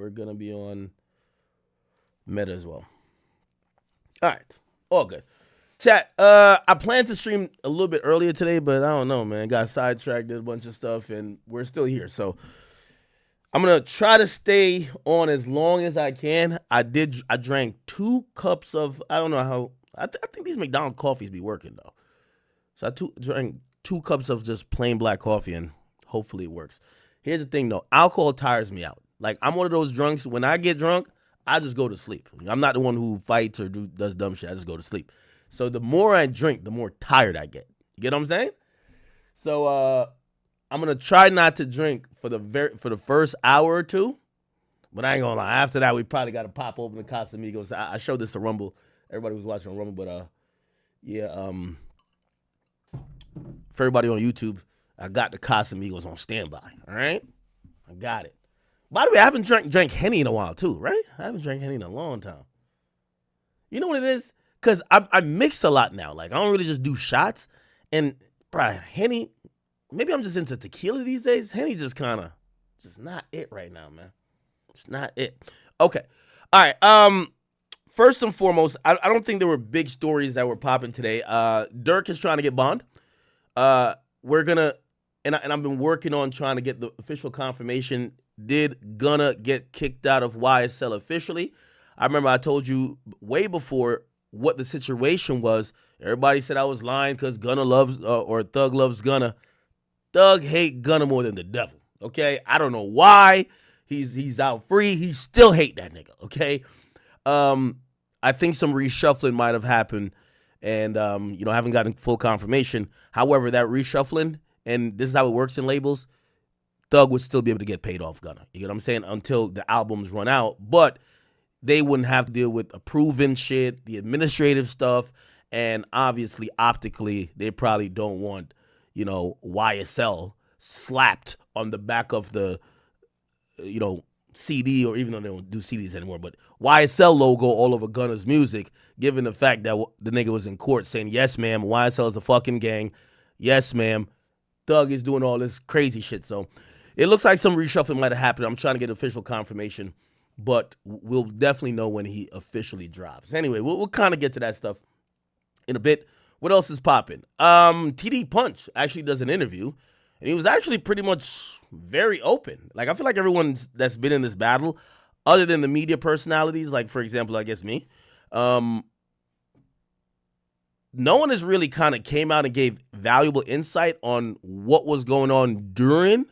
we're going to be on Meta as well. All right. All good. Chat, I planned to stream a little bit earlier today, but I don't know, man. Got sidetracked, did a bunch of stuff, and we're still here. So I'm going to try to stay on as long as I can. I drank 2 cups of, I don't know how, I think these McDonald's coffees be working, though. So I drank 2 cups of just plain black coffee, and hopefully it works. Here's the thing, though. Alcohol tires me out. Like, I'm one of those drunks. When I get drunk, I just go to sleep. I'm not the one who fights or does dumb shit. I just go to sleep. So the more I drink, the more tired I get. You get what I'm saying? So I'm gonna try not to drink for the first hour or 2. But I ain't gonna lie. After that, we probably got to pop open the Casamigos. I showed this to Rumble. Everybody was watching on Rumble, but yeah. For everybody on YouTube, I got the Casamigos on standby. All right, I got it. By the way, I haven't drank Henny in a while too, right? I haven't drank Henny in a long time. You know what it is? Because I mix a lot now. Like, I don't really just do shots. And, bruh, Henny, maybe I'm just into tequila these days. Henny just not it right now, man. It's not it. Okay. All right. First and foremost, I don't think there were big stories that were popping today. Dirk is trying to get bond. We're going to, and I've been working on trying to get the official confirmation. Did Gunna get kicked out of YSL officially? I remember I told you way before what the situation was. Everybody said I was lying because Gunna loves, or Thug loves Gunna. Thug hate Gunna more than the devil, okay? I don't know why. He's out free. He still hate that nigga, okay? I think some reshuffling might have happened, and, haven't gotten full confirmation. However, that reshuffling, and this is how it works in labels, Thug would still be able to get paid off Gunna. You get what I'm saying? Until the albums run out. But they wouldn't have to deal with approving shit, the administrative stuff, and obviously, optically, they probably don't want, YSL slapped on the back of the, CD, or even though they don't do CDs anymore, but YSL logo all over Gunna's music, given the fact that the nigga was in court saying, yes, ma'am, YSL is a fucking gang. Yes, ma'am. Thug is doing all this crazy shit. So it looks like some reshuffling might have happened. I'm trying to get official confirmation, but we'll definitely know when he officially drops. Anyway, we'll kind of get to that stuff in a bit. What else is popping? TDE Punch actually does an interview, and he was actually pretty much very open. Like, I feel like everyone that's been in this battle, other than the media personalities, like, for example, I guess me, no one has really kind of came out and gave valuable insight on what was going on during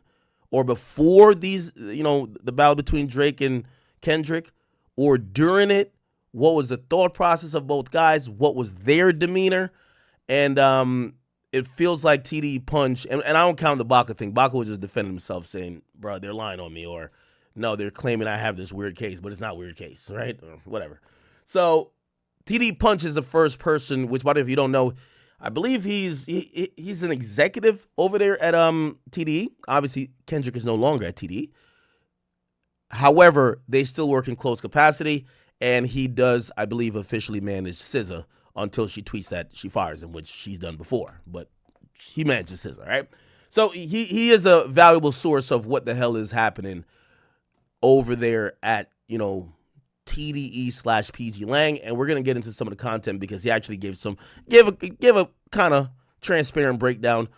or before these, the battle between Drake and Kendrick, or during it. What was the thought process of both guys? What was their demeanor? And it feels like TDE Punch, and I don't count the Baca thing. Baca was just defending himself, saying, bro, they're lying on me, or no, they're claiming I have this weird case, but it's not weird case, right? Or whatever. So TDE Punch is the first person, which, by the way, if you don't know, I believe he's an executive over there at TDE. Obviously, Kendrick is no longer at TDE. However, they still work in close capacity, and he does, I believe, officially manage SZA until she tweets that she fires him, which she's done before. But he manages SZA, right? So he is a valuable source of what the hell is happening over there at, TDE/PG Lang, and we're gonna get into some of the content because he actually gave a kind of transparent breakdown,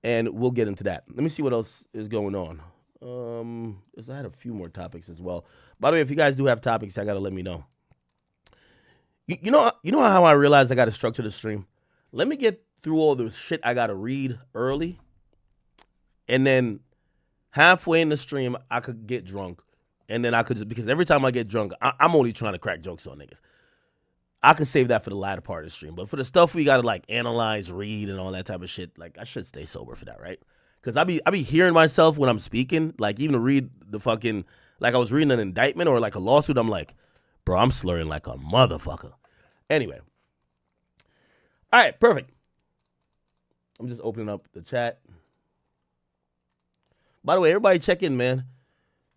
and we'll get into that. Let me see what else is going on. I had a few more topics as well. By the way, if you guys do have topics, I gotta let me know. You know how I realized I gotta structure the stream? Let me get through all the shit I gotta read early, and then halfway in the stream I could get drunk. And then I could just, because every time I get drunk, I'm only trying to crack jokes on niggas. I could save that for the latter part of the stream. But for the stuff we got to like analyze, read, and all that type of shit, like I should stay sober for that, right? Because I be hearing myself when I'm speaking, like even to read the fucking, like I was reading an indictment or like a lawsuit, I'm like, bro, I'm slurring like a motherfucker. Anyway. All right, perfect. I'm just opening up the chat. By the way, everybody check in, man.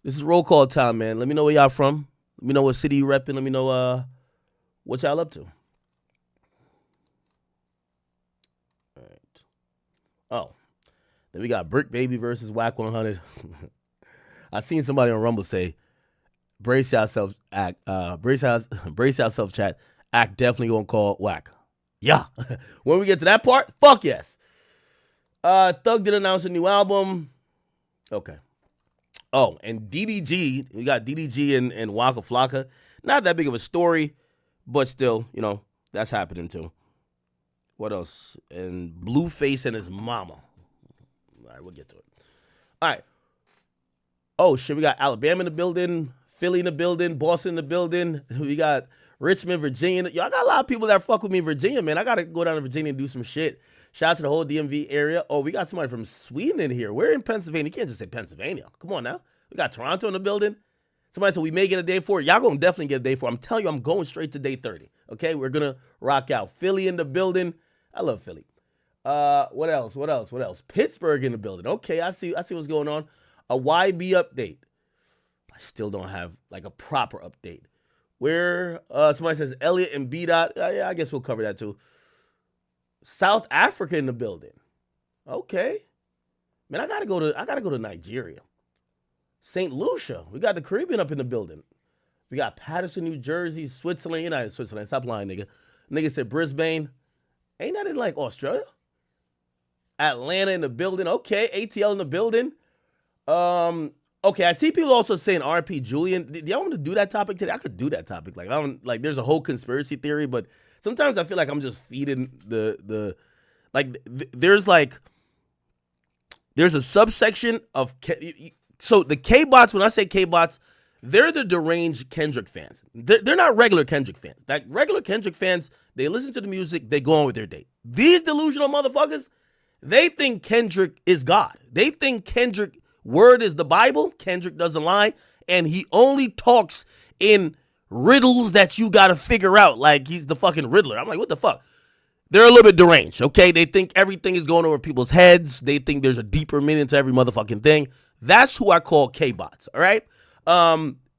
This is roll call time, man. Let me know where y'all from. Let me know what city you repping. Let me know what y'all up to. All right. Oh, then we got Brick Baby versus Wack 100. I seen somebody on Rumble say, Brace yourself, act. Brace yourself, chat. Act definitely gonna call Wack. Yeah. When we get to that part, fuck yes. Thug did announce a new album. Okay. Oh, and DDG, we got DDG and Waka Flocka. Not that big of a story, but still, that's happening too. What else? And Blueface and his mama. All right, we'll get to it. All right. Oh, shit, we got Alabama in the building, Philly in the building, Boston in the building. We got Richmond, Virginia. Yo, I got a lot of people that fuck with me in Virginia, man. I got to go down to Virginia and do some shit. Shout out to the whole DMV area. Oh, we got somebody from Sweden in here. We're in Pennsylvania. You can't just say Pennsylvania. Come on now. We got Toronto in the building. Somebody said we may get a day 4. Y'all gonna definitely get a day 4. I'm telling you, I'm going straight to day 30. Okay, we're gonna rock out. Philly in the building. I love Philly. What else? Pittsburgh in the building. Okay, I see what's going on. A YB update. I still don't have like a proper update. Where somebody says Elliot and B Dot. Yeah, I guess we'll cover that too. South Africa in the building. Okay. Man, I gotta go to Nigeria. St. Lucia. We got the Caribbean up in the building. We got Patterson, New Jersey, Switzerland. You're not in Switzerland. Stop lying, nigga. Nigga said Brisbane. Ain't that in like Australia? Atlanta in the building. Okay. ATL in the building. Okay, I see people also saying RP Julian. Do y'all want to do that topic today? I could do that topic. Like, I don't like. There's a whole conspiracy theory, but sometimes I feel like I'm just feeding there's a subsection of so the K-bots. When I say K-bots, they're the deranged Kendrick fans. They're not regular Kendrick fans. That regular Kendrick fans, they listen to the music, they go on with their day. These delusional motherfuckers, they think Kendrick is God. They think Kendrick word is the Bible. Kendrick doesn't lie, and he only talks in riddles that you gotta figure out, like he's the fucking Riddler. I'm like, what the fuck? They're a little bit deranged, okay? They think everything is going over people's heads. They think there's a deeper meaning to every motherfucking thing. That's who I call K-bots, all right?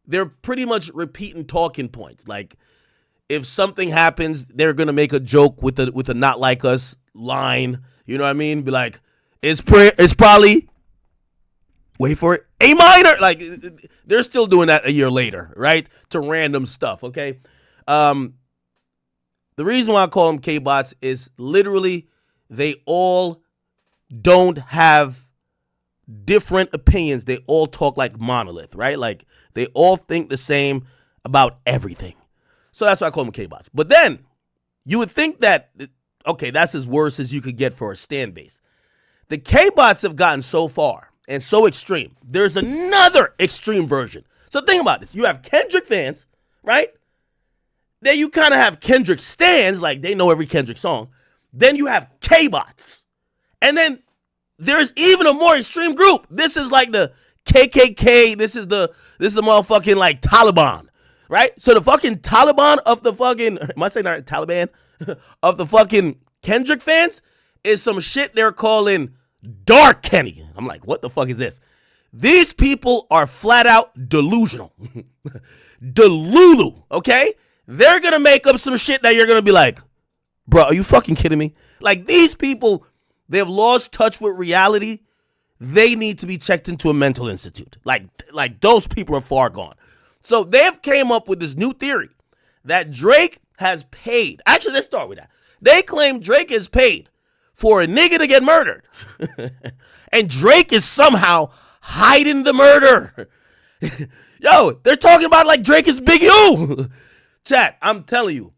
They're pretty much repeating talking points. Like, if something happens, they're gonna make a joke with a not like us line. You know what I mean? Be like, it's probably, wait for it, A minor. Like, they're still doing that a year later, right? To random stuff, okay? The reason why I call them K-bots is literally they all don't have different opinions. They all talk like monolith, right? Like, they all think the same about everything. So that's why I call them K-bots. But then you would think that, okay, that's as worse as you could get for a stand base. The K-bots have gotten so far and so extreme. There's another extreme version. So think about this. You have Kendrick fans, right? Then you kind of have Kendrick stans, like they know every Kendrick song. Then you have K-bots. And then there's even a more extreme group. This is like the KKK. This is the motherfucking like Taliban, right? So the fucking Taliban of the fucking, am I saying that right? Taliban? Of the fucking Kendrick fans is some shit they're calling Dark Kenny. I'm like, what the fuck is this? These people are flat out delusional. Delulu, okay? They're gonna make up some shit that you're gonna be like, bro, are you fucking kidding me? Like, these people, they have lost touch with reality. They need to be checked into a mental institute. Like those people are far gone. So they've came up with this new theory that Drake has paid. Actually, let's start with that. They claim Drake is paid for a nigga to get murdered. And Drake is somehow hiding the murder. Yo, they're talking about like Drake is Big U. Chat, I'm telling you.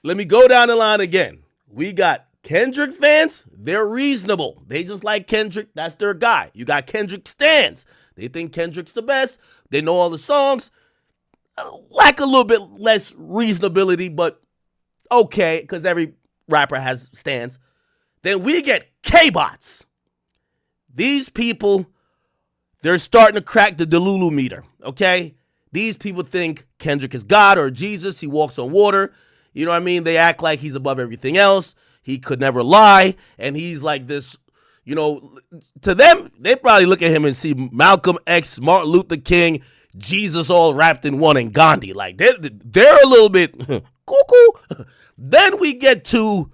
Let me go down the line again. We got Kendrick fans. They're reasonable. They just like Kendrick. That's their guy. You got Kendrick stans. They think Kendrick's the best. They know all the songs. Lack a little bit less reasonability, but okay, because every rapper has stans. Then we get K-bots. These people, they're starting to crack the Delulu meter, okay? These people think Kendrick is God or Jesus. He walks on water. You know what I mean? They act like he's above everything else. He could never lie. And he's like this, to them, they probably look at him and see Malcolm X, Martin Luther King, Jesus all wrapped in one, and Gandhi. Like, they're a little bit cuckoo. Then we get to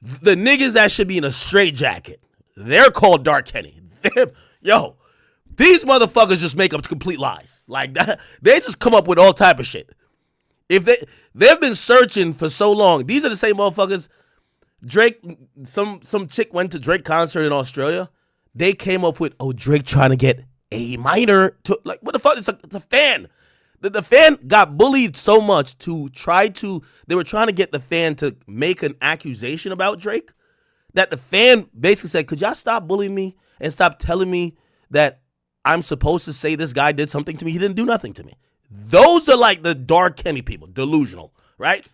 the niggas that should be in a straitjacket. They're called Dark Kenny. These motherfuckers just make up complete lies. Like that, they just come up with all type of shit. If they've been searching for so long, these are the same motherfuckers. Drake, some chick went to Drake concert in Australia. They came up with, oh, Drake trying to get a minor to, like, what the fuck? It's a fan. The fan got bullied so much they were trying to get the fan to make an accusation about Drake, that the fan basically said, could y'all stop bullying me and stop telling me that I'm supposed to say this guy did something to me? He didn't do nothing to me. Those are like the dark Kenny people, delusional, right?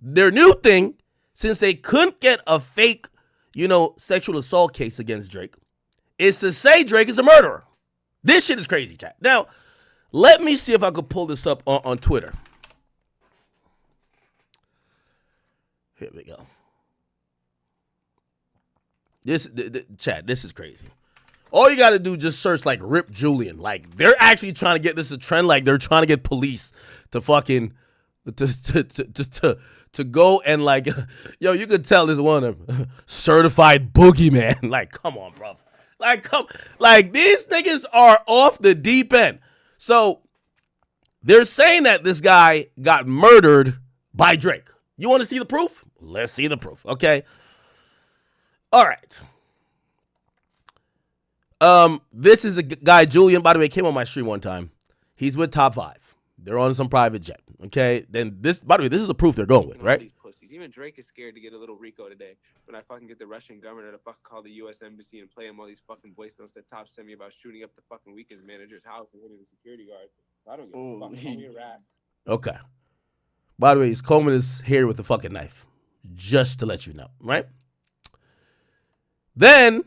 Their new thing, since they couldn't get a fake, sexual assault case against Drake, is to say Drake is a murderer. This shit is crazy, chat. Now, let me see if I could pull this up on Twitter. Here we go. Chat, this is crazy. All you got to do, just search like Rip Julian. Like, they're actually trying to get this a trend. Like, they're trying to get police to fucking to go and like, yo, you could tell this one of them, certified boogeyman. Like, come on, bro. Like these niggas are off the deep end. So they're saying that this guy got murdered by Drake. You want to see the proof? Let's see the proof. Okay. All right. This is the guy, Julian, by the way, came on my stream one time. He's with Top 5. They're on some private jet. Okay. Then this, by the way, this is the proof they're going with, right? Even Drake is scared to get a little Rico today. When I fucking get the Russian governor to fucking call the U.S. embassy and play him all these fucking voice notes that Top sent me about shooting up the fucking weekend's manager's house and hitting the security guard. I don't give a fuck. Call me a rat. Okay. By the way, he's combing his hair with a fucking knife. Just to let you know, right? Then,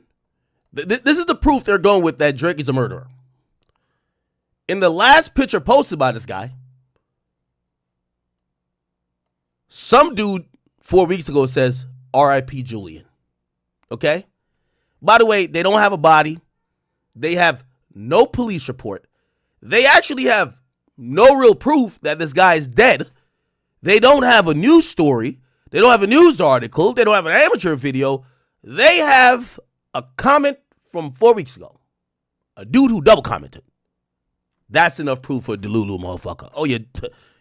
this is the proof they're going with that Drake is a murderer. In the last picture posted by this guy, some dude 4 weeks ago says, R.I.P. Julian. Okay? By the way, they don't have a body. They have no police report. They actually have no real proof that this guy is dead. They don't have a news story. They don't have a news article. They don't have an amateur video. They have a comment from 4 weeks ago. A dude who double commented. That's enough proof for Delulu, motherfucker. Oh, yeah,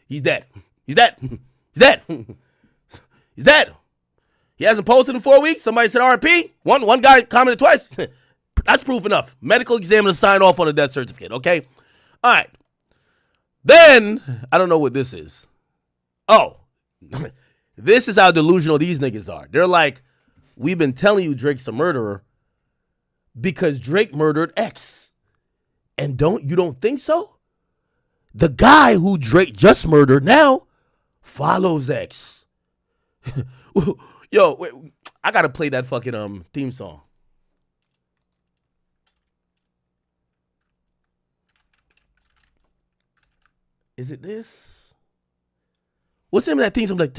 he's dead. He's dead. He's dead. He's dead. He hasn't posted in 4 weeks. Somebody said RP. One guy commented twice. That's proof enough. Medical examiner signed off on a death certificate, okay? All right. Then, I don't know what this is. Oh, this is how delusional these niggas are. They're like, we've been telling you Drake's a murderer because Drake murdered X. And you don't think so? The guy who Drake just murdered now follows X. Yo, wait, I gotta play that fucking theme song. Is it this? What's the name of that theme song? Like,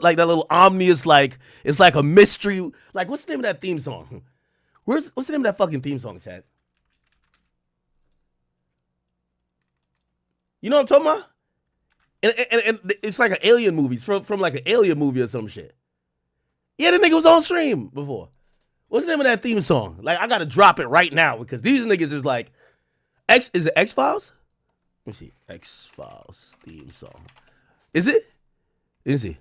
like that little ominous, like, it's like a mystery. Like, what's the name of that theme song? What's the name of that fucking theme song, Chad? You know what I'm talking about? And it's like an alien movie. It's from like an alien movie or some shit. Yeah, the nigga was on stream before. What's the name of that theme song? Like, I gotta drop it right now because these niggas is like, is it X-Files? Let me see. X-Files theme song. Is it? Let me see.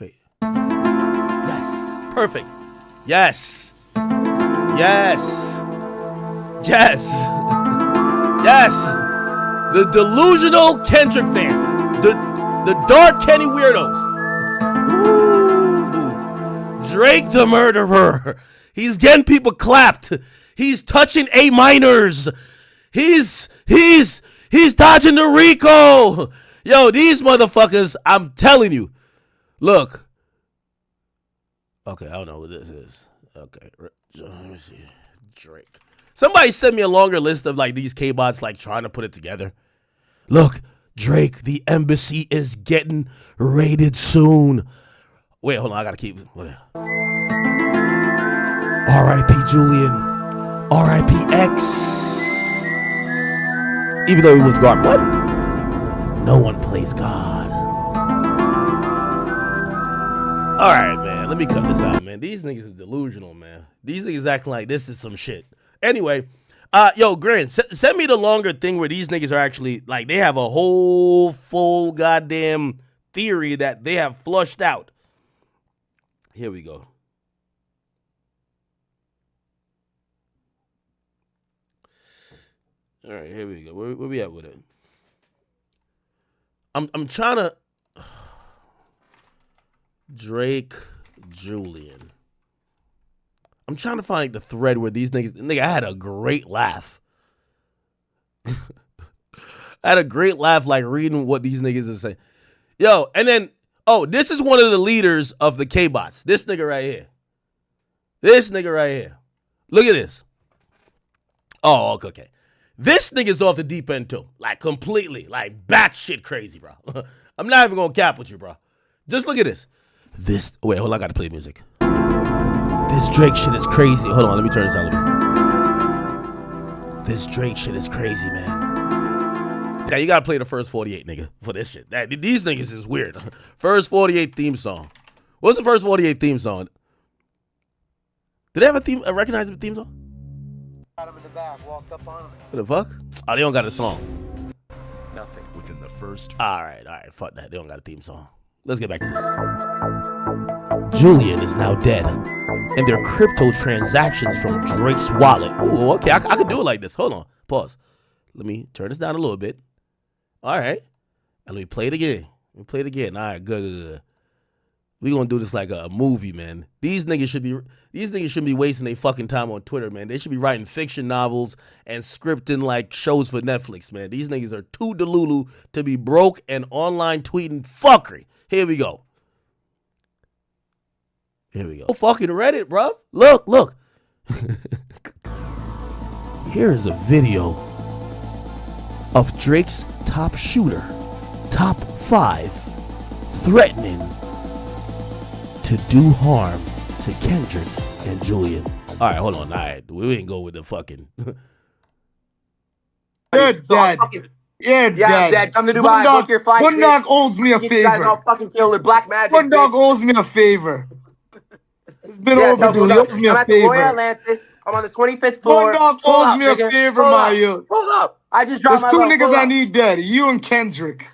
Wait. Yes. Perfect. Yes. Yes. Yes. Yes. The delusional Kendrick fans. The dark Kenny weirdos. Ooh. Drake the murderer. He's getting people clapped. He's touching A minors. He's dodging the Rico. Yo, these motherfuckers, I'm telling you. Look. Okay, I don't know what this is. Okay, let me see. Drake. Somebody sent me a longer list of like these K-bots like trying to put it together. Look, Drake, the embassy is getting raided soon. Wait, hold on, I gotta keep whatever. R.I.P. Julian. R.I.P. X. Even though he was God. What? No one plays God. All right, man. Let me cut this out, man. These niggas is delusional, man. These niggas acting like this is some shit. Anyway, yo, Grant, send me the longer thing where these niggas are actually, like, they have a whole full goddamn theory that they have flushed out. Here we go. All right, here we go. Where we at with it? I'm trying to... Drake, Julian. I'm trying to find the thread where these niggas... Nigga, I had a great laugh. I had a great laugh, like, reading what these niggas are saying. Yo, and then... Oh, this is one of the leaders of the K-Bots. This nigga right here. This nigga right here. Look at this. Oh, okay. This nigga's off the deep end, too. Like, completely. Like, batshit crazy, bro. I'm not even gonna cap with you, bro. Just look at this. Wait, hold on. I gotta play music. This Drake shit is crazy. Hold on, let me turn this out a little bit. This Drake shit is crazy, man. Yeah, you gotta play the first 48, nigga, for this shit. These niggas is weird. First 48 theme song. What's the first 48 theme song? Did they have a recognizable theme song? Got him in the back, walked up on him. What the fuck? Oh, they don't got a song. Nothing. Within the first. All right, fuck that. They don't got a theme song. Let's get back to this. Julian is now dead, and their crypto transactions from Drake's wallet. Ooh, okay, I can do it like this. Hold on, pause. Let me turn this down a little bit. All right, and let me play it again. All right, good. We gonna do this like a movie, man. These niggas shouldn't be wasting their fucking time on Twitter, man. They should be writing fiction novels and scripting like shows for Netflix, man. These niggas are too delulu to be broke and online tweeting fuckery. Here we go. Oh, fucking Reddit, bruh. Look. Here is a video of Drake's top shooter, top 5, threatening to do harm to Kendrick and Julian. All right, hold on. All right, we ain't go with the fucking... You're dead. You're dead. Come to Dubai. Book your flight. One dog owes me a favor. You guys all fucking kill with black magic. One dog owes me a favor. It's been overdue. He owes me a favor. I'm on the 25th floor. One dog owes me a favor, my youth. Hold up. I just dropped There's my two load. niggas I need dead. You and Kendrick.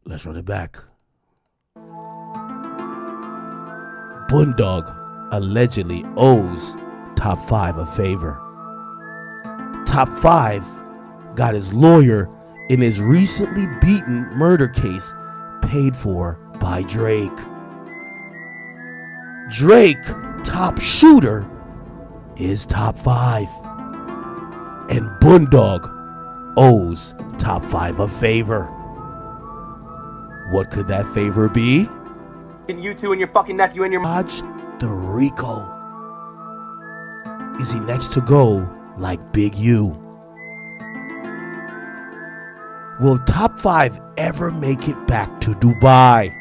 Let's run it back. Bundog allegedly owes Top 5 a favor. Top 5 got his lawyer in his recently beaten murder case paid for by Drake. Drake, top shooter, is Top 5. And Bundog owes Top 5 a favor. What could that favor be? And you two and your fucking nephew and your Dodge the Rico. Is he next to go like Big U? Will Top 5 ever make it back to Dubai?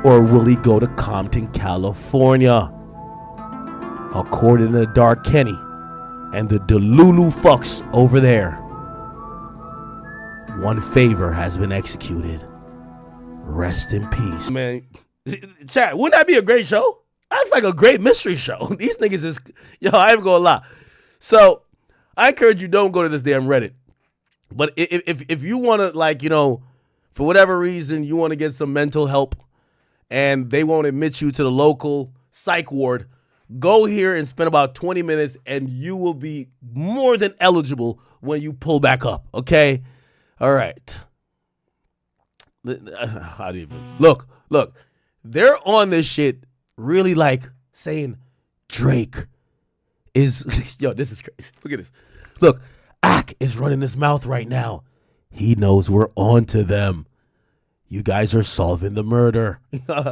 Or will he go to Compton, California? According to Dark Kenny and the Delulu fucks over there, one favor has been executed. Rest in peace. Man, chat, wouldn't that be a great show? That's like a great mystery show. These niggas is, yo, I ain't gonna lie. So, I encourage you, don't go to this damn Reddit. But if you want to, like, you know, for whatever reason, you want to get some mental help and they won't admit you to the local psych ward, go here and spend about 20 minutes and you will be more than eligible when you pull back up, okay? All right. How do you even look? They're on this shit really like saying Drake is yo, this is crazy. Look at this. Look, Wack is running his mouth right now. He knows we're on to them. You guys are solving the murder.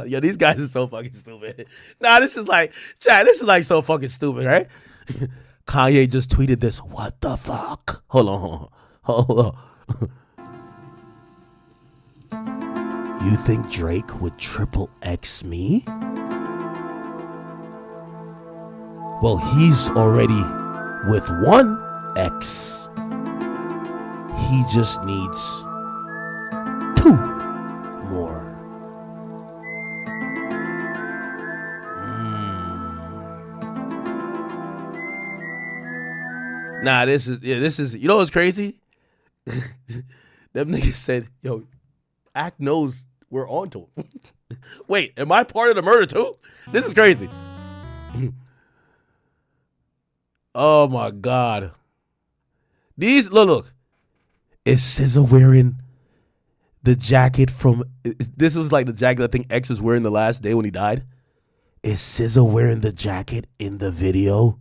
Yo, these guys are so fucking stupid. Nah, this is like, chat, this is like so fucking stupid, right? Kanye just tweeted this. What the fuck? Hold on. You think Drake would triple X me? Well, he's already with one X. He just needs 2 more. Nah, this is. You know what's crazy? Them niggas said, "Yo, Act knows we're on to him." Wait, am I part of the murder too? This is crazy. Oh my God. These look. Is SZA wearing the jacket from? This was like the jacket I think X was wearing the last day when he died. Is SZA wearing the jacket in the video?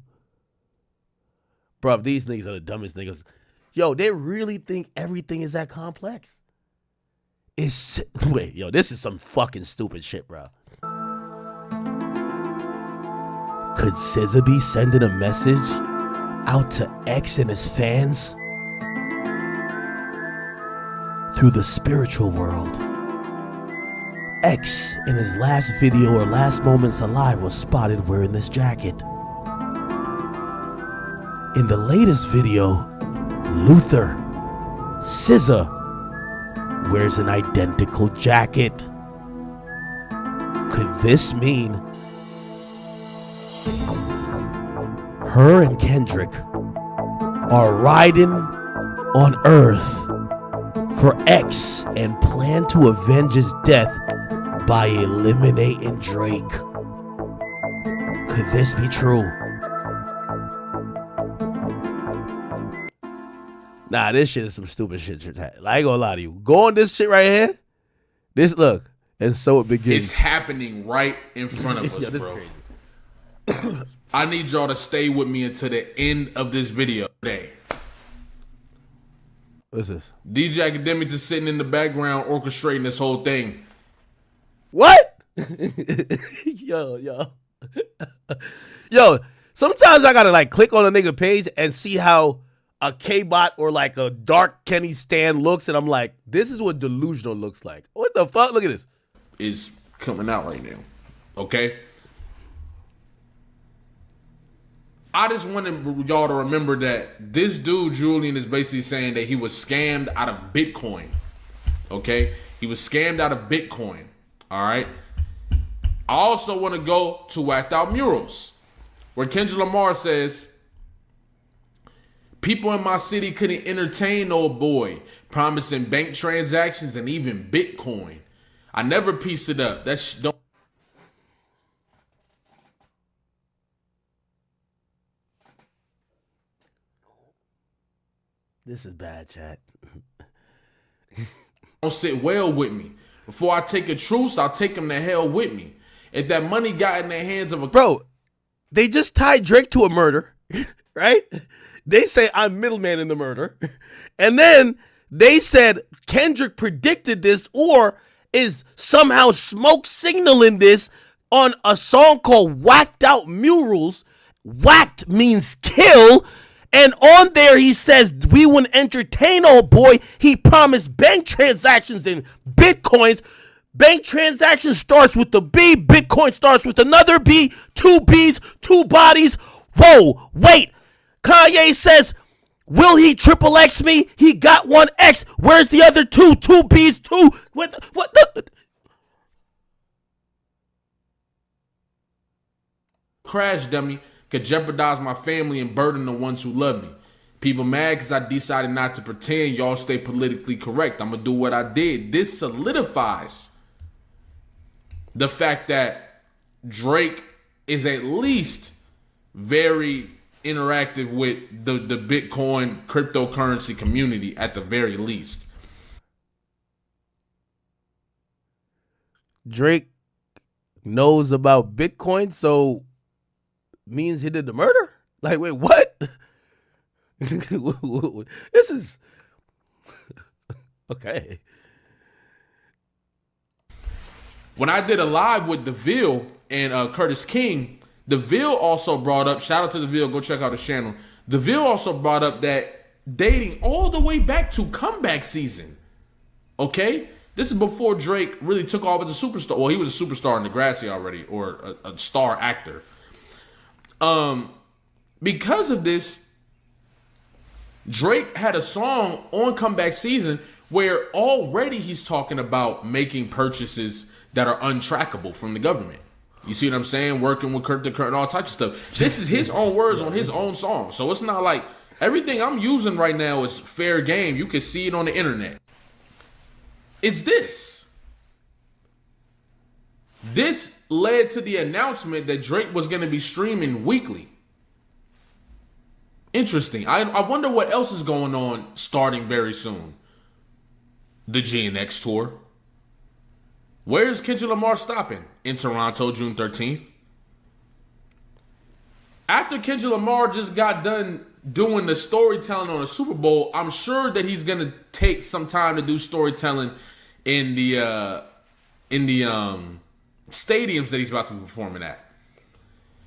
Bruv, these niggas are the dumbest niggas. Yo, they really think everything is that complex. Wait, yo, this is some fucking stupid shit, bro. Could SZA be sending a message out to X and his fans through the spiritual world? X, in his last video or last moments alive, was spotted wearing this jacket. In the latest video, Luther, SZA, wears an identical jacket. Could this mean her and Kendrick are riding on Earth for X and plan to avenge his death by eliminating Drake? Could this be true? Nah, this shit is some stupid shit. I ain't gonna lie to you. Go on this shit right here. This, look, and so it begins. It's happening right in front of us, Yo, this bro. is crazy. I need y'all to stay with me until the end of this video today. What's this? DJ Academics is sitting in the background orchestrating this whole thing. What? Yo. Yo, sometimes I gotta like click on a nigga page and see how a K-bot or like a dark Kenny Stan looks, and I'm like, this is what delusional looks like. What the fuck? Look at this. Is coming out right now. Okay? I just wanted y'all to remember that this dude, Julian, is basically saying that he was scammed out of Bitcoin. Okay? He was scammed out of Bitcoin. Alright? I also want to go to Whacked Out Murals, where Kendrick Lamar says, people in my city couldn't entertain old boy, promising bank transactions and even Bitcoin. I never pieced it up. Don't. This is bad, chat. Don't sit well with me. Before I take a truce, I'll take them to hell with me. If that money got in the hands of a... Bro, they just tied Drake to a murder, right? They say I'm middleman in the murder. And then they said Kendrick predicted this or is somehow smoke signaling this on a song called Whacked Out Murals. Whacked means kill. And on there he says, we wouldn't entertain old boy. He promised bank transactions in Bitcoins. Bank transaction starts with the B. Bitcoin starts with another B. 2 B's, 2 bodies. Whoa, wait. Kanye says, will he triple X me? He got 1 X. Where's the other 2? 2 B's, 2. What the? Crash dummy could jeopardize my family and burden the ones who love me. People mad because I decided not to pretend. Y'all stay politically correct. I'm going to do what I did. This solidifies the fact that Drake is at least very interactive with the Bitcoin cryptocurrency community at the very least. Drake knows about Bitcoin, so means he did the murder? Like, wait, what? This is... Okay. When I did a live with DeVille and Curtis King, DeVille also brought up, shout out to DeVille, go check out his channel. DeVille also brought up that dating all the way back to comeback season. Okay? This is before Drake really took off as a superstar. Well, he was a superstar in Degrassi already, or a star actor. Because of this, Drake had a song on comeback season where already he's talking about making purchases that are untrackable from the government. You see what I'm saying? Working with cryptocurrency and all types of stuff. This is his own words on his own song. So it's not like Everything I'm using right now is fair game. You can see it on the internet. It's this. This led to the announcement that Drake was going to be streaming weekly. Interesting. I wonder what else is going on starting very soon. The GNX tour. Where is Kendrick Lamar stopping? In Toronto, June 13th. After Kendrick Lamar just got done doing the storytelling on the Super Bowl, I'm sure that he's gonna take some time to do storytelling in the stadiums that he's about to be performing at.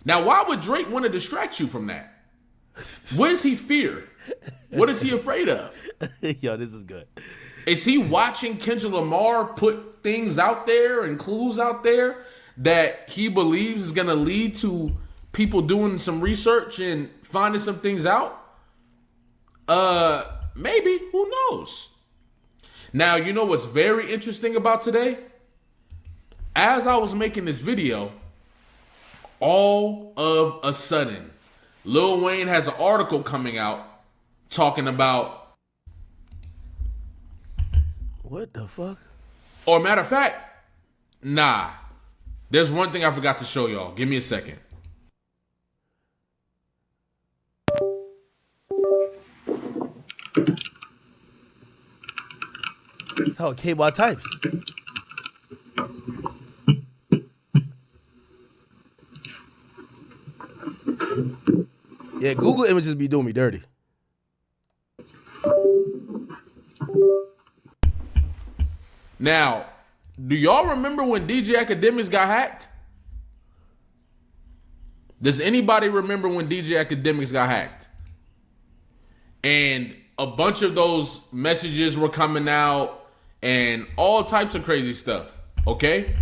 Now, why would Drake want to distract you from that? What does he fear? What is he afraid of? Yo, this is good. Is he watching Kendrick Lamar put things out there and clues out there that he believes is gonna lead to people doing some research and finding some things out? Maybe. Who knows? Now, you know what's very interesting about today? As I was making this video, all of a sudden, Lil Wayne has an article coming out talking about... What the fuck? Or matter of fact, nah. There's one thing I forgot to show y'all. Give me a second. That's how KY types. Yeah, Google Images be doing me dirty. Now, do y'all remember when DJ Academics got hacked? Does anybody remember when DJ Academics got hacked? And a bunch of those messages were coming out and all types of crazy stuff, okay?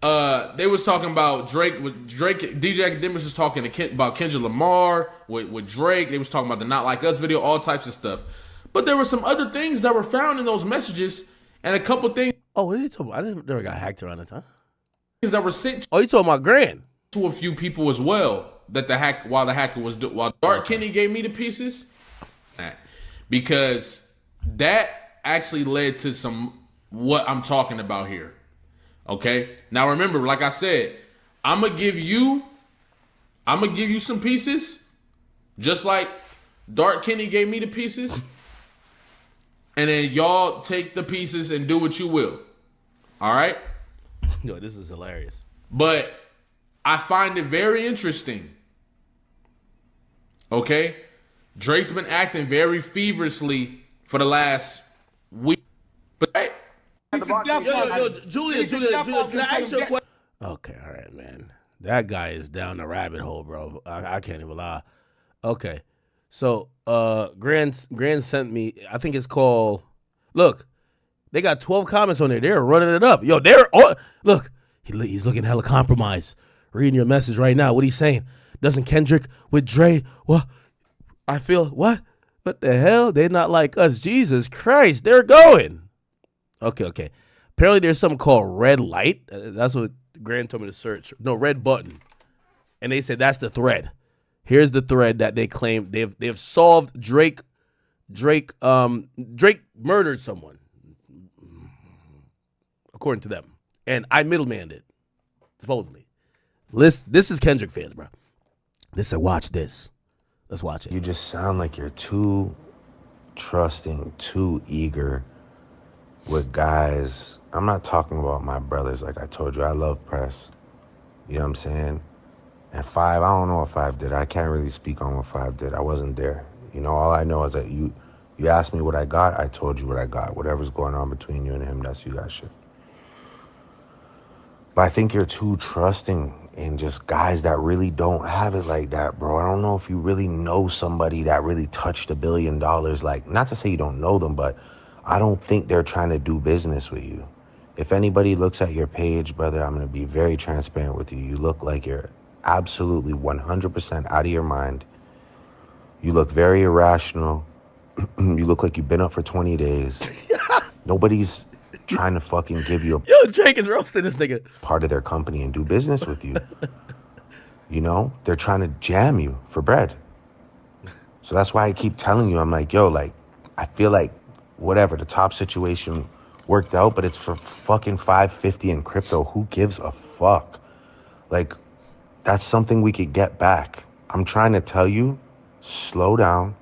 They was talking about DJ Academics was talking about Kendrick Lamar with Drake. They was talking about the Not Like Us video, all types of stuff. But there were some other things that were found in those messages and a couple things. Oh, what are you talking about? I never got hacked around that time. That were sent Oh, you talking about Grand? to a few people as well that the hacker was while Dark Kenny gave me the pieces, because that actually led to some what I'm talking about here. Okay, now remember, like I said, I'm gonna give you some pieces, just like Dark Kenny gave me the pieces, and then y'all take the pieces and do what you will. All right. Yo, this is hilarious. But I find it very interesting. Okay? Drake's been acting very feverishly for the last week. But hey, Julian, can I ask you a question? Okay, all right, man. That guy is down the rabbit hole, bro. I can't even lie. Okay. So Grand sent me, I think it's called, look, they got 12 comments on there. They're running it up. Yo, look, he's looking hella compromised. Reading your message right now. What he's saying? Doesn't Kendrick with Dre? What? I feel what? What the hell? They're not like us. Jesus Christ, they're going. Okay. Apparently there's something called red light. That's what Grant told me to search. No, red button. And they said that's the thread. Here's the thread that they claim they've solved. Drake murdered someone, according to them, and I middlemaned it, supposedly. This is Kendrick fans, bro. They said, watch this. Let's watch it. You just sound like you're too trusting, too eager with guys. I'm not talking about my brothers. Like I told you, I love Press. You know what I'm saying? And Five, I don't know what Five did. I can't really speak on what Five did. I wasn't there. You know, all I know is that you asked me what I got, I told you what I got. Whatever's going on between you and him, that's you got shit. But I think you're too trusting in just guys that really don't have it like that, bro. I don't know if you really know somebody that really touched $1 billion. Like, not to say you don't know them, but I don't think they're trying to do business with you. If anybody looks at your page, brother, I'm going to be very transparent with you. You look like you're absolutely 100% out of your mind. You look very irrational. You look like you've been up for 20 days. Nobody's trying to fucking give you Yo, Drake is roasting this nigga. part of their company and do business with you. You know, they're trying to jam you for bread. So that's why I keep telling you, I'm like, yo, like, I feel like whatever, the top situation worked out, but it's for fucking 550 in crypto. Who gives a fuck? Like, that's something we could get back. I'm trying to tell you, slow down.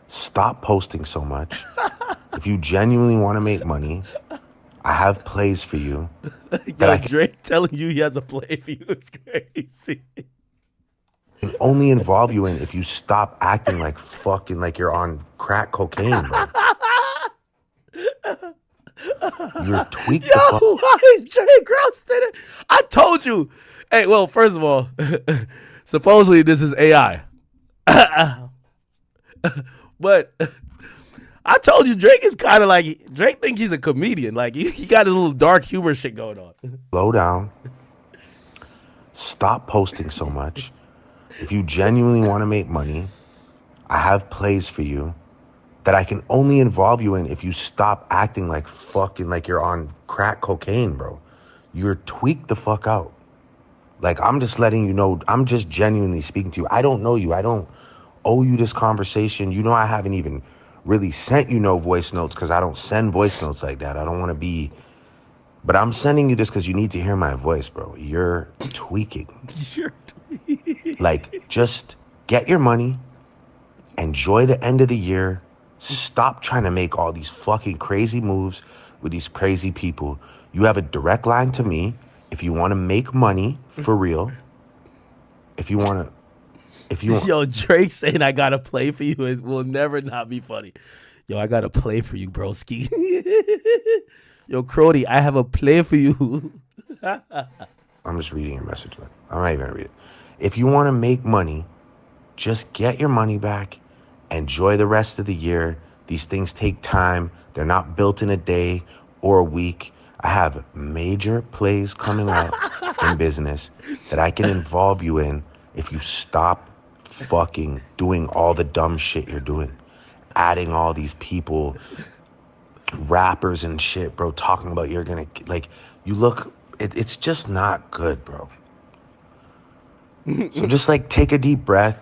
Stop posting so much. If you genuinely want to make money, I have plays for you. Yo, Drake telling you he has a play for you. It's crazy. Can only involve you in if you stop acting like fucking like you're on crack cocaine, bro. You're tweaked Yo, why is Drake roasted it? I told you. Hey, well, first of all, supposedly this is AI. But I told you Drake is kind of like, Drake think he's a comedian. Like, he got his little dark humor shit going on. Slow down. Stop posting so much. If you genuinely want to make money, I have plays for you that I can only involve you in if you stop acting like fucking like you're on crack cocaine, bro. You're tweaked the fuck out. Like, I'm just letting you know, I'm just genuinely speaking to you. I don't know you. I don't owe you this conversation. You know, I haven't even really sent you no voice notes because I don't send voice notes like that. I don't want to be, but I'm sending you this because you need to hear my voice, bro. You're tweaking. You're tweaking. Like, just get your money, enjoy the end of the year, stop trying to make all these fucking crazy moves with these crazy people. You have a direct line to me if you want to make money for real. If you want, Yo, Drake saying I got to play for you will never not be funny. Yo, I got to play for you, broski. Yo, Crody, I have a play for you. I'm just reading your message. I'm not even gonna read it. If you want to make money, just get your money back. Enjoy the rest of the year. These things take time. They're not built in a day or a week. I have major plays coming out in business that I can involve you in if you stop fucking doing all the dumb shit you're doing. Adding all these people, rappers and shit, bro, talking about you're gonna, like, you look, it's just not good, bro. So just, like, take a deep breath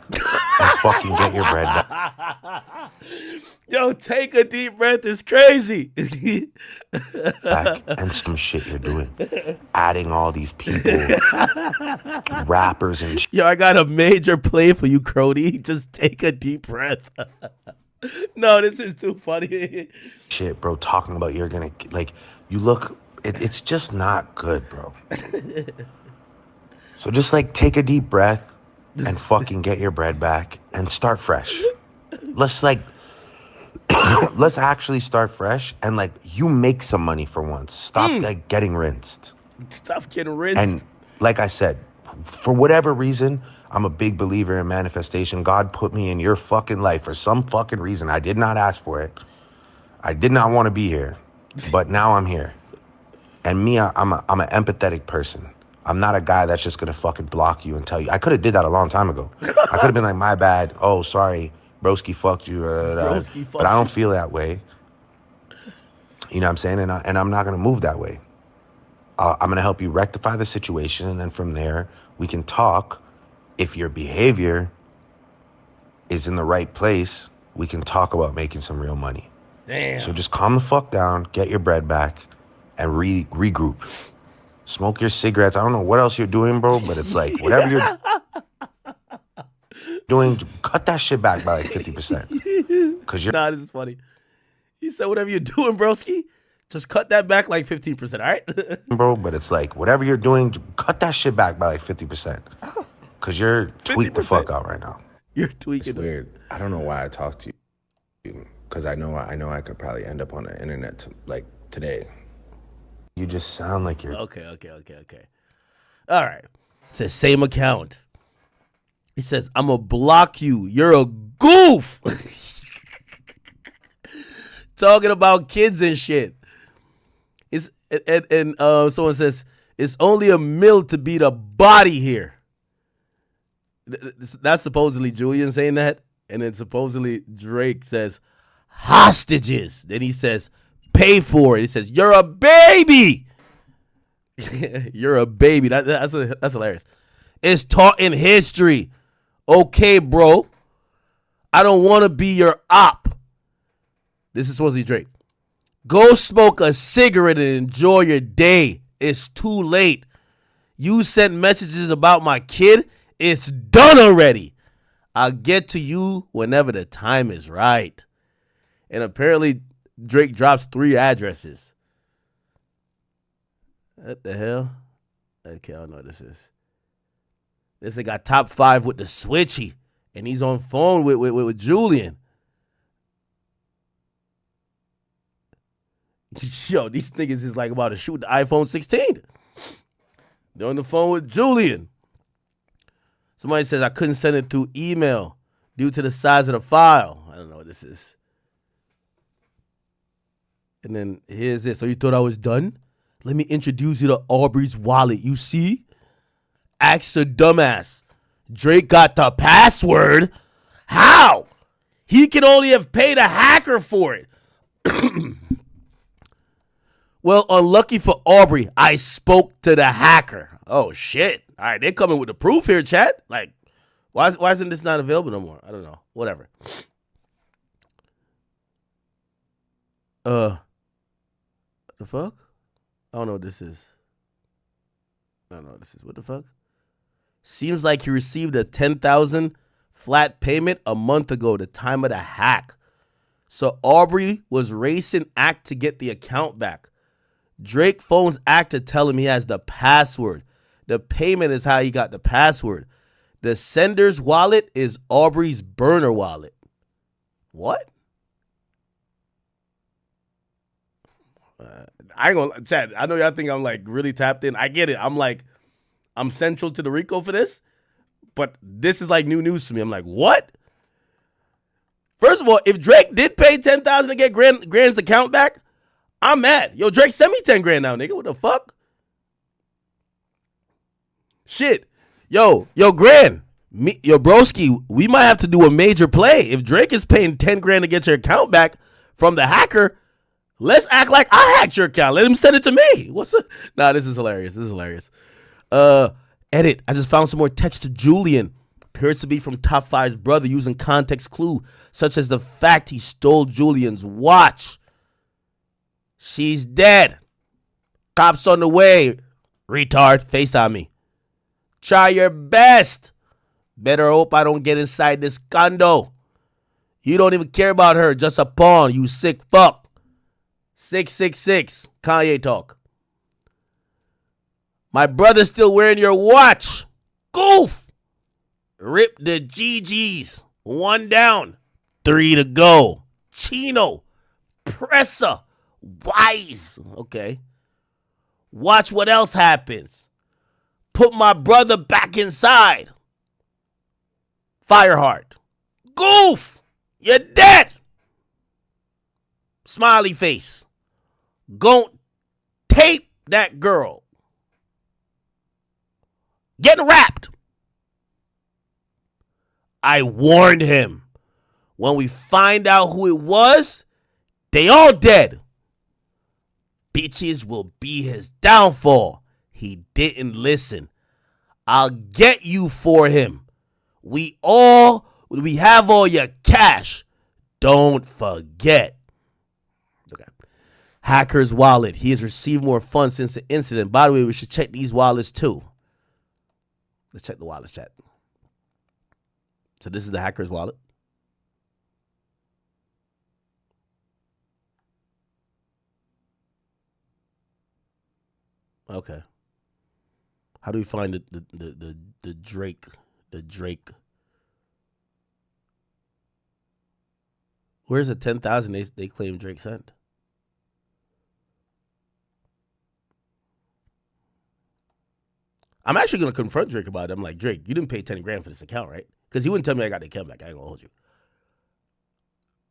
and fucking get your bread back. Yo, take a deep breath. It's crazy. Back and some shit you're doing. Adding all these people, rappers and shit. Yo, I got a major play for you, Crody. Just take a deep breath. No, this is too funny. Shit, bro, talking about you're gonna, like, you look, it's just not good, bro. So just, like, take a deep breath and fucking get your bread back and start fresh. Let's, like, let's actually start fresh and, like, you make some money for once. Stop, like, getting rinsed. Stop getting rinsed. And like I said, for whatever reason, I'm a big believer in manifestation. God put me in your fucking life for some fucking reason. I did not ask for it. I did not want to be here, but now I'm here. And me, I'm an empathetic person. I'm not a guy that's just gonna fucking block you and tell you. I could have did that a long time ago. I could have been like, my bad. Oh, sorry, broski fucked you. But I don't feel that way. You know what I'm saying? And I'm not gonna move that way. I'm gonna help you rectify the situation, and then from there we can talk. If your behavior is in the right place, we can talk about making some real money. Damn. So just calm the fuck down, get your bread back, and regroup. Smoke your cigarettes. I don't know what else you're doing, bro, but it's like whatever you're doing, cut that shit back by like 50%. Cause you're Nah, this is funny. He said, whatever you're doing, broski, just cut that back like 15%, all right? bro, but it's like whatever you're doing, cut that shit back by like 50%. Cause you're tweaked the fuck out right now. You're tweaking. It's weird. I don't know why I talked to you, because I know I could probably end up on the internet like today. You just sound like you're Okay. All right. It says same account. He says, I'm going to block you. You're a goof. Talking about kids and shit. And someone says, it's only a mill to beat a body here. That's supposedly Julian saying that. And then supposedly Drake says, hostages. Then he says, pay for it. He says, you're a baby. You're a baby. That's hilarious. It's taught in history. Okay, bro. I don't want to be your op. This is supposed to be Drake. Go smoke a cigarette and enjoy your day. It's too late. You sent messages about my kid. It's done already. I'll get to you whenever the time is right. And apparently Drake drops 3 addresses. What the hell? Okay, I don't know what this is. This nigga got top 5 with the switchy. And he's on phone with Julian. Yo, these niggas is like about to shoot the iPhone 16. They're on the phone with Julian. Somebody says I couldn't send it through email due to the size of the file. I don't know what this is. And then here's this. So you thought I was done? Let me introduce you to Aubrey's wallet. You see? Ask the dumbass. Drake got the password. How? He can only have paid a hacker for it. Well, unlucky for Aubrey, I spoke to the hacker. Oh, shit. All right, they're coming with the proof here, chat. Like, why isn't this not available no more? I don't know. Whatever. The fuck? I don't know what this is. I don't know what this is. What the fuck? Seems like he received a $10,000 flat payment a month ago, the time of the hack. So Aubrey was racing Act to get the account back. Drake phones Act to tell him he has the password. The payment is how he got the password. The sender's wallet is Aubrey's burner wallet. What? I ain't gonna chat. I know y'all think I'm like really tapped in. I get it. I'm central to the Rico for this, but this is like new news to me. I'm like, what? First of all, if Drake did pay $10,000 to get Grand's account back, I'm mad. Yo, Drake, send me 10 grand now, nigga. What the fuck? Shit. Yo, Grand. Yo, broski, we might have to do a major play. If Drake is paying 10 grand to get your account back from the hacker, let's act like I hacked your account. Let him send it to me. Nah, this is hilarious. Edit. I just found some more text to Julian. Appears to be from Top 5's brother using context clue, such as the fact he stole Julian's watch. She's dead. Cops on the way. Retard, face on me. Try your best. Better hope I don't get inside this condo. You don't even care about her, just a pawn, you sick fuck. 666, Kanye talk. My brother's still wearing your watch. Goof. Rip the GGs. 1 down. 3 to go. Chino. Presser. Wise. Okay. Watch what else happens. Put my brother back inside. Fireheart. Goof. You're dead. Smiley face. Don't tape that girl. Getting wrapped. I warned him. When we find out who it was, they all dead. Bitches will be his downfall. He didn't listen. I'll get you for him. We have all your cash. Don't forget. Okay. Hacker's wallet. He has received more funds since the incident. By the way, we should check these wallets too. Let's check the wallets, chat. So this is the hacker's wallet. Okay. How do we find the Drake? The Drake. Where's the 10,000 they claim Drake sent? I'm actually gonna confront Drake about it. I'm like, Drake, you didn't pay 10 grand for this account, right? Because he wouldn't tell me I got the account back. I ain't gonna hold you.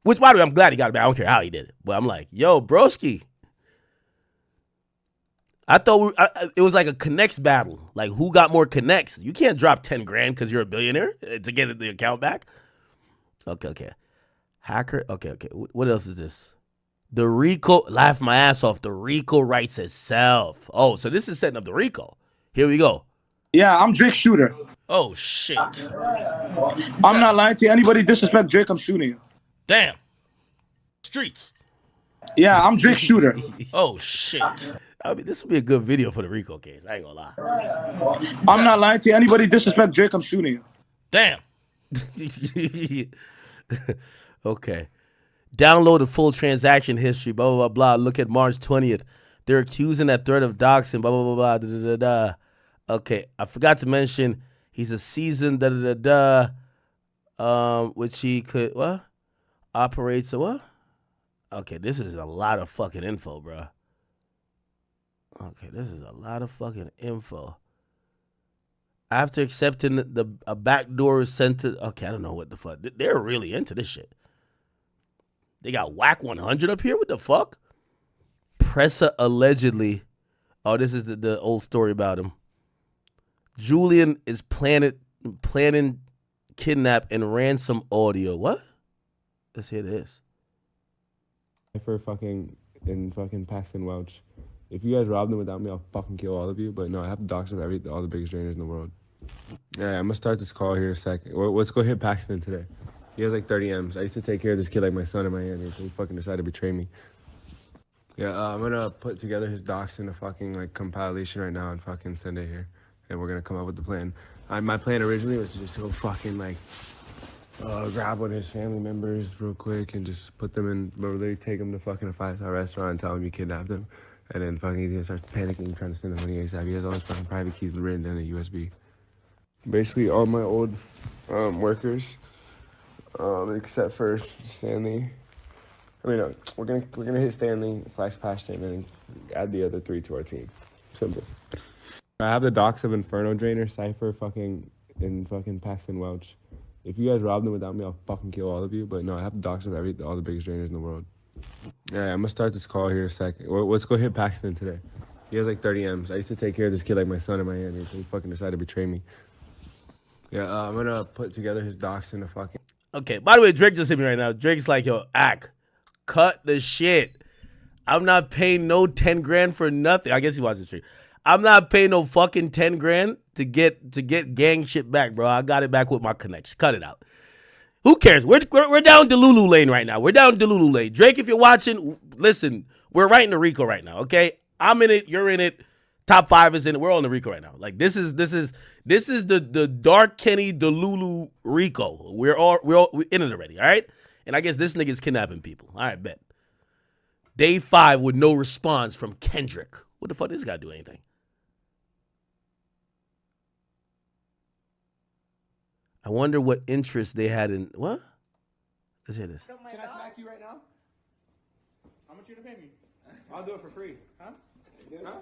Which, by the way, I'm glad he got it back. I don't care how he did it. But I'm like, yo, broski. I thought it was like a connects battle. Like, who got more connects? You can't drop 10 grand because you're a billionaire to get the account back. Okay. Hacker. Okay. What else is this? The Rico. Laugh my ass off. The Rico writes itself. Oh, so this is setting up the Rico. Here we go. Yeah, I'm Drake's shooter. Oh shit. I'm not lying to you. Anybody disrespect Drake, I'm shooting you. Damn. Streets. Yeah, I'm Drake's shooter. Oh shit. I mean, this would be a good video for the Rico case. I ain't gonna lie. I'm not lying to you. Anybody disrespect Drake, I'm shooting you. Damn. Okay. Download the full transaction history, blah, blah, blah, blah. Look at March 20th. They're accusing that threat of doxing, blah, blah, blah, blah, da, da, da, da. Okay. I forgot to mention he's a seasoned, da, da, da, da, which he could, what? Operates a what? Okay, this is a lot of fucking info, bro. Okay, this is a lot of fucking info. After accepting a backdoor is sent to, okay, I don't know what the fuck. They're really into this shit. They got Wack 100 up here? What the fuck? Pressa allegedly, oh, this is the old story about him. Julian is planning kidnap and ransom audio. What? Let's hear this. For fucking Paxton Welch. If you guys rob them without me, I'll fucking kill all of you. But no, I have to dox all the biggest drainers in the world. All right, I'm gonna start this call here in a second. Let's go hit Paxton today. He has like 30 M's. I used to take care of this kid like my son in Miami. So he fucking decided to betray me. Yeah, I'm gonna put together his docs in a fucking like compilation right now and fucking send it here. And we're gonna come up with the plan. My plan originally was to just go fucking like grab one of his family members real quick and just put them in, literally take him to fucking a 5-star restaurant and tell him you kidnapped him. And then fucking he's gonna start panicking, trying to send him money ASAP. He has all his fucking private keys written down in a USB. Basically all my old workers, except for Stanley. I mean, no, we're gonna hit Stanley / Paxton and then add the other 3 to our team. Simple. I have the docs of Inferno Drainer, Cypher, and Paxton Welch. If you guys rob them without me, I'll fucking kill all of you. But no, I have the docs of all the biggest drainers in the world. All right, I'm gonna start this call here in a second. Let's go hit Paxton today. He has like 30 M's. I used to take care of this kid like my son in Miami. So he fucking decided to betray me. Yeah, I'm gonna put together his docs in a fucking. Okay, by the way, Drake just hit me right now. Drake's like, yo, cut the shit. I'm not paying no 10 grand for nothing. I guess he watched the stream. I'm not paying no fucking 10 grand to get gang shit back, bro. I got it back with my connects. Cut it out. Who cares? We're down Delulu lane right now. We're down Delulu lane. Drake, if you're watching, listen, we're right in the Rico right now, okay? I'm in it, you're in it. Top 5 is in it. We're all in the Rico right now. Like this is the Dark Kenny Delulu Rico. We're in it already, all right? And I guess this nigga's kidnapping people. All right, bet. Day 5 with no response from Kendrick. What the fuck this guy do anything? I wonder what interest they had in what? Let's hear this. Can I smack you right now? How much you gonna pay me? I'll do it for free. Huh? Can I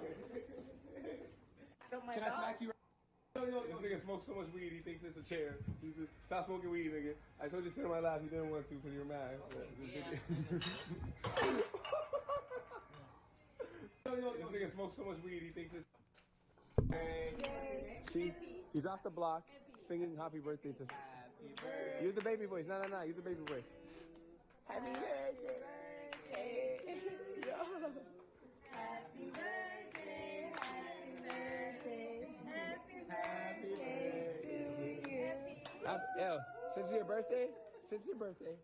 smack you? This nigga smokes so much weed, he thinks it's a chair. Stop smoking weed, nigga. I told you to sit on my lap, you didn't want to because you were mad. This nigga smokes so much weed, he thinks it's... See? He's off the block, singing happy birthday to... Happy birthday. Use the baby voice. No. Use the baby voice. Happy birthday. Happy birthday. Happy birthday. Happy birthday to you. Since it's your birthday,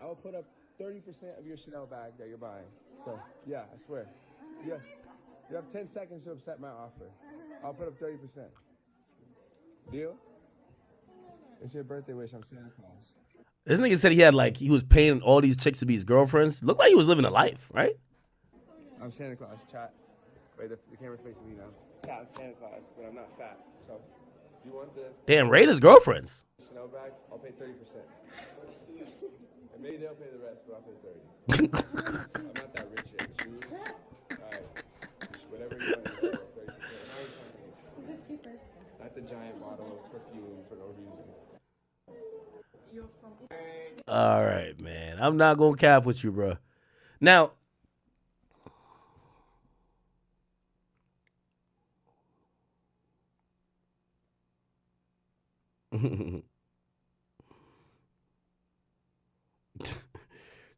I will put up 30% of your Chanel bag that you're buying. So, yeah, I swear. Yeah. You have 10 seconds to accept my offer. I'll put up 30%. Deal? It's your birthday wish. I'm Santa Claus. This nigga said he was paying all these chicks to be his girlfriends. Looked like he was living a life, right? I'm Santa Claus, chat. Wait, the camera's facing me now. Chat, I'm Santa Claus, but I'm not fat. So, do you want the Damn, rate his girlfriends. Chanel bag? I'll pay 30%. And maybe they'll pay the rest, but I'll pay 30%. I'm not that rich yet. Shoes? Alright. Whatever you want to do, 30%. Not the giant bottle of perfume for no reason. All right, man. I'm not gonna cap with you, bro. Now,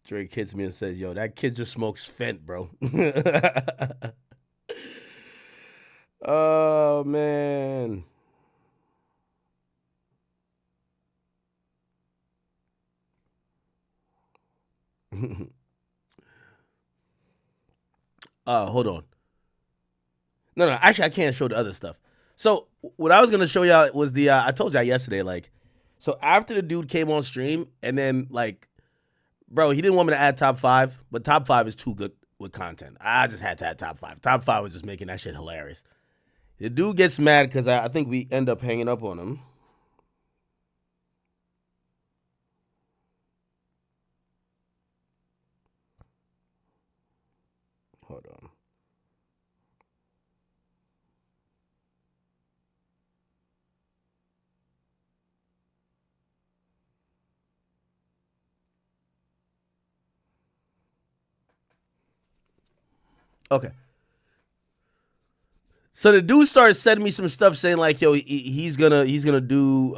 Drake hits me and says, yo, that kid just smokes Fent, bro. Oh, man. Hold on. No, actually, I can't show the other stuff. So what I was gonna show y'all was the I told y'all yesterday, like, so after the dude came on stream, and then like, bro, he didn't want me to add top 5, but top 5 is too good with content. I just had to add top 5. Top 5 was just making that shit hilarious. The dude gets mad because I think we end up hanging up on him. Hold on. Okay. So the dude started sending me some stuff saying like, yo, he's gonna do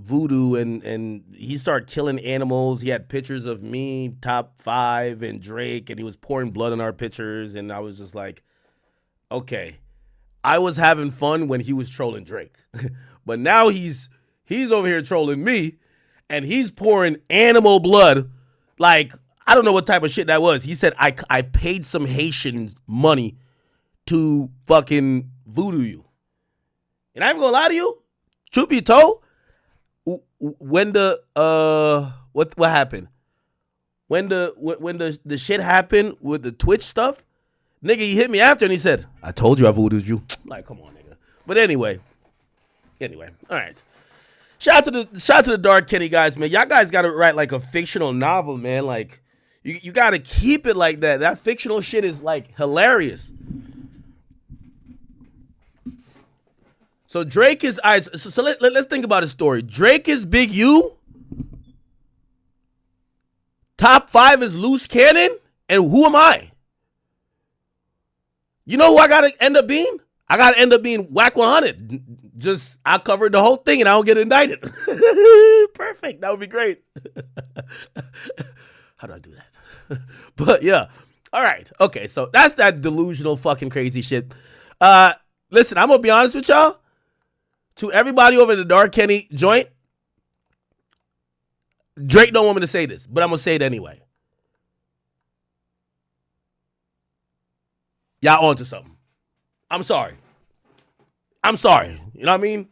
voodoo, and he started killing animals. He had pictures of me, top 5, and Drake, and he was pouring blood on our pictures, and I was just like, okay. I was having fun when he was trolling Drake. But now he's over here trolling me, and he's pouring animal blood. Like, I don't know what type of shit that was. He said I paid some Haitians money to fucking voodoo you. And I'm gonna lie to you, truth be told, when the what happened? When the shit happened with the Twitch stuff, nigga, he hit me after and he said, I told you I voodooed you. I'm like, come on, nigga. But anyway, all right. Shout out to the Dark Kenny guys, man. Y'all guys gotta write like a fictional novel, man. Like, you gotta keep it like that. That fictional shit is like hilarious. So Drake is, all right, so let's think about his story. Drake is Big U. Top 5 is Loose Cannon. And who am I? You know who I gotta end up being? I gotta end up being Wack 100. Just, I covered the whole thing and I don't get indicted. Perfect. That would be great. How do I do that? But yeah. All right. Okay. So that's that delusional fucking crazy shit. Listen, I'm gonna be honest with y'all. To everybody over the Dark Kenny joint, Drake don't want me to say this, but I'm gonna say it anyway. Y'all onto something. I'm sorry. You know what I mean?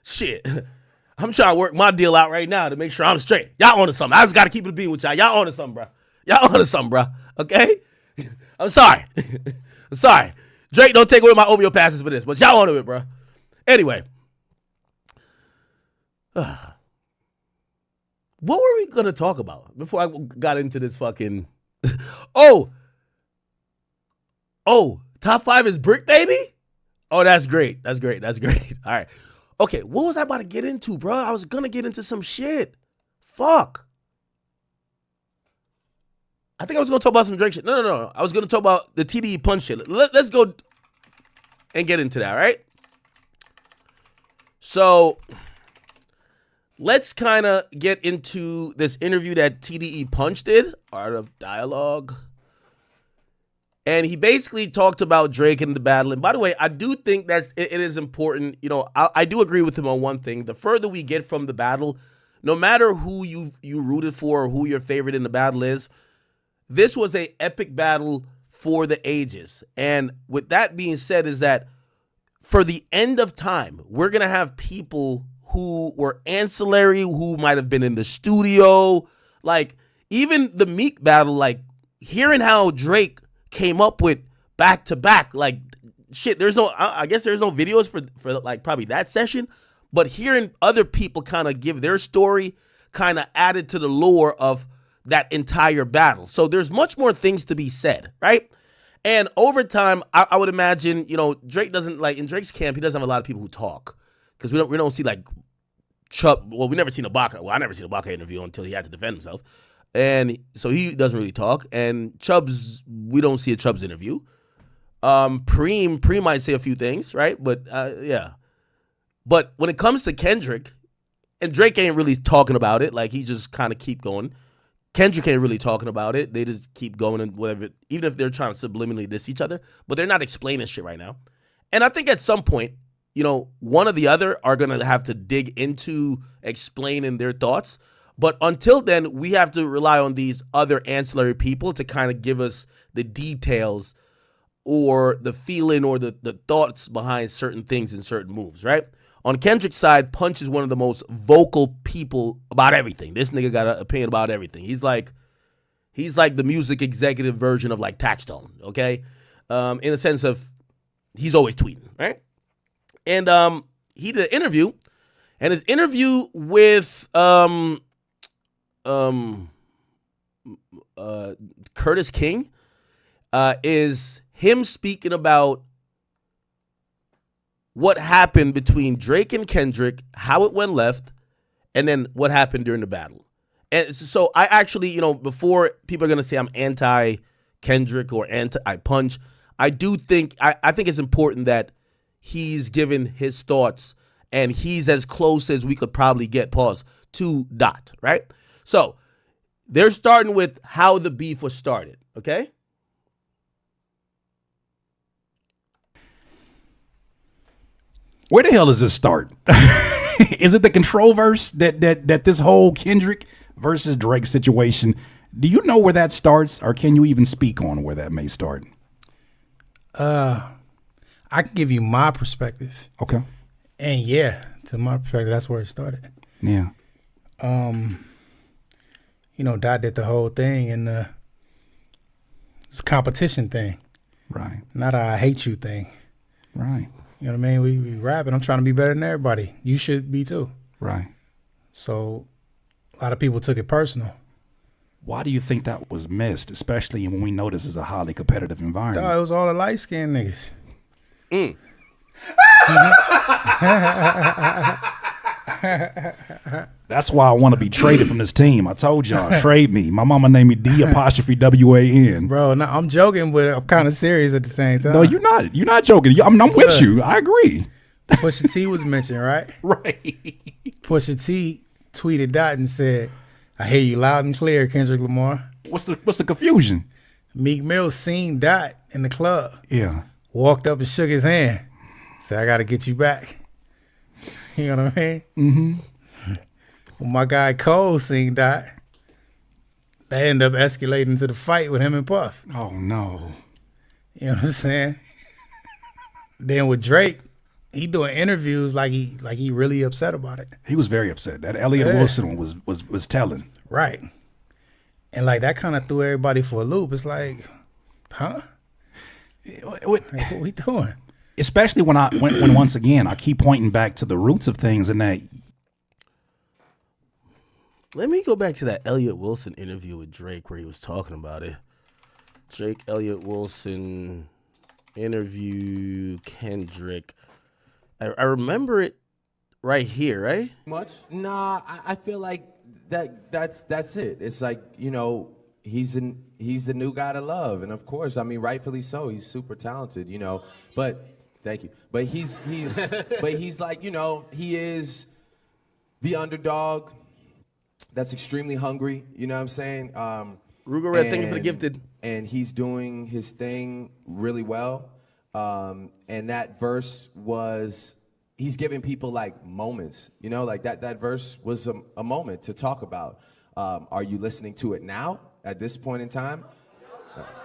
Shit. I'm trying to work my deal out right now to make sure I'm straight. Y'all onto something. I just gotta keep it being with y'all. Y'all onto something, bro. Okay? I'm sorry. I'm sorry. Drake, don't take away my OVO passes for this, but y'all onto it, bro. Anyway. What were we gonna talk about before I got into this fucking? Oh, top 5 is Brick Baby. Oh, that's great. All right. Okay, what was I about to get into, bro? I was gonna get into some shit. Fuck. I think I was gonna talk about some Drake shit. No. I was gonna talk about the TDE Punch shit. Let's go and get into that, right? So let's kind of get into this interview that TDE Punch did, Art of Dialogue. And he basically talked about Drake and the battle. And by the way, I do think that it is important. You know, I do agree with him on one thing. The further we get from the battle, no matter who you rooted for or who your favorite in the battle is, this was a epic battle for the ages. And with that being said, is that for the end of time, we're going to have people who were ancillary, who might have been in the studio. Like, even the Meek battle, like, hearing how Drake came up with back-to-back, like, shit, I guess there's no videos for like, probably that session, but hearing other people kind of give their story kind of added to the lore of that entire battle. So there's much more things to be said, right? And over time, I would imagine, you know, Drake doesn't, like, in Drake's camp, he doesn't have a lot of people who talk, because we don't see, like, Chubb. Well, we never seen Ibaka. Well, I never seen Ibaka interview until he had to defend himself, and so he doesn't really talk. And Chubb's, we don't see a Chubb's interview. Preem might say a few things, right? But yeah. But when it comes to Kendrick, and Drake ain't really talking about it, like, he just kind of keep going. Kendrick ain't really talking about it. They just keep going and whatever, even if they're trying to subliminally diss each other, but they're not explaining shit right now. And I think at some point, you know, one or the other are going to have to dig into explaining their thoughts. But until then, we have to rely on these other ancillary people to kind of give us the details or the feeling or the thoughts behind certain things and certain moves, right? On Kendrick's side, Punch is one of the most vocal people about everything. This nigga got an opinion about everything. He's like the music executive version of like Taxstone, okay? In a sense of he's always tweeting, right? And he did an interview, and his interview with Curtis King is him speaking about what happened between Drake and Kendrick, how it went left, and then what happened during the battle. And so I actually, before people are going to say I'm anti-Kendrick or anti-Punch, I do think, I think it's important that he's given his thoughts and he's as close as we could probably get, to Dot, right? So they're starting with how the beef was started, okay? Where the hell does this start? Is it the control verse that this whole Kendrick versus Drake situation? Do you know where that starts, or can you even speak on where that may start? I can give you my perspective. Okay. And yeah, to my perspective, that's where it started. Yeah. Dot did the whole thing, and it's a competition thing. Right. Not a I hate you thing. Right. You know what I mean? We rapping. I'm trying to be better than everybody. You should be too. Right. So a lot of people took it personal. Why do you think that was missed, especially when we know this is a highly competitive environment? It was all the light-skinned niggas. That's why I want to be traded from this team. I told y'all, trade me. My mama named me D''WAN. Bro, no, I'm joking, but I'm kind of serious at the same time. No, you're not. You're not joking. I'm with you. I agree. Pusha T was mentioned, right? Right. Pusha T tweeted Dot and said, "I hear you loud and clear, Kendrick Lamar." What's the confusion? Meek Mill seen Dot in the club. Yeah. Walked up and shook his hand. Said, "I got to get you back." You know what I mean? Mm-hmm. When my guy Cole seen Dot, they ended up escalating to the fight with him and Puff. Oh no. You know what I'm saying? Then with Drake, he doing interviews like he really upset about it. He was very upset. That Elliott Wilson was telling. Right. And like that kind of threw everybody for a loop. It's like, huh? What we doing? Especially when once again I keep pointing back to the roots of things, and that. Let me go back to that Elliott Wilson interview with Drake where he was talking about it. Drake, Elliott Wilson interview, Kendrick. I remember it right here, right? Much? Nah, I feel like that's it. It's like, he's the new guy to love, and of course, I mean, rightfully so. He's super talented, But thank you. But he's like, he is the underdog that's extremely hungry. You know what I'm saying? Ruger Red, thank you for the gifted. And he's doing his thing really well. And that verse he's giving people like moments, like that verse was a moment to talk about. Are you listening to it now at this point in time?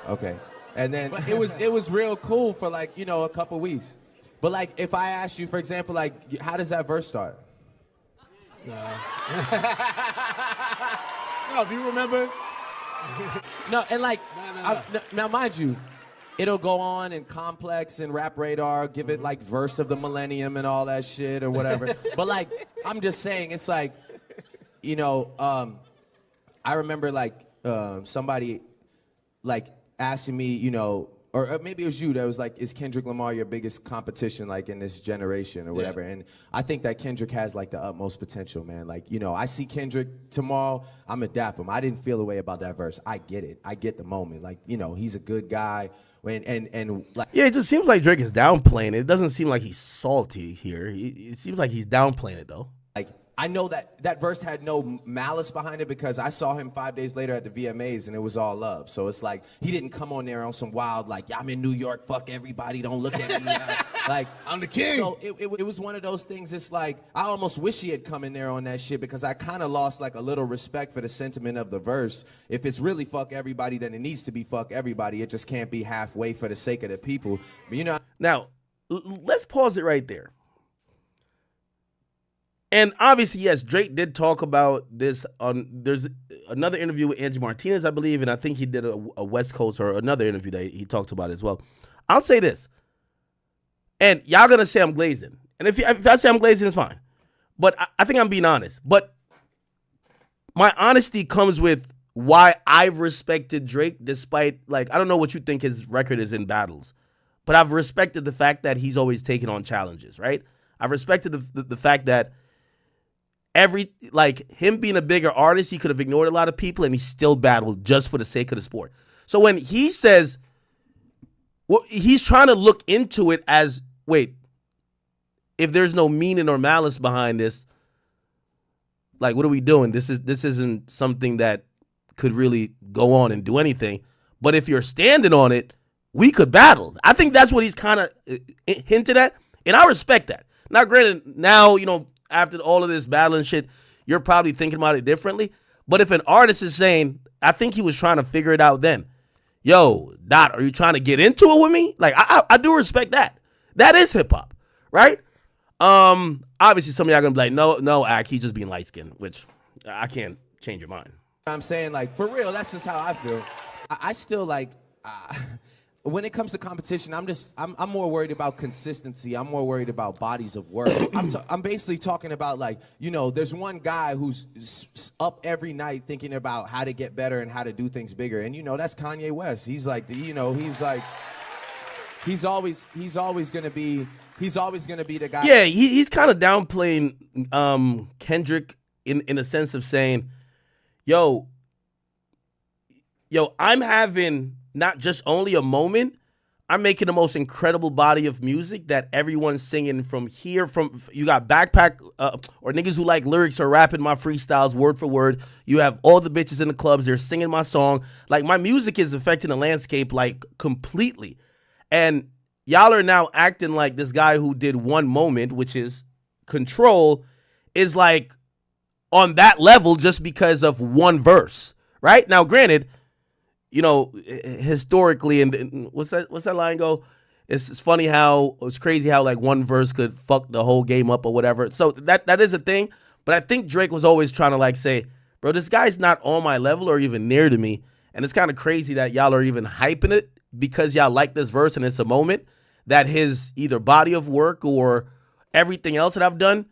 Okay. And then it was real cool for like, a couple weeks. But like, if I asked you, for example, like, how does that verse start? No, do you remember? No, and like, now mind you, it'll go on in Complex and Rap Radar, give it like verse of the millennium and all that shit or whatever. But like, I'm just saying, it's like, I remember like somebody like asking me, or maybe it was you that was like, is Kendrick Lamar your biggest competition like in this generation or whatever? Yeah. And I think that Kendrick has like the utmost potential, man. Like, I see Kendrick tomorrow, I'm gonna dap him. I didn't feel the way about that verse. I get it. I get the moment. Like, he's a good guy. And like, yeah, it just seems like Drake is downplaying it. It doesn't seem like he's salty here. It seems like he's downplaying it though. Like, I know that verse had no malice behind it because I saw him 5 days later at the VMAs and it was all love. So it's like he didn't come on there on some wild like, yeah, I'm in New York, fuck everybody, don't look at me. Like I'm the king. So it was one of those things. It's like I almost wish he had come in there on that shit because I kind of lost like a little respect for the sentiment of the verse. If it's really fuck everybody, then it needs to be fuck everybody. It just can't be halfway for the sake of the people. But, you know. Now, let's pause it right there. And obviously, yes, Drake did talk about this on. There's another interview with Angie Martinez, I believe, and I think he did a West Coast or another interview that he talked about as well. I'll say this, and y'all gonna say I'm glazing, and if I say I'm glazing, it's fine. But I think I'm being honest. But my honesty comes with why I've respected Drake, despite like I don't know what you think his record is in battles, but I've respected the fact that he's always taken on challenges. Right? I've respected the fact that. Him being a bigger artist, he could have ignored a lot of people and he still battled just for the sake of the sport. So when he says, well, he's trying to look into it as, wait, if there's no meaning or malice behind this, like, what are we doing? This isn't something that could really go on and do anything. But if you're standing on it, we could battle. I think that's what he's kind of hinted at. And I respect that. Now, granted, now, after all of this battling shit, you're probably thinking about it differently. But if an artist is saying, I think he was trying to figure it out then. Yo, Dot, are you trying to get into it with me? Like, I do respect that. That is hip hop, right? Obviously, some of y'all gonna be like, no, Ack, he's just being light skinned, which I can't change your mind. I'm saying, like, for real, that's just how I feel. I still like. When it comes to competition, I'm more worried about consistency. I'm more worried about bodies of work. I'm basically talking about like, there's one guy who's up every night thinking about how to get better and how to do things bigger. And that's Kanye West. He's like, he's always gonna be the guy. Yeah, he's kind of downplaying Kendrick in a sense of saying, yo, I'm having not just only a moment, I'm making the most incredible body of music that everyone's singing from here. From you got Backpack or niggas who like lyrics are rapping my freestyles word for word. You have all the bitches in the clubs, they're singing my song. Like my music is affecting the landscape like completely. And y'all are now acting like this guy who did one moment, which is Control, is like on that level just because of one verse, right? Now, granted, historically, and what's that line go? It's funny how it's crazy how like one verse could fuck the whole game up or whatever. So that is a thing. But I think Drake was always trying to like say, bro, this guy's not on my level or even near to me. And it's kind of crazy that y'all are even hyping it because y'all like this verse and it's a moment that his either body of work or everything else that I've done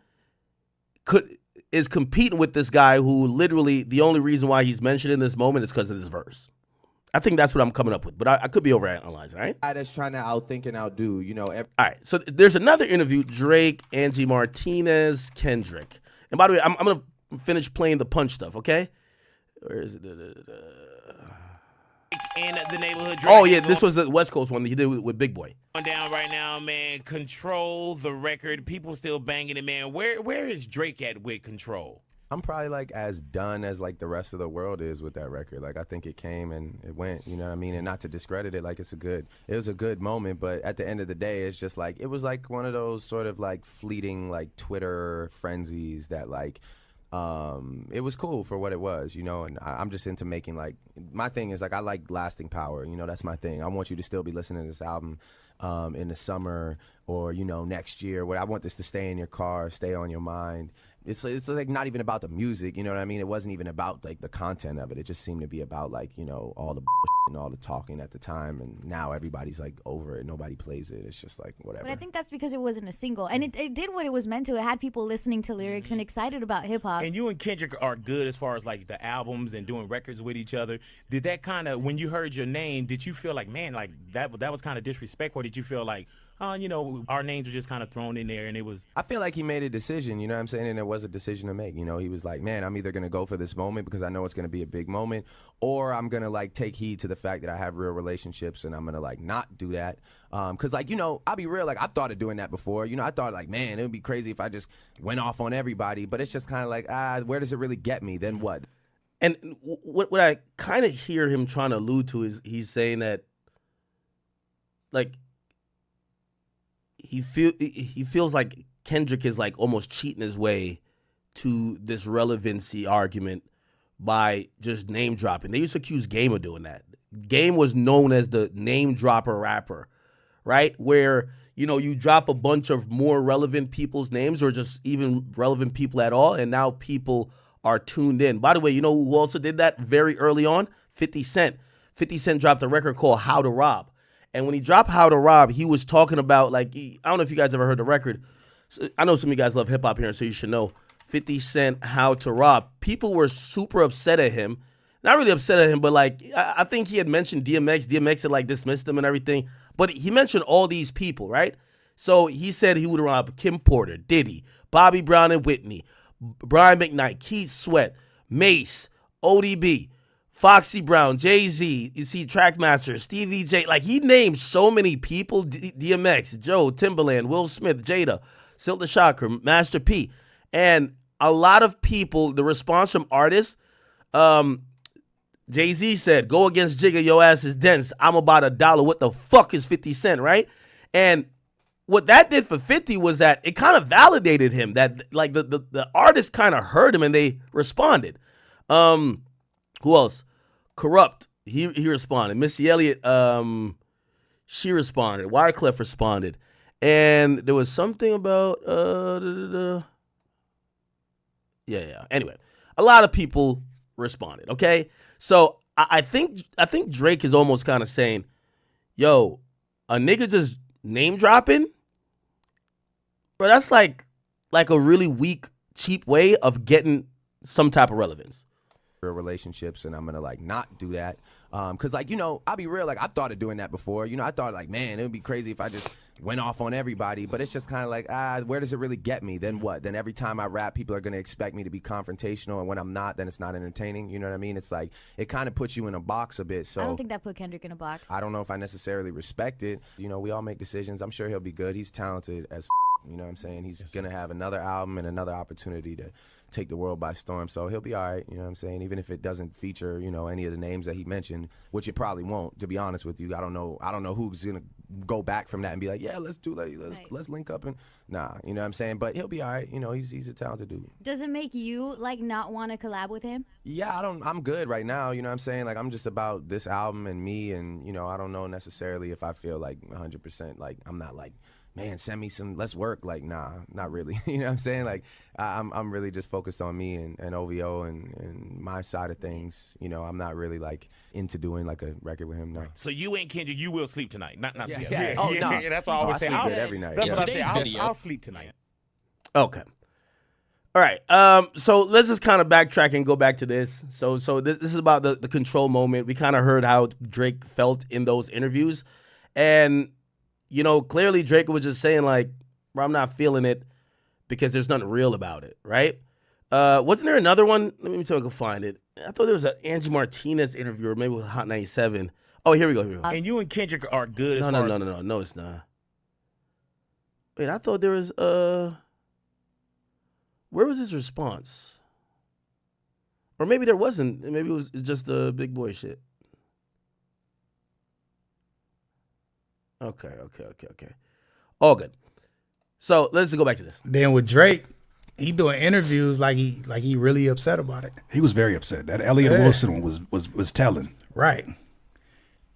is competing with this guy who literally the only reason why he's mentioned in this moment is because of this verse. I think that's what I'm coming up with, but I could be overanalyzing, right? Guy that's trying to outthink and outdo, All right, so there's another interview, Drake, Angie Martinez, Kendrick. And by the way, I'm going to finish playing the Punch stuff, okay? Where is it? In the neighborhood. Oh, yeah, this was the West Coast one that he did with Big Boy. On down right now, man. Control the record. People still banging it, man. Where is Drake at with Control? I'm probably like as done as like the rest of the world is with that record. Like I think it came and it went, you know what I mean? And not to discredit it, like it was a good moment, but at the end of the day, it's just like, it was like one of those sort of like fleeting like Twitter frenzies that like, it was cool for what it was, and I'm just into making like, my thing is like, I like lasting power, that's my thing. I want you to still be listening to this album in the summer or, next year, where I want this to stay in your car, stay on your mind. It's like not even about the music, you know what I mean? It wasn't even about like the content of it. It just seemed to be about like, all the and all the talking at the time. And now everybody's like over it. Nobody plays it. It's just like whatever. But I think that's because it wasn't a single. And it did what it was meant to. It had people listening to lyrics and excited about hip hop. And you and Kendrick are good as far as like the albums and doing records with each other. Did that kind of, when you heard your name, did you feel like, man, like that was kind of disrespectful? Or did you feel like, our names were just kind of thrown in there, and it was. I feel like he made a decision, you know what I'm saying? And it was a decision to make. You know, he was like, man, I'm either going to go for this moment because I know it's going to be a big moment, or I'm going to like take heed to the fact that I have real relationships and I'm going to like not do that. Because like, I'll be real, like I've thought of doing that before. I thought like, man, it would be crazy if I just went off on everybody. But it's just kind of like, where does it really get me? Then what? And what I kind of hear him trying to allude to is he's saying that, like, he feels like Kendrick is like almost cheating his way to this relevancy argument by just name dropping. They used to accuse Game of doing that. Game was known as the name dropper rapper, right? Where, you drop a bunch of more relevant people's names or just even relevant people at all, and now people are tuned in. By the way, you know who also did that very early on? 50 Cent. 50 Cent dropped a record called How to Rob. And when he dropped How to Rob, he was talking about, like, I don't know if you guys ever heard the record. I know some of you guys love hip-hop here, so you should know. 50 Cent, How to Rob. People were super upset at him. Not really upset at him, but, like, I think he had mentioned DMX. DMX had, like, dismissed him and everything. But he mentioned all these people, right? So he said he would rob Kim Porter, Diddy, Bobby Brown and Whitney, Brian McKnight, Keith Sweat, Mace, ODB, Foxy Brown, Jay-Z, you see Trackmaster, Stevie J. Like, he named so many people, DMX, Joe, Timbaland, Will Smith, Jada, Silk the Shocker, Master P. And a lot of people, the response from artists, Jay-Z said, go against Jigga, your ass is dense. I'm about $1. What the fuck is 50 Cent, right? And what that did for 50 was that it kind of validated him, that like the artist kind of heard him and they responded. Who else? Corrupt. He responded. Missy Elliott, she responded. Wyclef responded. And there was something about yeah. Anyway, a lot of people responded, okay? So I think Drake is almost kind of saying, yo, a nigga just name dropping? Bro, that's like a really weak, cheap way of getting some type of relevance. Real relationships, and I'm gonna like not do that. Cause like, I'll be real, like I've thought of doing that before. I thought like, man, it would be crazy if I just went off on everybody. But it's just kind of like, where does it really get me? Then what? Then every time I rap, people are gonna expect me to be confrontational, and when I'm not, then it's not entertaining. You know what I mean? It's like it kind of puts you in a box a bit. So I don't think that put Kendrick in a box. I don't know if I necessarily respect it. We all make decisions. I'm sure he'll be good. He's talented as you know what I'm saying? He's gonna have another album and another opportunity to take the world by storm, so he'll be all right, you know what I'm saying? Even if it doesn't feature, any of the names that he mentioned, which it probably won't, to be honest with you. I don't know who's gonna go back from that and be like, yeah, let's link up and nah, you know what I'm saying? But he'll be all right, he's a talented dude. Does it make you like not want to collab with him? Yeah, I'm good right now, you know what I'm saying? Like I'm just about this album and me, and I don't know necessarily if I feel like 100%, like I'm not like, man, send me some, let's work. Like, nah, not really. You know what I'm saying? Like, I'm really just focused on me and OVO and my side of things. I'm not really like into doing like a record with him. No. So you and Kendrick, you will sleep tonight. Not yeah. together. Yeah. Oh, no. That's what I always say. I sleep every night. That's what Today's I say. I'll sleep tonight. Okay. All right. So let's just kind of backtrack and go back to this. So this is about the control moment. We kind of heard how Drake felt in those interviews. And clearly Drake was just saying like, bro, I'm not feeling it because there's nothing real about it, right? Wasn't there another one? Let me see if I can find it. I thought there was an Angie Martinez interview, or maybe with Hot 97. Oh, here we go. And you and Kendrick are good. No, it's not. Wait, I thought there was where was his response? Or maybe there wasn't. Maybe it was just the big boy shit. Okay. All good. So let's go back to this. Then with Drake, he doing interviews like he really upset about it. He was very upset. That Elliot Wilson was telling. Right.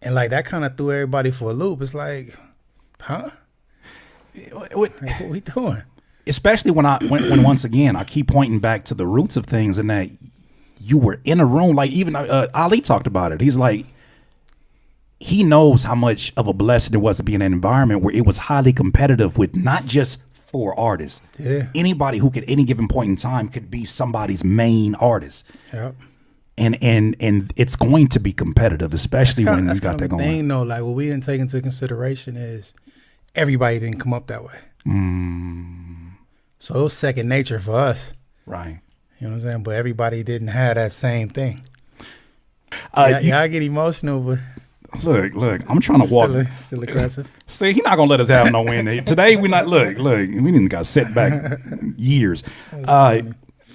And like that kind of threw everybody for a loop. It's like, huh? What we doing? Especially when once again I keep pointing back to the roots of things, and that you were in a room. Like even Ali talked about it. He's like, he knows how much of a blessing it was to be in an environment where it was highly competitive with not just 4 artists. Yeah. Anybody who could, any given point in time, could be somebody's main artist. Yep. And it's going to be competitive, especially when you got that going. Thing though, like what we didn't take into consideration is everybody didn't come up that way. So it was second nature for us. Right. You know what I'm saying? But everybody didn't have that same thing. I get emotional, but look, I'm trying to walk. Still aggressive. See, he's not gonna let us have no win. Today we not look. We didn't got set back years.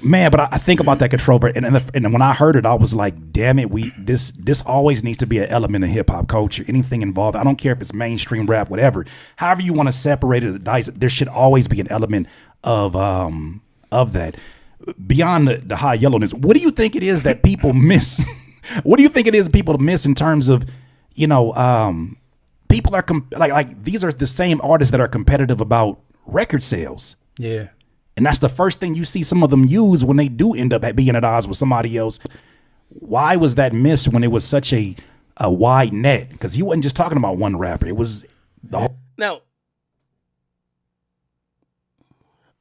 Man, but I think about that control, and when I heard it, I was like, damn it, this always needs to be an element of hip hop culture. Anything involved, I don't care if it's mainstream rap, whatever. However you want to separate it, there should always be an element of that. Beyond the high yellowness, what do you think it is that people miss? What do you think it is people miss in terms of, people are like these are the same artists that are competitive about record sales. Yeah. And that's the first thing you see some of them use when they do end up being at odds with somebody else. Why was that missed when it was such a wide net? Because he wasn't just talking about one rapper. It was the whole. Now,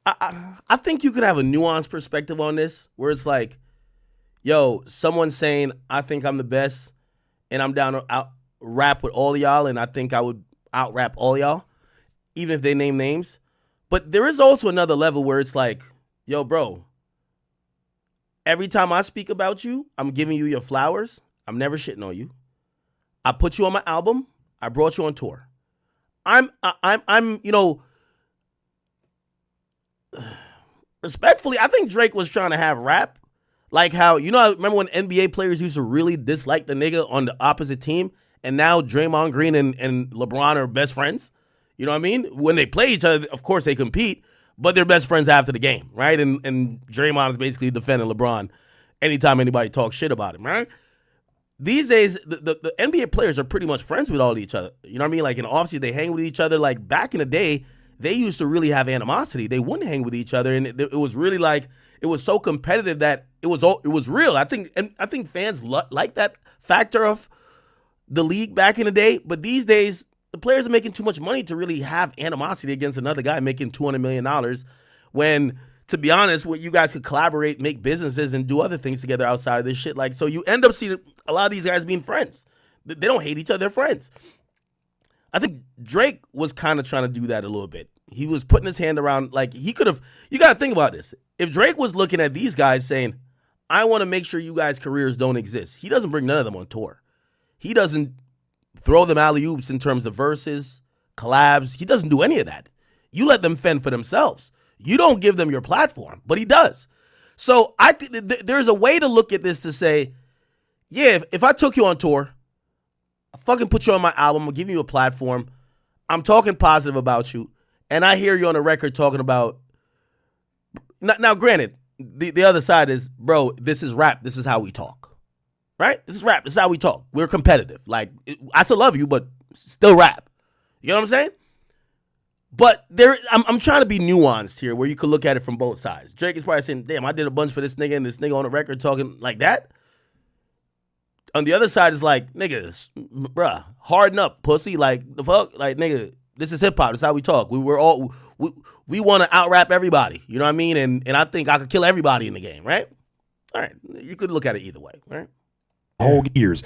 I think you could have a nuanced perspective on this where it's like, yo, someone saying, I think I'm the best and I'm down to out rap with all y'all and I think I would out rap all y'all, even if they name names. But there is also another level where it's like, yo, bro, every time I speak about you, I'm giving you your flowers. I'm never shitting on you. I put you on my album. I brought you on tour. I'm respectfully, I think Drake was trying to have rap. Like how, I remember when NBA players used to really dislike the nigga on the opposite team, and now Draymond Green and LeBron are best friends. You know what I mean? When they play each other, of course they compete, but they're best friends after the game, right? And Draymond is basically defending LeBron anytime anybody talks shit about him, right? These days, the NBA players are pretty much friends with all each other. You know what I mean? Like in the offseason, they hang with each other. Like back in the day, they used to really have animosity. They wouldn't hang with each other, and it was really like it was so competitive that it was real. I think fans like that factor of the league back in the day, but these days the players are making too much money to really have animosity against another guy making $200 million when, to be honest, when you guys could collaborate, make businesses, and do other things together outside of this shit. Like, so you end up seeing a lot of these guys being friends. They don't hate each other, they're friends. I think Drake was kind of trying to do that a little bit. He was putting his hand around, like he could have, you got to think about this. If Drake was looking at these guys saying, I want to make sure you guys' careers don't exist, he doesn't bring none of them on tour. He doesn't throw them alley-oops in terms of verses, collabs. He doesn't do any of that. You let them fend for themselves. You don't give them your platform, but he does. So I think there's a way to look at this to say, yeah, if I took you on tour, I fucking put you on my album, I'm giving you a platform, I'm talking positive about you, and I hear you on the record talking about, now granted, the other side is, bro, this is rap, this is how we talk. Right? This is rap. This is how we talk. We're competitive. Like, I still love you, but still rap. You know what I'm saying? But I'm trying to be nuanced here where you could look at it from both sides. Drake is probably saying, damn, I did a bunch for this nigga and this nigga on the record talking like that. On the other side is like, nigga, bruh, harden up, pussy. Like, the fuck? Like, nigga, this is hip hop. This is how we talk. We want to out rap everybody. You know what I mean? And I think I could kill everybody in the game, right? All right. You could look at it either way, right? Whole years.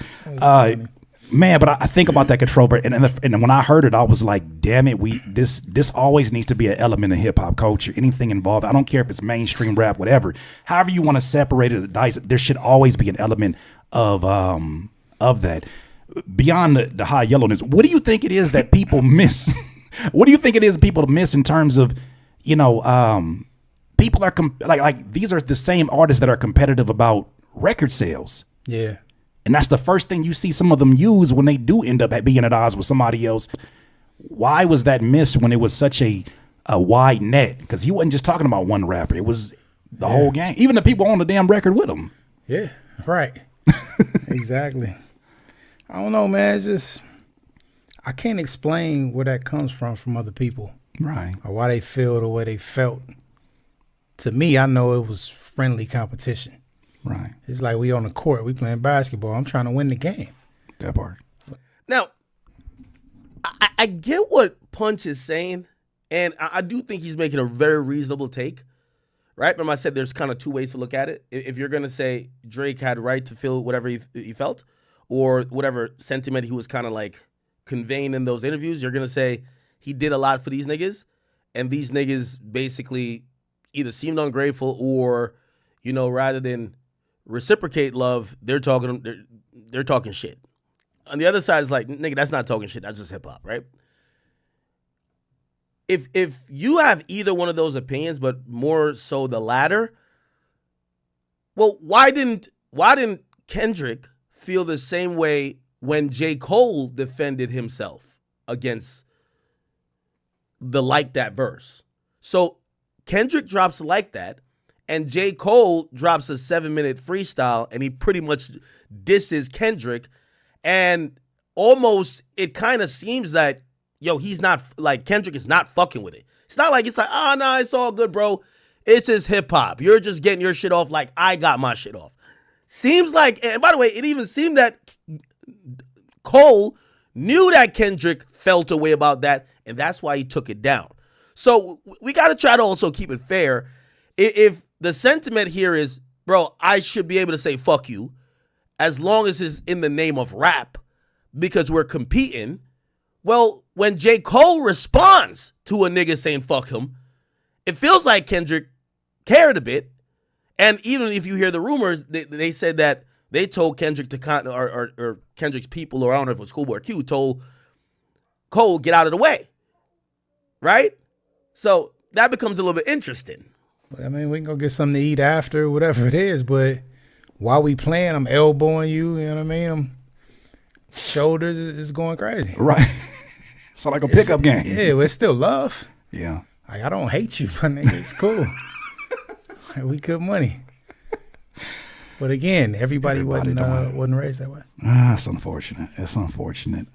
Man, but I think about that control, and when I heard it, I was like, damn it, this always needs to be an element of hip hop culture. Anything involved, I don't care if it's mainstream rap, whatever. However you want to separate it, there should always be an element of that. Beyond the high yellowness, what do you think it is that people miss? What do you think it is people miss in terms of, people are like these are the same artists that are competitive about record sales. Yeah. And that's the first thing you see some of them use when they do end up being at odds with somebody else. Why was that missed when it was such a wide net? Because he wasn't just talking about one rapper. It was the whole gang. Even the people on the damn record with him. Yeah, right. Exactly. I don't know, man. It's just, I can't explain where that comes from other people. Right. Or why they feel the way they felt. To me, I know it was friendly competition. Right. It's like we on the court, we playing basketball. I'm trying to win the game. That part. Now, I get what Punch is saying, and I do think he's making a very reasonable take, right? Remember I said there's kind of two ways to look at it. If you're going to say Drake had right to feel whatever he felt, or whatever sentiment he was kind of like conveying in those interviews, you're going to say he did a lot for these niggas, and these niggas basically either seemed ungrateful or, you know, rather than reciprocate love, they're talking shit. On the other side, it's like, nigga, that's not talking shit. That's just hip hop, right? If you have either one of those opinions, but more so the latter, well, why didn't Kendrick feel the same way when J. Cole defended himself against the Like That verse? So Kendrick drops Like That, and J. Cole drops a 7-minute freestyle, and he pretty much disses Kendrick, and almost it kind of seems that, yo, he's not, like, Kendrick is not fucking with it. It's not like, it's like, oh, no, it's all good, bro. It's just hip-hop. You're just getting your shit off like I got my shit off. Seems like, and by the way, it even seemed that Cole knew that Kendrick felt a way about that, and that's why he took it down. So we got to try to also keep it fair. If the sentiment here is, bro, I should be able to say fuck you as long as it's in the name of rap because we're competing. Well, when J. Cole responds to a nigga saying fuck him, it feels like Kendrick cared a bit. And even if you hear the rumors, they said that they told Kendrick to or Kendrick's people, or I don't know if it was Schoolboy or Q, told Cole, get out of the way. Right? So that becomes a little bit interesting. I mean, we can go get something to eat after, whatever it is, but while we playing, I'm elbowing you, you know what I mean? I'm shoulders is going crazy. Right. It's like a pickup game. Yeah, well, it's still love. Yeah. Like, I don't hate you, my nigga. It's cool. We good money. But again, everybody wasn't raised that way. It's unfortunate. It's unfortunate.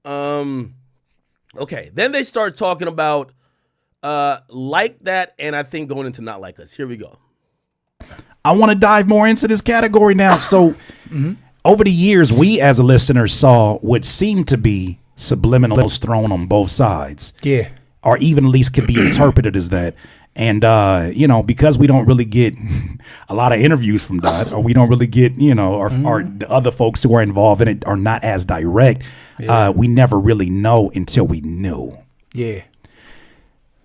Okay. Then they start talking about Like That, and I think going into Not Like Us. Here we go. I want to dive more into this category now. So over the years, we as a listener saw what seemed to be subliminals thrown on both sides. Yeah. Or even at least could be interpreted as that. And, you know, because we don't really get a lot of interviews from that, or we don't really get, you know, or the other folks who are involved in it are not as direct, we never really know until we knew. Yeah.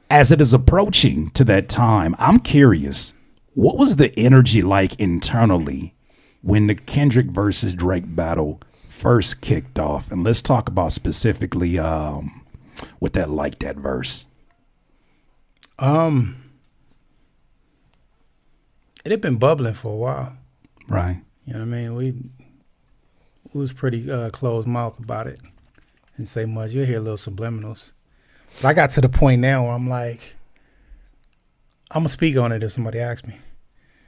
As it is approaching to that time, I'm curious, what was the energy like internally when the Kendrick versus Drake battle first kicked off? And let's talk about specifically with that Like That verse. It had been bubbling for a while. Right. You know what I mean? We was pretty closed mouth about it. Didn't say much. You'll hear little subliminals. But I got to the point now where I'm like, I'm going to speak on it if somebody asks me.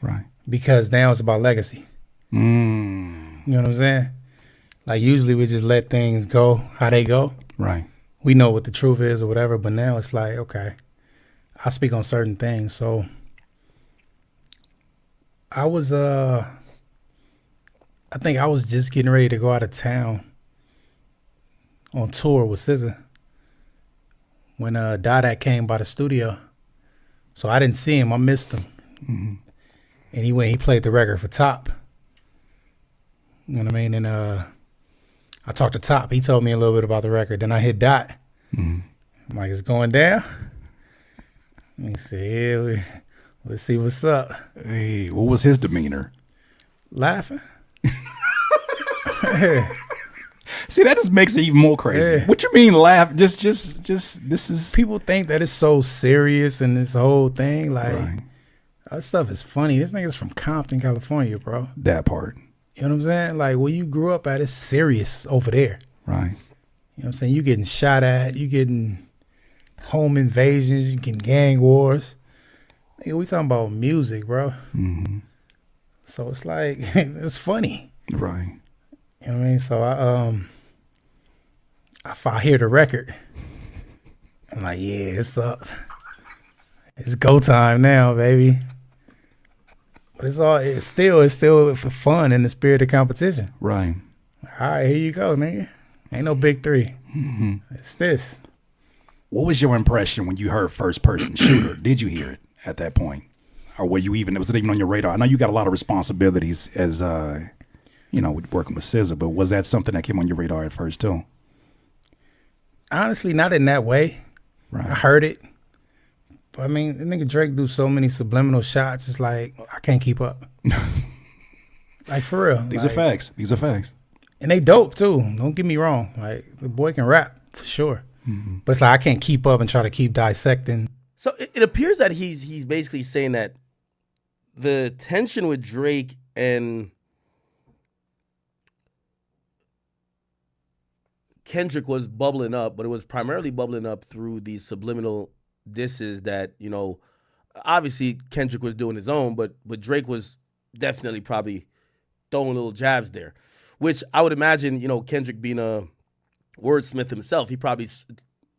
Right. Because now it's about legacy. You know what I'm saying? Like, usually we just let things go how they go. Right. We know what the truth is or whatever, but now it's like, okay, I speak on certain things. So I was, I think I was just getting ready to go out of town on tour with SZA when Dadak came by the studio. So I didn't see him. I missed him. And he played the record for Top. You know what I mean? And I talked to Top. He told me a little bit about the record. Then I hit Dot. I'm like, it's going down? And he said, yeah, let's see what's up. Hey, what was his demeanor? Laughing. See, that just makes it even more crazy. Yeah. What you mean laugh? Just this is... People think that it's so serious and this whole thing. Like, Right. that stuff is funny. This nigga's from Compton, California, bro. That part. You know what I'm saying? Like, where you grew up at, it's serious over there. Right. You know what I'm saying? You getting shot at. You getting home invasions. You getting gang wars. Nigga, we talking about music, bro. So it's like, it's funny. Right. You know what I mean? So I hear the record, I'm like, yeah, it's up. It's go time now, baby. But it's still for fun in the spirit of competition. Right. All right, here you go, nigga. Ain't no big three. It's this. What was your impression when you heard first person shooter? Did you hear it at that point? Or was it even on your radar? I know you got a lot of responsibilities as, you know, working with SZA, but was that something that came on your radar at first too? Honestly, not in that way. Right. I heard it. But I mean, the nigga Drake do so many subliminal shots. It's like, I can't keep up. Like, for real. These are facts. These are facts. And they dope, too. Don't get me wrong. Like, the boy can rap, for sure. Mm-hmm. But it's like, I can't keep up and try to keep dissecting. So it appears that he's basically saying that the tension with Drake and Kendrick was bubbling up, but it was primarily bubbling up through these subliminal disses that, you know, obviously Kendrick was doing his own, but Drake was definitely probably throwing little jabs there, which I would imagine, you know, Kendrick being a wordsmith himself, he probably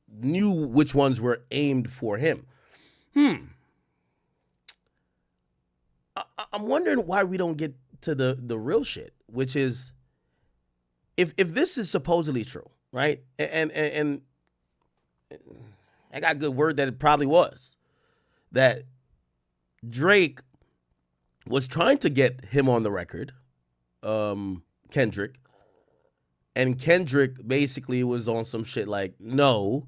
knew which ones were aimed for him. I'm wondering why we don't get to the real shit, which is if this is supposedly true, right? And I got good word that it probably was, that Drake was trying to get him on the record, Kendrick, and Kendrick basically was on some shit like, no.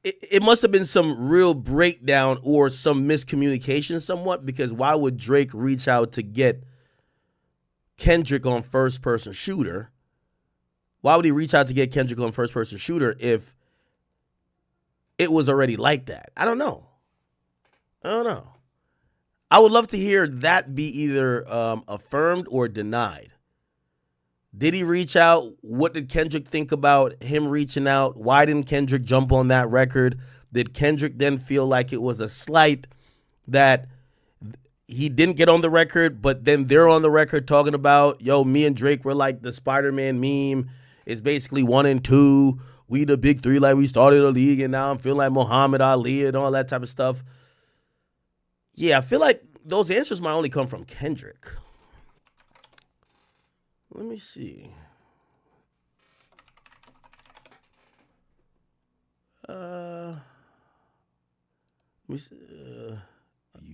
It must have been some real breakdown or some miscommunication somewhat, because why would Drake reach out to get Kendrick on First Person Shooter? Why would he reach out to get Kendrick on First Person Shooter if it was already like that? I don't know. I would love to hear that be either affirmed or denied. Did he reach out? What did Kendrick think about him reaching out? Why didn't Kendrick jump on that record? Did Kendrick then feel like it was a slight that he didn't get on the record, but then they're on the record talking about, yo, me and Drake were like the Spider-Man meme. It's basically 1 and 2. We the big three, like we started a league, and now I'm feeling like Muhammad Ali and all that type of stuff. Yeah, I feel like those answers might only come from Kendrick. Let me see.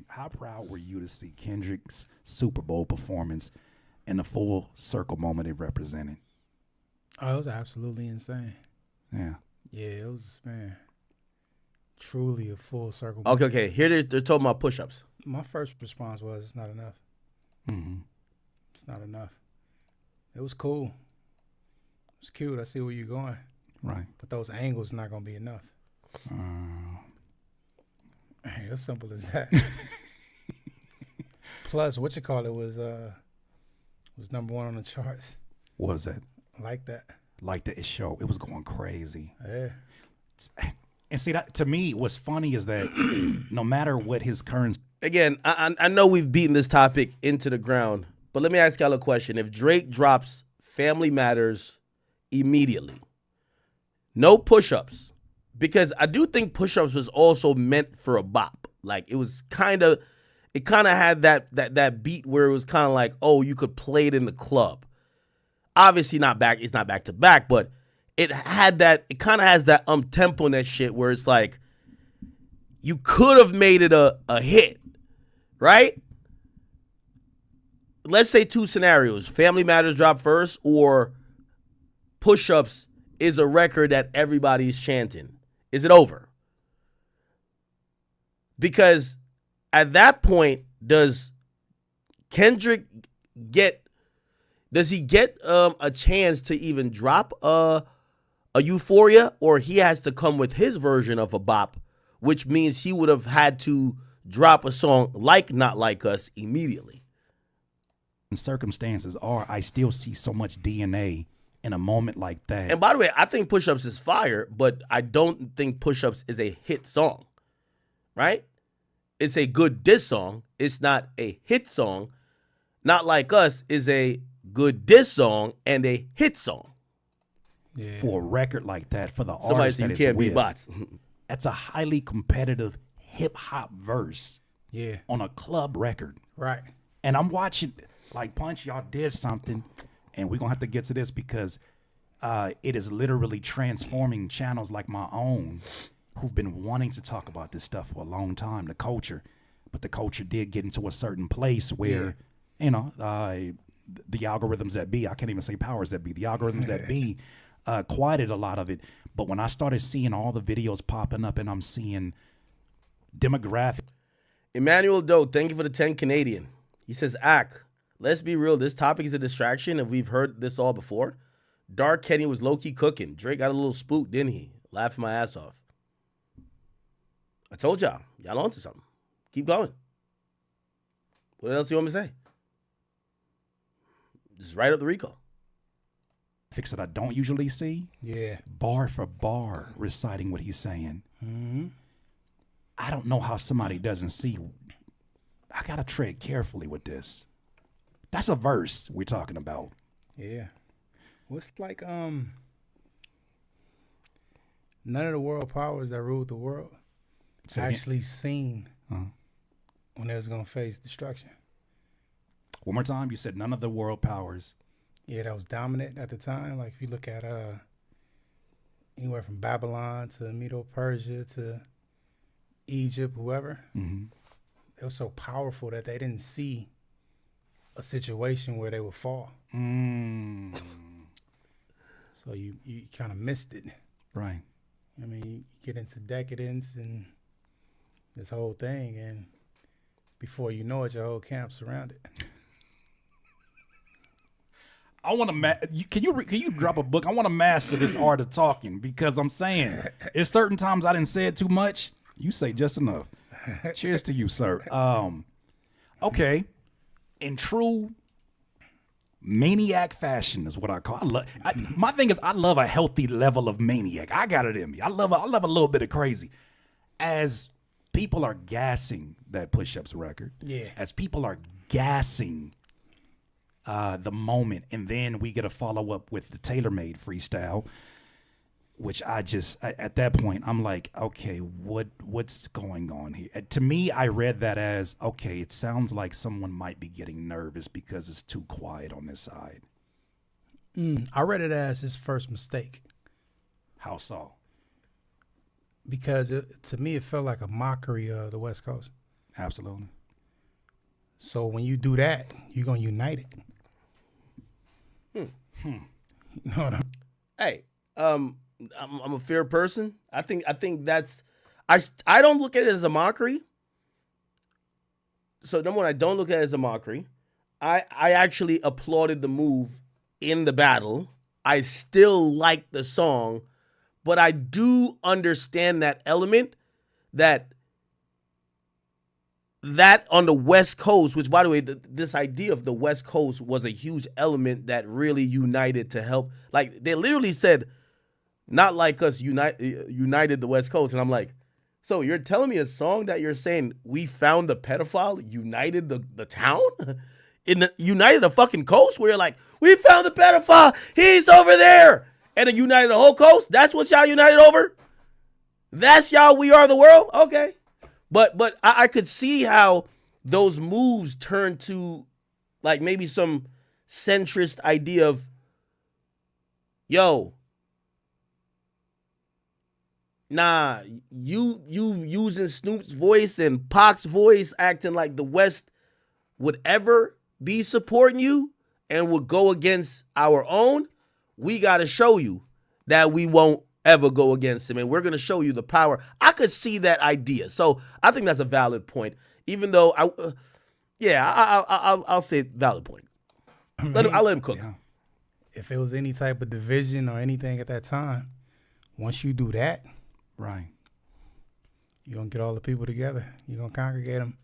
How proud were you to see Kendrick's Super Bowl performance and the full circle moment it represented? Oh, it was absolutely insane. Yeah. Yeah, it was, man, truly a full circle. Okay. Here they're talking about push-ups. My first response was, it's not enough. Mm-hmm. It's not enough. It was cool. It was cute. I see where you're going. Right. But those angles not going to be enough. Hey, as simple as that. Plus, what you call it was number 1 on the charts. What was that? Like that. Like that show. It was going crazy. Yeah. And see, that to me, what's funny is that no matter what his current... Again, I know we've beaten this topic into the ground, but let me ask y'all a question. If Drake drops Family Matters immediately, no push-ups, because I do think push-ups was also meant for a bop. Like, it was it kind of had that beat where it was kind of like, oh, you could play it in the club. Obviously it's not back to back, but it kind of has that tempo-ness shit where it's like, you could have made it a hit, right? Let's say 2 scenarios. Family Matters drop first, or Push-Ups is a record that everybody's chanting. Is it over? Because at that point, does Kendrick get a chance to even drop a Euphoria, or he has to come with his version of a bop, which means he would have had to drop a song like Not Like Us immediately? Circumstances are, I still see so much DNA in a moment like that. And by the way, I think Push-Ups is fire, but I don't think Push-Ups is a hit song, right? It's a good diss song. It's not a hit song. Not Like Us is a good diss song and a hit song. Yeah. For a record like that, for the Somebody artist said that you can't it's beat with, bots. That's a highly competitive hip-hop verse on a club record. Right. And I'm watching, like, Punch, y'all did something, and we're going to have to get to this because it is literally transforming channels like my own who've been wanting to talk about this stuff for a long time, the culture. But the culture did get into a certain place where, you know, the algorithms that be, I can't even say powers that be, the algorithms that be quieted a lot of it. But when I started seeing all the videos popping up and I'm seeing demographic. Emmanuel Doe, thank you for the 10 Canadian. He says, let's be real. This topic is a distraction, and we've heard this all before. Dark Kenny was low-key cooking. Drake got a little spooked, didn't he? Laughing my ass off. I told y'all. Y'all onto something. Keep going. What else do you want me to say? Just write up the RICO. Fix that I don't usually see. Yeah. Bar for bar reciting what he's saying. Mm-hmm. I don't know how somebody doesn't see. I got to tread carefully with this. That's a verse we're talking about. Yeah. What's like, none of the world powers that ruled the world actually seen when they was going to face destruction. One more time, you said none of the world powers. Yeah, that was dominant at the time. Like if you look at anywhere from Babylon to Medo-Persia to Egypt, whoever, they were so powerful that they didn't see a situation where they would fall. So you kind of missed it. Right. I mean, you get into decadence and this whole thing, and before you know it, your whole camp's surrounded. I want to can you drop a book? I want to master this art of talking, because I'm saying it's certain times I didn't say it too much. You say just enough. Cheers to you, sir. Okay. In true maniac fashion is what I call. My thing is I love a healthy level of maniac. I got it in me. I love a little bit of crazy. As people are gassing that Push-Ups record, as people are gassing the moment, and then we get a follow-up with the tailor-made freestyle, which at that point I'm like, okay, what's going on here? To me, I read that as, okay, it sounds like someone might be getting nervous because it's too quiet on this side. I read it as his first mistake. How so? Because to me, it felt like a mockery of the West Coast. Absolutely. So when you do that, you're going to unite it. You know what Hey, I'm a fair person. I think that's I don't look at it as a mockery. So number one, I don't look at it as a mockery. I actually applauded the move in the battle. I still like the song, but I do understand that element that on the West Coast, which, by the way, this idea of the West Coast was a huge element that really united to help. Like, they literally said, not like us, united the West Coast. And I'm like, so you're telling me a song that you're saying we found the pedophile united the town? United the fucking coast? Where you're like, we found the pedophile, he's over there. And it united the whole coast? That's what y'all united over? That's y'all We Are the World? Okay. But I could see how those moves turned to like maybe some centrist idea of, yo, nah, you using Snoop's voice and Pac's voice, acting like the West would ever be supporting you and would go against our own. We got to show you that we won't ever go against him, and we're going to show you the power. I could see that idea. So I think that's a valid point, even though I'll say valid point. I'll let him cook. Yeah. If it was any type of division or anything at that time, once you do that, right, you're going to get all the people together. You're going to congregate them.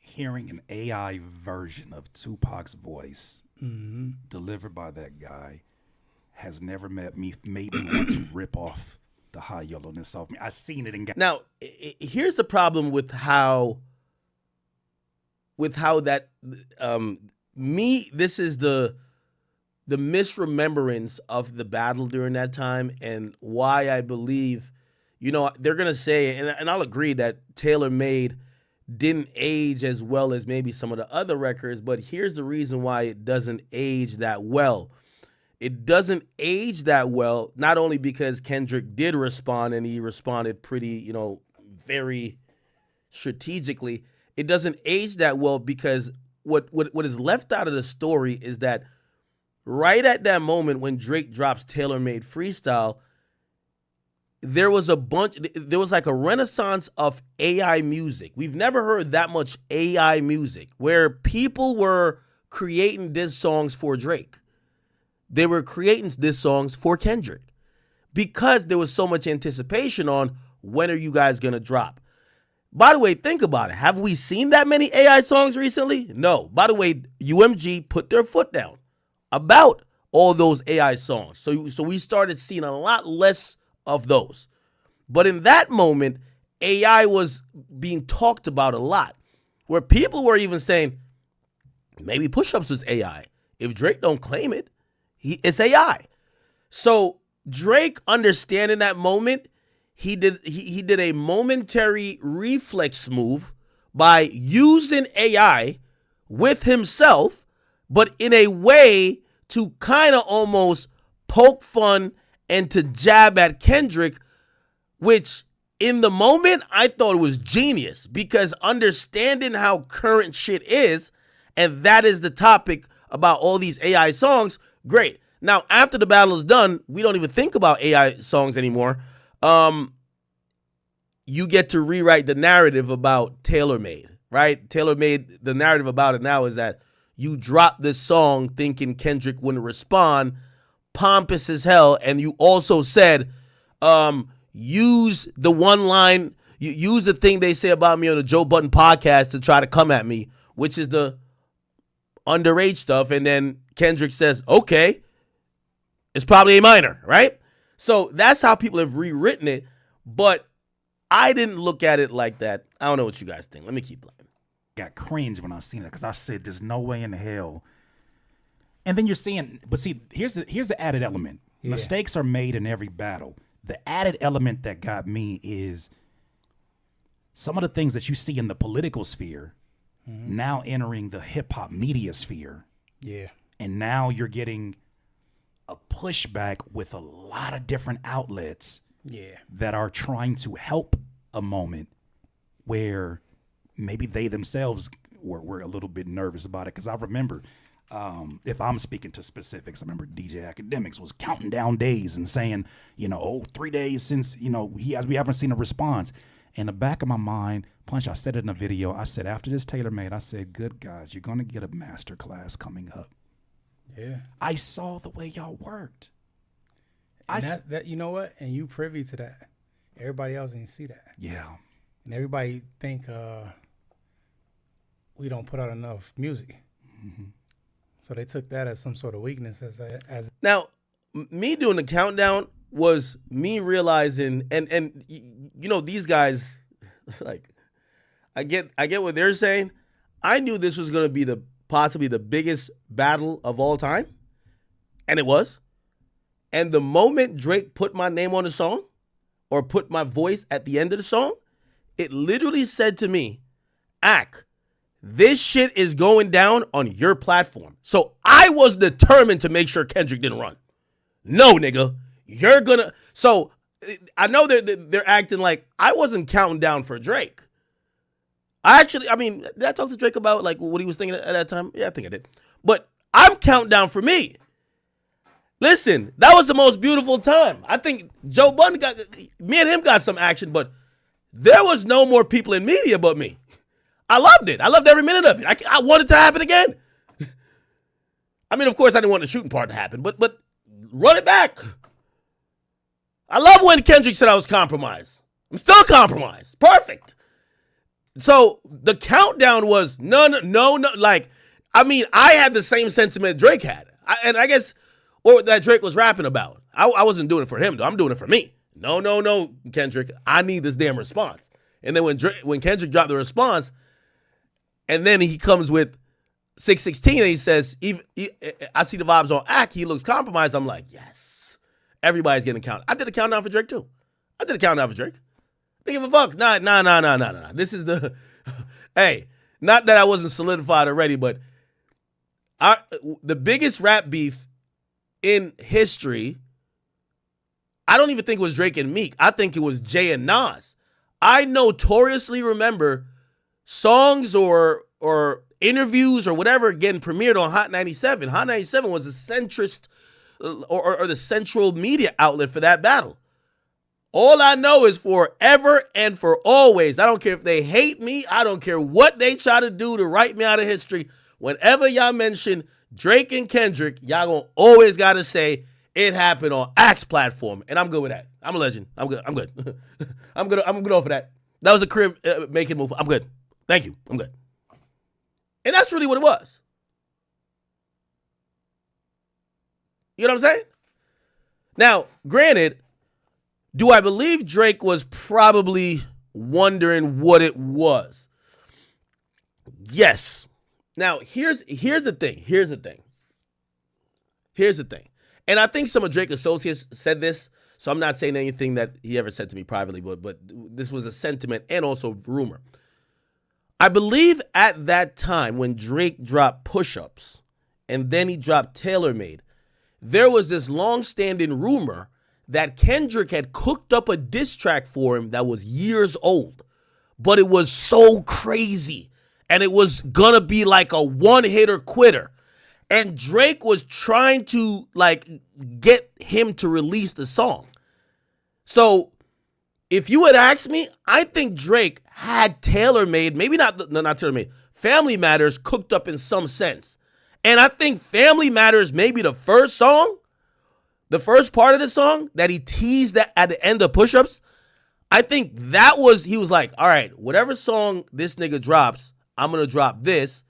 Hearing an AI version of Tupac's voice delivered by that guy has never made me want to rip off the high yellowness off me. I've seen it in. Now, here's the problem with how that this is the misremembrance of the battle during that time, and why I believe, they're gonna say, and I'll agree that Tailor Made didn't age as well as maybe some of the other records, but here's the reason why it doesn't age that well. It doesn't age that well, not only because Kendrick did respond, and he responded pretty, very strategically. It doesn't age that well because what is left out of the story is that right at that moment when Drake drops Tailor Made Freestyle, there was like a renaissance of AI music. We've never heard that much AI music where people were creating diss songs for Drake. They were creating diss songs for Kendrick because there was so much anticipation on when are you guys going to drop. By the way, think about it. Have we seen that many AI songs recently? No. By the way, UMG put their foot down about all those AI songs. So we started seeing a lot less of those. But in that moment, AI was being talked about a lot, where people were even saying, maybe Push-Ups was AI. If Drake don't claim it, it's AI. So Drake, understanding that moment, he did a momentary reflex move by using AI with himself, but in a way to kind of almost poke fun and to jab at Kendrick, which in the moment I thought it was genius, because understanding how current shit is, and that is the topic about all these AI songs, great. Now, after the battle is done, we don't even think about AI songs anymore. You get to rewrite the narrative about Tailor Made, right? Tailor Made, the narrative about it now is that you dropped this song thinking Kendrick wouldn't respond, pompous as hell, and you also said, use the one line, use the thing they say about me on the Joe Budden podcast to try to come at me, which is the underage stuff, and then Kendrick says, okay, it's probably a minor, right? So that's how people have rewritten it, but I didn't look at it like that. I don't know what you guys think. Let me keep playing. Got cringe when I seen it because I said, "There's no way in hell." And then you're seeing, but see, here's the added element. Yeah. Mistakes are made in every battle. The added element that got me is some of the things that you see in the political sphere now entering the hip hop media sphere. Yeah, and now you're getting a pushback with a lot of different outlets. Yeah, that are trying to help a moment where maybe they themselves were a little bit nervous about it. Because I remember, if I'm speaking to specifics, I remember DJ Academics was counting down days and saying, 3 days since, we haven't seen a response. In the back of my mind, Punch, I said it in a video, I said, after this Tailor Made, I said, good God, you're going to get a master class coming up. Yeah. I saw the way y'all worked. And that you know what? And you privy to that. Everybody else didn't see that. Yeah. And everybody think we don't put out enough music. Mm-hmm. So they took that as some sort of weakness. As now, me doing the countdown was me realizing, and these guys, like, I get what they're saying. I knew this was going to be possibly the biggest battle of all time, and it was. And the moment Drake put my name on the song or put my voice at the end of the song, it literally said to me, Ack, this shit is going down on your platform. So I was determined to make sure Kendrick didn't run. No, nigga, you're gonna. So I know they're acting like I wasn't counting down for Drake. Did I talk to Drake about like what he was thinking at that time? Yeah, I think I did. But I'm counting down for me. Listen, that was the most beautiful time. I think Joe Budden me and him got some action, but there was no more people in media but me. I loved it. I loved every minute of it. I wanted it to happen again. Of course, I didn't want the shooting part to happen, but run it back. I love when Kendrick said I was compromised. I'm still compromised. Perfect. So the countdown was no. Like, I had the same sentiment Drake had. I guess... or that Drake was rapping about. I wasn't doing it for him, though. I'm doing it for me. No, Kendrick. I need this damn response. And then when Kendrick dropped the response, and then he comes with 616 and he says, I see the vibes on Ack. He looks compromised. I'm like, yes. Everybody's getting a count. I did a countdown for Drake, too. I did a countdown for Drake. Don't give a fuck. Nah. This is the... Hey, not that I wasn't solidified already, but the biggest rap beef in history, I don't even think it was Drake and Meek. I think it was Jay and Nas. I notoriously remember songs or interviews or whatever getting premiered on Hot 97. Hot 97 was the centrist or the central media outlet for that battle. All I know is forever and for always, I don't care if they hate me, I don't care what they try to do to write me out of history, whenever y'all mention Drake and Kendrick, y'all gonna always gotta say it happened on Axe platform, and I'm good with that. I'm a legend. I'm good. I'm good. I'm good off of that. That was a career making move. I'm good. Thank you. I'm good. And that's really what it was. You know what I'm saying? Now, granted, do I believe Drake was probably wondering what it was? Yes. Now, here's the thing. Here's the thing. And I think some of Drake associates said this, so I'm not saying anything that he ever said to me privately, but this was a sentiment and also rumor. I believe at that time when Drake dropped Push-Ups and then he dropped TaylorMade, there was this long-standing rumor that Kendrick had cooked up a diss track for him that was years old, but it was so crazy and it was gonna be like a one-hitter quitter. And Drake was trying to like get him to release the song. So if you had asked me, I think Drake had TaylorMade, maybe not TaylorMade, Family Matters cooked up in some sense. And I think Family Matters, maybe the first song, the first part of the song that he teased that at the end of Push-Ups, I think that was, he was like, all right, whatever song this nigga drops, I'm going to drop this.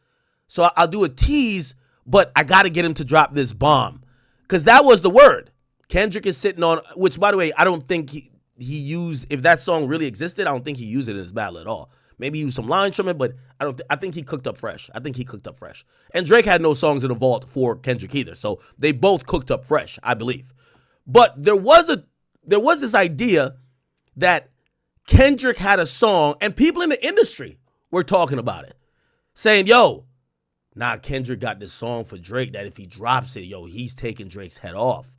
So I'll do a tease, but I got to get him to drop this bomb. Because that was the word. Kendrick is sitting on, which by the way, I don't think he used, if that song really existed, I don't think he used it in his battle at all. Maybe he used some lines from it, but I think he cooked up fresh. And Drake had no songs in the vault for Kendrick either. So they both cooked up fresh, I believe. But there was this idea that Kendrick had a song, and people in the industry were talking about it, saying, yo, Kendrick got this song for Drake that if he drops it, yo, he's taking Drake's head off.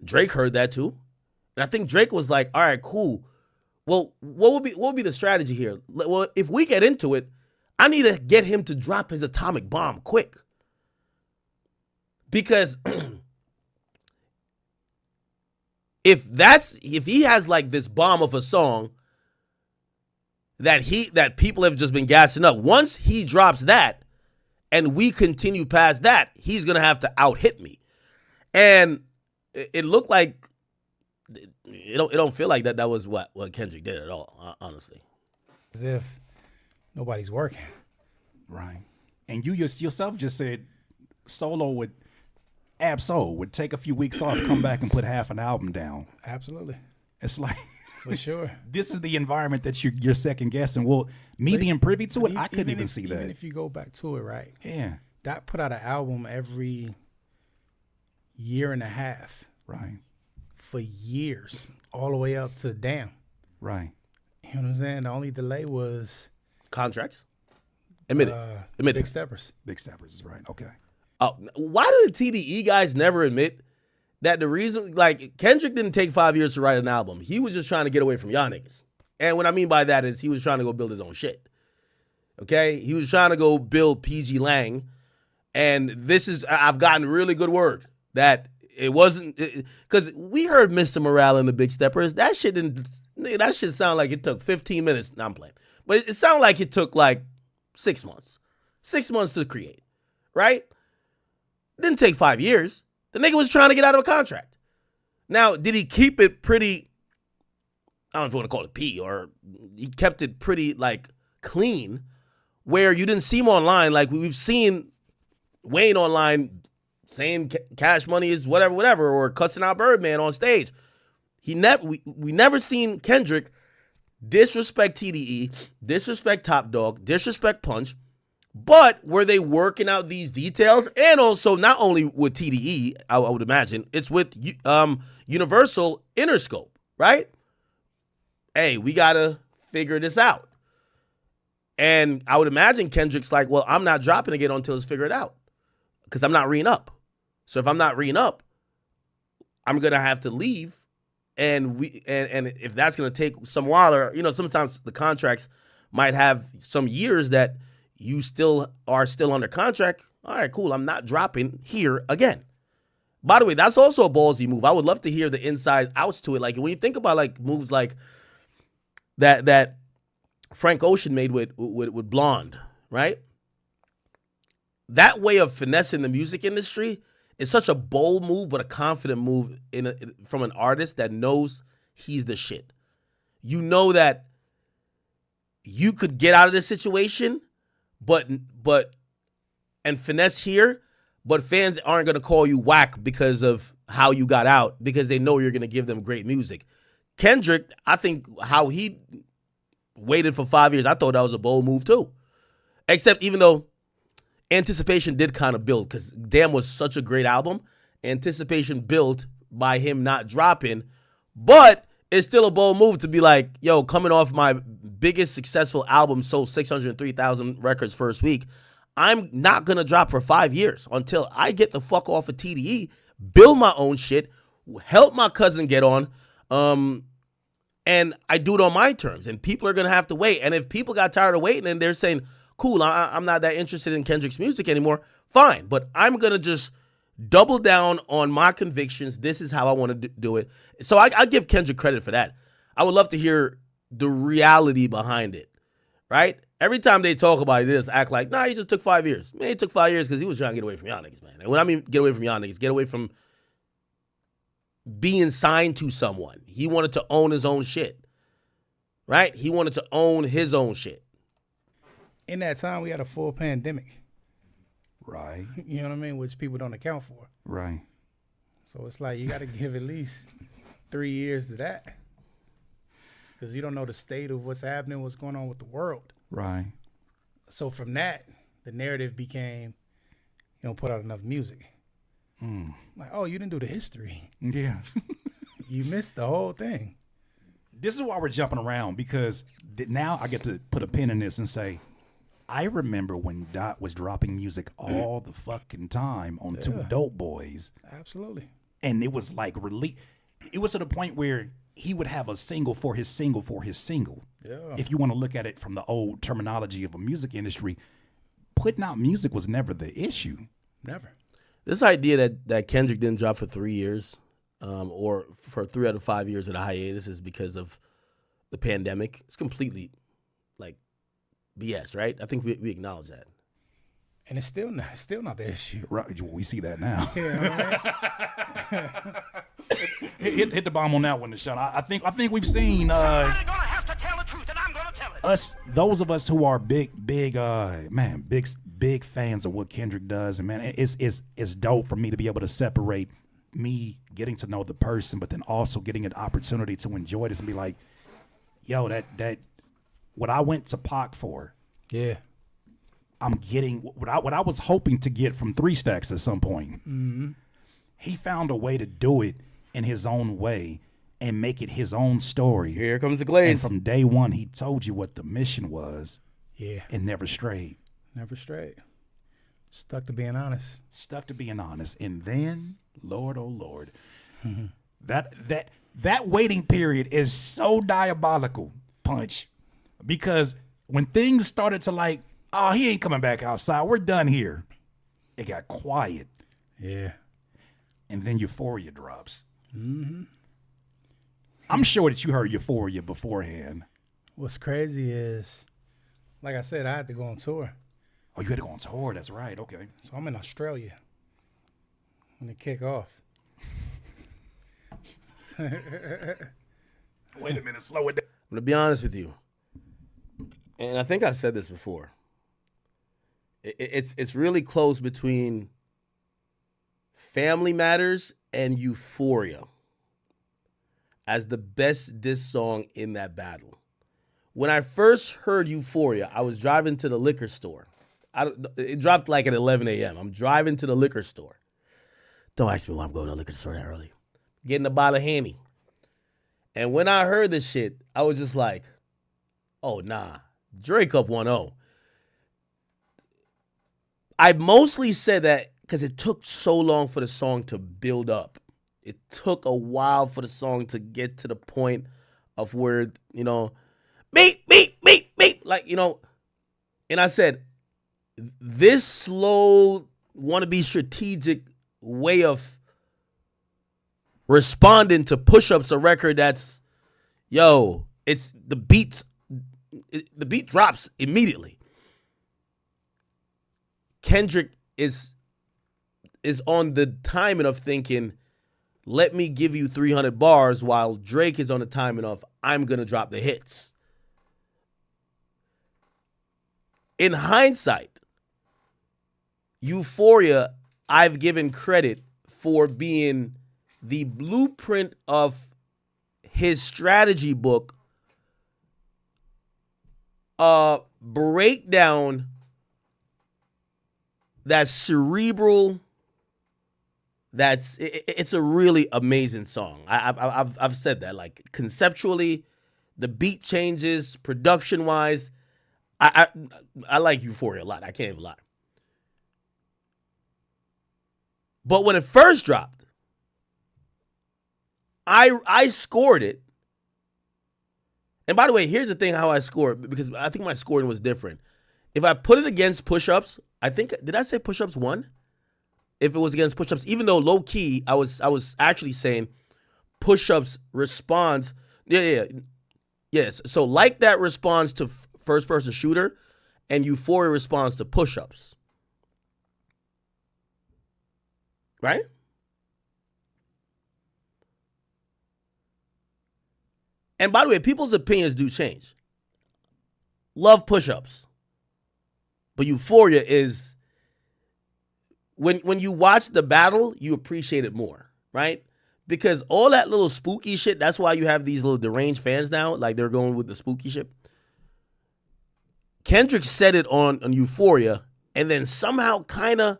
Drake heard that too. And I think Drake was like, all right, cool. Well, what would be the strategy here? Well, if we get into it, I need to get him to drop his atomic bomb quick. Because if he has like this bomb of a song that people have just been gassing up, once he drops that and we continue past that, he's gonna have to out-hit me. And it looked like it don't feel like that was what Kendrick did at all, honestly. As if nobody's working. Right. And you yourself just said Solo would take a few weeks off, come back and put half an album down. Absolutely. It's like, for sure. This is the environment that you're second guessing. Well, being privy to it, I couldn't even see that. Even if you go back to it, right? Yeah. That put out an album every year and a half. Right. For years, all the way up to Damn. Right. You know what I'm saying? The only delay was contracts. Admit it. Big Steppers. Big Steppers is right. Okay. Why do the TDE guys never admit that the reason, like, Kendrick didn't take 5 years to write an album. He was just trying to get away from y'all niggas. And what I mean by that is he was trying to go build his own shit. Okay? He was trying to go build PG Lang. And I've gotten really good word that it wasn't, because we heard Mr. Morale and the Big Steppers. That shit sound like it took 15 minutes. No, I'm playing. But it sounded like it took like 6 months. 6 months to create. Right? Didn't take 5 years. The nigga was trying to get out of a contract. Now, did he keep it pretty, I don't know if you want to call it P, or he kept it pretty, like, clean, where you didn't see him online. Like, we've seen Wayne online saying Cash Money is whatever, or cussing out Birdman on stage. We never seen Kendrick disrespect TDE, disrespect Top Dog, disrespect Punch. But were they working out these details? And also, not only with TDE, I would imagine, it's with Universal Interscope, right? Hey, we got to figure this out. And I would imagine Kendrick's like, well, I'm not dropping again until it's figured out, because I'm not reading up. So if I'm not reading up, I'm going to have to leave. And if that's going to take some while, or, sometimes the contracts might have some years that you still are under contract. All right, cool. I'm not dropping here again. By the way, that's also a ballsy move. I would love to hear the inside outs to it. Like when you think about like moves like that Frank Ocean made with Blonde, right? That way of finessing the music industry is such a bold move, but a confident move from an artist that knows he's the shit. You know that you could get out of this situation, and finesse here, but fans aren't going to call you whack because of how you got out, because they know you're going to give them great music. Kendrick, I think how he waited for 5 years, I thought that was a bold move too. Except even though anticipation did kind of build, because Damn was such a great album, anticipation built by him not dropping, but it's still a bold move to be like, yo, coming off my biggest successful album, sold 603,000 records first week, I'm not going to drop for 5 years until I get the fuck off of TDE, build my own shit, help my cousin get on, and I do it on my terms. And people are going to have to wait. And if people got tired of waiting and they're saying, cool, I'm not that interested in Kendrick's music anymore, fine. But I'm going to just double down on my convictions. This is how I want to do it. So I give Kendrick credit for that. I would love to hear the reality behind it, right? Every time they talk about it, they just act like, nah, he just took 5 years. Man, he took 5 years because he was trying to get away from y'all niggas, man. And when I mean get away from y'all niggas, get away from being signed to someone. He wanted to own his own shit, right? He wanted to own his own shit. In that time, we had a full pandemic. Right. You know what I mean? Which people don't account for. Right. So it's like you got to give at least 3 years to that. Because you don't know the state of what's happening, what's going on with the world. Right. So from that, the narrative became, you don't put out enough music. Like, oh, you didn't do the history. Yeah. You missed the whole thing. This is why we're jumping around, because now I get to put a pin in this and say, I remember when Dot was dropping music all the fucking time on Two Dope Boys. Absolutely. And it was like it was to the point where he would have a single for his single for his single. Yeah. If you want to look at it from the old terminology of a music industry, putting out music was never the issue. Never. This idea that Kendrick didn't drop for 3 years, or for 3 out of 5 years at a hiatus is because of the pandemic. It's completely like BS, right? I think we acknowledge that. And it's still not the issue. Right, we see that now. Yeah, hit the bomb on that one, Deshaun. I think we've seen those of us who are big fans of what Kendrick does, and man, it's dope for me to be able to separate me getting to know the person, but then also getting an opportunity to enjoy this and be like, yo, that what I went to Pac for, yeah, I'm getting what I was hoping to get from 3 Stacks at some point. Mm-hmm. He found a way to do it in his own way and make it his own story. Here comes the glaze. And from day one, he told you what the mission was. Yeah. And never strayed. Never strayed. Stuck to being honest. Stuck to being honest. And then, Lord, oh Lord, that waiting period is so diabolical, Punch, because when things started to like, oh, he ain't coming back outside, we're done here, it got quiet. Yeah. And then Euphoria drops. Mm-hmm. I'm sure that you heard Euphoria beforehand. What's crazy is, like I said, I had to go on tour. Oh, you had to go on tour? That's right. Okay. So I'm in Australia when it kick off. Wait a minute. Slow it down. I'm going to be honest with you. And I think I've said this before. It's really close between Family Matters and Euphoria as the best diss song in that battle. When I first heard Euphoria, I was driving to the liquor store. It dropped like at 11 a.m. I'm driving to the liquor store. Don't ask me why I'm going to the liquor store that early. Getting a bottle of Henny. And when I heard this shit, I was just like, oh, nah. Drake up 1-0. I mostly said that because it took so long for the song to build up. It took a while for the song to get to the point of where, beep, beep, beep, beep. Like, and I said, this slow, want to be strategic way of responding to Push-Ups, a record that's, it's the beat drops immediately. Kendrick is on the timing of thinking, let me give you 300 bars, while Drake is on the timing of, I'm going to drop the hits. In hindsight, Euphoria, I've given credit for being the blueprint of his strategy book, breakdown that's cerebral. It's a really amazing song. I've said that, like, conceptually, the beat changes, production wise. I like Euphoria a lot. I can't even lie. But when it first dropped, I scored it. And by the way, here's the thing how I scored, because I think my scoring was different. If I put it against Push-Ups, I think, did I say Push-Ups won? If it was against Push-Ups, even though low key, I was actually saying Push-Ups responds. Yes. So like that responds to first person shooter, and Euphoria responds to Push-Ups. Right? And by the way, people's opinions do change. Love Push-Ups. But Euphoria is, when you watch the battle, you appreciate it more, right? Because all that little spooky shit, that's why you have these little deranged fans now, like they're going with the spooky shit. Kendrick said it on Euphoria, and then somehow kind of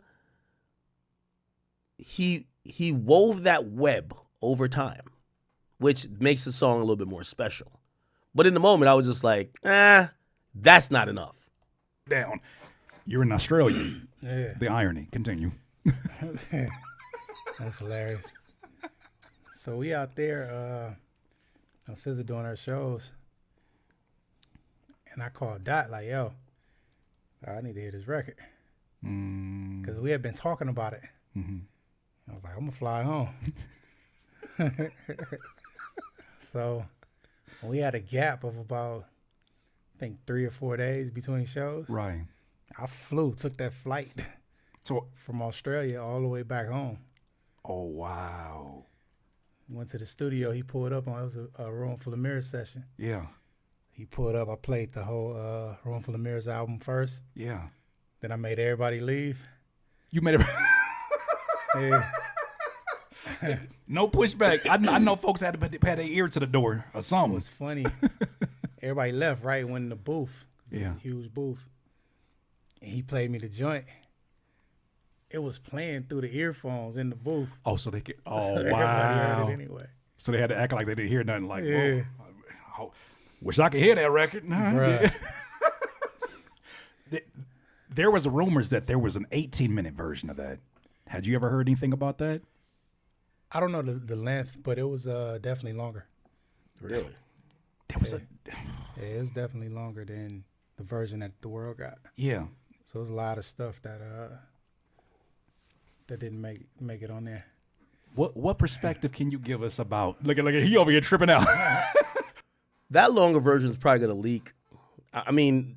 he wove that web over time, which makes the song a little bit more special. But in the moment, I was just like, that's not enough. Down. You're in Australia. Yeah. The irony. Continue. That's hilarious. So we out there, SZA doing her shows, and I called Dot like, yo, I need to hear this record. Because we had been talking about it. Mm-hmm. I was like, I'm going to fly home. So we had a gap of about, I think, 3 or 4 days between shows. Right. I took that flight from Australia all the way back home. Oh, wow. Went to the studio. He pulled up on, it was a Room Full of Mirrors session. Yeah. He pulled up. I played the whole Room Full of Mirrors album first. Yeah. Then I made everybody leave. You made it. Yeah. No pushback. I know folks had to pad their ear to the door or something. It was funny. Everybody left right when the booth. Yeah. Huge booth. And he played me the joint. It was playing through the earphones in the booth. Oh, so they could. Oh, so wow. Everybody heard it anyway. So they had to act like they didn't hear nothing. Like, yeah. Whoa, wish I could hear that record. Bruh. There was rumors that there was an 18-minute version of that. Had you ever heard anything about that? I don't know the length, but it was definitely longer. Really? There was yeah, it was definitely longer than the version that the world got. Yeah. So it was a lot of stuff that that didn't make it on there. What perspective can you give us about? Look at he over here tripping out. That longer version is probably gonna leak. I mean,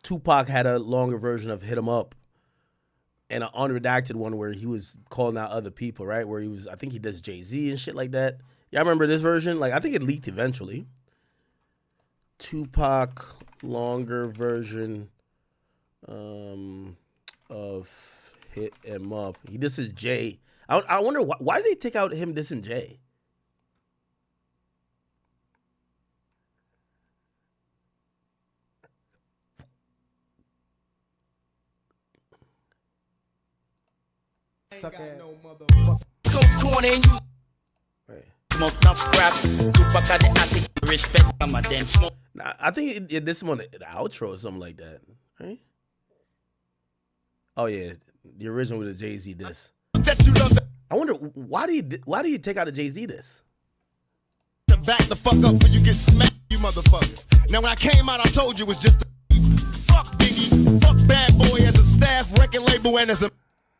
Tupac had a longer version of "Hit 'Em Up," and an unredacted one where he was calling out other people, right? Where he was, I think he does Jay-Z and shit like that. Yeah, I remember this version. Like, I think it leaked eventually. Tupac longer version of "Hit 'Em Up." He disses Jay. I wonder why did they take out him dissing Jay? Suck ass. Close corner and you smoke enough scrap. Tupac had the attic respect on my damn smoke. I think this is on the outro or something like that, right? Oh yeah, the original with the Jay-Z diss. I wonder why do you take out a Jay-Z diss? Back the fuck up before you get smacked, you motherfucker. Now when I came out, I told you it was just a fuck Biggie, fuck Bad Boy as a and as a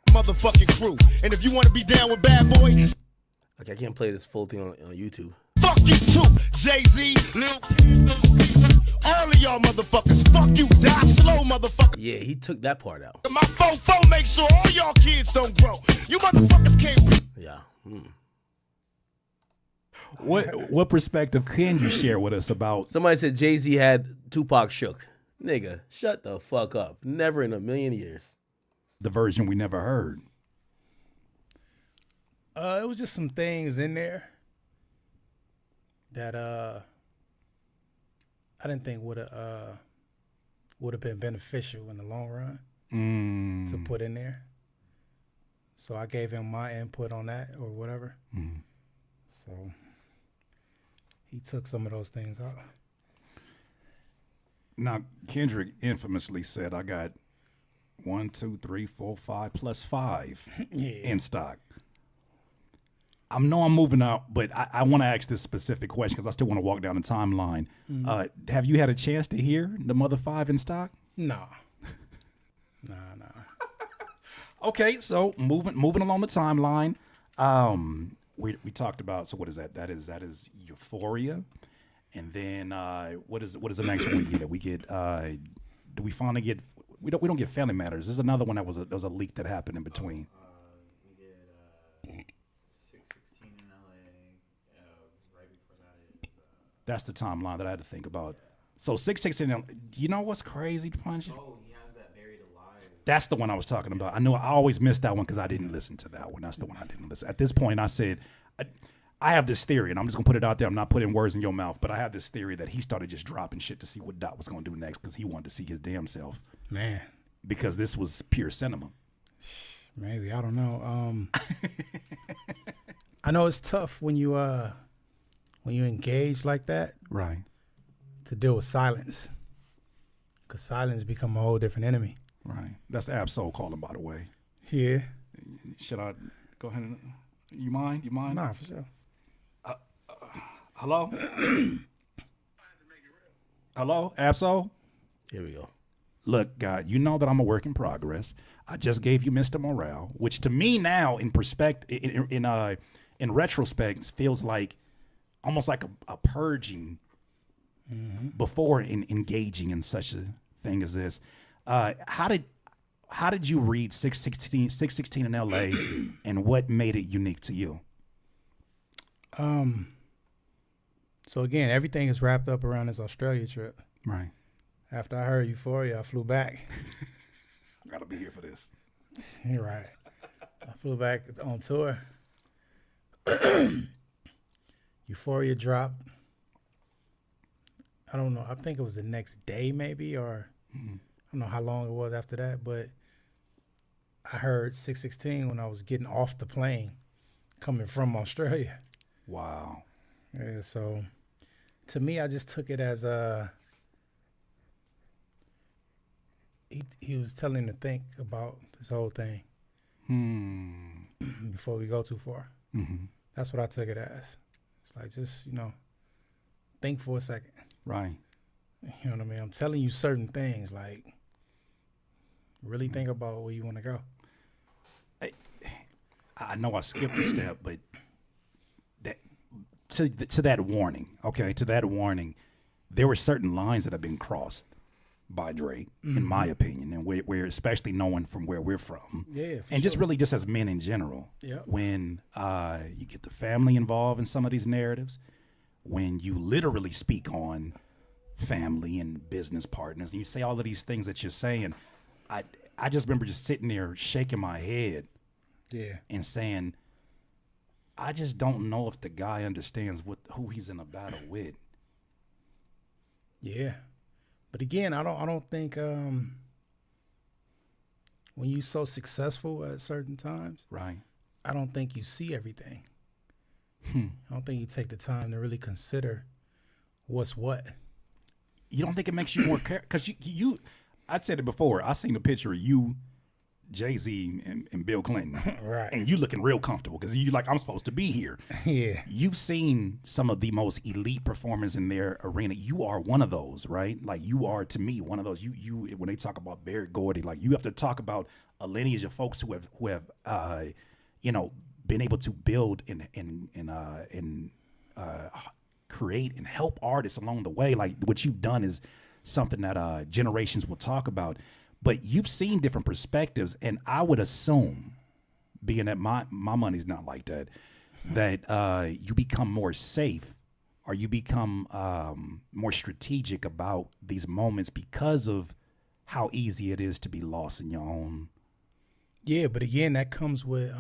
motherfucking crew. And if you want to be down with Bad Boy, Like, I can't play this full thing on YouTube. fuck you too. Jay-Z, Lil P, all of y'all motherfuckers. Fuck you, die slow, motherfucker. Yeah, he took that part out. My fofo make sure all y'all kids don't grow. You motherfuckers can't. Yeah. What perspective can you share with us about? Somebody said Jay-Z had Tupac shook. Nigga, shut the fuck up. Never in a million years. The version we never heard. It was just some things in there that I didn't think would have been beneficial in the long run to put in there. So I gave him my input on that or whatever. So he took some of those things out. Now, Kendrick infamously said, I got 1, 2, 3, 4, 5 plus 5 in stock. I know I'm moving out, but I want to ask this specific question because I still want to walk down the timeline. Have you had a chance to hear the Mother 5 in stock? No. Nah. Okay, so moving along the timeline. We talked about, so what is that? That is Euphoria. And then what is the next one we get? We get do we finally get we don't get Family Matters. There's another one that was a leak that happened in between. We get 616 in LA. Right before that is That's the timeline that I had to think about. So 616, you know what's crazy, Punch? Oh, he has that Buried Alive. That's the one I was talking about. I know I always missed that one because I didn't listen to that one. That's the one I didn't listen. At this point, I said, I have this theory, and I'm just going to put it out there. I'm not putting words in your mouth, but I have this theory that he started just dropping shit to see what Dot was going to do next because he wanted to see his damn self. Man. Because this was pure cinema. Maybe. I don't know. I know it's tough when you engage like that. Right. To deal with silence. Because silence become a whole different enemy. Right. That's the Absol calling, by the way. Yeah. Should I go ahead and... You mind? Nah, for sure. Hello? Hello, Absol? Here we go. Look, God, you know that I'm a work in progress. I just gave you Mr. Morale, which to me now, in retrospect, feels like almost like a purging before engaging in such a thing as this. How did you read 616 in LA, and what made it unique to you? So again, everything is wrapped up around this Australia trip. Right. After I heard Euphoria, I flew back. I gotta be here for this. You're right. I flew back on tour. Euphoria dropped. I don't know. I think it was the next day maybe, or I don't know how long it was after that, but I heard 616 when I was getting off the plane coming from Australia. Wow. Yeah, so to me, I just took it as he was telling to think about this whole thing before we go too far. That's what I took it as. It's like, just, think for a second. Right. You know what I mean? I'm telling you certain things, like, really think about where you want to go. I know I skipped a step, but to that warning, there were certain lines that have been crossed by Drake, in my opinion, and we're especially knowing from where we're from. Yeah, and just really just as men in general. Yep. When you get the family involved in some of these narratives, when you literally speak on family and business partners, and you say all of these things that you're saying, I just remember just sitting there shaking my head and saying, I just don't know if the guy understands who he's in a battle with. Yeah. But again, I don't think when you're so successful at certain times, right? I don't think you see everything. I don't think you take the time to really consider what's what. You don't think it makes you more care? Because you, I said it before. I seen a picture of you Jay-Z and Bill Clinton. Right. And you looking real comfortable because you like, I'm supposed to be here. Yeah. You've seen some of the most elite performers in their arena. You are one of those, right? Like you are, to me, one of those. You when they talk about Barry Gordy, like you have to talk about a lineage of folks who have been able to build and create and help artists along the way. Like what you've done is something that generations will talk about. But you've seen different perspectives, and I would assume, being that my money's not like that, that you become more safe or you become more strategic about these moments because of how easy it is to be lost in your own. Yeah, but again, that comes with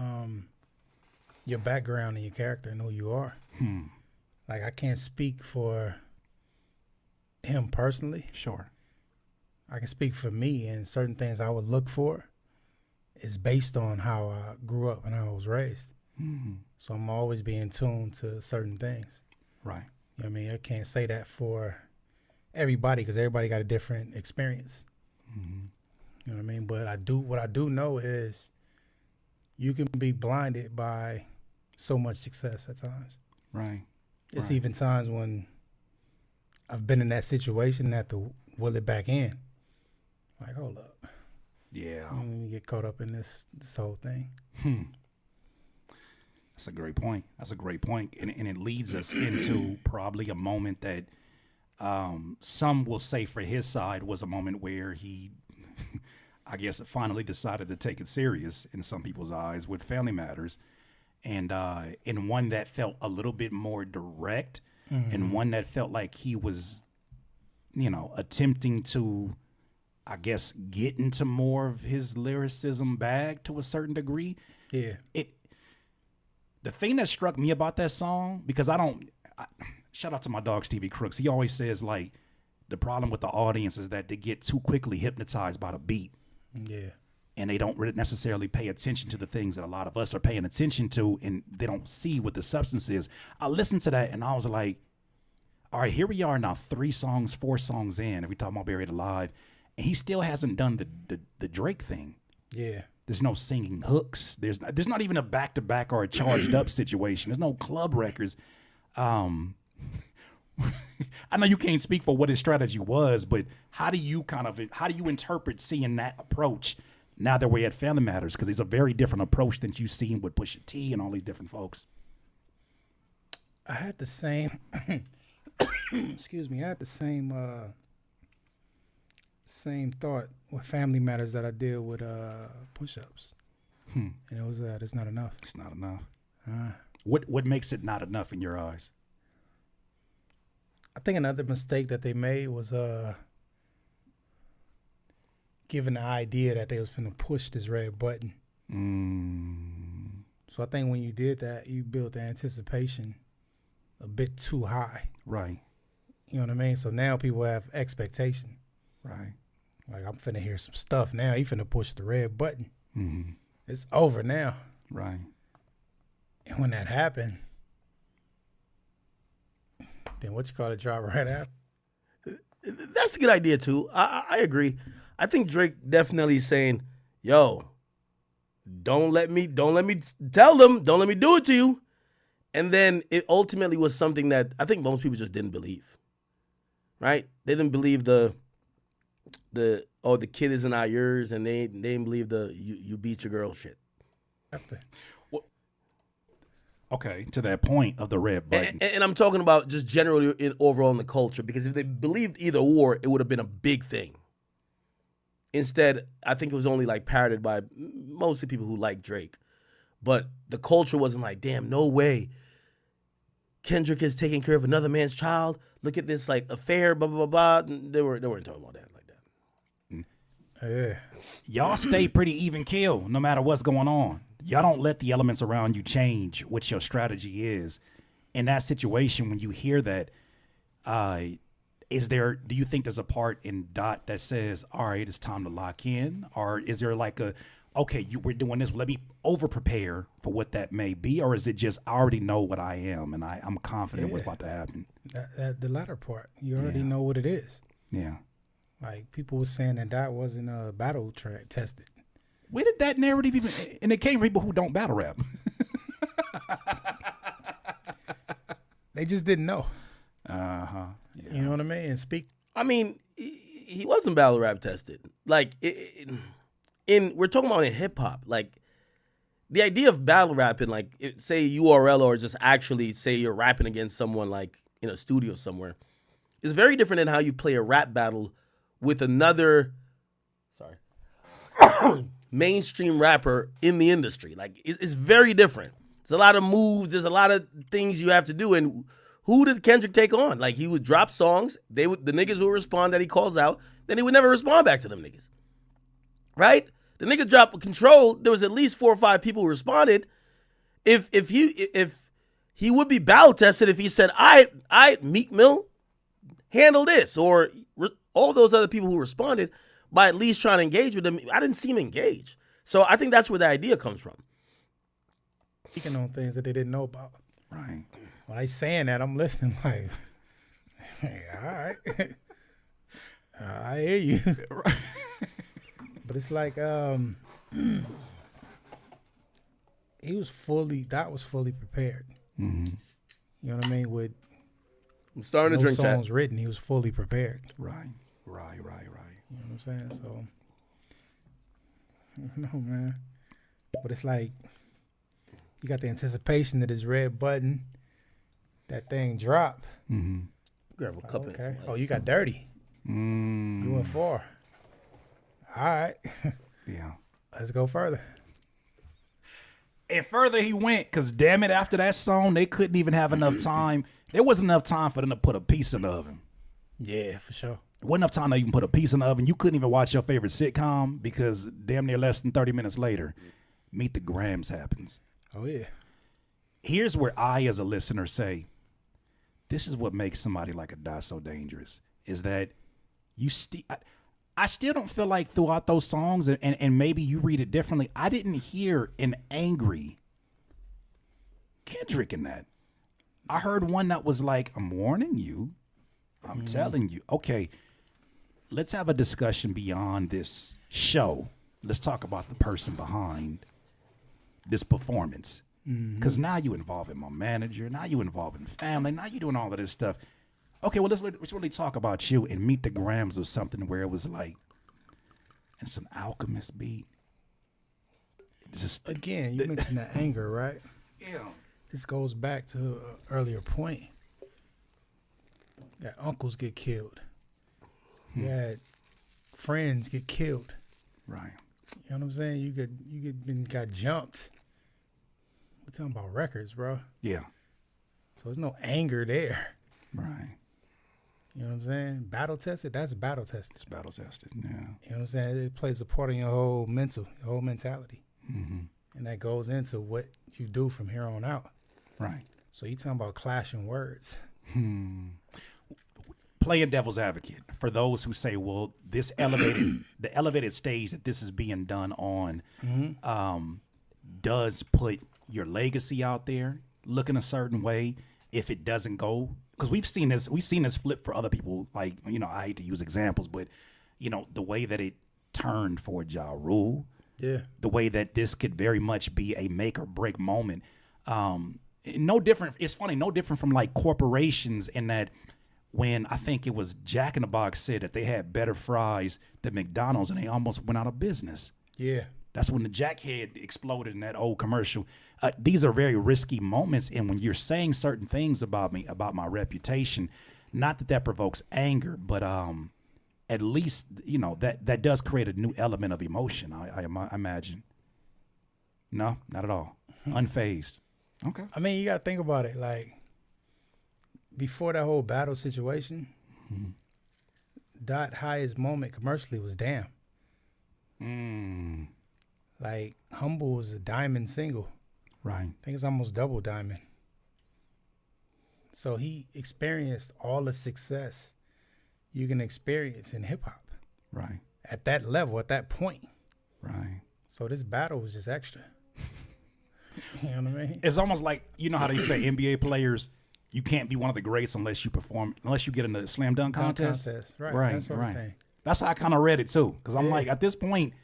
your background and your character and who you are. Like I can't speak for him personally. Sure. I can speak for me, and certain things I would look for is based on how I grew up and how I was raised. So I'm always being tuned to certain things. Right. You know what I mean? I can't say that for everybody because everybody got a different experience. You know what I mean? But what I do know is you can be blinded by so much success at times. Right. It's even times when I've been in that situation and have to will it back in. Like, hold up. Yeah. Let me get caught up in this whole thing. That's a great point. And it leads us into probably a moment that some will say for his side was a moment where he, I guess, finally decided to take it serious in some people's eyes with Family Matters. And one that felt a little bit more direct and one that felt like he was, attempting to, I guess, get into more of his lyricism bag to a certain degree. Yeah. The thing that struck me about that song, because shout out to my dog Stevie Crooks. He always says like the problem with the audience is that they get too quickly hypnotized by the beat. Yeah. And they don't really necessarily pay attention to the things that a lot of us are paying attention to, and they don't see what the substance is. I listened to that and I was like, all right, here we are now 4 songs in, if we talk about Buried Alive, and he still hasn't done the Drake thing. Yeah. There's no singing hooks. There's not even a back-to-back or a charged up situation. There's no club records. I know you can't speak for what his strategy was, but how do you interpret seeing that approach now that we're at Family Matters? Because it's a very different approach than you've seen with Pusha T and all these different folks. I had the same excuse me, I had the same thought with Family Matters that I did with push-ups. And it was that it's not enough. It's not enough. What makes it not enough in your eyes? I think another mistake that they made was giving the idea that they was finna push this red button. So I think when you did that, you built the anticipation a bit too high. Right. You know what I mean? So now people have expectation. Right. Like, I'm finna hear some stuff now. He finna push the red button. It's over now. Right. And when that happened, then what you call it, drop right after? That's a good idea too. I agree. I think Drake definitely saying, "Yo, don't let me tell them, don't let me do it to you." And then it ultimately was something that I think most people just didn't believe. Right? They didn't believe the kid isn't not yours, and they didn't believe the you beat your girl shit. After. Okay, to that point of the red button. And I'm talking about just generally overall in the culture, because if they believed either or, it would have been a big thing. Instead, I think it was only like parroted by mostly people who like Drake. But the culture wasn't like, damn, no way. Kendrick is taking care of another man's child. Look at this like affair, blah, blah, blah, blah. They weren't talking about that like that. Yeah. Y'all stay pretty even keel no matter what's going on. Y'all don't let the elements around you change what your strategy is. In that situation, when you hear that, do you think there's a part in Dot that says, all right, it's time to lock in? Or is there like we're doing this, let me over-prepare for what that may be? Or is it just, I already know what I am and I'm confident what's about to happen? The latter part. You already know what it is. Yeah. Like, people were saying that wasn't battle track tested. Where did that narrative even? And it came from people who don't battle rap. They just didn't know. Yeah. You know what I mean? And speak. I mean, he wasn't battle rap tested. Like, we're talking about in hip hop. Like, the idea of battle rapping, like, say URL or just actually say you're rapping against someone like in a studio somewhere, is very different than how you play a rap battle with another, mainstream rapper in the industry. Like, it's very different. There's a lot of moves. There's a lot of things you have to do. And who did Kendrick take on? Like, he would drop songs. The niggas would respond that he calls out. Then he would never respond back to them niggas. Right? The niggas dropped Control. There was at least 4 or 5 people who responded. If he would be battle tested if he said, I Meek Mill, handle this. Or all those other people who responded by at least trying to engage with them. I didn't see him engage. So I think that's where the idea comes from. Speaking on things that they didn't know about. Right. When I saying that, I'm listening like, hey, all right. I hear you. But it's like Dot was fully prepared. Mm-hmm. You know what I mean? With I'm starting to drink songs that. written, he was fully prepared. Right. You know what I'm saying? So, I don't know, man. But it's like, you got the anticipation that his red button, that thing drop. Mm-hmm. Grab a cup. Okay. Oh, you got dirty. You went far. All right. Yeah. Let's go further. And further he went, because damn it, after that song, they couldn't even have enough time. There wasn't enough time for them to put a piece in the oven. Yeah, for sure. There wasn't enough time to even put a piece in the oven. You couldn't even watch your favorite sitcom because damn near less than 30 minutes later, Meet the Grams happens. Oh, yeah. Here's where I, as a listener, say, this is what makes somebody like a Dot so dangerous, is that I still don't feel like throughout those songs, and maybe you read it differently, I didn't hear an angry Kendrick in that. I heard one that was like, I'm warning you. I'm telling you. Okay, let's have a discussion beyond this show. Let's talk about the person behind this performance. Because now you involving my manager. Now you involving family. Now you doing all of this stuff. Okay, well, let's really talk about you and Meet the Grams or something where it was like, and some Alchemist beat. Again, you mentioned that anger, right? Yeah. This goes back to an earlier point. That uncles get killed. You had friends get killed. Right. You know what I'm saying? You got jumped. We're talking about records, bro. Yeah. So there's no anger there. Right. You know what I'm saying? Battle tested, that's battle tested. It's battle tested, yeah. You know what I'm saying? It plays a part in your whole mentality. Mm-hmm. And that goes into what you do from here on out. Right. So you talking about clashing words. Playing devil's advocate for those who say, well, this the elevated stage that this is being done on does put your legacy out there looking a certain way if it doesn't go. Because we've seen this flip for other people. Like, you know, I hate to use examples, but, you know, the way that it turned for Ja Rule. Yeah. The way that this could very much be a make or break moment. No different. It's funny, no different from like corporations in that when I think it was Jack in the Box said that they had better fries than McDonald's and they almost went out of business. Yeah. That's when the Jack head exploded in that old commercial. These are very risky moments. And when you're saying certain things about me, about my reputation, not that provokes anger, but at least, you know, that does create a new element of emotion, I imagine. No, not at all. Unfazed. Okay. I mean, you got to think about it. Like, before that whole battle situation, Dot highest moment commercially was Damn. Like, Humble was a diamond single. Right. I think it's almost double diamond. So he experienced all the success you can experience in hip hop. Right. At that level, at that point. Right. So this battle was just extra. You know what I mean? It's almost like, you know how they say NBA players, you can't be one of the greats unless you perform, unless you get in the slam dunk contest. Right. Right. That's what I'm saying. That's how I kind of read it too. Because I'm like, at this point,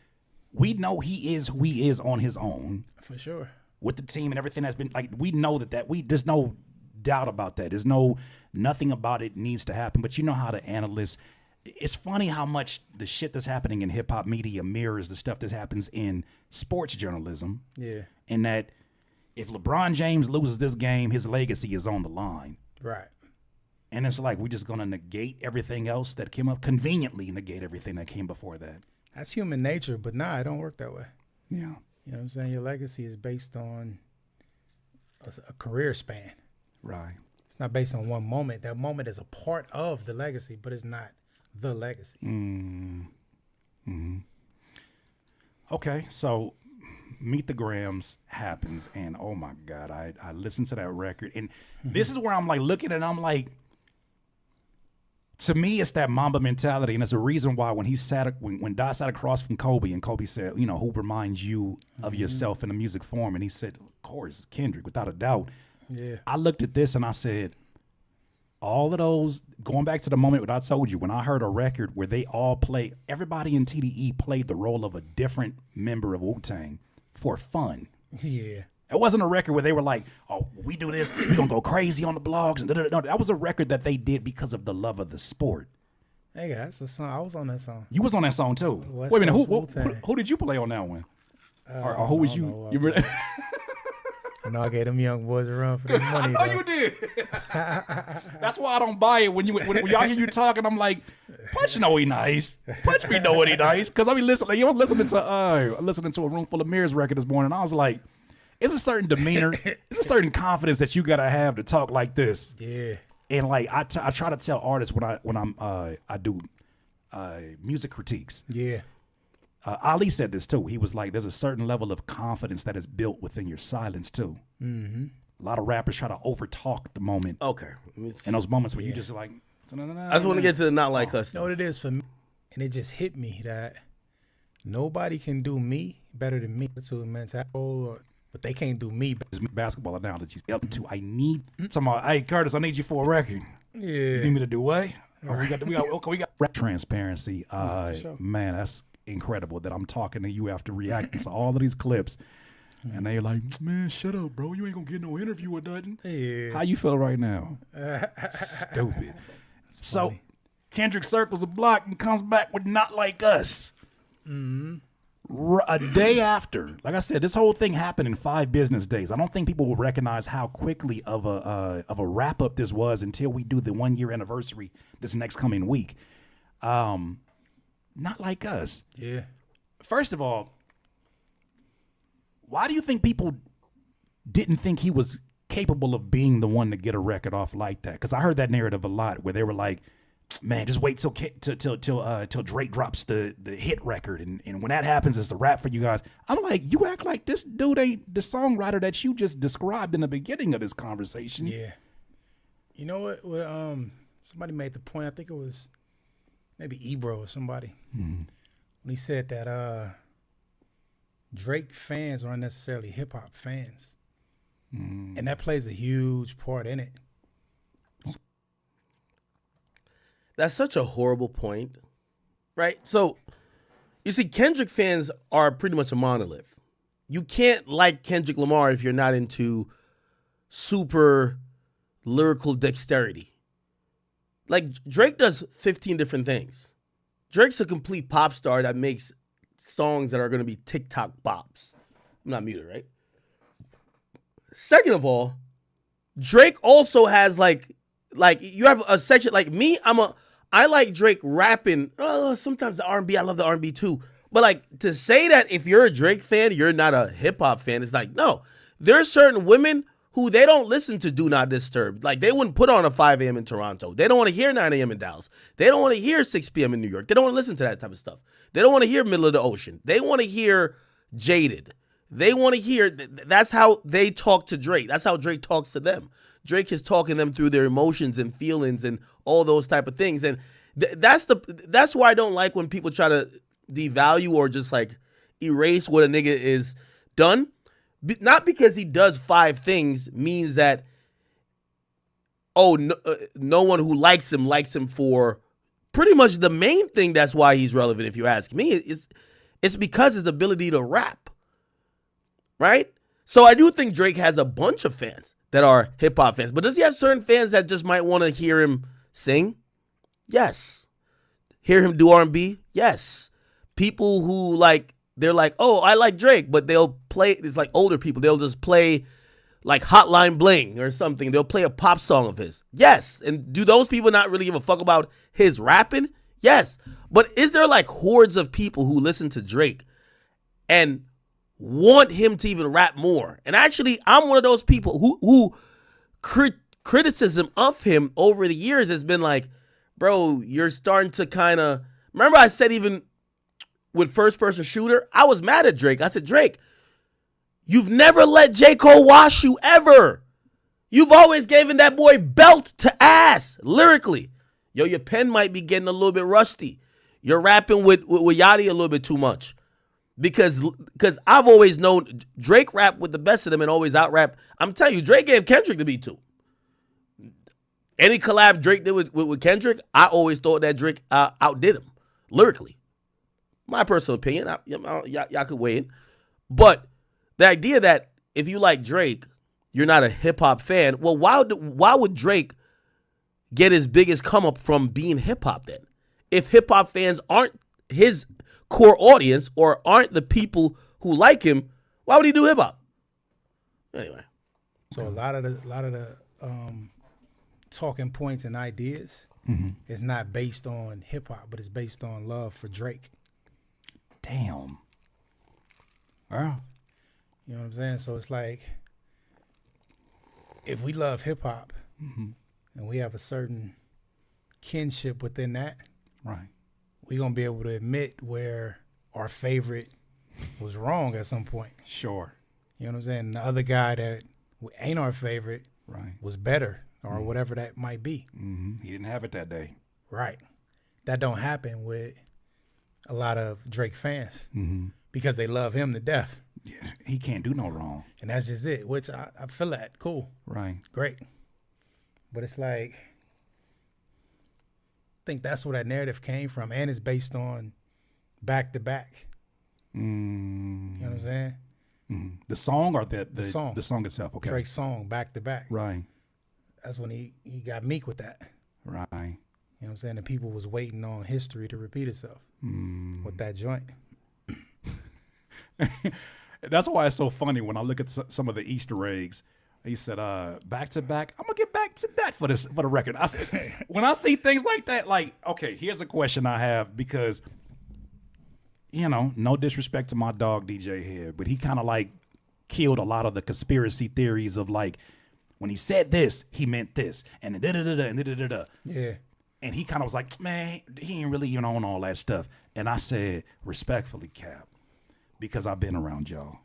we know he is who he is on his own. For sure. With the team and everything that's been like, we know that there's no doubt about that. There's nothing about it needs to happen. But you know how the analysts, it's funny how much the shit that's happening in hip hop media mirrors the stuff that happens in sports journalism. Yeah. And that if LeBron James loses this game, his legacy is on the line. Right. And it's like, we're just going to negate everything else that came up, conveniently negate everything that came before that. That's human nature, but it don't work that way. Yeah. You know what I'm saying? Your legacy is based on a career span. Right. It's not based on one moment. That moment is a part of the legacy, but it's not the legacy. Okay, so Meet the Grams happens, and oh my God, I listened to that record, and this is where I'm like looking at it, and I'm like, to me, it's that Mamba mentality, and it's a reason why when Dot sat across from Kobe, and Kobe said, you know, who reminds you of yourself in the music form, and he said, of course, Kendrick, without a doubt. Yeah. I looked at this and I said, all of those, going back to the moment when I told you, when I heard a record where they all play, everybody in TDE played the role of a different member of Wu-Tang for fun. Yeah. It wasn't a record where they were like, oh, we do this, we're going to go crazy on the blogs. And no, that was a record that they did because of the love of the sport. Hey, that's a song. I was on that song. You was on that song too. West Wait a minute, Coast who did you play on that one? Or who was you? You really? I know I gave them young boys a run for their money. I know you did. That's why I don't buy it when y'all hear you talking. I'm like, Punch know he nice. Punch me know what he nice. Because I be listening. I was listening to a Room Full of Mirrors record this morning. I was like, it's a certain demeanor, it's a certain confidence that you gotta have to talk like this. Yeah. And like I try to tell artists when I do music critiques. Yeah. Ali said this too. He was like, there's a certain level of confidence that is built within your silence too. Mm-hmm. A lot of rappers try to overtalk the moment. Okay. And those moments where you just like, I just want to get to the not like us. You know what it is for me? And it just hit me that nobody can do me better than me. That's a mental, but they can't do me better. Basketball analogies. Up to I need somebody. Hey Curtis, I need you for a record. Yeah. You need me to do what? Oh, Right. we got rap transparency. Sure. Man, that's incredible that I'm talking to you after reacting to all of these clips. And they're like, man, shut up, bro. You ain't gonna get no interview or nothing. Yeah. How you feel right now? Stupid. So Kendrick circles a block and comes back with Not Like Us. Mm-hmm. A day after, like I said, this whole thing happened in 5 business days. I don't think people will recognize how quickly of a wrap up this was until we do the 1-year anniversary this next coming week. Not Like Us. Yeah. First of all, why do you think people didn't think he was capable of being the one to get a record off like that? Because I heard that narrative a lot where they were like, man, just wait till Drake drops the hit record, and when that happens, it's a wrap for you guys. I'm like, you act like this dude ain't the songwriter that you just described in the beginning of this conversation. Yeah. You know what? Well, somebody made the point. I think it was maybe Ebro or somebody when he said that Drake fans aren't necessarily hip hop fans, and that plays a huge part in it. That's such a horrible point, right? So, you see, Kendrick fans are pretty much a monolith. You can't like Kendrick Lamar if you're not into super lyrical dexterity. Like, Drake does 15 different things. Drake's a complete pop star that makes songs that are going to be TikTok bops. I'm not muted, right? Second of all, Drake also has like you have a section like me. I like Drake rapping. Sometimes the R&B, I love the R&B too. But like to say that if you're a Drake fan, you're not a hip hop fan, it's like, no. There's certain women who they don't listen to Do Not Disturb. Like they wouldn't put on a 5 a.m. in Toronto. They don't want to hear 9 a.m. in Dallas. They don't want to hear 6 p.m. in New York. They don't want to listen to that type of stuff. They don't want to hear Middle of the Ocean. They want to hear Jaded. They want to hear, that's how they talk to Drake. That's how Drake talks to them. Drake is talking them through their emotions and feelings and all those type of things. And that's why I don't like when people try to devalue or just like erase what a nigga is done. Not because he does 5 things means that, no one who likes him for pretty much the main thing. That's why he's relevant. If you ask me, It's because his ability to rap, right? So I do think Drake has a bunch of fans that are hip-hop fans. But does he have certain fans that just might want to hear him sing? Yes. Hear him do R&B? Yes. People who like, they're like, oh, I like Drake, but they'll play, it's like older people. They'll just play like Hotline Bling or something. They'll play a pop song of his. Yes. And do those people not really give a fuck about his rapping? Yes. But is there like hordes of people who listen to Drake and want him to even rap more? And actually, I'm one of those people who criticism of him over the years has been like, bro, you're starting to kind of, remember I said even with First Person Shooter, I was mad at Drake. I said, Drake, you've never let J. Cole wash you ever. You've always given that boy belt to ass lyrically. Yo, your pen might be getting a little bit rusty. You're rapping with Yachty a little bit too much. Because I've always known Drake rap with the best of them and always out rap. I'm telling you, Drake gave Kendrick the beat too. Any collab Drake did with Kendrick, I always thought that Drake outdid him lyrically. My personal opinion, y'all could weigh in. But the idea that if you like Drake, you're not a hip hop fan. Well, why would Drake get his biggest come up from being hip hop then? If hip hop fans aren't his core audience or aren't the people who like him, why would he do hip hop? Anyway, so a lot of the talking points and ideas is not based on hip hop, but it's based on love for Drake. Damn. Well, you know what I'm saying? So it's like, if we love hip hop and we have a certain kinship within that, right, we're going to be able to admit where our favorite was wrong at some point. Sure. You know what I'm saying? The other guy that ain't our favorite was better or whatever that might be. He didn't have it that day. Right. That don't happen with a lot of Drake fans because they love him to death. Yeah, he can't do no wrong. And that's just it, which I feel that. Cool. Right. Great. But it's like, I think that's where that narrative came from, and it's based on back to back. You know what I'm saying? The song or the song? The song itself. Okay. Drake's song, back to back. Right. That's when he got Meek with that. Right. You know what I'm saying? The people was waiting on history to repeat itself with that joint. That's why it's so funny when I look at some of the Easter eggs. He said, back to back. I'm gonna get back to that for the record. I said, when I see things like that, like, okay, here's a question I have, because, you know, no disrespect to my dog DJ here, but he kind of like killed a lot of the conspiracy theories of like, when he said this, he meant this, and da-da-da-da, and da-da-da-da. Yeah. And he kind of was like, man, he ain't really even on all that stuff. And I said, respectfully, Cap, because I've been around y'all.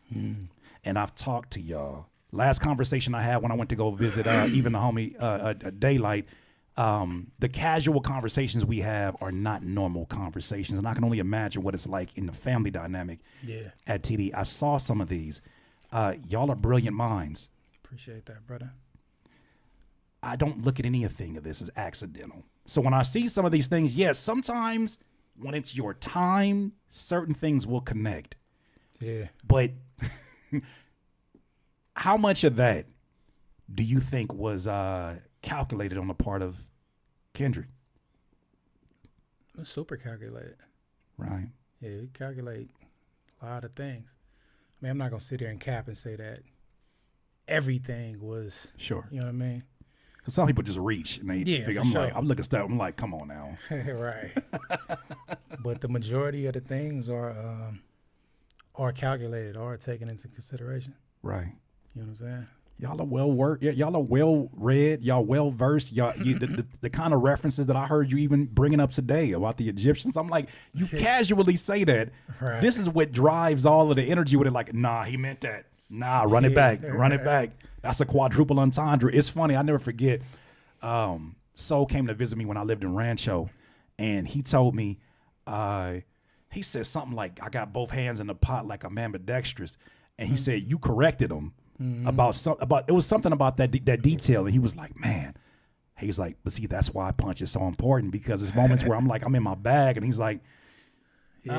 And I've talked to y'all. Last conversation I had when I went to go visit even the homie Daylight, the casual conversations we have are not normal conversations. And I can only imagine what it's like in the family dynamic at TD. I saw some of these. Y'all are brilliant minds. Appreciate that, brother. I don't look at anything of this as accidental. So when I see some of these things, yes, sometimes when it's your time, certain things will connect. Yeah. But how much of that do you think was calculated on the part of Kendrick? It's super calculated. Right. Yeah, you calculate a lot of things. I mean, I'm not going to sit here and cap and say that everything was, sure. You know what I mean? Because some people just reach and they figure, I'm looking stuff, I'm like, come on now. Right. But the majority of the things are calculated or taken into consideration. Right. You know what I'm saying? Y'all are well worked. Y'all are well read. Y'all well versed. Y'all the kind of references that I heard you even bringing up today about the Egyptians. I'm like, you casually say that. Right. This is what drives all of the energy with it. Like, nah, he meant that. Nah, run it back. Run it back. That's a quadruple entendre. It's funny. I never forget. Soul came to visit me when I lived in Rancho, and he told me, he said something like, I got both hands in the pot like I'm ambidextrous. And he said, you corrected him about it was something about that detail. And he was like, man, he's like, but see, that's why Punch is so important, because it's moments where I'm like, I'm in my bag. And he's like, no.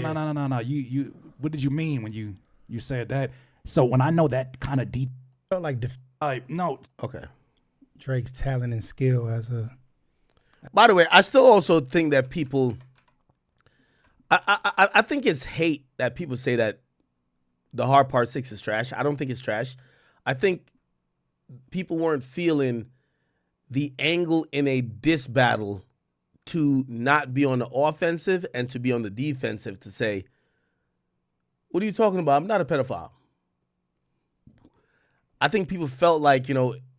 You what did you mean when you said that? So when I know that kind of deep, felt like no. Okay. Drake's talent and skill as a. By the way, I still also think that people. I think it's hate that people say that the Hard Part 6 is trash. I don't think it's trash. I think people weren't feeling the angle in a diss battle to not be on the offensive and to be on the defensive to say, what are you talking about? I'm not a pedophile. I think people felt like, it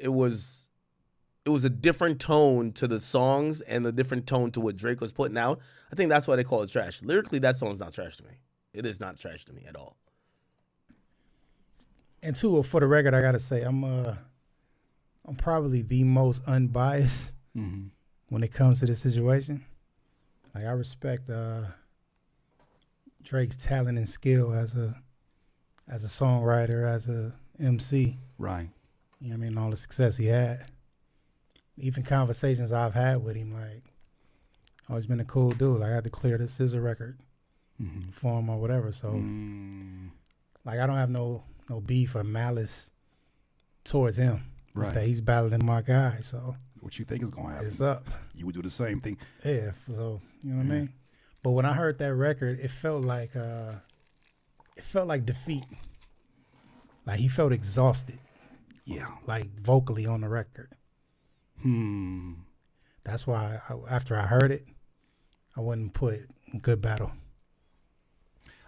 was a different tone to the songs and a different tone to what Drake was putting out. I think that's why they call it trash. Lyrically, that song's not trash to me. It is not trash to me at all. And two, for the record, I gotta say, I'm probably the most unbiased when it comes to this situation. Like, I respect Drake's talent and skill as a songwriter, as a MC. Right. You know what I mean? All the success he had. Even conversations I've had with him, like, always been a cool dude. Like, I had to clear the scissor record for him or whatever. So, like, I don't have no beef or malice towards him. Right. It's that he's battling my guy. So, what you think is going to happen? It's up. You would do the same thing. Yeah. So, you know what I mean? But when I heard that record, it felt like defeat. Like, he felt exhausted. Yeah. Like, vocally on the record. That's why after I heard it, I wouldn't put good battle.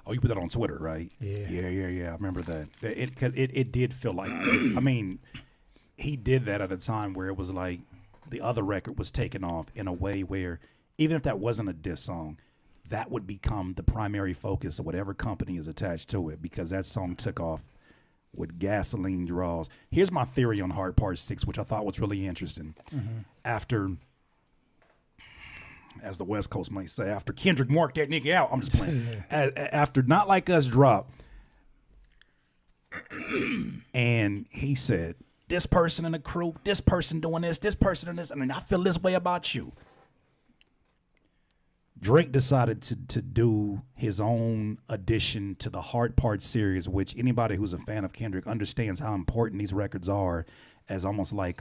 Oh, you put that on Twitter, right? Yeah. I remember that. It did feel like, I mean, he did that at a time where it was like the other record was taken off in a way where even if that wasn't a diss song, that would become the primary focus of whatever company is attached to it because that song took off with gasoline draws. Here's my theory on Hard Part 6, which I thought was really interesting. After, as the West Coast might say, after Kendrick marked that nigga out, I'm just playing. After Not Like Us dropped, and he said, this person in the crew, this person doing this person doing this, and I feel this way about you. Drake decided to do his own addition to the Hard Part series, which anybody who's a fan of Kendrick understands how important these records are as almost like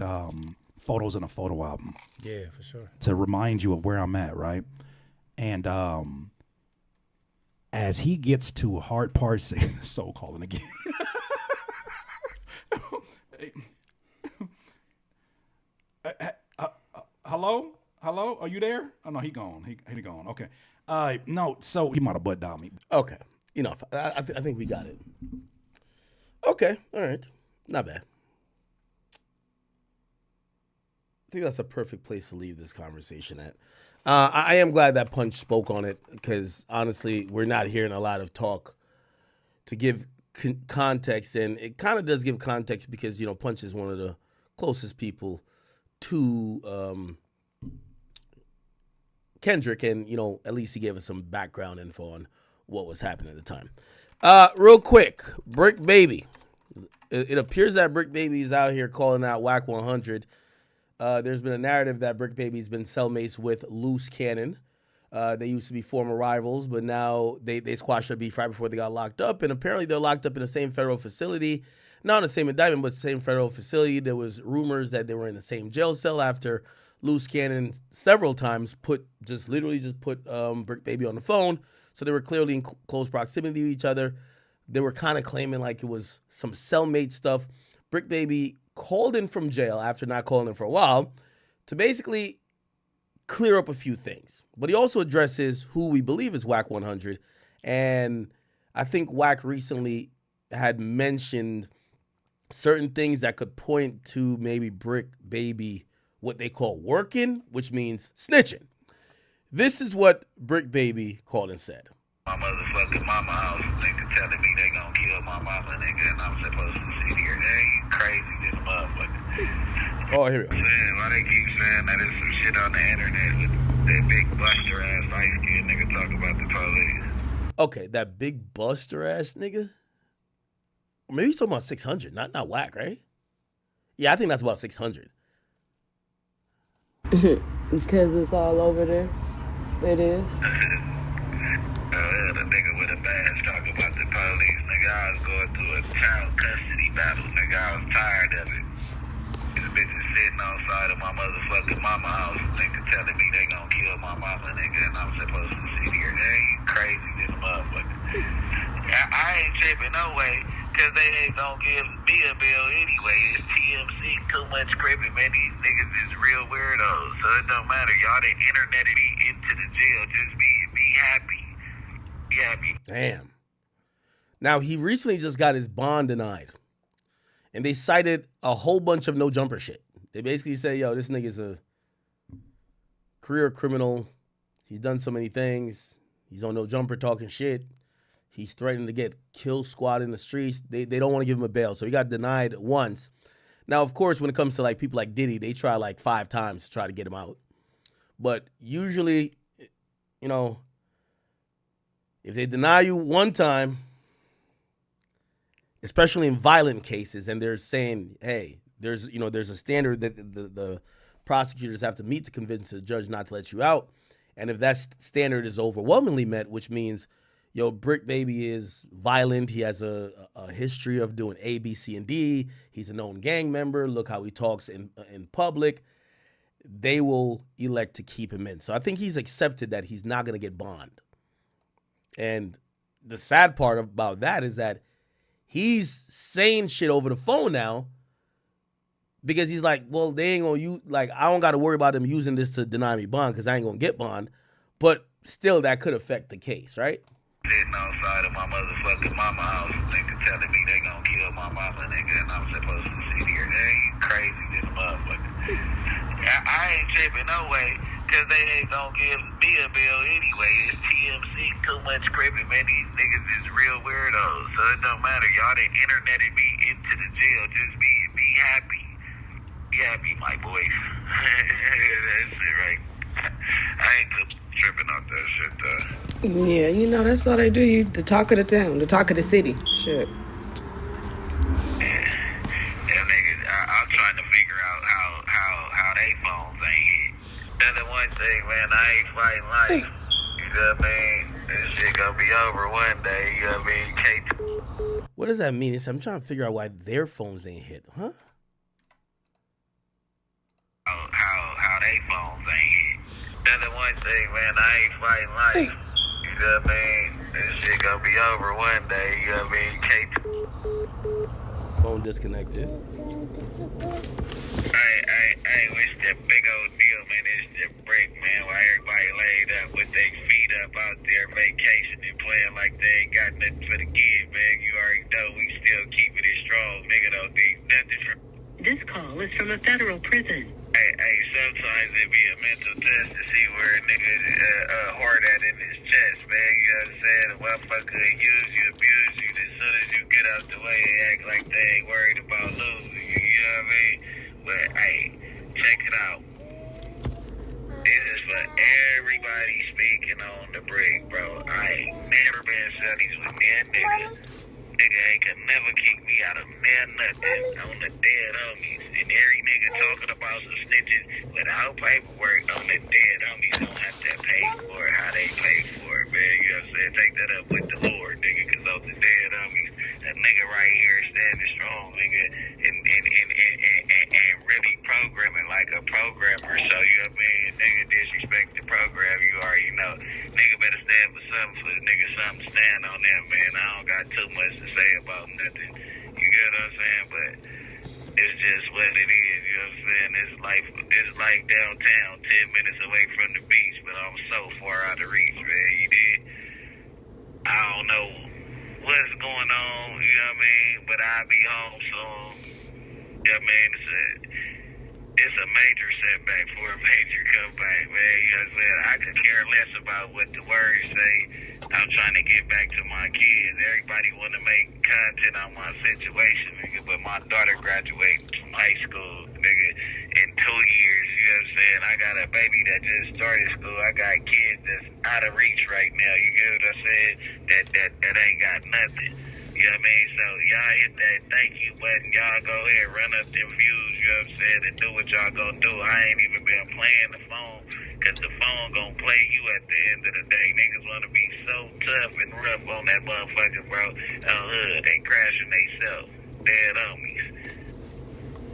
photos in a photo album. Yeah, for sure. To remind you of where I'm at, right? And as he gets to Hard Part 6, Soul calling again. Hello? Hello? Are you there? Oh, no, he gone. He gone. Okay. No, so he might have butt dialed me. Okay. Enough. I think we got it. Okay. All right. Not bad. I think that's a perfect place to leave this conversation at. I am glad that Punch spoke on it because, honestly, we're not hearing a lot of talk to give context. And it kind of does give context because, Punch is one of the closest people to Kendrick, and at least he gave us some background info on what was happening at the time. Real quick, Brick Baby. It appears that Brick Baby is out here calling out Wack 100. There's been a narrative that Brick Baby's been cellmates with Loose Cannon. They used to be former rivals, but now they squashed their beef right before they got locked up, and apparently they're locked up in the same federal facility. Not in the same indictment, but the same federal facility. There was rumors that they were in the same jail cell after Loose Cannon several times put Brick Baby on the phone. So they were clearly in close proximity to each other. They were kind of claiming like it was some cellmate stuff. Brick Baby called in from jail after not calling in for a while to basically clear up a few things. But he also addresses who we believe is Wack 100. And I think Wack recently had mentioned certain things that could point to maybe Brick Baby what they call working, which means snitching. This is what Brick Baby called and said. My motherfucking mama house, nigga telling me they gonna kill my mama, nigga, and I'm supposed to sit here. Hey, you crazy, this motherfucker. Oh, here we go. Why they keep saying that there's some shit on the internet with that big buster ass light skinned nigga talk about the police? Okay, that big buster ass nigga? Or maybe he's talking about 600, not Wack, right? Yeah, I think that's about 600. Because it's all over there. It is. The nigga with a badge talking about the child custody battle, nigga. I was tired of it. These bitches sitting outside of my motherfucking mama house, nigga, telling me they gonna kill my mama, nigga, and I'm supposed to sit here. They crazy, this motherfucker. I ain't tripping no way, cause they ain't gonna give me a bill anyway. It's TMC, too much crippin', man. These niggas is real weirdos, so it don't matter. Y'all done interneted me into the jail. Just be happy. Be happy. Damn. Now, he recently just got his bond denied. And they cited a whole bunch of no jumper shit. They basically say, yo, this nigga's a career criminal. He's done so many things. He's on no jumper talking shit. He's threatening to get kill squad in the streets. They don't want to give him a bail. So he got denied once. Now, of course, when it comes to like people like Diddy, they try like 5 times to try to get him out. But usually, you know, if they deny you one time, especially in violent cases, and they're saying, hey, there's a standard that the prosecutors have to meet to convince the judge not to let you out. And if that standard is overwhelmingly met, which means, yo, Brick Baby is violent, he has a history of doing A, B, C, and D, he's a known gang member, look how he talks in public, they will elect to keep him in. So I think he's accepted that he's not going to get bond. And the sad part about that is that he's saying shit over the phone now because he's like, well, they ain't gonna use, like, I don't got to worry about them using this to deny me bond because I ain't gonna get bond. But still, that could affect the case, right? Sitting outside of my motherfucking mama house, nigga, telling me they gonna kill my mama, nigga, and I'm supposed to sit here. They crazy, this motherfucker. I ain't tripping no way, cause they ain't gonna give me a bill anyway. It's TMC, too much crippin', man. These niggas is real weirdos, so it don't matter. Y'all done interneted me into the jail. Just be happy. Be happy, my boys. That's it, right? I ain't tripping off that shit, though. Yeah, you know, that's all they do. You the talk of the town, the talk of the city. Shit. I'm trying to figure out how they phones ain't hit. That's the one thing, man, I ain't fighting life. You know what I mean? This shit gonna be over one day, you know what I mean? What does that mean? I'm trying to figure out why their phones ain't hit, huh? How they phones ain't hit. That's the one thing, man, I ain't fighting life. You know what I mean? This shit gonna be over one day, you know what I mean? Phone disconnected. I wish that big old deal, man, is the break, man, while everybody laid up with their feet up out there vacationing, playing like they ain't got nothing for the kid, man. You already know we still keeping it strong. Nigga don't need nothing from... This call is from a federal prison. Hey, sometimes it be a mental test to see where a nigga hard at in his chest, man. You know what I'm saying? A motherfucker use you, abuse you, as soon as you get out the way, they act like they ain't worried about losing you. You know what I mean? But, hey, check it out. This is for everybody speaking on the break, bro. I ain't never been studies with me and niggas. Nigga ain't could never kick me out of nothing on the dead homies. And every nigga talking about some snitches without paperwork on the dead homies don't have to pay for it how they pay for it, man. You know what I'm saying? Take that up with the Lord, nigga, because on the dead homies, that nigga right here standing strong, nigga, and really programming like a programmer. So, you know what I mean? Nigga disrespect the program, you already know. Nigga better stand for something for the nigga something to stand on them, man. I don't got too much to say about nothing. You get what I'm saying? But it's just what it is, you know what I'm saying? It's like downtown, 10 minutes away from the beach, but I'm so far out of reach, man. You did? I don't know what's going on, you know what I mean? But I'll be home soon. You know what I mean? It's a major setback for a major comeback, man. You know what I'm saying? I could care less about what the words say. I'm trying to get back to my kids. Everybody want to make content on my situation, nigga, but my daughter graduating from high school, nigga, in 2 years. You know what I'm saying? I got a baby that just started school. I got kids that's out of reach right now. You get what I'm saying? That ain't got nothing. You know what I mean? So y'all hit that thank you button. Y'all go ahead, run up them views, you know what I'm saying, and do what y'all gonna do. I ain't even been playing the phone Cause the phone gonna play you at the end of the day. Niggas wanna be so tough and rough on that motherfucker, bro. They crashing theyself. Dead homies.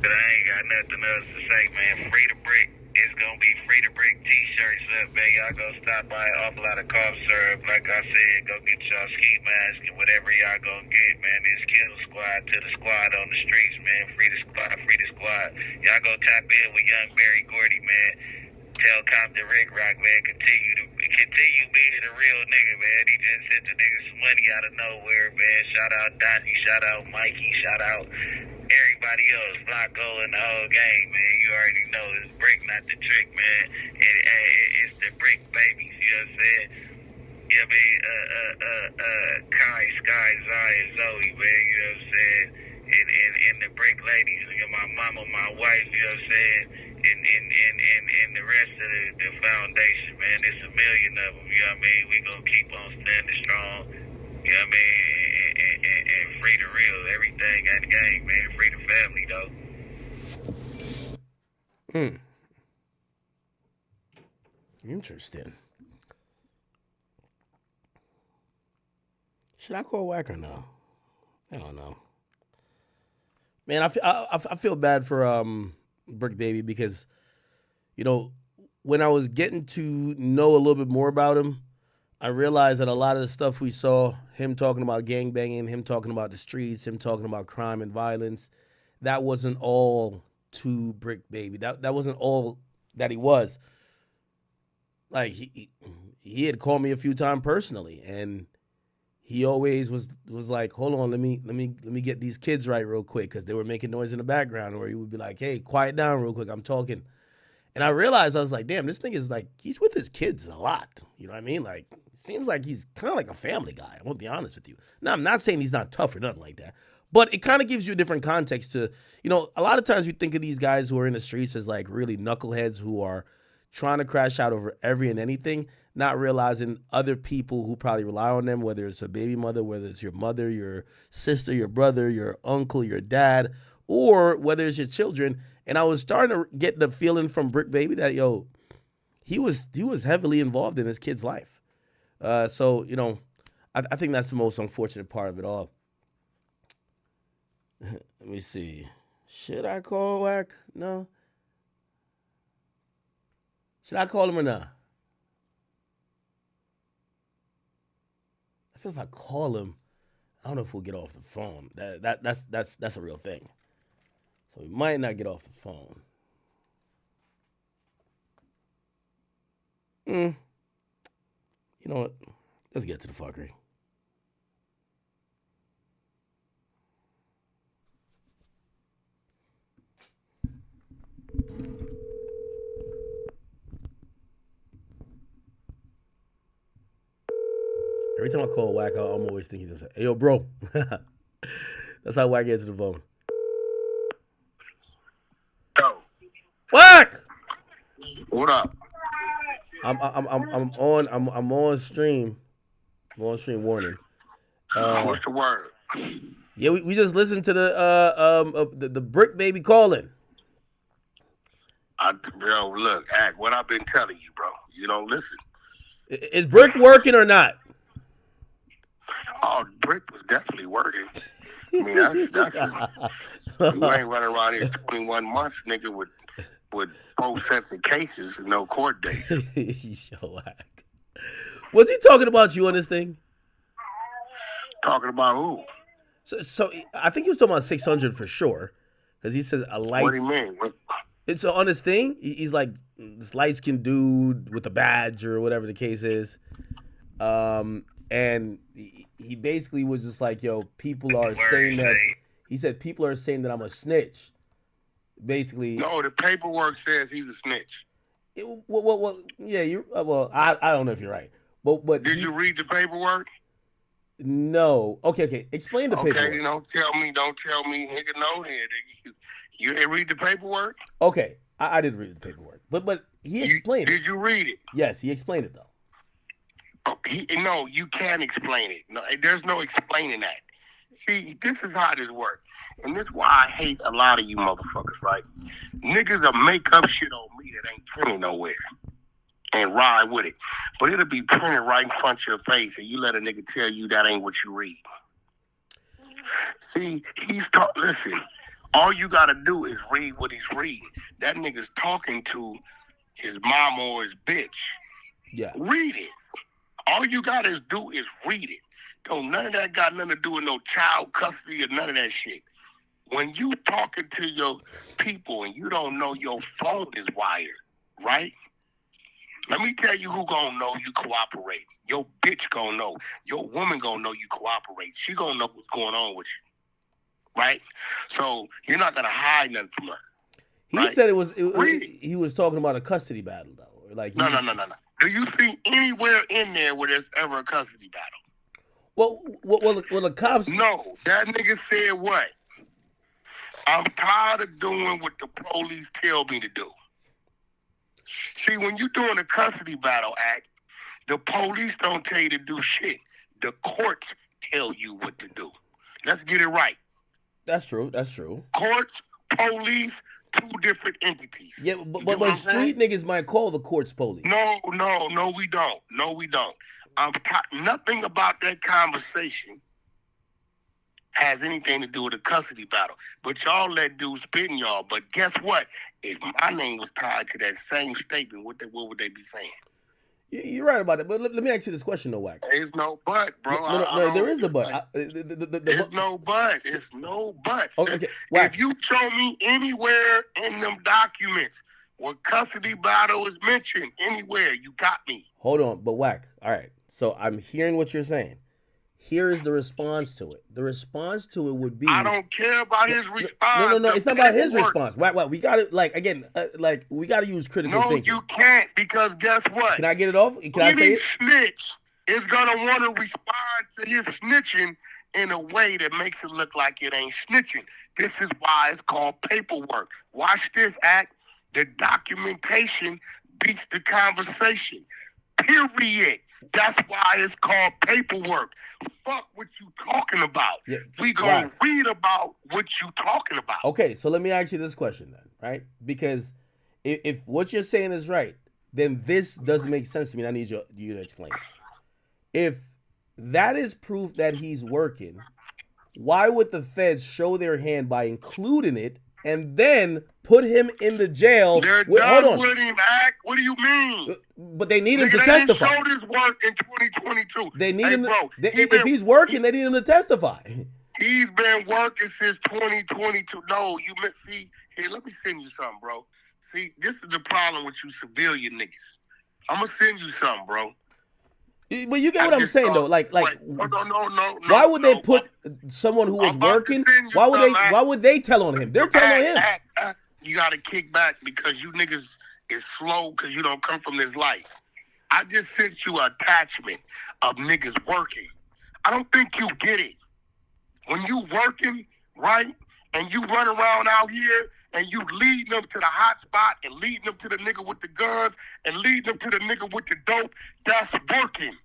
But I ain't got nothing else to say, man. Free to brick. It's gonna be free to brick t-shirts up, man. Y'all go stop by an awful lot of cough syrup. Like I said, go get y'all ski mask and whatever y'all gonna get, man. It's Kill Squad to the squad on the streets, man. Free the squad, free the squad. Y'all go tap in with young Barry Gordy, man. Tell Compton Rick Rock, man, continue being a real nigga, man. He just sent the nigga some money out of nowhere, man. Shout out Donnie, shout out Mikey, shout out everybody else, Flacco and the whole gang, man. You already know it's brick, not the trick, man. It's the brick babies, you know what I'm saying? You know what I mean? Kai, Sky, Zai, and Zoe, man, you know what I'm saying? And the brick ladies, you know, my mama, my wife, you know what I'm saying? And the rest of the foundation, man. There's a million of them, you know what I mean? We gonna keep on standing strong, you know what I mean? And free the real, everything got the game, man. Free the family, though. Interesting. Should I call Wack or no? I don't know. Man, I feel bad for Brick Baby because, you know, when I was getting to know a little bit more about him, I realized that a lot of the stuff we saw, him talking about gangbanging, him talking about the streets, him talking about crime and violence, that wasn't all to Brick Baby. That wasn't all that he was. Like he had called me a few times personally, and he always was like, hold on, let me get these kids right real quick, because they were making noise in the background, or he would be like, hey, quiet down real quick, I'm talking. And I realized, I was like, damn, this thing is like, he's with his kids a lot. You know what I mean? Like, it seems like he's kind of like a family guy. I'm going to be honest with you. Now, I'm not saying he's not tough or nothing like that, but it kind of gives you a different context to, you know, a lot of times we think of these guys who are in the streets as like really knuckleheads who are trying to crash out over every and anything, not realizing other people who probably rely on them, whether it's a baby mother, whether it's your mother, your sister, your brother, your uncle, your dad, or whether it's your children. And I was starting to get the feeling from Brick Baby that, yo, he was heavily involved in his kid's life. So, you know, I think that's the most unfortunate part of it all. Let me see. Should I call Wack? No. Should I call him or not? I feel if I call him, I don't know if we'll get off the phone. That's a real thing. So we might not get off the phone. You know what? Let's get to the fuckery. Every time I call Wack, I'm always thinking, he's just, hey, yo, bro. That's how Wack gets to the phone. Wack! What up? I'm on stream. I'm on stream warning. What's the word? Yeah, we just listened to the Brick Baby calling. Bro, look, Act, what I've been telling you, bro. You don't listen. Is Brick working or not? Oh, Brick was definitely working. I mean, that's you ain't running around here 21 months, nigga, with 4 sets of cases and no court date. Yo, Wack. Was he talking about you on this thing? Talking about who? So I think he was talking about 600 for sure, because he said a light. What do you mean? It's on his thing. He's like this light-skinned dude with a badge or whatever the case is, and he basically was just like, yo, people are saying that. He said people are saying that I'm a snitch. Basically, no, the paperwork says he's a snitch. Well, yeah, you. Well, I don't know if you're right, but did you read the paperwork? No. Okay. Explain the paperwork. Okay, don't tell me, nigga, no head. You ain't read the paperwork? Okay, I did read the paperwork, but he explained it. Did you read it? Yes, he explained it though. Oh, no, you can't explain it. No, there's no explaining that. See, this is how this works. And this is why I hate a lot of you motherfuckers, right? Niggas will make up shit on me that ain't turning nowhere. and ride with it. But it'll be printed right in front of your face, and you let a nigga tell you that ain't what you read. See, listen, all you gotta do is read what he's reading. That nigga's talking to his mom or his bitch. Yeah. Read it. All you gotta do is read it. Don't none of that got nothing to do with no child custody or none of that shit. When you talking to your people and you don't know your phone is wired, right? Let me tell you who gonna know you cooperate. Your bitch gonna know. Your woman gonna know you cooperate. She gonna know what's going on with you, right? So you're not gonna hide nothing from her. He right? said he was talking about a custody battle though. Like No. Do you see anywhere in there where there's ever a custody battle? Well, the cops. No, that nigga said what? I'm tired of doing what the police tell me to do. See, when you're doing a custody battle act, the police don't tell you to do shit. The courts tell you what to do. Let's get it right. That's true. Courts, police, two different entities. Yeah, but street niggas might call the courts police. No, we don't. Nothing about that conversation has anything to do with a custody battle. But y'all let dudes spit in y'all. But guess what? If my name was tied to that same statement, what would they be saying? You're right about it. But let me ask you this question, though, Wack. There's no but, bro. No, there is a but. There's no but. It's no but. Okay. If you show me anywhere in them documents where custody battle is mentioned, anywhere, you got me. Hold on, but Wack. All right. So I'm hearing what you're saying. Here is the response to it. The response to it would be... I don't care about his response. No. It's not about his response. Wack. We got to, we got to use critical thinking. No, you can't, because guess what? Can I get it off? Can I say Any it? snitch is going to want to respond to his snitching in a way that makes it look like it ain't snitching. This is why it's called paperwork. Watch this act. The documentation beats the conversation. Period. That's why it's called paperwork. Fuck what you talking about. Yeah, we gonna read about what you talking about. Okay, so let me ask you this question then, right? Because if what you're saying is right, then this doesn't make sense to me. And I need you to explain. If that is proof that he's working, why would the feds show their hand by including it and then put him in the jail? They're done with him, Act. What do you mean? But they need him to they testify. They showed his work in 2022. They need him. If he's working, they need him to testify. He's been working since 2022. No, see, here, let me send you something, bro. See, this is the problem with you civilian niggas. I'm going to send you something, bro. But you get what I'm saying, though. Like, no. Why would they put someone who was working? Why would they tell on him? They're telling on him. You got to kick back because you niggas is slow because you don't come from this life. I just sent you an attachment of niggas working. I don't think you get it. When you working, right, and you run around out here and you lead them to the hot spot and lead them to the nigga with the guns and lead them to the nigga with the dope, that's working.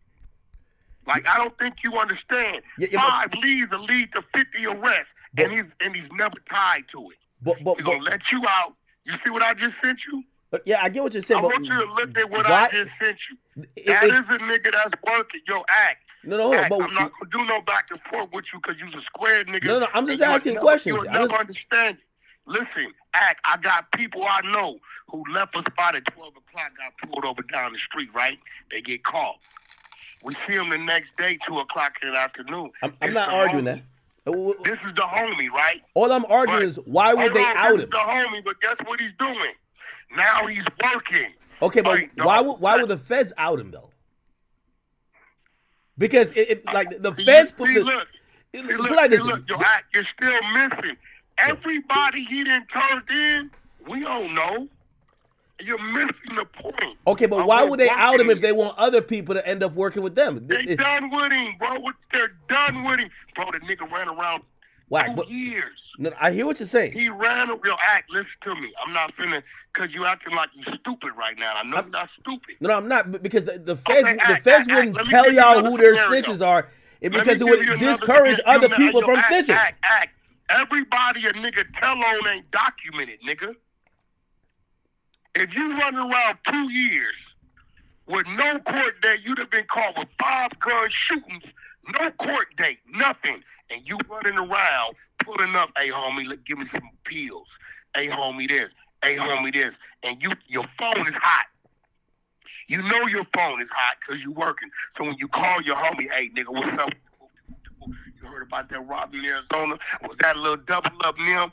Like, I don't think you understand. 5 leads will lead to 50 arrests, and he's never tied to it. He's going to let you out. You see what I just sent you? Yeah, I get what you're saying. I want you to look at what I just sent you. That is a nigga that's working. Yo, Act. No, Act, I'm not going to do no back and forth with you because you's a square nigga. No, I'm just asking questions. You'll never understand. Listen, Act, I got people I know who left a spot at 12 o'clock, got pulled over down the street, right? They get caught. We see them the next day, 2 o'clock in the afternoon. I'm not arguing that. This is the homie, right? All I'm arguing is why would they out him? This is the homie, but guess what he's doing? Now he's working. Okay, but why would the feds out him though? Because if like the feds put look, yo, Act, you're still missing. Everybody he didn't turn in, we don't know. You're missing the point. Okay, but why would they out him if they want other people to end up working with them? They done with him, bro. They're done with him. Bro, the nigga ran around 2 years. No, I hear what you're saying. He ran a real Act. Listen to me. I'm not finna, because you acting like you stupid right now. I know you're not stupid. No, I'm not, because the feds wouldn't tell y'all who their snitches are because it would discourage other people from snitching. Act. Everybody a nigga tell on ain't documented, nigga. If you run around 2 years with no court date. You'd have been caught with 5 gun shootings, no court date, nothing. And you running around, pulling up, hey, homie, give me some pills. Hey, homie, this. Hey, homie, this. And your phone is hot. You know your phone is hot because you're working. So when you call your homie, hey, nigga, what's up? You heard about that robbery in Arizona? Was that a little double up him?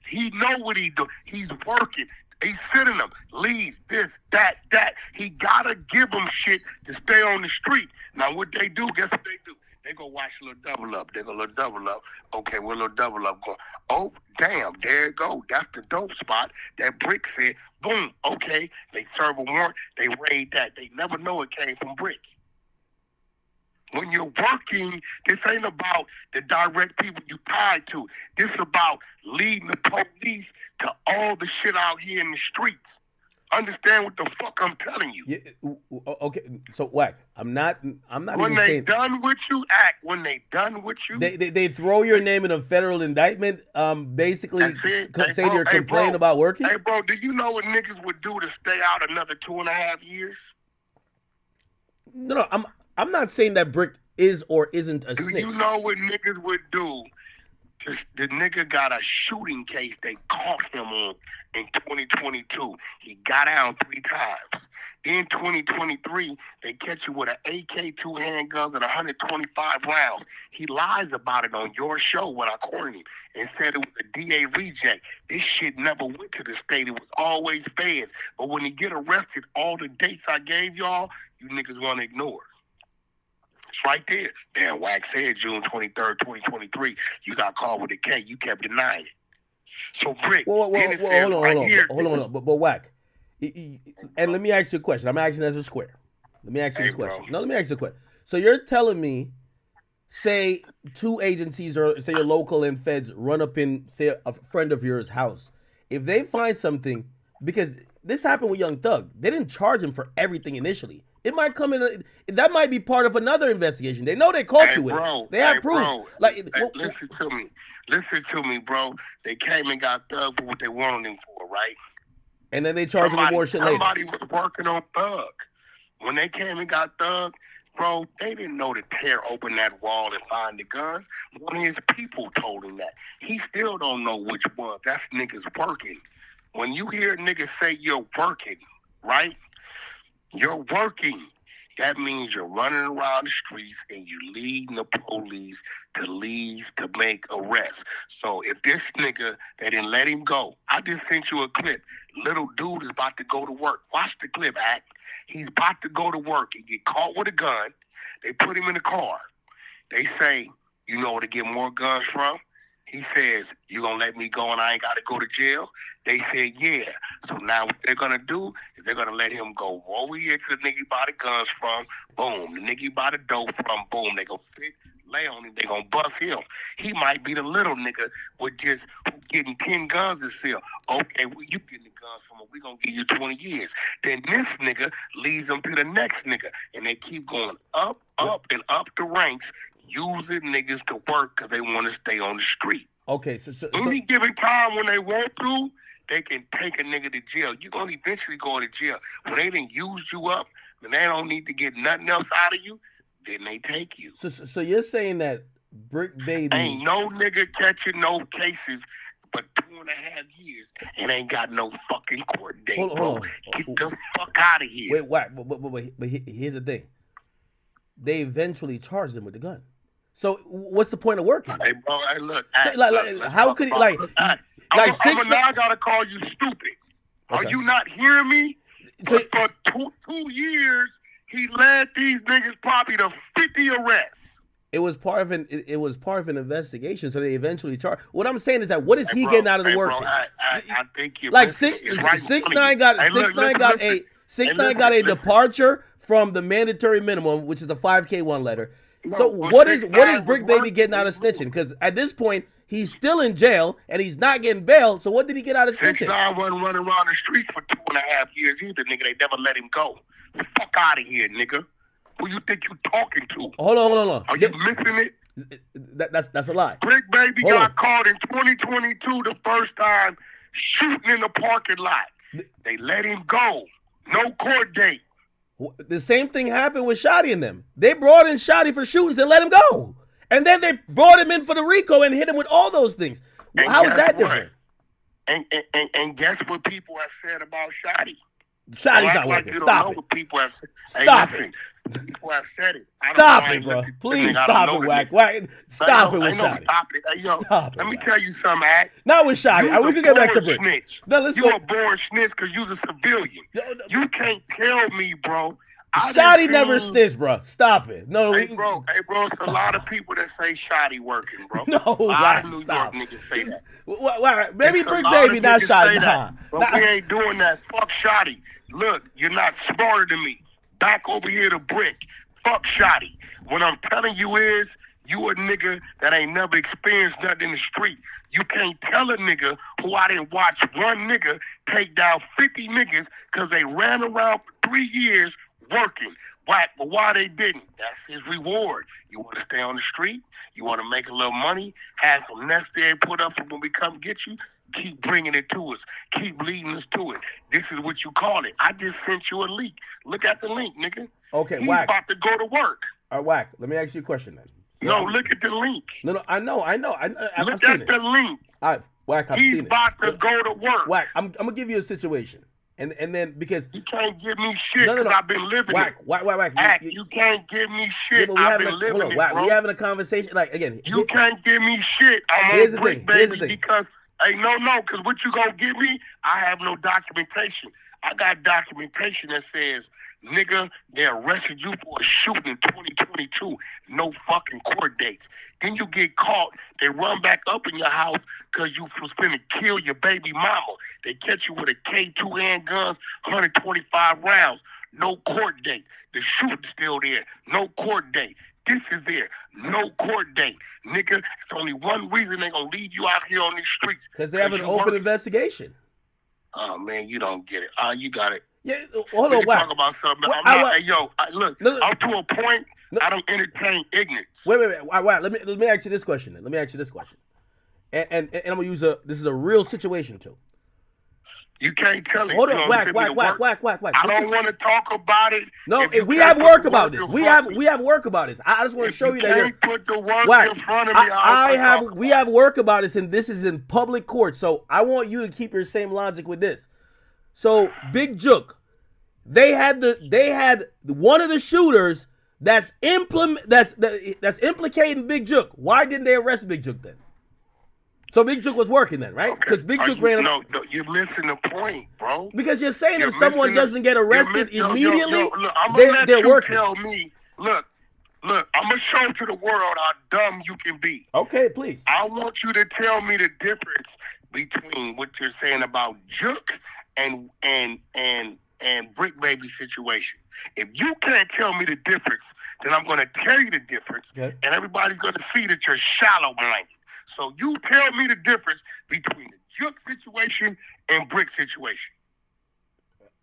He know what he do. He's working. He's sending them leads, this, that. He gotta give them shit to stay on the street. Now what they do, guess what they do? They go watch a little double up. They go a little double up. Okay, we're a little double up going. Oh, damn, there it go. That's the dope spot. That Brick said, boom, okay. They serve a warrant. They raid that. They never know it came from Brick. When you're working, this ain't about the direct people you tied to. This about leading the police to all the shit out here in the streets. Understand what the fuck I'm telling you. Yeah, okay, so Wack, I'm not when even they saying done with you, act. When they done with you, they throw your name in a federal indictment, basically saying you're complaining about working. Hey, bro, do you know what niggas would do to stay out another 2.5 years? No, I'm not saying that Brick is or isn't a snitch. Do you know what niggas would do? The nigga got a shooting case they caught him on in 2022. He got out 3 times. In 2023, they catch you with an AK, 2 handguns, and 125 rounds. He lies about it on your show when I cornered him and said it was a DA reject. This shit never went to the state. It was always feds. But when he get arrested, all the dates I gave y'all, you niggas want to ignore. It's right there. Damn, Wack said June 23rd, 2023. You got caught with a K. You kept denying it. So, Brick, hold on. But Wack, and let me ask you a question. I'm asking as a square. Let me ask you this question. No, let me ask you a question. So you're telling me, say 2 agencies or say your local and feds run up in, say, a friend of yours' house. If they find something, because this happened with Young Thug, they didn't charge him for everything initially. It might come in. That might be part of another investigation. They know they caught you with it. They have proof. Bro, listen to me, bro. They came and got Thug for what they wanted him for, right? And then they charged him more shit later. Somebody was working on Thug. When they came and got Thug, bro, they didn't know to tear open that wall and find the guns. One of his people told him that. He still don't know which one. That's niggas working. When you hear niggas say you're working, right? You're working. That means you're running around the streets and you leading the police to leave to make arrests. So if this nigga, they didn't let him go. I just sent you a clip. Little dude is about to go to work. Watch the clip, Act. He's about to go to work. He get caught with a gun. They put him in the car. They say, you know where to get more guns from? He says, you gonna let me go and I ain't gotta go to jail? They said, yeah. So now what they're gonna do is they're gonna let him go over here to the nigga he bought the guns from, boom. The nigga he bought the dope from, boom. They gonna sit, lay on him, they gonna bust him. He might be the little nigga with just getting 10 guns to sell. Okay, well, you getting the guns from him, we gonna give you 20 years. Then this nigga leads them to the next nigga. And they keep going up, and up the ranks, using niggas to work because they want to stay on the street. Okay, so any given time when they want to, they can take a nigga to jail. You're going to eventually go to jail. When they didn't use you up, and they don't need to get nothing else out of you, then they take you. So you're saying that Brick Baby... Ain't no nigga catching no cases but 2.5 years and ain't got no fucking court date, bro. Get the fuck out of here. Wait, but here's the thing. They eventually charged him with the gun. So what's the point of working? Hey, bro, hey, look. How could he, like 6 now I gotta call you stupid. Are you not hearing me? For 2 years, he led these niggas probably to 50 arrests. It was part of an investigation, so they eventually charged. What I'm saying is that what is he getting out of the work? I think you like 6ix9ine got a departure from the mandatory minimum, which is a 5K1 letter. So what is Brick Baby getting out of snitching? Because at this point he's still in jail and he's not getting bail. So what did he get out of snitching? 6ix9ine wasn't running around the streets for 2.5 years either, nigga. They never let him go. Fuck out of here, nigga. Who you think you talking to? Hold on. Are you missing it? That's a lie. Brick Baby got caught in 2022 the first time shooting in the parking lot. They let him go. No court date. The same thing happened with Shotty and them. They brought in Shotty for shootings and let him go. And then they brought him in for the RICO and hit him with all those things. How is that different? And guess what people have said about Shotty? Shotty's not working. Stop it. What people have said. Stop it. People have said it. Stop it, bro. Please stop it, Wack. Stop it with Shotty. Stop it. Hey, yo, let me tell you something, Act. Not with Shotty. We can get back to Brick. You a born snitch because you's a civilian. You can't tell me, bro. Shotty never snitched, bro. Stop it. No, hey, bro, it's a lot of people that say Shotty working, bro. No, a lot of New York niggas say that. Maybe Brick Baby, not Shotty. Nah. But we ain't doing that. Fuck Shotty. Look, you're not smarter than me. Back over here to Brick. Fuck Shotty. What I'm telling you is, you a nigga that ain't never experienced nothing in the street. You can't tell a nigga who I didn't watch one nigga take down 50 niggas because they ran around for 3 years working. Wack, but why they didn't? That's his reward. You want to stay on the street? You want to make a little money? Have some nest egg put up, and when we come get you, keep bringing it to us. Keep leading us to it. This is what you call it. I just sent you a link. Look at the link, nigga. Okay, He's Wack. about to go to work. All right, Wack, let me ask you a question then. No, look at the link. No, I know. Look at the link. All right, Wack, I've He's seen it. about to go to work. Wack, I'm going to give you a situation. And then because you can't give me shit because I've been living Wack, it. Wack. You can't give me shit. Yeah, I've been living it, Wack, bro. we having a conversation. Like again, you can't give me shit. I'm on Brick Baby because because what you gonna give me? I have no documentation. I got documentation that says, nigga, they arrested you for a shooting in 2022. No fucking court dates. Then you get caught. They run back up in your house because you was finna kill your baby mama. They catch you with a K2 handguns, 125 rounds. No court date. The shooting's still there. No court date. This is there. No court date. Nigga, it's only one reason they gonna leave you out here on these streets. Because they have an open investigation. Oh, man, you don't get it. You got it. Yeah, hold on, Wack. Talk about something. Look, I'm to a point. I don't entertain ignorance. Wait. Wack, let me ask you this question. Then let me ask you this question. And I'm gonna use this is a real situation too. You can't tell it. Hold on, Wack. I don't want to talk about it. No, we have work about this. We have work about this. I just want to show you that. You can't put the work in front of me. We have work about this, and this is in public court. So I want you to keep your same logic with this. So Big Jook, they had one of the shooters that's implicating Big Jook. Why didn't they arrest Big Jook then? So Big Jook was working then, right? Because Big Jook ran. No, you're missing the point, bro. Because you're saying if someone doesn't get arrested immediately, they're working. Tell me, look, I'm gonna show to the world how dumb you can be. Okay, please. I want you to tell me the difference between what you're saying about Jook and Brick Baby situation. If you can't tell me the difference, then I'm gonna tell you the difference, and everybody's gonna see that you're shallow-minded. So you tell me the difference between the Jook situation and Brick situation.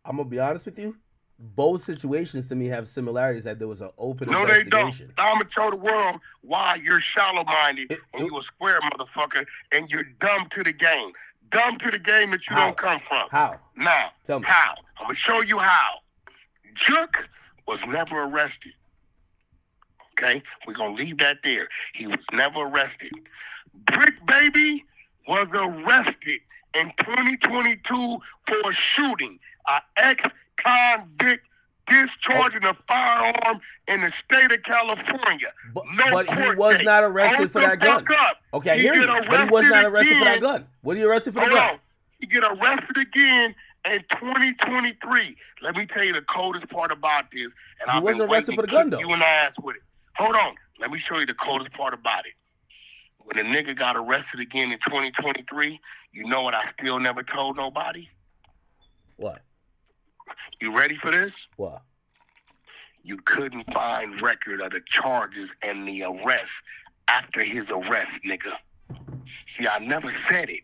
I'm gonna be honest with you. Both situations to me have similarities that there was an open investigation. No, they don't. I'm gonna tell the world why you're shallow-minded and you a square motherfucker and you're dumb to the game. Dumb to the game that you don't come from. How? Now, tell me. How? I'm gonna show you how. Jook was never arrested. Okay? We're gonna leave that there. He was never arrested. Brick Baby was arrested in 2022 for a shooting. An ex-convict discharging a firearm in the state of California. But he was not arrested for that gun. Okay, I hear you. But he was not arrested for that gun. Was he arrested for the gun? He get arrested again in 2023. Let me tell you the coldest part about this. And he wasn't arrested for the gun, though. You and I ass with it. Hold on. Let me show you the coldest part about it. When a nigga got arrested again in 2023, you know what I still never told nobody? What? You ready for this? What? You couldn't find record of the charges and the arrest after his arrest, nigga. See, I never said it.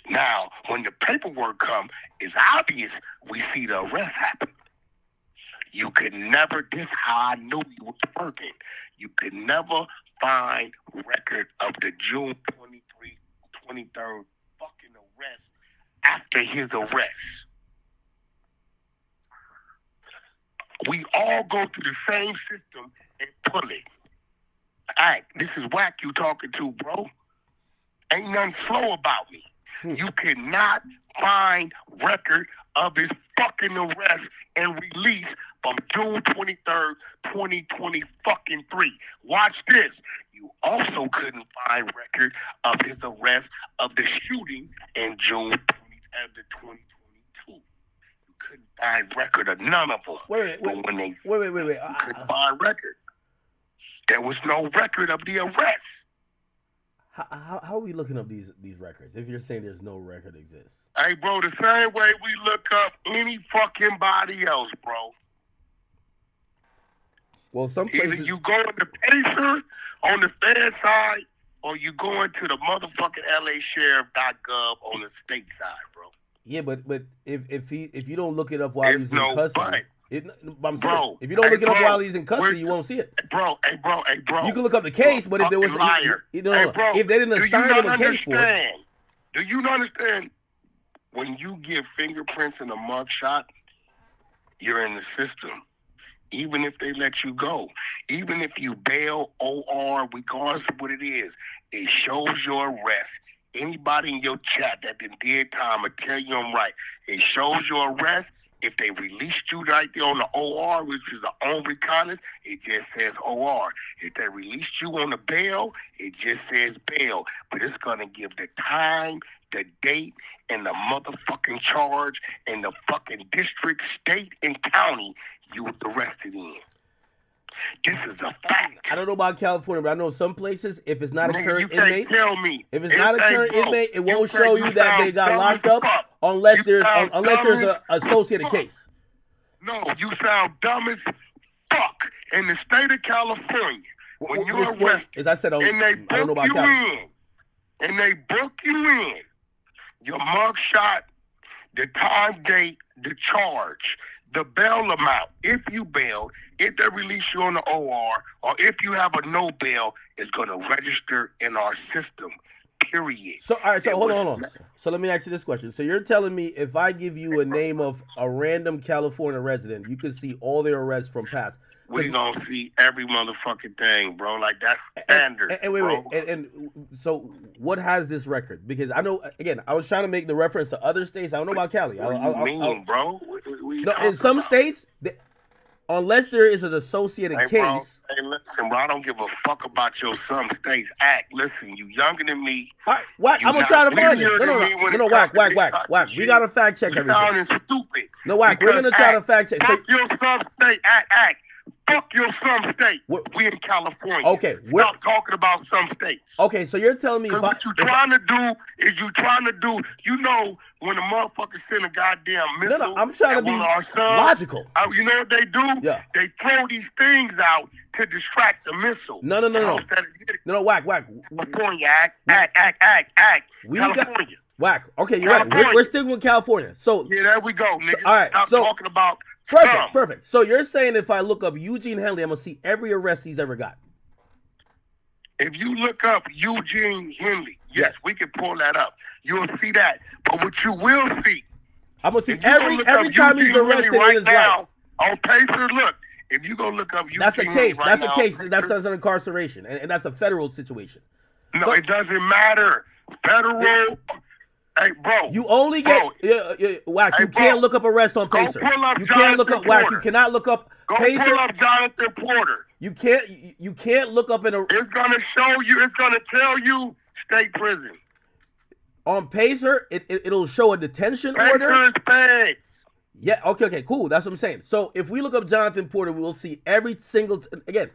Now, when the paperwork come, it's obvious we see the arrest happen. You could never, this how I knew you was working. You could never find record of the June 23rd fucking arrest after his arrest. We all go through the same system and pull it. This is Wack you talking to, bro. Ain't nothing slow about me. You cannot find record of his fucking arrest and release from June 23rd, 2023. Watch this. You also couldn't find record of his arrest of the shooting in June 2022. You couldn't find record of none of them. Wait. You couldn't find record. There was no record of the arrest. How are we looking up these records if you're saying there's no record exists? Hey, bro, the same way we look up any fucking body else, bro. Well, some places... Either you go in the Pacer on the Fed side, or you go into the motherfucking LAsheriff.gov on the state side, bro. Yeah, but if you don't look it up while he's in custody... I'm saying, bro, if you don't look it up while he's in custody, you won't see it. Bro. You can look up the case, but if there was liar. if they didn't assign him a case for it. Do you understand? When you give fingerprints in a mugshot, you're in the system. Even if they let you go, even if you bail, OR, regardless of what it is, it shows your arrest. Anybody in your chat that did time will tell you I'm right. It shows your arrest. If they released you right there on the OR, which is the own reconnaissance, it just says OR. If they released you on the bail, it just says bail. But it's going to give the time, the date, and the motherfucking charge, and the fucking district, state, and county you was arrested in. This is a fact. I don't know about California, but I know some places, if it's not a current you can't inmate, tell me. if it's not a current inmate, it won't show you that they got locked up unless there's an associated case. No, you sound dumb as fuck. In the state of California, when you're arrested, as I said, and they I don't know book about you California. your mugshot, the time, date, the charge, the bail amount, if you bailed, if they release you on the OR, or if you have a no bail, it's going to register in our system, period. So, all right, so hold on. So let me ask you this question. So you're telling me if I give you a name of a random California resident, you can see all their arrests from past. We gonna see every motherfucking thing, bro. Like, that's standard. And wait. And so what has this record? Because I know, again, I was trying to make the reference to other states. I don't know about Cali. What do you mean, bro? No, in some states, unless there is an associated case. Bro, hey, listen, bro. I don't give a fuck about your some states act. Listen, you younger than me. All right, Wack, I'm gonna try to find it. No, Wack. We gotta fact check everything. You sounding stupid. No, Wack, we're gonna try to fact check. Fuck your some state. Act. Fuck your some state. We in California. Okay. Stop talking about some states. Okay, so you're telling me what you're trying to do, you know, when the motherfuckers send a goddamn missile. No, I'm trying to be logical. You know what they do? Yeah. They throw these things out to distract the missile. No, Wack. California, act. California. Wack. Okay, you're right. We're sticking with California. So yeah, there we go, nigga. All right. Stop talking about. Perfect. So you're saying if I look up Eugene Henley, I'm gonna see every arrest he's ever got. If you look up Eugene Henley, yes, we can pull that up. You'll see that. But what you will see, I'm gonna see every time he's arrested in his life. On Pacer, look. If you go look up Eugene that's a case. Right that's now, a case. That's an incarceration, and that's a federal situation. No, it doesn't matter. Federal. Hey, bro. You only get Wack. You can't look up arrest on Pacer. You can't look up Wack. You cannot look up Pacer. Pull up Jonathan Porter. You can't look up in a. It's gonna show you. It's gonna tell you state prison. On Pacer, it'll show a detention order. Pacer is feds. Yeah. Okay. Cool. That's what I'm saying. So if we look up Jonathan Porter, we will see every single. Again,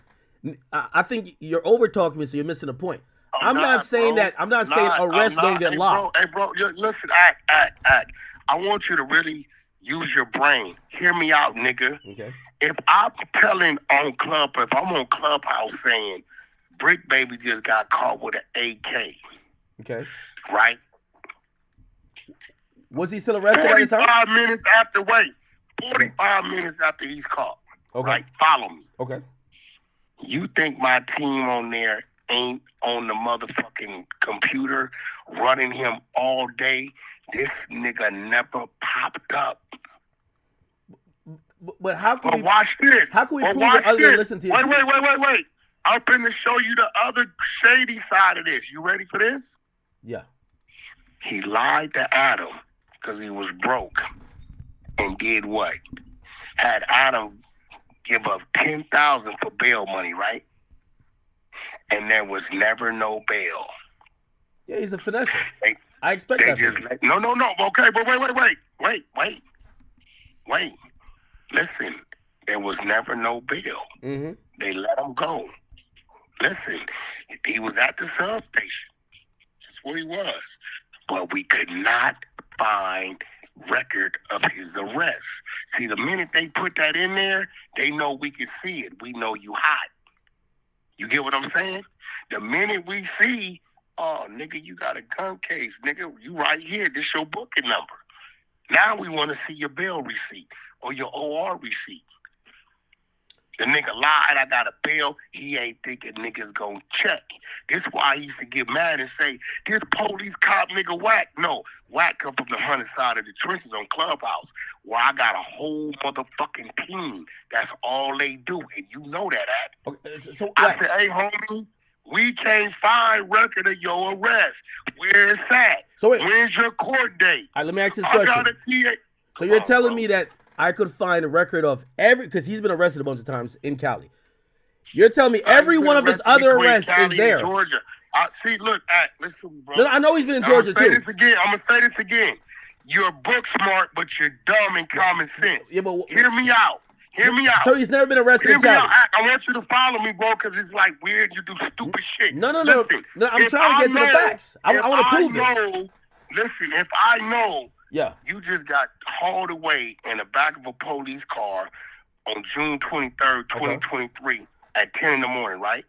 I think you're over talking me, so you're missing the point. I'm not saying that. I'm not saying arrests don't get locked. Hey, bro, listen, act. I want you to really use your brain. Hear me out, nigga. Okay. If I'm telling if I'm on Clubhouse saying Brick Baby just got caught with an AK. Okay. Right? Was he still arrested at the time? 45 minutes after, 45 minutes after he's caught. Okay. Right? Follow me. Okay. You think my team on there ain't on the motherfucking computer running him all day? This nigga never popped up. But how can we watch this? How can we But prove it watch other than this. listen to your Wait. I'm finna show you the other shady side of this. You ready for this? Yeah. He lied to Adam because he was broke and did what? Had Adam give up $10,000 for bail money, right? And there was never no bail. Yeah, he's a finesse. I expect that. No. Okay, but wait. Listen, there was never no bail. Mm-hmm. They let him go. Listen, he was at the substation. That's where he was. But we could not find record of his arrest. See, the minute they put that in there, they know we can see it. We know you hot. You get what I'm saying? The minute we see, oh, nigga, you got a gun case. Nigga, you right here. This your booking number. Now we want to see your bail receipt or your OR receipt. The nigga lied, I got a bail. He ain't thinking niggas gonna check. This why he used to get mad and say, this police cop nigga Wack. No, Wack come from the 100 side of the trenches on Clubhouse, where I got a whole motherfucking team. That's all they do, and you know that, Act. Okay, so I said, hey, homie, we can't find record of your arrest. Where is that? So wait. Where's your court date? All right, let me ask this I question. got a PA. So you're telling me that I could find a record of because he's been arrested a bunch of times in Cali. You're telling me every one of his other arrests is there. Georgia. See, look, listen, bro. No, I know he's been in Georgia too. I'm gonna say this again. You're book smart, but you're dumb in common sense. Yeah, but hear me out. Hear me out. So he's never been arrested in Hear me Cali. out. I want you to follow me, bro, because it's like weird. You do stupid shit. No. Listen, I'm trying to get to the facts. I want to prove this. Listen, if I know you just got hauled away in the back of a police car on June 23rd, 2023 at 10 in the morning, right?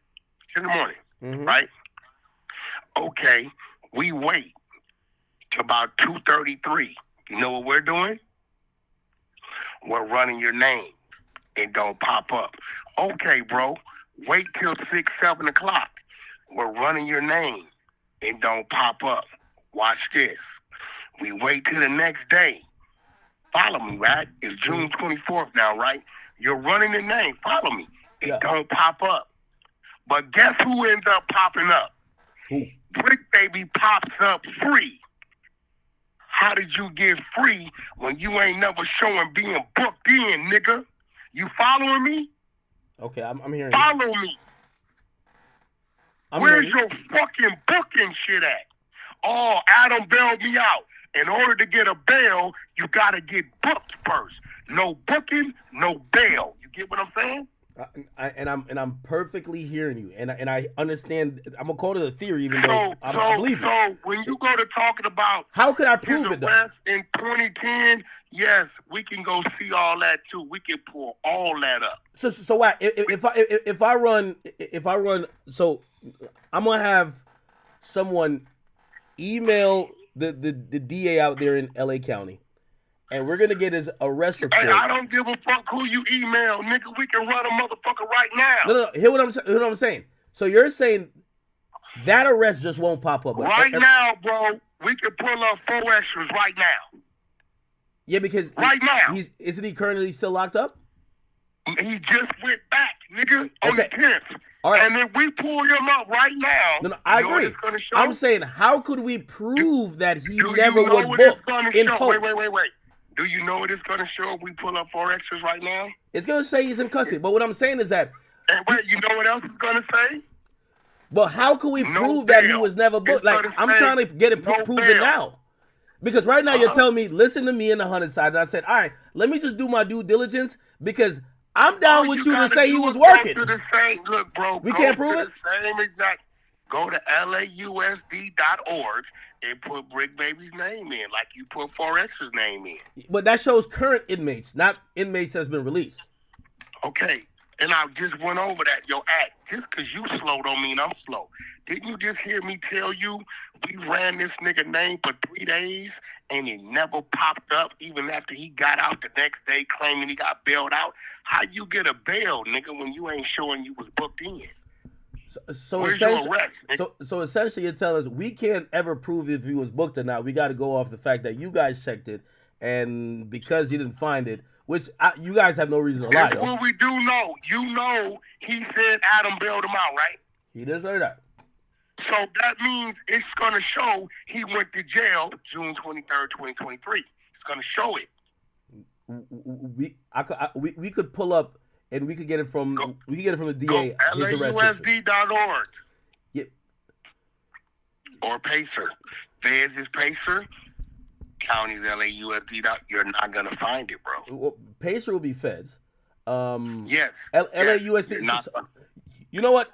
10 in the morning, right? Okay, we wait to about 2:33. You know what we're doing? We're running your name. It don't pop up. Okay, bro, wait till 6, 7 o'clock. We're running your name. It don't pop up. Watch this. We wait till the next day. Follow me, right? It's June 24th now, right? You're running the name. Follow me. It don't pop up. But guess who ends up popping up? Brick Baby pops up free. How did you get free when you ain't never showing being booked in, nigga? You following me? Okay, I'm hearing Follow you. me. I'm Where's hearing your fucking booking shit at? Oh, Adam bailed me out. In order to get a bail, you gotta get booked first. No booking, no bail. You get what I'm saying? I'm perfectly hearing you, and I understand. I'm gonna call it a theory, even though I believe it. So when you go to talking about how could I prove it though? Arrest in 2010, yes, we can go see all that too. We can pull all that up. So what? If I run, so I'm gonna have someone email the DA out there in LA County, and we're gonna get his arrest report. Hey, I don't give a fuck who you email, nigga. We can run a motherfucker right now. No. Hear what I'm saying. So you're saying that arrest just won't pop up right now, bro. We can pull up 4 extras right now. Yeah, because right now, isn't he currently still locked up? He just went back, nigga, on the 10th. All right. And if we pull him up right now, No, I agree. I'm saying, how could we prove that he never was booked in post? Wait. Do you know what it's going to show if we pull up 4 extras right now? It's going to say he's in custody. But what I'm saying is that... And wait, you know what else it's going to say? But how can we prove that he was never booked? Like, I'm trying to get it proven now. Because right now you're telling me, listen to me in the 100 side. And I said, all right, let me just do my due diligence because I'm down with you to say he was working. Look, bro, we can't prove it? The same exact. Go to lausd.org and put Brick Baby's name in, like you put 4X's name in. But that shows current inmates, not inmates that's been released. Okay, and I just went over that. Yo, Act, just because you slow don't mean I'm slow. Didn't you just hear me tell you we ran this nigga name for 3 days and it never popped up even after he got out the next day claiming he got bailed out? How you get a bail, nigga, when you ain't showing you was booked in? So essentially you're telling us we can't ever prove if he was booked or not. We got to go off the fact that you guys checked it, and because you didn't find it, which you guys have no reason to lie. That's what we do know. You know, he said Adam bailed him out, right? He did say that. So that means it's going to show he went to jail June 23rd, 2023. It's going to show it. We could pull up and we could get it from the DA. LAUSD.org. Yeah. Or Pacer. Feds is Pacer. Counties LAUSD. You're not going to find it, bro. Well, Pacer will be feds. Yes. LAUSD. You're not, you know what?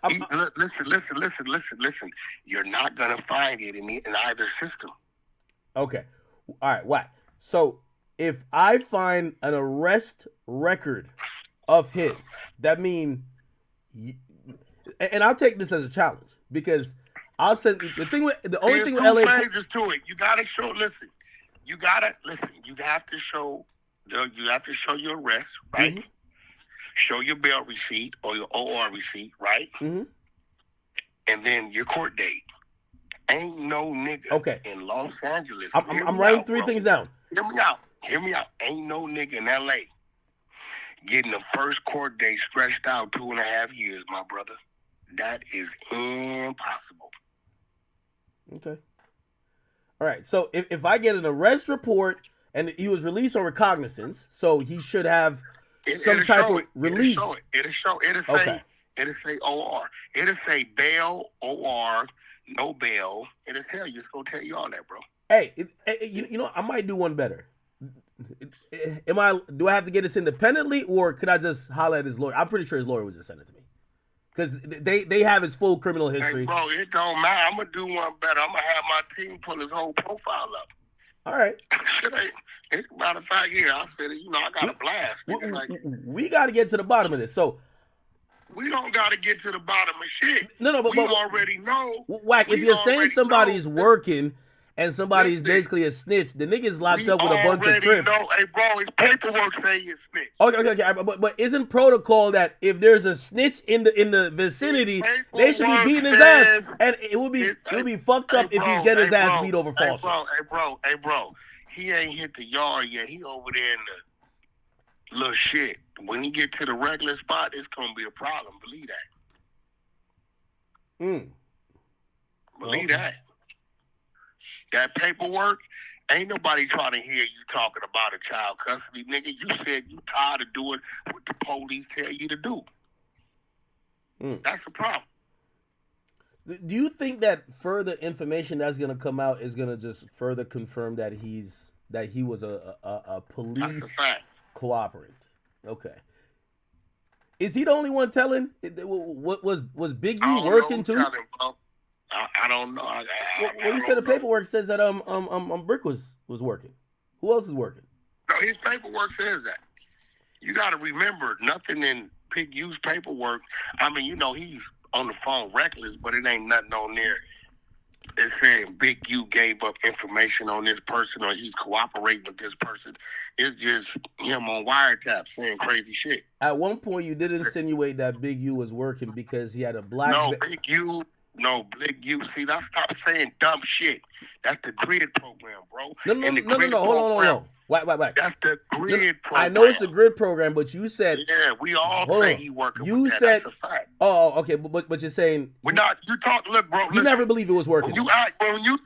Listen. You're not going to find it in either system. Okay. All right. Whack. So if I find an arrest record of his, that mean, and I'll take this as a challenge because I'll send the only thing with LA. There's 2 phases to it. You gotta show. Listen. You have to show. You have to show your arrest, right? Mm-hmm. Show your bail receipt or your OR receipt, right? Mm-hmm. And then your court date. Ain't no nigga in Los Angeles. I'm writing three things down. Hear me out. Ain't no nigga in LA getting the first court date stretched out 2.5 years, my brother. That is impossible. Okay. All right. So if I get an arrest report and he was released on recognizance, so he should have some type of release. It'll say OR. It'll say bail, OR, no bail. It'll tell you. It's gonna tell you all that, bro. Hey, you know, I might do one better. Do I have to get this independently, or could I just holler at his lawyer? I'm pretty sure his lawyer would just send it to me because they have his full criminal history. Hey, bro, it don't matter. I'm gonna do one better. I'm gonna have my team pull his whole profile up. All right. It's matter of fact, here I said, I got a blast. We got to get to the bottom of this. So we don't got to get to the bottom of shit. But we already know. Wack, if you're saying somebody's working and somebody's basically a snitch, the nigga's locked up with a bunch of crips. Hey, bro, his paperwork say he's snitch. Okay. But isn't protocol that if there's a snitch in the vicinity, they should be beating his ass, and it would be fucked up if he's getting his ass beat over false. Hey, bro. He ain't hit the yard yet. He over there in the little shit. When he get to the regular spot, it's gonna be a problem. Believe that. Believe that. That paperwork, ain't nobody trying to hear you talking about a child custody, nigga. You said you tired of doing what the police tell you to do. That's the problem. Do you think that further information that's gonna come out is gonna just further confirm that he was a police cooperative? Okay. Is he the only one telling? What was Big U working too? I don't know. Well, you said the paperwork says that Brick was working. Who else is working? No, his paperwork says that. You got to remember, nothing in Big U's paperwork. I mean, he's on the phone reckless, but it ain't nothing on there. It's saying Big U gave up information on this person or he's cooperating with this person. It's just him on wiretap saying crazy shit. At one point, you did insinuate that Big U was working because he had a black... Big U. See, stop saying dumb shit. That's the GRID program, bro. No. Hold on. Wait. That's the GRID program. I know it's a GRID program, but you said... Yeah, we all say he working you with that. Said, that's a fact. Oh, okay, but you're saying... We're not... You talk... Look, bro. You never believe it was working. When you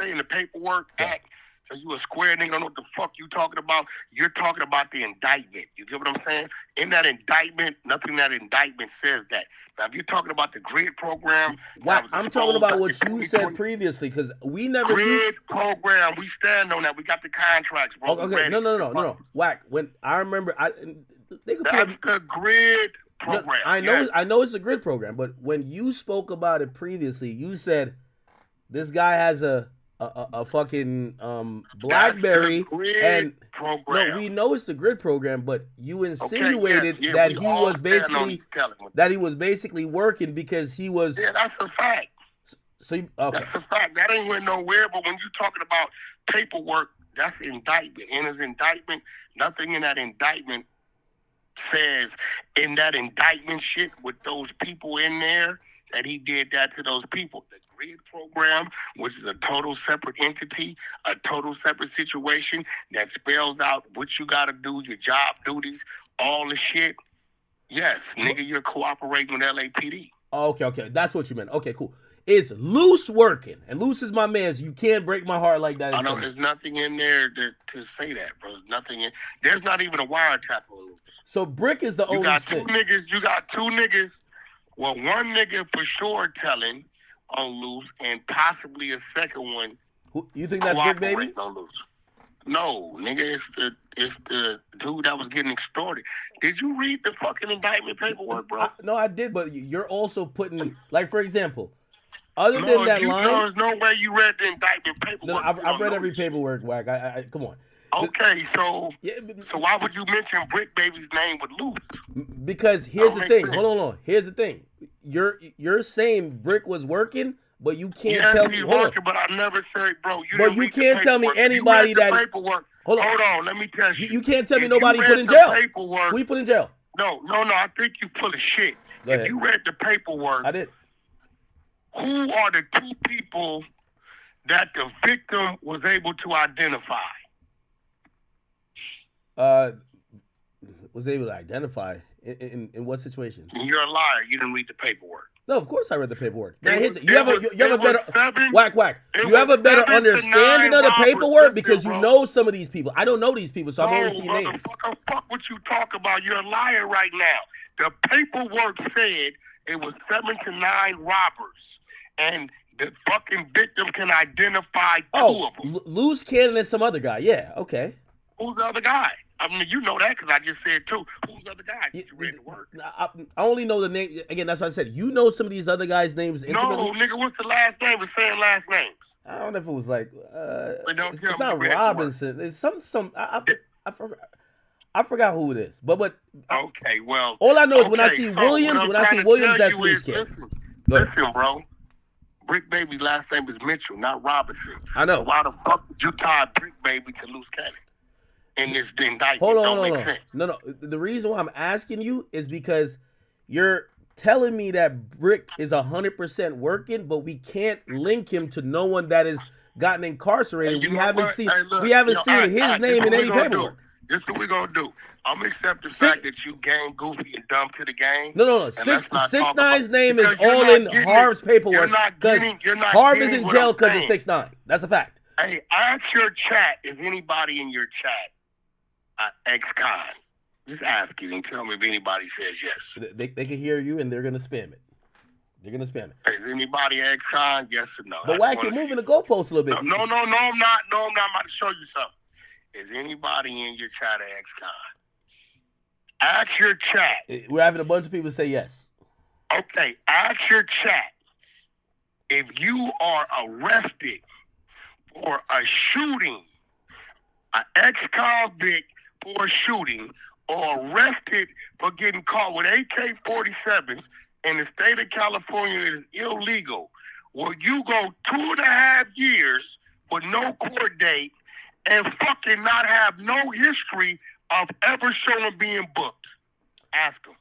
say in the paperwork act, because you a square nigga, don't know what the fuck you talking about. You're talking about the indictment. You get what I'm saying? In that indictment, nothing in that indictment says that. Now, if you're talking about the GRID program... I'm talking about what you said previously, because we never... GRID program, we stand on that. We got the contracts, bro. Okay, no. Wack, when I remember... That's the GRID program. I know it's a GRID program, but when you spoke about it previously, you said this guy has a fucking BlackBerry and program. No, we know it's the GRID program, but you insinuated that he was basically working because he was. Yeah, that's a fact. So that's a fact. That ain't went nowhere. But when you're talking about paperwork, that's indictment. In his indictment, nothing in that indictment says in that indictment shit with those people in there. that he did that to those people. The GRID program, which is a total separate entity, a total separate situation that spells out what you got to do, your job duties, all the shit. Yes, nigga, you're cooperating with LAPD. Okay. That's what you meant. Okay, cool. Is Loose working? And Loose is my man. So you can't break my heart like that. I know there's nothing in there to say that, bro. There's nothing in. There's not even a wiretap on Loose. So Brick is the only. You got snitch. You got two niggas. Well, one nigga for sure telling on Loose, and possibly a second one. Who, you think that's Brick, baby? On Loose. No, nigga, it's the dude that was getting extorted. Did you read the fucking indictment paperwork, bro? No, I did, but you're also putting, like, for example, other than that line. There's no way you read the indictment paperwork. No, I've read every paperwork, Wack. I come on. Okay, so why would you mention Brick Baby's name with Loose? Because here's the thing. Hold on. Here's the thing. You're saying Brick was working, but you can't tell me. He's working, but I never said, bro. You can't tell me anybody that. Paperwork. Hold on. Let me tell you. You can't tell me nobody put in jail. Paperwork, Who you put in jail? No. I think you full of shit. If you read the paperwork, I did. Who are the two people that the victim was able to identify? Was able to identify in what situation? You're a liar. You didn't read the paperwork. No, of course I read the paperwork. You have a better Wack. You have a better understanding of the paperwork because you know some of these people. I don't know these people, so I've only seen names. Fuck what you talk about. You're a liar right now. The paperwork said it was 7 to 9 robbers, and the fucking victim can identify two of them. Loose Cannon and some other guy. Yeah, okay. Who's the other guy? I mean, you know that because I just said two. Who's the other guy? You read the word. I only know the name. Again, that's what I said. You know some of these other guys' names intimately? No, nigga, what's the last name? We're saying last names. I don't know if it was like, it's not Robinson. It's some. I forgot who it is. But okay, well. All I know is when I see Williams, that's Loose Cannon. Listen, bro. Brick Baby's last name is Mitchell, not Robinson. I know. So why the fuck did you tie Brick Baby to Loose Cannon? In this indictment, hold don't on. Make sense. No. The reason why I'm asking you is because you're telling me that Brick is 100% working, but we can't link him to no one that has gotten incarcerated. We haven't seen his name in any paperwork. This is what we're gonna do. I'm gonna accept the fact that you game goofy and dumb to the game. No. 6ix9ine's name is all in Harv's paperwork. Harv is in jail because of 6ix9ine. That's a fact. Hey, ask your chat. Is anybody in your chat ex-con? Just ask it and tell me if anybody says yes. They can hear you and they're gonna spam it. Is anybody ex-con? Yes or no? But Wack, you're moving the goalpost a little bit. No, I'm not. No, I'm not. I'm about to show you something. Is anybody in your chat ex-con? Ask your chat. We're having a bunch of people say yes. Okay, ask your chat. If you are arrested for a shooting, an ex-convict for a shooting, or arrested for getting caught with AK-47s in the state of California, it is illegal. Will you go 2.5 years with no court date and fucking not have no history of ever showing being booked? Ask them.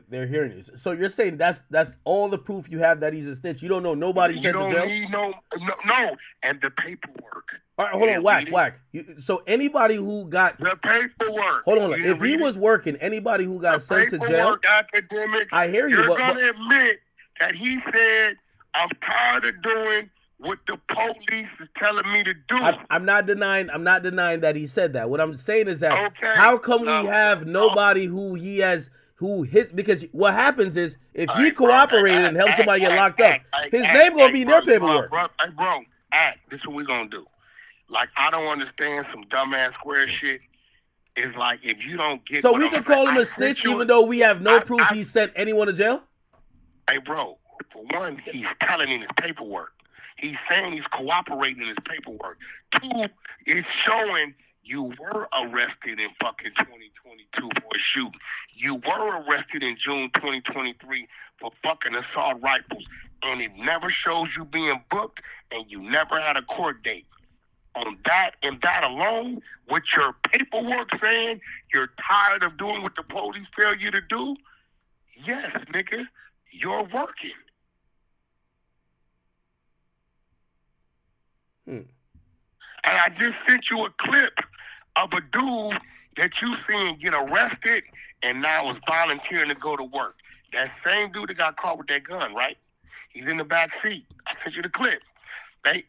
They're hearing you. So you're saying that's all the proof you have that he's a snitch? You don't know nobody You sent to don't jail? need no, and the paperwork. All right, hold on, Wack. So anybody who got the paperwork. Hold on. If he was working, anybody who got sent to jail, academic. I hear you. You're gonna admit that he said, "I'm tired of doing what the police is telling me to do." I'm not denying that he said that. What I'm saying is that how come we have nobody who he has because what happens is if he cooperated and helped somebody get locked up, his name gonna be in their paperwork. Bro, this is what we're gonna do. Like, I don't understand some dumbass square shit. It's like, if you don't get so we can call him a snitch even though we have no proof he sent anyone to jail? Hey, bro, for one, he's telling in his paperwork. He's saying he's cooperating in his paperwork. 2, it's showing you were arrested in fucking 2022 for a shooting. You were arrested in June 2023 for fucking assault rifles. And it never shows you being booked, and you never had a court date. On that and that alone, with your paperwork saying you're tired of doing what the police tell you to do, yes, nigga, you're working. And I just sent you a clip of a dude that you seen get arrested and now is volunteering to go to work. That same dude that got caught with that gun, right? He's in the back seat. I sent you the clip.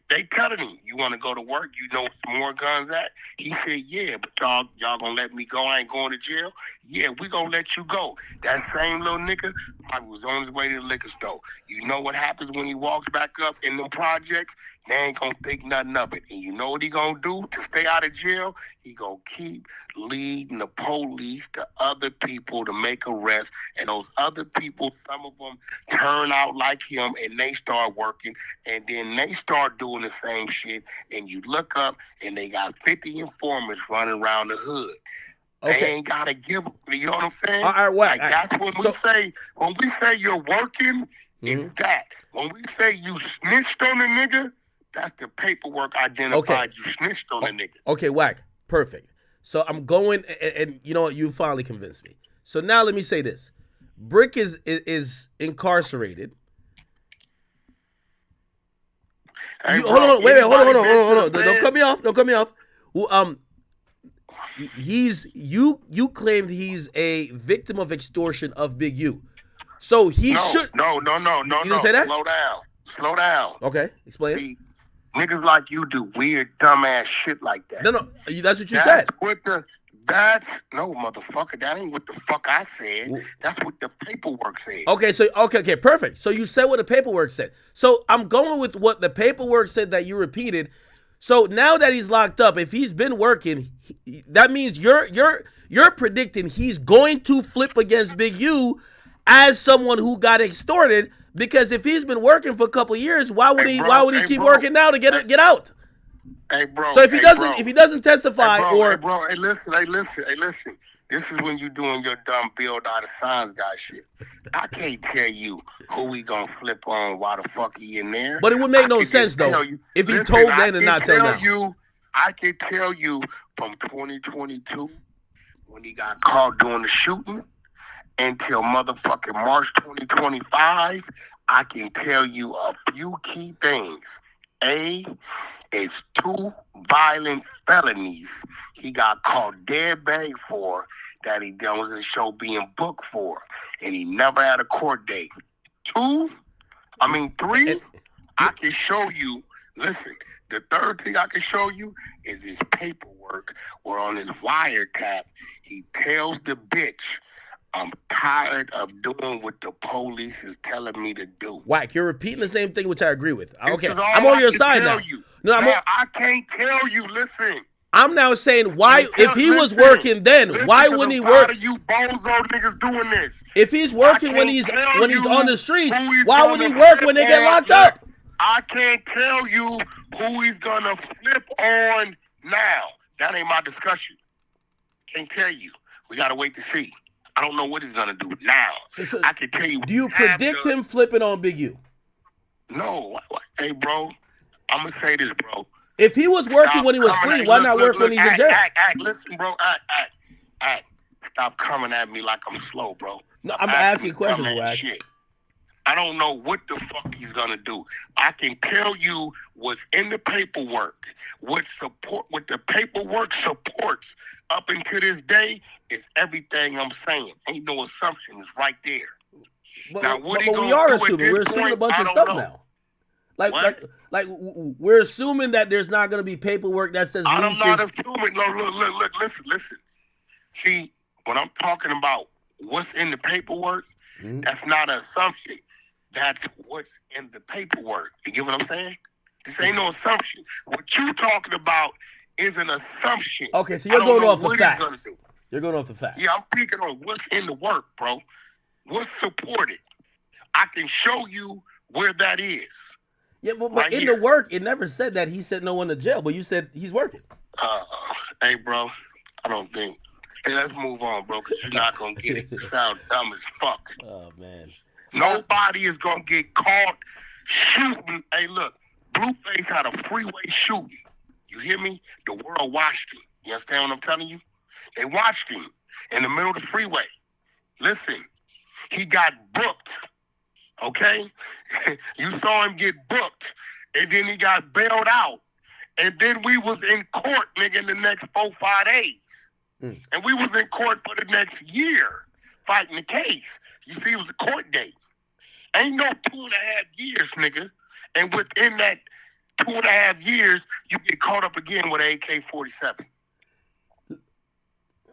They telling him, you want to go to work? You know some more guns at? He said, yeah, but y'all gonna let me go? I ain't going to jail? Yeah, we gonna let you go. That same little nigga probably was on his way to the liquor store. You know what happens when he walks back up in them projects? They ain't gonna think nothing of it. And you know what he gonna do to stay out of jail? He gonna keep leading the police to other people to make arrests. And those other people, some of them turn out like him and they start working. And then they start doing the same shit. And you look up and they got 50 informants running around the hood. Okay. They ain't gotta give them, you know what I'm saying? All right, Wack. Like that's when we say you're working, it's that. When we say you snitched on a nigga, that's the paperwork identified you snitched on a nigga. Okay, Wack. Perfect. So I'm going, and you know what? You finally convinced me. So now let me say this. Brick is incarcerated. Hey, Hold on. Don't cut me off. Don't cut me off. You claimed he's a victim of extortion of Big U. So he should. No. You didn't say that? Slow down. Okay, explain. See, niggas like you do weird, dumbass shit like that. No, that's what you said. No, motherfucker, that ain't what the fuck I said. That's what the paperwork said. Okay, perfect. So you said what the paperwork said. So I'm going with what the paperwork said that you repeated. So now that he's locked up, if he's been working, that means you're predicting he's going to flip against Big U as someone who got extorted. Because if he's been working for a couple of years, why would he keep working now to get out? Hey, bro. So if he doesn't testify hey, listen. This is when you doing your dumb build out of signs guy shit. I can't tell you who we gonna flip on while the fuck he in there. But it would make no sense though if he told then and not tell now. I can tell you from 2022 when he got caught doing the shooting until motherfucking March 2025, I can tell you a few key things. A, it's 2 violent felonies he got caught dead bang for that he doesn't show being booked for, and he never had a court date. 3, I can show you, listen, the third thing I can show you is his paperwork where on his wiretap, he tells the bitch, I'm tired of doing what the police is telling me to do. Wack, you're repeating the same thing, which I agree with. Okay, This is all I'm on I your can side tell now. you. No, I can't tell you. Listen. I'm now saying if he was working then, why wouldn't he work? You bozo niggas doing this. If he's working when he's on the streets, why would he work when they get locked up? I can't tell you who he's gonna flip on now. That ain't my discussion. Can't tell you. We gotta wait to see. I don't know what he's gonna do now. I can tell you. Do you predict him flipping on Big U? No. Hey, bro. I'm gonna say this, bro. If he was working when he was free, why not work when he's in jail? Listen, bro. Stop coming at me like I'm slow, bro. No, I'm asking questions, Wack. I don't know what the fuck he's gonna do. I can tell you what's in the paperwork. What the paperwork supports up until this day is everything I'm saying. Ain't no assumption. It's right there. But we are assuming. We're assuming a bunch of stuff now. Like we're assuming that there's not going to be paperwork that says I'm not assuming. No, look, listen. See, when I'm talking about what's in the paperwork, that's not an assumption. That's what's in the paperwork. You get what I'm saying? This ain't no assumption. What you talking about is an assumption. Okay, so you're going off the facts. You're going off the facts. Yeah, I'm thinking on what's in the work, bro. What's supported. I can show you where that is. Yeah, but in the work, it never said that he sent no one to jail, but you said he's working. Hey, bro, I don't think. Hey, let's move on, bro, because you're not going to get it. You sound dumb as fuck. Oh, man. Nobody is going to get caught shooting. Hey, look, Blueface had a freeway shooting. You hear me? The world watched him. You understand what I'm telling you? They watched him in the middle of the freeway. Listen, he got booked Okay? You saw him get booked, and then he got bailed out. And then we was in court, nigga, in the next 4-5 days. And we was in court for the next year fighting the case. You see, it was a court date. Ain't no 2.5 years, nigga. And within that 2.5 years, you get caught up again with an AK-47.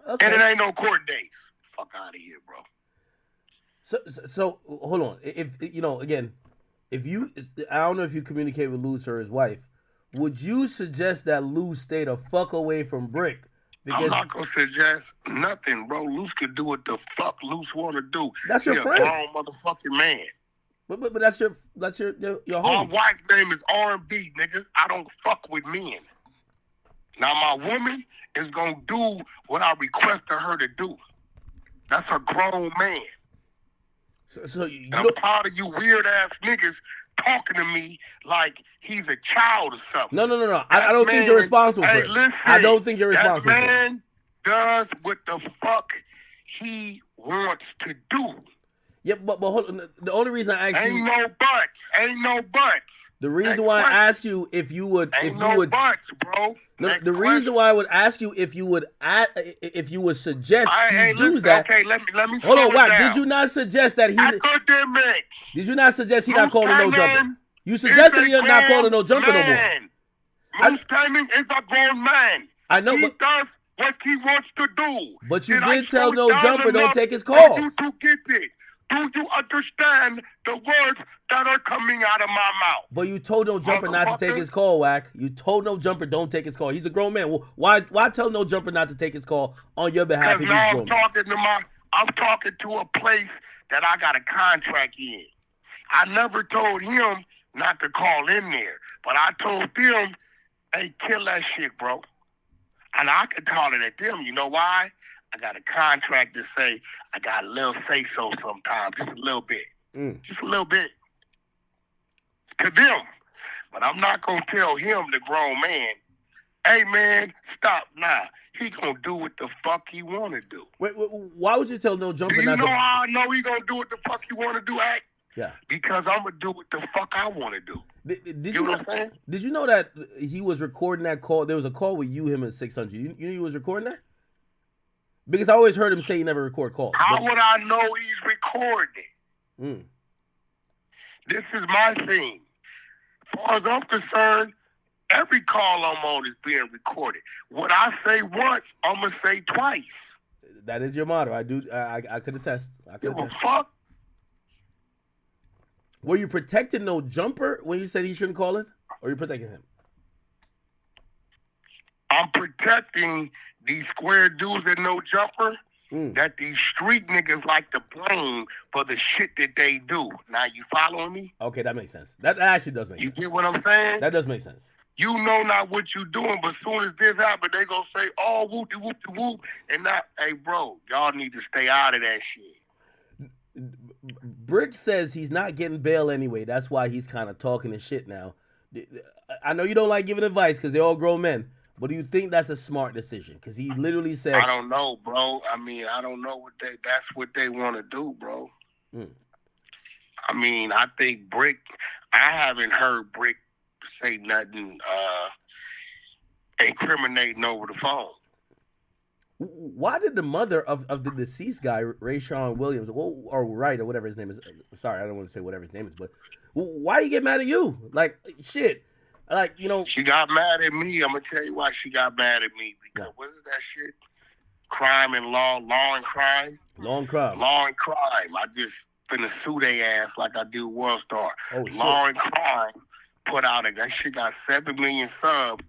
Okay. And it ain't no court date. Fuck out of here, bro. So hold on. If you know, again, if you, I don't know if you communicate with Luce or his wife, would you suggest that Luce stay the fuck away from Brick? I'm not gonna suggest nothing, bro. Luce could do what the fuck Luce want to do. That's your He friend. a grown motherfucking man. But that's your My homie. wife's name is R&B, nigga. I don't fuck with men. Now my woman is gonna do what I requested her to do. That's a grown man. So you I'm tired of you weird ass niggas talking to me like he's a child or something. No. I don't think you're responsible for it. Listen, I don't think you're responsible for it. That man does what the fuck he wants to do. Yeah, but hold on. The only reason I asked you, Ain't no buts. the reason why I asked you if you would, buts, bro. The reason why I would ask you if you would suggest he do that. Okay, let me. Hold on, slow it Wack. down. Did you not suggest that he? Academic. Did you not suggest he not Luce calling no Diamond jumper? You suggested is he a not calling no grown jumper no more. man. Luce Diamond is a grown man. I know, he but does what he wants to do. But you I did tell slow no down jumper don't enough take his for calls. you to get it? Do you understand the words that are coming out of my mouth? But you told no jumper not to take his call, Wack. You told no jumper don't take his call. He's a grown man. Well, why tell no jumper not to take his call on your behalf? Because If now he's I'm grown. talking to a place that I got a contract in. I never told him not to call in there, but I told them, hey, kill that shit, bro. And I could call it at them. You know why? I got a contract to say I got a little say-so sometimes, just a little bit. Just a little bit. To them. But I'm not going to tell him, the grown man, hey, man, stop now. He going to do what the fuck he want to do. Wait, why would you tell no jumper Do you not know to? how I know he going to do what the fuck he want to do, Act? Yeah. Because I'm going to do what the fuck I want to do. Did You know what I'm saying? Did you know that he was recording that call? There was a call with you, him, and 600. You knew he was recording that? Because I always heard him say he never record calls. How would I know he's recording? This is my thing. As far as I'm concerned, every call I'm on is being recorded. What I say once, I'm going to say twice. That is your motto. I could attest. Give a fuck. Were you protecting no jumper when you said he shouldn't call it? Or are you protecting him? I'm protecting these square dudes and no jumper that these street niggas like to blame for the shit that they do. Now, you following me? Okay, that makes sense. That actually does make sense. You get what I'm saying? That does make sense. You know not what you doing, but as soon as this happens, they gonna say, oh, whoop-de-whoop-de-whoop. And not, hey, bro, y'all need to stay out of that shit. Brick says he's not getting bail anyway. That's why he's kind of talking his shit now. I know you don't like giving advice because they're all grown men, but do you think that's a smart decision? Because he literally said, I don't know, bro. I mean, I don't know that's what they want to do, bro. I mean, I think Brick, I haven't heard Brick say nothing incriminating over the phone. why did the mother of the deceased guy, Rayshawn Williams, or Wright, or whatever his name is, sorry, I don't want to say whatever his name is, but why you get mad at you? Like, shit. Like, you know. She got mad at me. I'm going to tell you why she got mad at me. Because what is that shit? Crime and law and crime? Law and crime. Law and crime. I just finna sue their ass like I do World Star. Oh, Law and crime put out that shit got 7 million subs.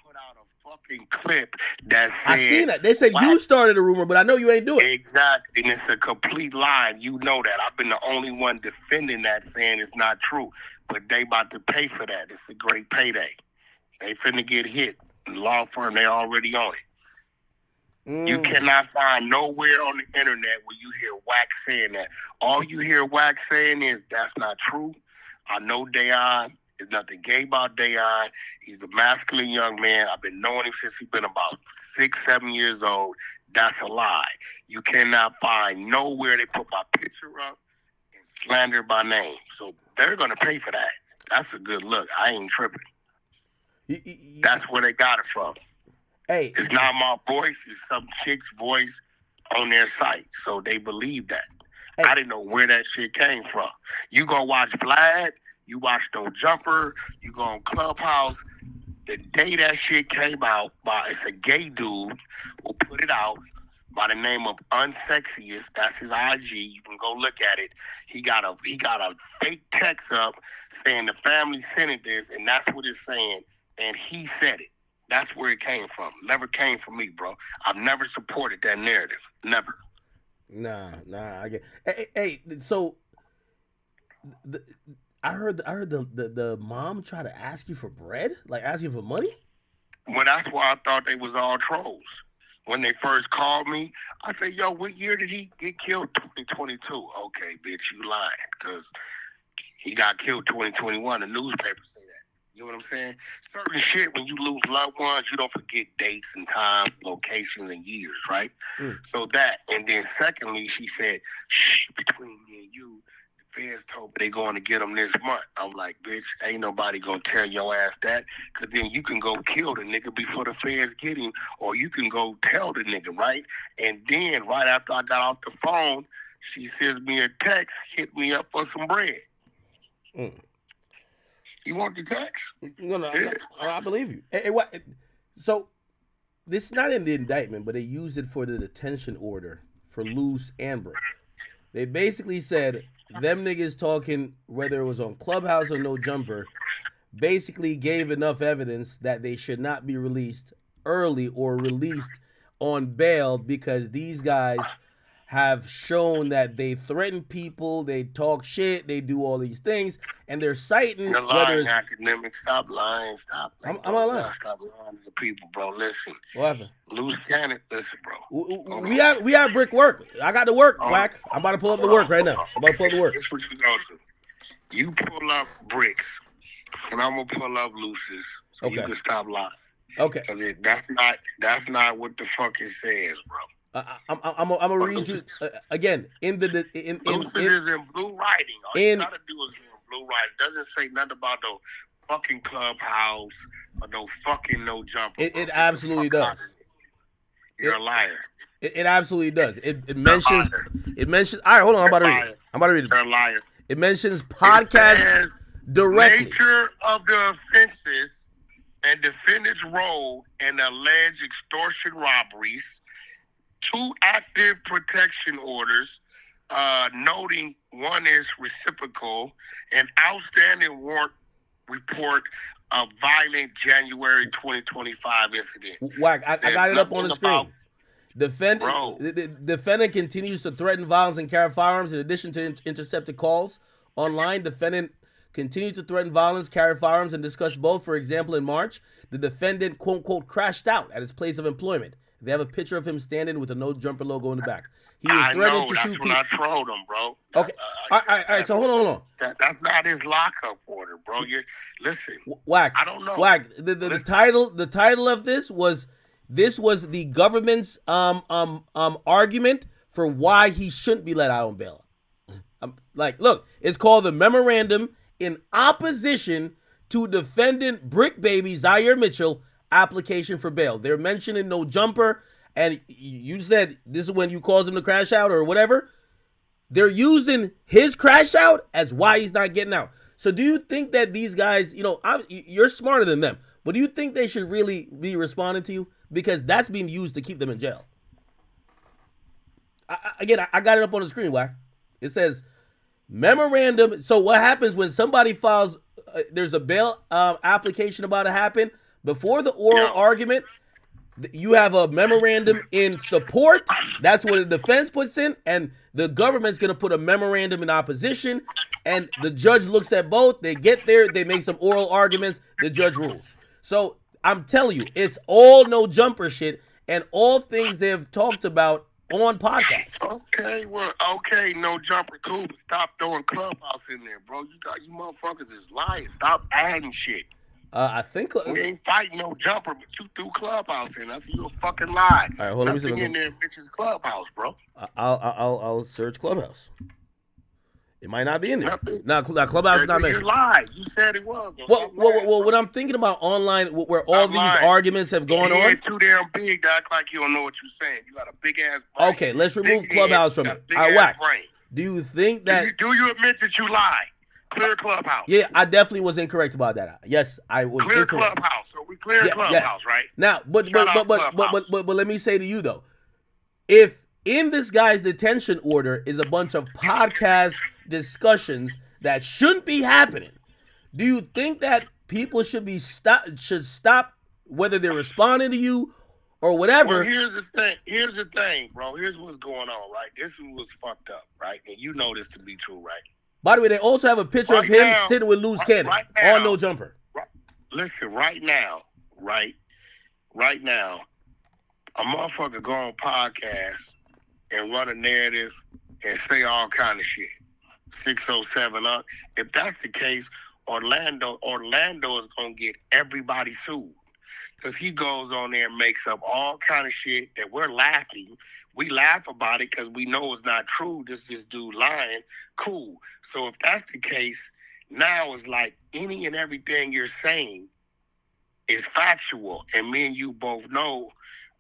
Put out a fucking clip that said. I seen that. They said you started the rumor, but I know you ain't do it. Exactly. And it's a complete lie. You know that. I've been the only one defending that, saying it's not true. But they about to pay for that. It's a great payday. They finna get hit. The law firm, they already on it. You cannot find nowhere on the internet where you hear Wack saying that. All you hear Wack saying is, that's not true. I know Dayon. There's nothing gay about Dayon. He's a masculine young man. I've been knowing him since he's been about 6-7 years old. That's a lie. You cannot find nowhere they put my picture up. and slandered my name. So they're gonna pay for that. That's a good look. I ain't tripping. That's where they got it from. Hey, it's not my voice. It's some chick's voice on their site, so they believe that. Hey. I didn't know where that shit came from. You go watch Vlad. You watch No Jumper. You go on Clubhouse. The day that shit came out, it's a gay dude who put it out by the name of Unsexiest. That's his IG. You can go look at it. He got a fake text up saying the family sent this, and that's what it's saying. And he said it. That's where it came from. Never came from me, bro. I've never supported that narrative. Never. Nah. I get. Hey. So, I heard the mom try to ask you for bread, like ask you for money. Well, that's why I thought they was all trolls. When they first called me, I said, "Yo, what year did he get killed? 2022." Okay, bitch, you lying, because he got killed 2021. The newspapers say that. You know what I'm saying? Certain shit, when you lose loved ones, you don't forget dates and times, locations, and years, right? So that, and then secondly, she said, "Shh, between me and you, the feds told me they going to get him this month." I'm like, bitch, ain't nobody gonna tell your ass that, because then you can go kill the nigga before the feds get him, or you can go tell the nigga, right? And then right after I got off the phone, she sends me a text, hit me up for some bread. You want the text? No, I believe you. Hey, what? So, this is not in the indictment, but they used it for the detention order for Loose and Brick. They basically said them niggas talking, whether it was on Clubhouse or No Jumper, basically gave enough evidence that they should not be released early or released on bail because these guys have shown that they threaten people, they talk shit, they do all these things, and they're citing. You're lying, academic. Stop lying. Stop. I'm not lying. Stop lying to the people, bro. Listen. What happened? Loose cannon. Listen, bro. We have Brick work. I got to work, Wack. I'm about to pull up the work right now. I'm about to pull up the work. This what you gonna do. You pull up Bricks, and I'm gonna pull up Luce's, so you can stop lying. Okay. Because that's not what the fuck it says, bro. I'm gonna read you again in the Lucis is in blue writing. All you gotta do is in blue writing. It doesn't say nothing about no fucking Clubhouse or no fucking No Jumper. It absolutely does. You're a liar. It absolutely does. It mentions. All right, hold on. I'm about to read it. You're a liar. It mentions podcasts directly. Nature of the offenses and defendant's role in alleged extortion robberies. 2 active protection orders, noting one is reciprocal, an outstanding warrant report of violent January 2025 incident. Wack, I got it up on the screen. The defendant continues to threaten violence and carry firearms in addition to intercepted calls. Online, defendant continued to threaten violence, carry firearms, and discuss both. For example, in March, the defendant, quote, unquote, crashed out at his place of employment. They have a picture of him standing with a No Jumper logo in the back. He was threatening to shoot people. I trolled him, bro. Okay. All right. So hold on. That's not his lockup order, bro. Listen. Wack. I don't know. Wack. The title of this was the government's argument for why he shouldn't be let out on bail. Look, it's called the Memorandum in Opposition to Defendant Brick Baby Zaire Mitchell application for bail. They're mentioning No Jumper, and you said this is when you cause him to crash out or whatever. They're using his crash out as why he's not getting out. So do you think that these guys, you're smarter than them, but do you think they should really be responding to you? Because that's being used to keep them in jail. I got it up on the screen, Wack. It says memorandum. So what happens when somebody files, there's a bail application about to happen. Before the oral argument, you have a memorandum in support. That's what the defense puts in. And the government's going to put a memorandum in opposition. And the judge looks at both. They get there. They make some oral arguments. The judge rules. So I'm telling you, it's all No Jumper shit and all things they've talked about on podcasts. Okay, No Jumper, cool. But stop throwing Clubhouse in there, bro. You motherfuckers is lying. Stop adding shit. I think we ain't fighting No Jumper, but you threw Clubhouse in. That's you a fucking lie. All right, hold on. Nothing in there, bitches. Clubhouse, bro. I'll search Clubhouse. It might not be in there. Now Clubhouse is not You mentioned. lied. You said it was. Well, what I'm thinking about online, where all these arguments have gone on. Too damn big to act like you don't know what you're saying. You got a big ass brain. Okay, let's remove Clubhouse from it. All right, Wack. Do you think that? Do you admit that you lied? Clear Clubhouse. Yeah, I definitely was incorrect about that. Yes, I was Clear incorrect. Clubhouse. So we clear Clubhouse, right? Now, but let me say to you though, if in this guy's detention order is a bunch of podcast discussions that shouldn't be happening, do you think that people should stop whether they're responding to you or whatever? Well, here's the thing, bro. Here's what's going on, right? This was fucked up, right? And you know this to be true, right? By the way, they also have a picture of him sitting with loose cannon on No Jumper. Listen, right now, a motherfucker go on podcast and run a narrative and say all kind of shit. 607 up. If that's the case, Orlando is gonna get everybody sued. Because he goes on there and makes up all kind of shit that we're laughing. We laugh about it because we know it's not true. This dude lying. Cool. So if that's the case, now it's like any and everything you're saying is factual. And me and you both know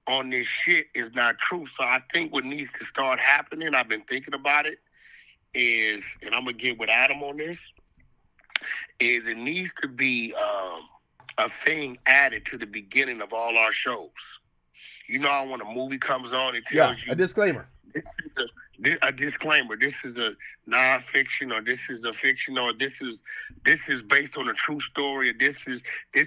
on this shit is not true. So I think what needs to start happening, I've been thinking about it, is, and I'm going to get with Adam on this, is it needs to be a thing added to the beginning of all our shows. You know how when a movie comes on, it tells you a disclaimer. This is a disclaimer. This is a non-fiction, or this is a fiction, or this is based on a true story, or this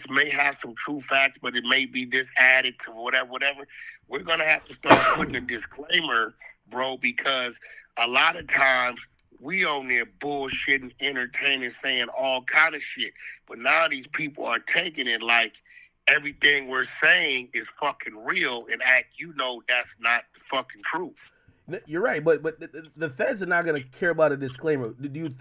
may have some true facts, but it may be this added to whatever. We're gonna have to start putting a disclaimer, bro, because a lot of times we on there bullshitting, entertaining, saying all kind of shit. But now these people are taking it like everything we're saying is fucking real, and that's not the fucking truth. You're right, but the feds are not going to care about a disclaimer.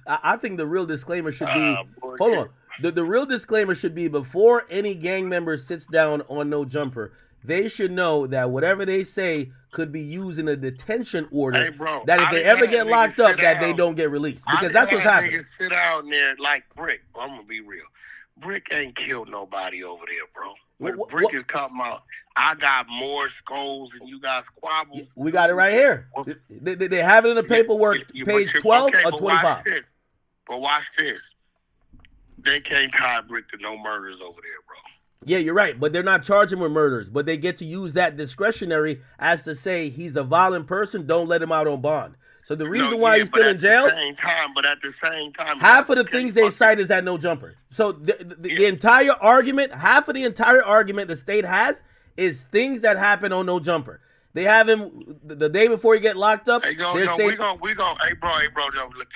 I think the real disclaimer should be, hold on, the real disclaimer should be before any gang member sits down on No Jumper, they should know that whatever they say could be used in a detention order, that if they ever get locked up, that they don't get released. Because that's what's happening. Niggas sit out there like Brick. I'm going to be real. Brick ain't killed nobody over there, bro. When Brick is talking about, I got more skulls than you got squabbles. We got it right here. They have it in the paperwork, page 12 or 25. But watch this. They can't tie Brick to no murders over there, bro. Yeah, you're right, but they're not charging with murders, but they get to use that discretionary as to say he's a violent person, don't let him out on bond. So the reason why he's still in jail, but at the same time, half of the things they cite is at No Jumper. So the entire argument, half of the entire argument the state has is things that happen on No Jumper. They have him the day before he get locked up. We gonna, hey bro,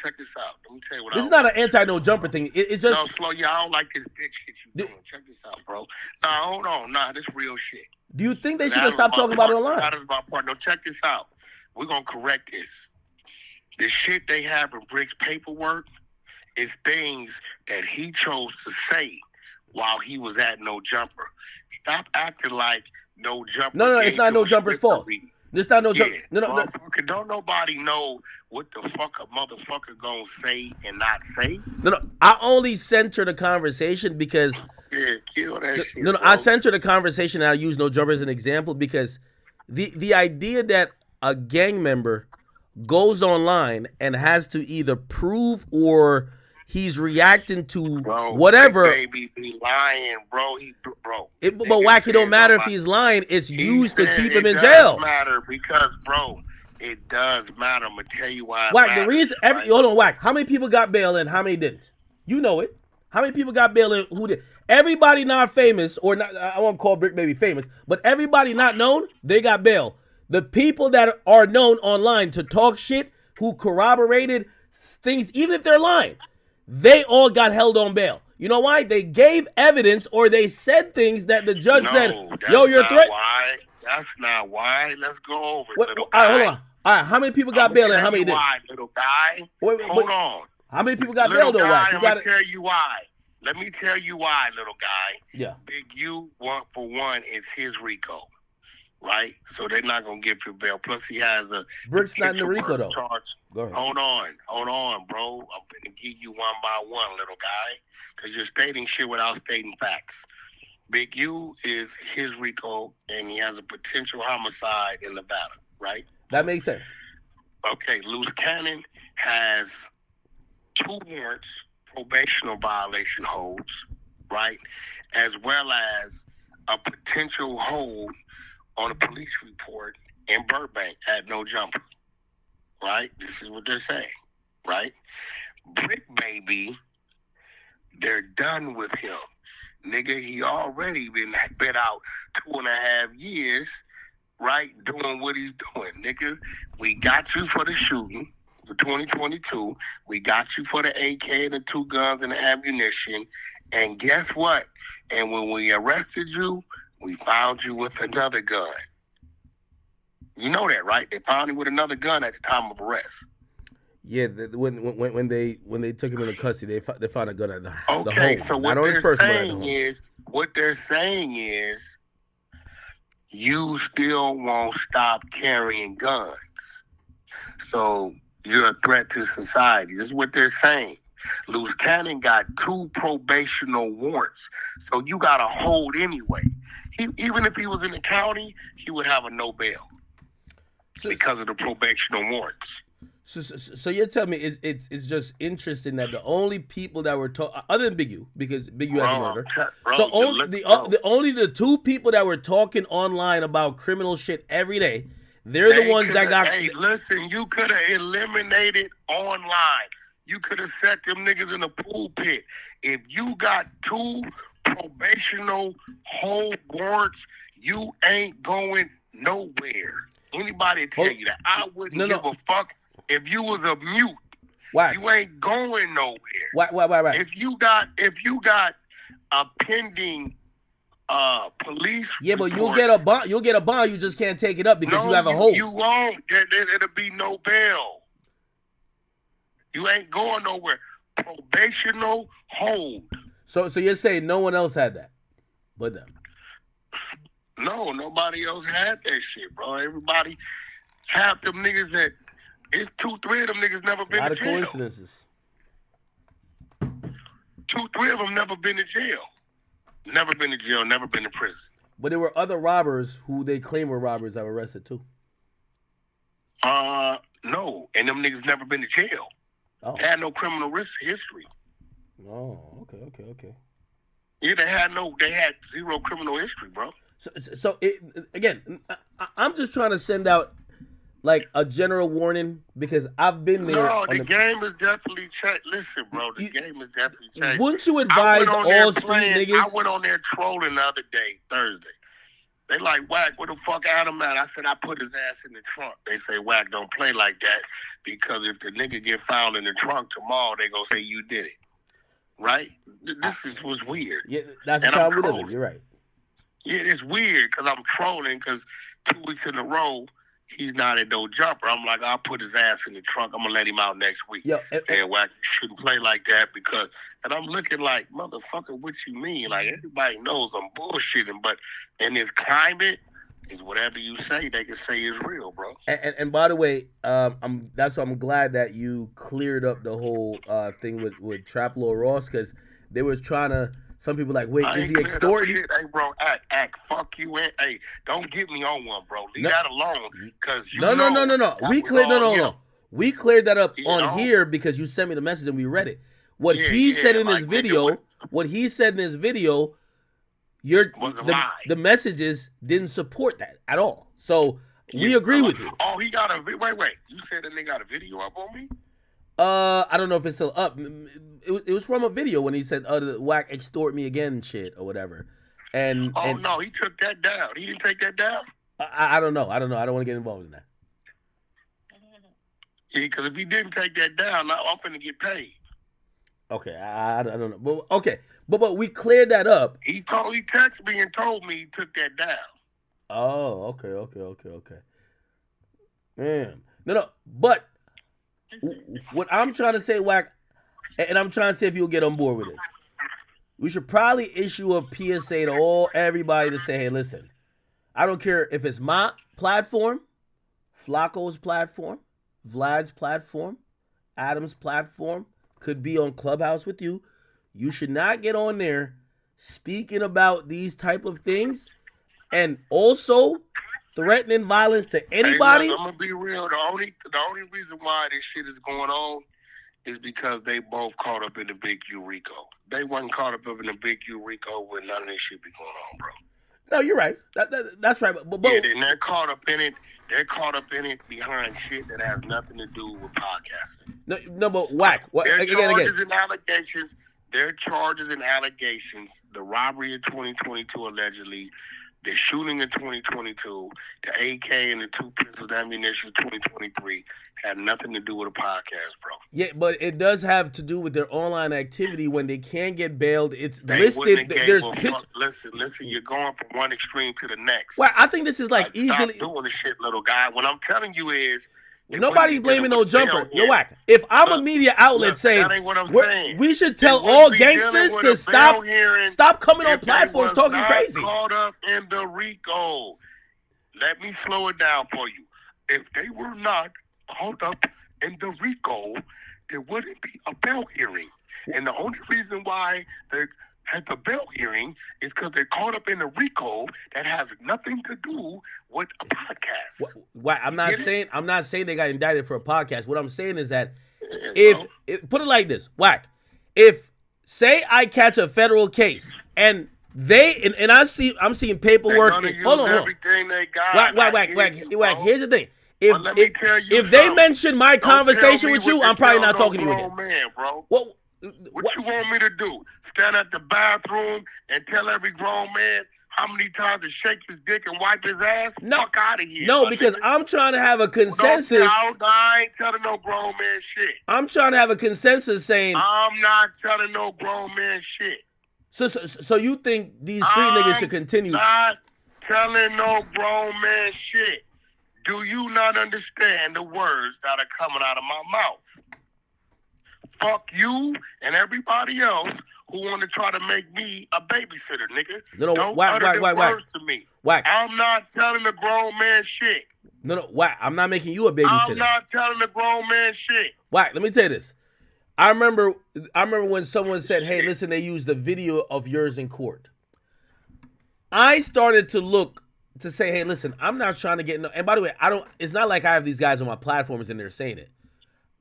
check this out. Let me tell you what. This is not an anti-No Jumper thing. It's just no slow. Yeah, I don't like this bitch shit you doing. Check this out, bro. Nah, hold on. Nah, this real shit. Do you think they should have stopped talking about it online? That is my part. No, check this out. We're gonna correct this. The shit they have in Brick's paperwork is things that he chose to say while he was at No Jumper. Stop acting like No Jumper. No, it's not No Jumper's fault. It's not No Jumper. No. Don't nobody know what the fuck a motherfucker gonna say and not say. No. I only center the conversation because. Yeah, kill that shit. No. I center the conversation and I use No Jumper as an example because the idea that a gang member goes online and has to either prove or he's reacting to whatever. Baby be lying, bro. But Wack, it don't matter if he's lying. It's used to keep him in jail. It does matter because, bro, it does matter. I'm gonna tell you why. Wack, the reason hold on, Wack. How many people got bail and how many didn't? You know it. How many people got bail and who did? Everybody not famous or not. I won't call Brick Baby famous, but everybody not known, they got bail. The people that are known online to talk shit, who corroborated things, even if they're lying, they all got held on bail. You know why? They gave evidence or they said things that the judge said, yo, you're a threat. That's not why. Let's go over it, little guy. guy. Hold on. All right, how many people got bail and how many didn't? Why, little guy? Hold on. How many people got little bail though, Wack? I'm going to tell you why. Let me tell you why, little guy. Yeah. Big U, 1 for 1, is his RICO. right? So they're not gonna give you bail. Plus, he has a Brick's not in the potential RICO murder though. charge. Go ahead. Hold on, bro. I'm gonna give you one by one, little guy, because you're stating shit without stating facts. Big U is his RICO, and he has a potential homicide in Nevada, right? That makes sense. Okay, Loose Cannon has 2 warrants, probational violation holds, right? As well as a potential hold on a police report in Burbank at No Jumper, right? This is what they're saying, right? Brick Baby, they're done with him. Nigga, he already been out 2.5 years, right, doing what he's doing. Nigga, we got you for the shooting, the 2022. We got you for the AK, the 2 guns, and the ammunition. And guess what? And when we arrested you, we found you with another gun. You know that, right? They found him with another gun at the time of arrest. Yeah, when they took him into custody, they found a gun at the Okay, home. so Not on his person, but at the home. what they're saying is you still won't stop carrying guns. So you're a threat to society. This is what they're saying. Loose Cannon got 2 probational warrants. So you got a hold anyway. Even if he was in the county, he would have a no bail because of the probational warrants. So you're telling me it's just interesting that the only people that were other than Big U, because Big U has a murder. So only the 2 people that were talking online about criminal shit every day, they're the ones that got. Hey, listen, you could have eliminated online. You could have set them niggas in the pool pit. If you got 2 probational hold warrants, you ain't going nowhere. Anybody tell you that? I wouldn't give a fuck. If you was a mute, Why? You ain't going nowhere. Why? If you got a pending police but you'll report, get a bond. You'll get a bond. You just can't take it up because you have a hold. You won't. It'll be no bail. You ain't going nowhere. Probational hold. So you're saying no one else had that, but them? No, nobody else had that shit, bro. Everybody, half them niggas that. It's 2-3 of them niggas never been to jail. A lot of coincidences. 2-3 of them never been to jail. Never been to jail, never been to prison. But there were other robbers who they claim were robbers that were arrested too. No. And them niggas never been to jail. Oh. They had no criminal history. Oh, okay. Yeah, they had 0 criminal history, bro. So again, I'm just trying to send out like a general warning because I've been there. No, the game is definitely changed. Listen, bro, the game is definitely changed. Wouldn't you advise all street niggas? I went on there trolling the other day, Thursday. They like, Wack, where the fuck Adam at? I said, I put his ass in the trunk. They say, Wack, don't play like that because if the nigga get found in the trunk tomorrow, they gonna say you did it. Right? This was weird. Yeah, that's the time we live in. You're right. Yeah, it's weird because I'm trolling because 2 weeks in a row, he's not at no jumper. I'm like, I'll put his ass in the trunk. I'm going to let him out next week. And Wack, you shouldn't play like that because... And I'm looking like, motherfucker, what you mean? Like, everybody knows I'm bullshitting, but in this climate, is whatever you say, they can say is real, bro. And by the way, I'm glad that you cleared up the whole thing with Trap Lord Ross because they was trying to... Some people like, wait, is he extorting? Hey, bro, act, fuck you. Hey, don't get me on one, bro. Leave that alone. Cause No. We cleared that up on here because you sent me the message and we read it. What he said in his video, the messages didn't support that at all. So we agree with you. Oh, he got a wait. You said that they got a video up on me? I don't know if it's still up. It was from a video when he said, Wack extort me again shit or whatever. And no, he took that down. He didn't take that down? I don't know. I don't want to get involved in that. Yeah, because if he didn't take that down, I'm finna get paid. Okay, I don't know. But okay. But we cleared that up. He texted me and told me he took that down. Oh, okay. Man. No, but what I'm trying to say, Wack, and I'm trying to see if you'll get on board with this. We should probably issue a PSA to everybody to say, hey, listen, I don't care if it's my platform, Flacco's platform, Vlad's platform, Adam's platform, could be on Clubhouse with you. You should not get on there speaking about these type of things and also threatening violence to anybody. Hey, look, I'm gonna be real. The only reason why this shit is going on is because they both caught up in the big Rico. They wasn't caught up in the big Rico when none of this shit be going on, bro. No, you're right. That's right. But yeah, and they're caught up in it. They're caught up in it behind shit that has nothing to do with podcasting. No, but Wack. Their charges and allegations. Their charges and allegations. The robbery in 2022, allegedly. The shooting in 2022, the AK and the 2 pistols of ammunition in 2023 had nothing to do with a podcast, bro. Yeah, but it does have to do with their online activity when they can't get bailed. It's listed. There's listen. You're going from one extreme to the next. Well, I think this is like easily stop doing this shit, little guy. What I'm telling you is. Nobody's blaming no jumper. Yo, Wack. If I'm a media outlet saying we should tell all gangsters to stop coming on platforms talking crazy. Caught up in the RICO. Let me slow it down for you. If they were not caught up in the RICO, there wouldn't be a bail hearing. And the only reason why they had the bail hearing is because they're caught up in the RICO that has nothing to do with a podcast. Why? I'm not saying they got indicted for a podcast. What I'm saying is that if put it like this, Wack, if say I catch a federal case and I'm seeing paperwork. Hold on. Everything they got. Wack. Here's the thing. If they mention my conversation with you, I'm probably not talking to you again. Man, bro. What you want me to do? Stand at the bathroom and tell every grown man how many times to shake his dick and wipe his ass? No, fuck out of here. No, because I'm trying to have a consensus. I ain't telling no grown man shit. I'm trying to have a consensus saying I'm not telling no grown man shit. So you think these street niggas should continue? Not telling no grown man shit. Do you not understand the words that are coming out of my mouth? Fuck you and everybody else who want to try to make me a babysitter, nigga. Don't utter them words to me. Wack. I'm not telling the grown man shit. No, Wack. I'm not making you a babysitter. I'm not telling the grown man shit. Wack, let me tell you this. I remember when someone said, hey, listen, they used the video of yours in court. I started to look to say, hey, listen, I'm not trying to get no. And by the way, it's not like I have these guys on my platforms and they're saying it.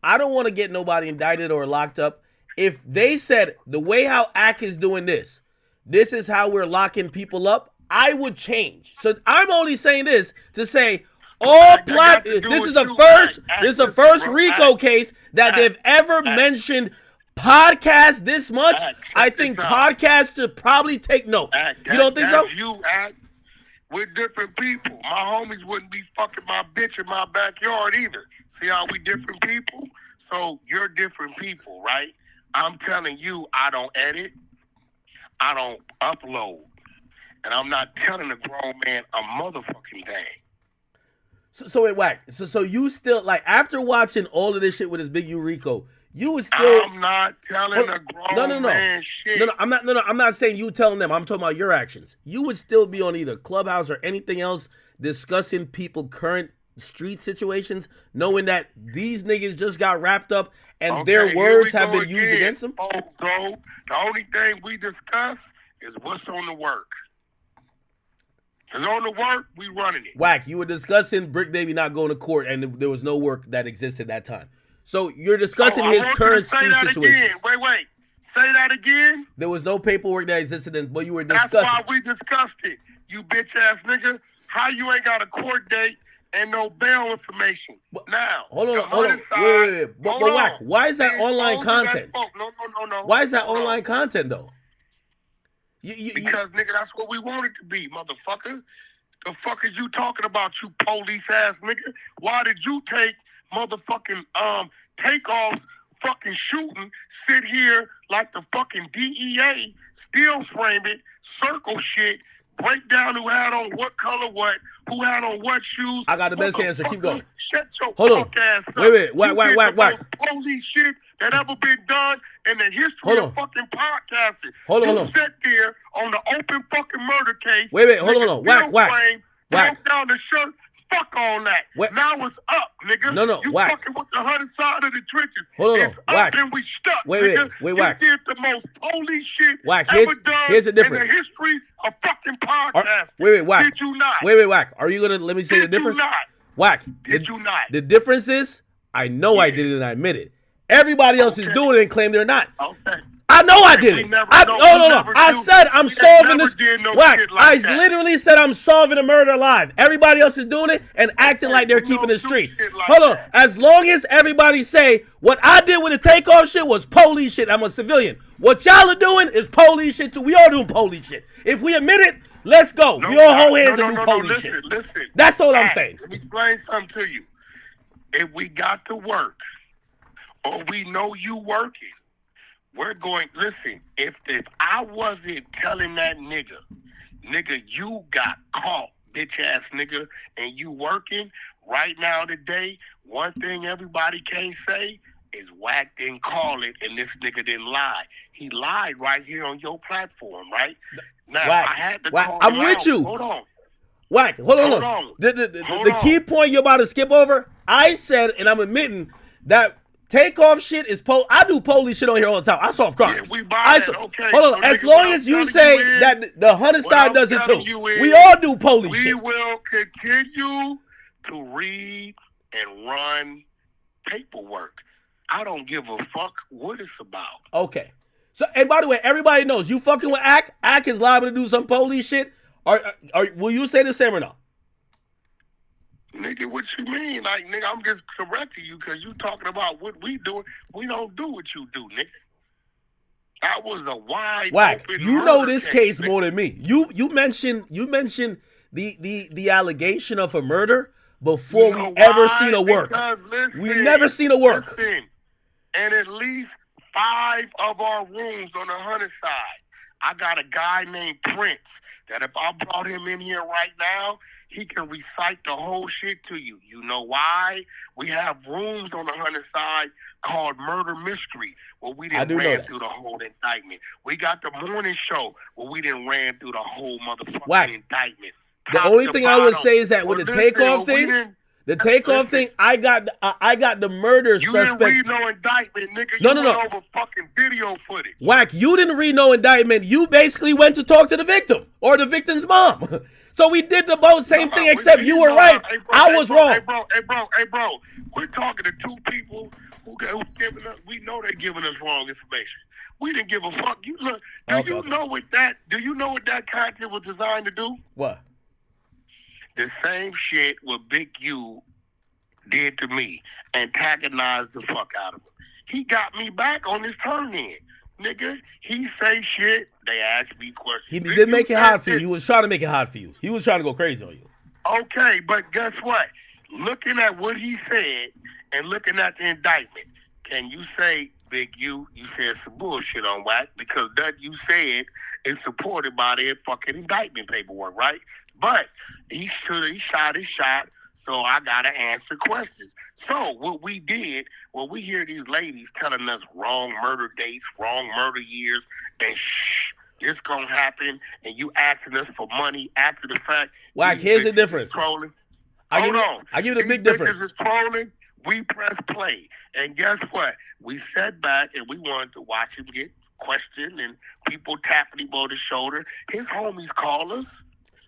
I don't want to get nobody indicted or locked up. If they said the way how ACK is doing this is how we're locking people up, I would change. So I'm only saying this to say this is the first RICO case that they've ever mentioned podcast this much. I think podcasts should probably take note. You don't think so? We're different people. My homies wouldn't be fucking my bitch in my backyard either. See how we different people? So you're different people, right? I'm telling you, I don't edit. I don't upload. And I'm not telling a grown man a motherfucking thing. So wait, Wack. So you still, like, after watching all of this shit with this big Rico, you would still... I'm not telling a grown man shit. No, I'm not saying you telling them. I'm talking about your actions. You would still be on either Clubhouse or anything else discussing people current street situations, knowing that these niggas just got wrapped up and their words have been used against them? So the only thing we discuss is what's on the work. It's on the work, we running it. Wack, you were discussing Brick Baby not going to court and there was no work that existed that time. So you're discussing his current street situation. Wait. Say that again. There was no paperwork that existed, but you were discussing. That's why we discussed it, you bitch ass nigga. How you ain't got a court date and no bail information? Now, hold on. Wait. But Wack, why is that online content? No. Why is that online content though? Because nigga, that's what we want it to be, motherfucker. The fuck is you talking about, you police ass nigga? Why did you take motherfucking takeoffs, fucking shooting, sit here like the fucking DEA, still frame it, circle shit, break down who had on what color what, who had on what shoes? I got the best answer. Keep going. Shut your fuck ass up. Wait. Wack. Police shit that ever been done in the history of fucking podcasting. Hold on. You sit there on the open fucking murder case. Wait. Hold on. Wack. Wack. down the shirt. Fuck all that. What? Now it's up, nigga. No, you Wack. fucking with the 100 side of the trenches. Hold on, It's up Wack. and we stuck, Wait, nigga. wait, you Wack. did the most police shit Wack, ever done here's the in the difference. history of fucking podcast. Wait, Wack. Did you not? Wait, Wack. Are you gonna let me say the Did you difference? not? Wack. Did you not? The difference is, I know I did it and I admit it. Everybody else is doing it and claim they're not. Okay. I know I did it. No. I said I'm solving this. Wack. I literally said I'm solving a murder alive. Everybody else is doing it and acting like they're keeping it straight. Hold on. As long as everybody say what I did with the takeoff shit was police shit, I'm a civilian. What y'all are doing is police shit too. We all doing police shit. If we admit it, let's go. We all hold hands and do police shit. Listen. That's all I'm saying. Let me explain something to you. If we got to work, or we know you working, we're going, listen, if I wasn't telling that nigga, you got caught, bitch ass nigga, and you working right now today, one thing everybody can't say is Wack didn't call it and this nigga didn't lie. He lied right here on your platform, right? Now, Wack, I had to Wack, call I'm him with out. you. Hold on. Wack, hold on. The key point you're about to skip over, I said, and I'm admitting, that takeoff shit is I do police shit on here all the time. I solve crimes. Yeah, we buy that. Okay. Hold on. So as nigga, long as you say that the Hunter side does it too. We all do police shit. We will continue to read and run paperwork. I don't give a fuck what it's about. Okay. So, and by the way, everybody knows you fucking with Ack. Ack is liable to do some police shit. Will you say the same or no? Nigga, what you mean? Like, nigga, I'm just correcting you because you talking about what we doing. We don't do what you do, nigga. That was a wide Wack, open you know murder this case more than me. You mentioned the allegation of a murder before we ever seen a work. We never seen a work. Listen, and at least 5 of our rooms on the Hunter side, I got a guy named Prince that if I brought him in here right now, he can recite the whole shit to you. You know why? We have rooms on the Hunter side called Murder Mystery, where we didn't ran through the whole indictment. We got the morning show where we didn't ran through the whole motherfucking indictment. The only thing I would say is that with the takeoff thing, I got the murder suspect. You didn't read no indictment, nigga. No. Went over fucking video footage. Wack, you didn't read no indictment. You basically went to talk to the victim or the victim's mom. So we did the both same thing, except you were right. I was wrong. Hey, bro. We're talking to 2 people who giving us. We know they're giving us wrong information. We didn't give a fuck. You look. Do you know what that content was designed to do? What? The same shit what Big U did to me, antagonized the fuck out of him. He got me back on his turn in. Nigga, he say shit, they ask me questions. He did make it hard for you. He was trying to make it hard for you. He was trying to go crazy on you. Okay, but guess what? Looking at what he said and looking at the indictment, can you say, Big U, you said some bullshit on Wack because that you said is supported by their fucking indictment paperwork, right? But he shot his shot, so I gotta answer questions. So what we did, when we hear these ladies telling us wrong murder dates, wrong murder years, and this gonna happen, and you asking us for money after the fact. Wack, here's the difference. Trolling. I give you the big difference. Is trolling. We press play, and guess what? We sat back and we wanted to watch him get questioned, and people tapping him on the shoulder. His homies call us.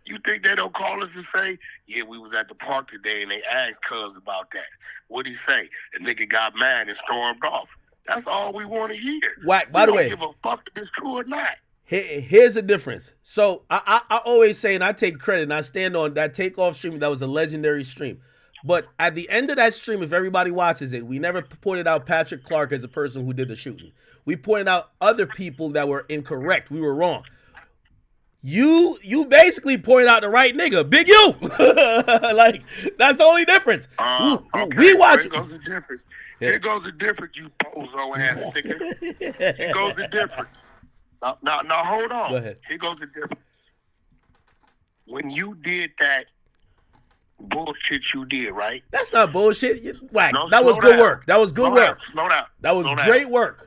You think they don't call us and say, yeah, we was at the park today and they asked Cuz about that. What'd he say? The nigga got mad and stormed off. That's all we want to hear. Wack, by the way, we don't give a fuck if it's true or not. Here's the difference. So I always say, and I take credit, and I stand on that takeoff stream. That was a legendary stream. But at the end of that stream, if everybody watches it, we never pointed out Patrick Clark as the person who did the shooting. We pointed out other people that were incorrect. We were wrong. You basically point out the right nigga, Big U. Like, that's the only difference. Okay, we watch. Here goes the difference. Here goes the difference, you bozo ass nigga. Here goes the difference. Now, hold on. Go ahead. Here goes the difference. When you did that bullshit you did, right? That's not bullshit. Wack. No, that was slow good down. work. That was good Slow work. down. Slow down. That was Slow down. great work.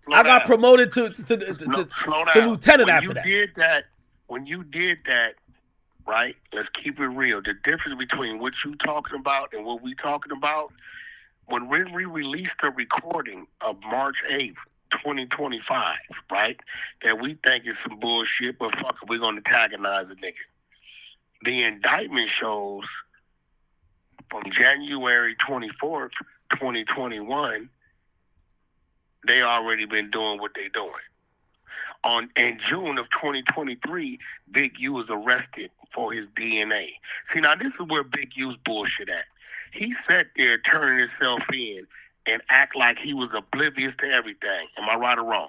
Slow I got down. promoted to Slow lieutenant when after you that. Did that. When you did that, right? Let's keep it real. The difference between what you talking about and what we talking about, when we released a recording of March 8th, 2025, right, that we think is some bullshit, but fuck it, we're going to antagonize the nigga. The indictment shows from January 24th, 2021, they already been doing what they doing. In June of 2023, Big U was arrested for his DNA. See, now this is where Big U's bullshit at. He sat there turning himself in and act like he was oblivious to everything. Am I right or wrong?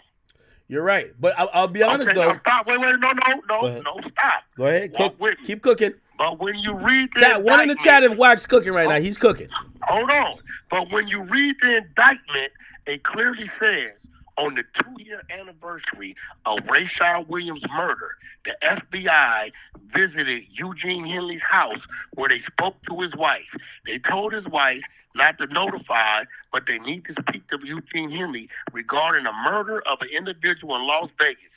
You're right, but I'll be honest though. Now stop. Wait, no, stop. Go ahead, Walk with me. keep cooking. But when you read the Chat, one in the chat if Wack's cooking right now. He's cooking. Hold on. But when you read the indictment, it clearly says on the 2-year anniversary of Rayshawn Williams' murder, the FBI visited Eugene Henley's house where they spoke to his wife. They told his wife not to notify, but they need to speak to Eugene Henley regarding the murder of an individual in Las Vegas.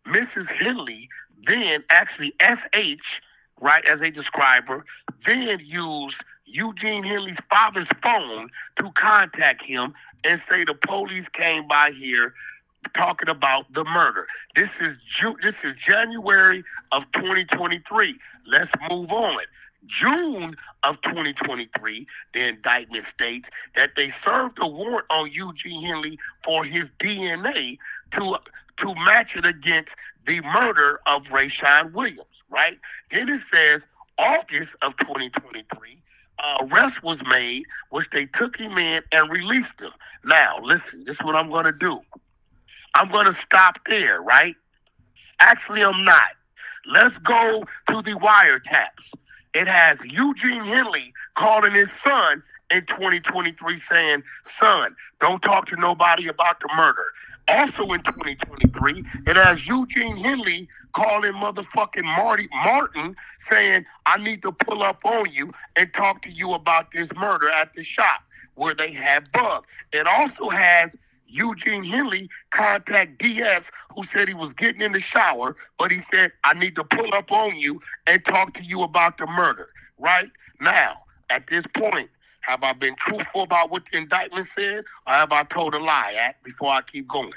Mrs. Henley then, actually SH, right, as they describe her, then used Eugene Henley's father's phone to contact him and say the police came by here talking about the murder. This is January of 2023. Let's move on. June of 2023, the indictment states that they served a warrant on Eugene Henley for his DNA to match it against the murder of Rayshawn Williams, right? Then it says August of 2023, arrest was made, which they took him in and released him. Now, listen, this is what I'm going to do. I'm going to stop there, right? Actually, I'm not. Let's go to the wiretaps. It has Eugene Henley calling his son in 2023 saying, son, don't talk to nobody about the murder. Also in 2023, it has Eugene Henley calling motherfucking Martin saying, I need to pull up on you and talk to you about this murder at the shop where they had Bug. It also has Eugene Henley contact DS, who said he was getting in the shower, but he said, I need to pull up on you and talk to you about the murder. Right? Now, at this point, have I been truthful about what the indictment said, or have I told a lie before I keep going?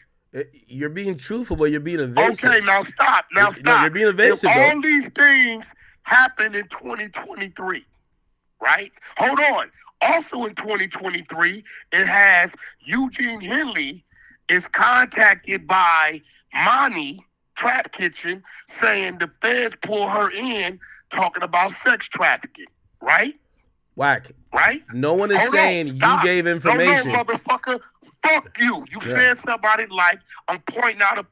You're being truthful, but you're being evasive. Okay, now stop. No, you're being evasive, if bro. all these things happened in 2023, right? Hold on. Also in 2023, it has Eugene Henley is contacted by Monty Trap Kitchen saying the feds pull her in talking about sex trafficking, right? Wack. Right? No one is saying you gave information. No, motherfucker. Fuck you. You said somebody like, I'm pointing out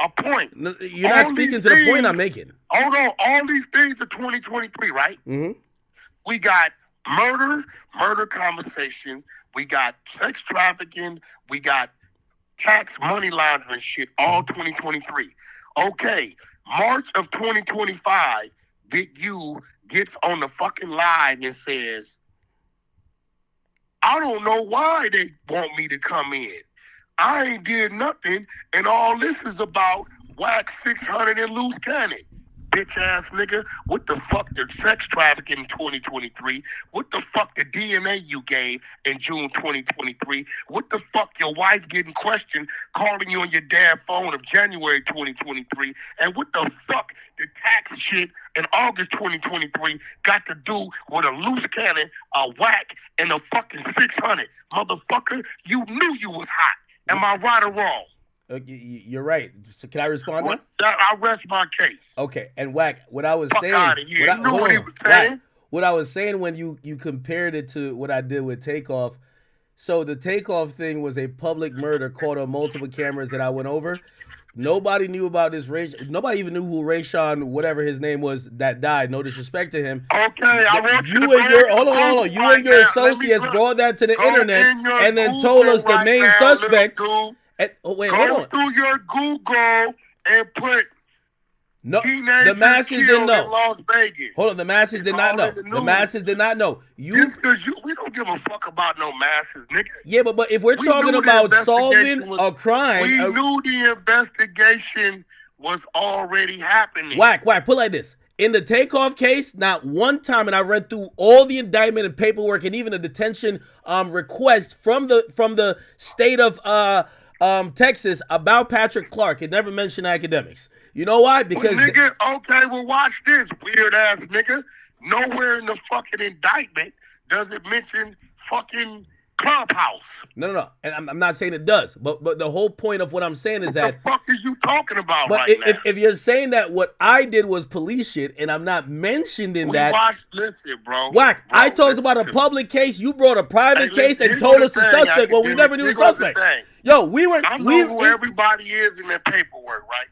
a point. No, you're not speaking to the point I'm making. Hold on. All these things are 2023, right? Mm-hmm. We got murder conversations. We got sex trafficking. We got tax money laundering shit, all 2023. Okay, March of 2025, Big U gets on the fucking live and says, I don't know why they want me to come in. I ain't did nothing, and all this is about Wack 600 and loose cannon. Bitch ass nigga, what the fuck the sex trafficking in 2023? What the fuck the DNA you gave in June 2023? What the fuck your wife getting questioned, calling you on your damn phone of January 2023? And what the fuck the tax shit in August 2023 got to do with a loose cannon, a Wack, and a fucking 600? Motherfucker, you knew you was hot. Am I right or wrong? You're right. So can I respond now? I rest my case. Okay, and Wack, what I was Fuck saying. out of here. You knew what he was saying? Wack, what I was saying when you compared it to what I did with Takeoff. So the Takeoff thing was a public murder caught on multiple cameras that I went over. Nobody knew about this. Nobody even knew who Rayshawn, whatever his name was, that died. No disrespect to him. Okay, I want you and your hold on. You and your associates brought that to the internet and then told us the main suspect. Wait, hold on. Go through your Google and put no. The masses didn't know. In Las Vegas. Hold on, the masses did not know. The masses did not know. Just because we don't give a fuck about no masses, nigga. Yeah, but if we're talking about solving a crime, we knew the investigation was already happening. Wack, put it like this: In the Takeoff case, not one time, and I read through all the indictment and paperwork and even the detention request from the state of Texas about Patrick Clark. It never mentioned academics. You know why? Because nigga, okay, well watch this, weird ass nigga. Nowhere in the fucking indictment does it mention fucking Clubhouse. No. And I'm not saying it does, but the whole point of what I'm saying is that what the fuck is you talking about but right now? If you're saying that what I did was police shit and I'm not mentioned in that. Listen, bro. Wack, I talked about a public case. You brought a private case and told us the suspect when we never knew the suspect. Yo, we were. I know who everybody is in that paperwork, right?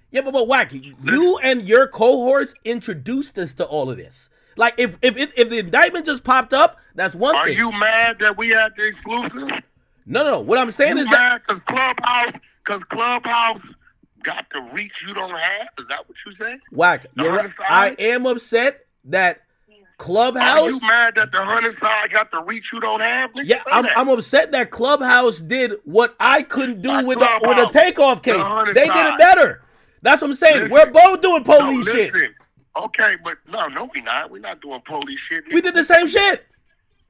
Yeah, but Wack, you and your cohorts introduced us to all of this. Like, if the indictment just popped up, that's one thing. Are you mad that we had the exclusive? No. What I'm saying is that because Clubhouse got the reach you don't have. Is that what you saying? Wack, I am upset that Clubhouse. Are you mad that the Hunter side got the reach you don't have? Nigga, yeah, I'm upset that Clubhouse did what I couldn't do with the Takeoff case. They did it better. That's what I'm saying. Listen, we're both doing police shit. Okay, but no, we're not. We're not doing police shit. We did the same shit.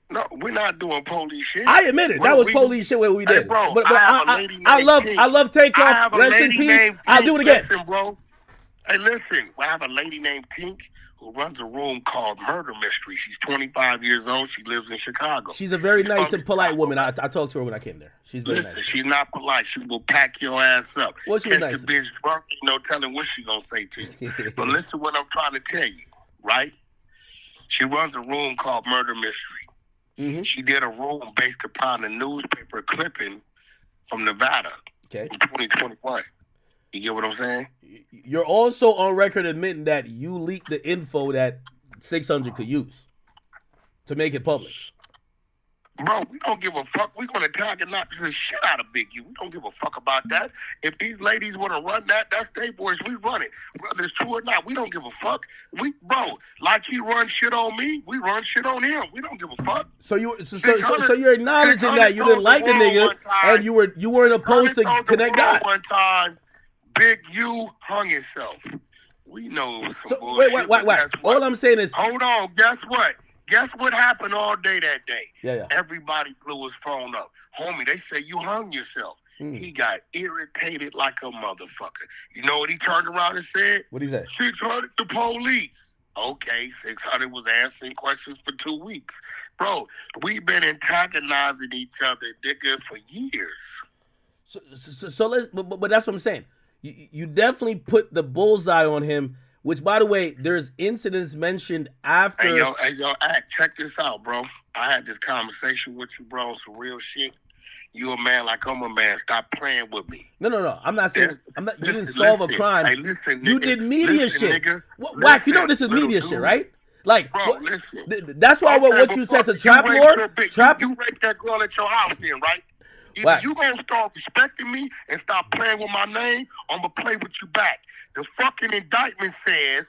No, we're not doing police shit. I admit it. That was police shit what we did. Hey, bro, but I love Takeoff. Rest in peace. I'll do it again. Listen, bro. Hey, listen. I have a lady named Tink who runs a room called Murder Mystery. She's 25 years old. She lives in Chicago. She's a very nice and polite woman. I talked to her when I came there. She's very nice. She's not polite. She will pack your ass up. Well, she was nice. The bitch drunk, no telling what she gonna say to you. But listen to what I'm trying to tell you, right? She runs a room called Murder Mystery. Mm-hmm. She did a room based upon a newspaper clipping from Nevada in 2021. You get what I'm saying? You're also on record admitting that you leaked the info that 600 could use to make it public. Bro, we don't give a fuck. We're going to tag and knock the shit out of Big U. We don't give a fuck about that. If these ladies want to run that, that's their boys. We run it. Whether it's true or not, we don't give a fuck. Bro, like he run shit on me, we run shit on him. We don't give a fuck. So you're acknowledging that you didn't like the nigga and you weren't opposed to connect dots. One time, Big U hung himself. We know it was some bullshit. Wait. All I'm saying is, hold on. Guess what? Guess what happened all day that day? Yeah. Everybody blew his phone up. Homie, they say you hung yourself. He got irritated like a motherfucker. You know what he turned around and said? What'd he say? 600 the police. Okay, 600 was answering questions for 2 weeks. Bro, we've been antagonizing each other, nigga, for years. So let's, but that's what I'm saying. You definitely put the bullseye on him. Which, by the way, there's incidents mentioned after. Hey, yo, check this out, bro. I had this conversation with you, bro. Some real shit. You a man like I'm a man. Stop playing with me. No. I'm not saying. You didn't solve a crime. Hey, listen, you nigga, did media shit. Nigga, Wack, you know this is media shit, right? Like, bro, listen. That's why what you said to Trap Lord. You raped that girl at your house, then, right? Either you gonna start respecting me and stop playing with my name, or I'm gonna play with you back. The fucking indictment says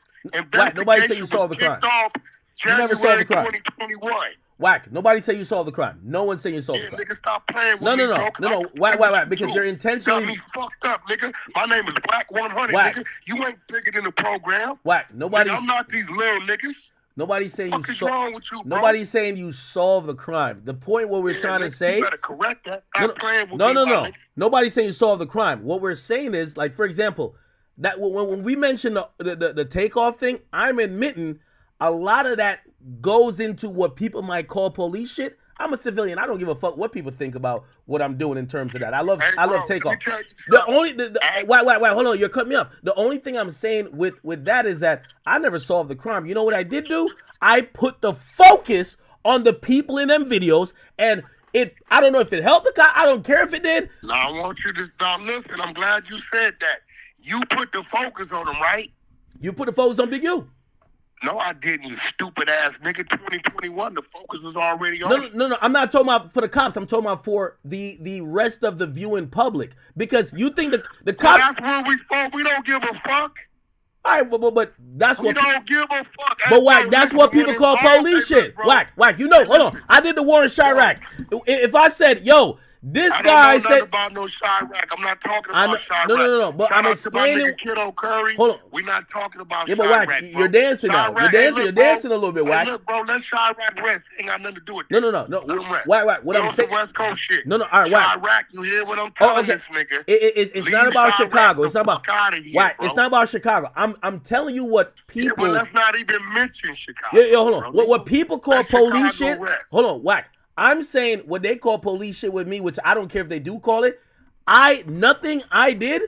nobody said you solved the crime. You never solved the crime. 2021. Wack, nobody say you solved the crime. No one say you solved the crime. Nigga, stop playing with me, No. Wack, because you're intentionally. You got me fucked up, nigga. My name is Wack 100, nigga. You ain't bigger than the program. Wack, nobody. I'm not these little niggas. Nobody's saying you solved. Nobody's saying you solved the crime. The point what we're trying to say. You better correct that. Stop playing with me. No. Nobody's saying you solved the crime. What we're saying is, like, for example, that when we mention the takeoff thing, I'm admitting a lot of that goes into what people might call police shit. I'm a civilian. I don't give a fuck what people think about what I'm doing in terms of that. I love takeoff. Wait, hold on. You're cutting me off. The only thing I'm saying with that is that I never solved the crime. You know what I did do? I put the focus on the people in them videos, and I don't know if it helped the guy. I don't care if it did. No, I want you to stop. Listen, I'm glad you said that. You put the focus on them, right? You put the focus on Big U. No, I didn't, you stupid ass nigga. 2021, the focus was already on. No. I'm not talking about for the cops. I'm talking about for the rest of the viewing public. Because you think the cops. Well, that's where we fought. We don't give a fuck. All right, but that's what. We don't give a fuck. But Wack, that's what people call police shit. Wack, you know. Hold on. I did the war in Chirac. If I said, yo, This I don't guy know said nothing about no Chirac. I'm not talking about Chirac. no. But Shout I'm out explaining. to my nigga Kiddo Curry. Hold on. We're not talking about Yeah, but Chirac, Wack, bro. you're dancing now. You're Chirac, dancing. hey, You're look, bro. dancing a little bit, Wack. Hey, look, bro. Let Chirac rest. Ain't got nothing to do with this. No. Let him rest. Wack. What I'm saying. West Coast shit. No. All right, Wack. Chirac, you hear what I'm telling this nigga? It's not about Chirac Chicago. the It's not about fuck outta here, Wack. bro. It's not about Chicago. I'm telling you what people. Yeah, but let's not even mention Chicago. Yeah, hold on. What people call police shit? Chicago rest. Hold on, Wack. I'm saying what they call police shit with me, which I don't care if they do call it. Nothing I did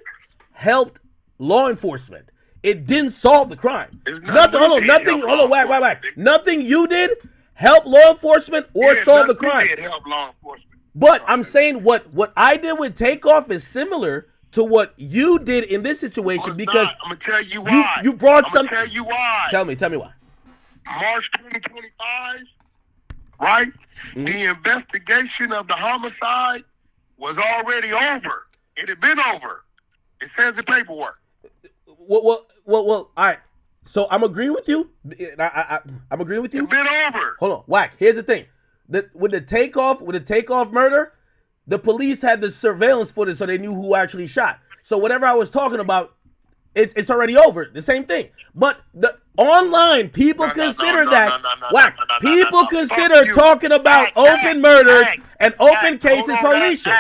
helped law enforcement. It didn't solve the crime. Nothing. Hold on, Wack. Nothing you did helped law enforcement or solve the crime. Did help law enforcement. But I'm saying what I did with Takeoff is similar to what you did in this situation because I'm gonna tell you why. You brought I'm some. gonna tell you why. Tell me why. March 2025, right? Mm-hmm. The investigation of the homicide was already over. It had been over. It says in paperwork. Well, all right. So I'm agreeing with you. I'm agreeing with you. It's been over. Hold on, Wack. Here's the thing. With the takeoff murder, the police had the surveillance footage, so they knew who actually shot. So whatever I was talking about, it's already over. The same thing. But the online people consider that Wack. People consider talking about open murders and open cases police shit.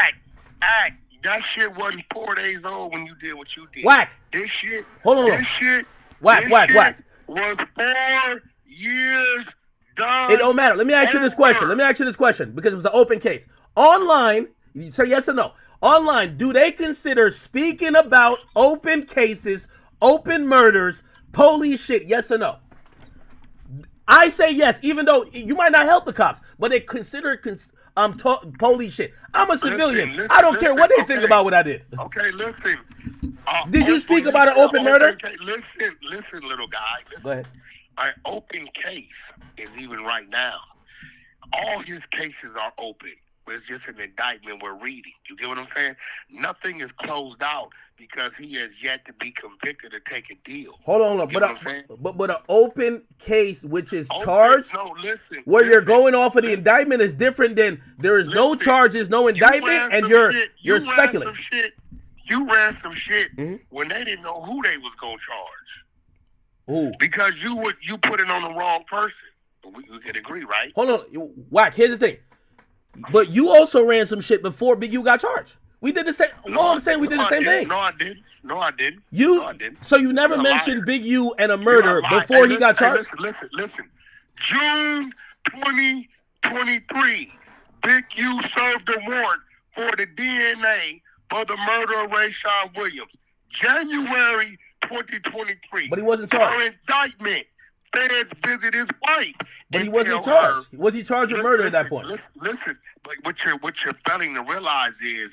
That shit wasn't 4 days old when you did what you did. Wack. This shit. Hold on. This shit. Wack. Was 4 years done. It don't matter. Let me ask you this question because it was an open case. Online, you say yes or no. Online, do they consider speaking about open cases, open murders, police shit? Yes or no? I say yes, even though you might not help the cops, but they consider police shit. I'm a civilian. I don't care what they think about what I did. Okay, listen. Did you speak about an open murder? Listen, little guy. Listen. Go ahead. An open case is even right now. All his cases are open. It's just an indictment we're reading. You get what I'm saying? Nothing is closed out because he has yet to be convicted or take a deal. Hold on. But an open case which is charged, where you're going off of the indictment is different than there is no charges, no indictment, and you're speculating. You ran some shit when they didn't know who they was gonna charge. Who? Because you put it on the wrong person. We can agree, right? Hold on, Wack. Here's the thing. But you also ran some shit before Big U got charged. We did the same. I'm saying we did the same thing. No, I didn't. So you never mentioned Big U and a murder before he got charged? Listen. June 2023, Big U served a warrant for the DNA for the murder of Rayshawn Williams. January 2023. But he wasn't charged. For indictment. Feds visit his wife. But he wasn't charged. Was he charged with murder at that point? Listen, but what you're failing to realize is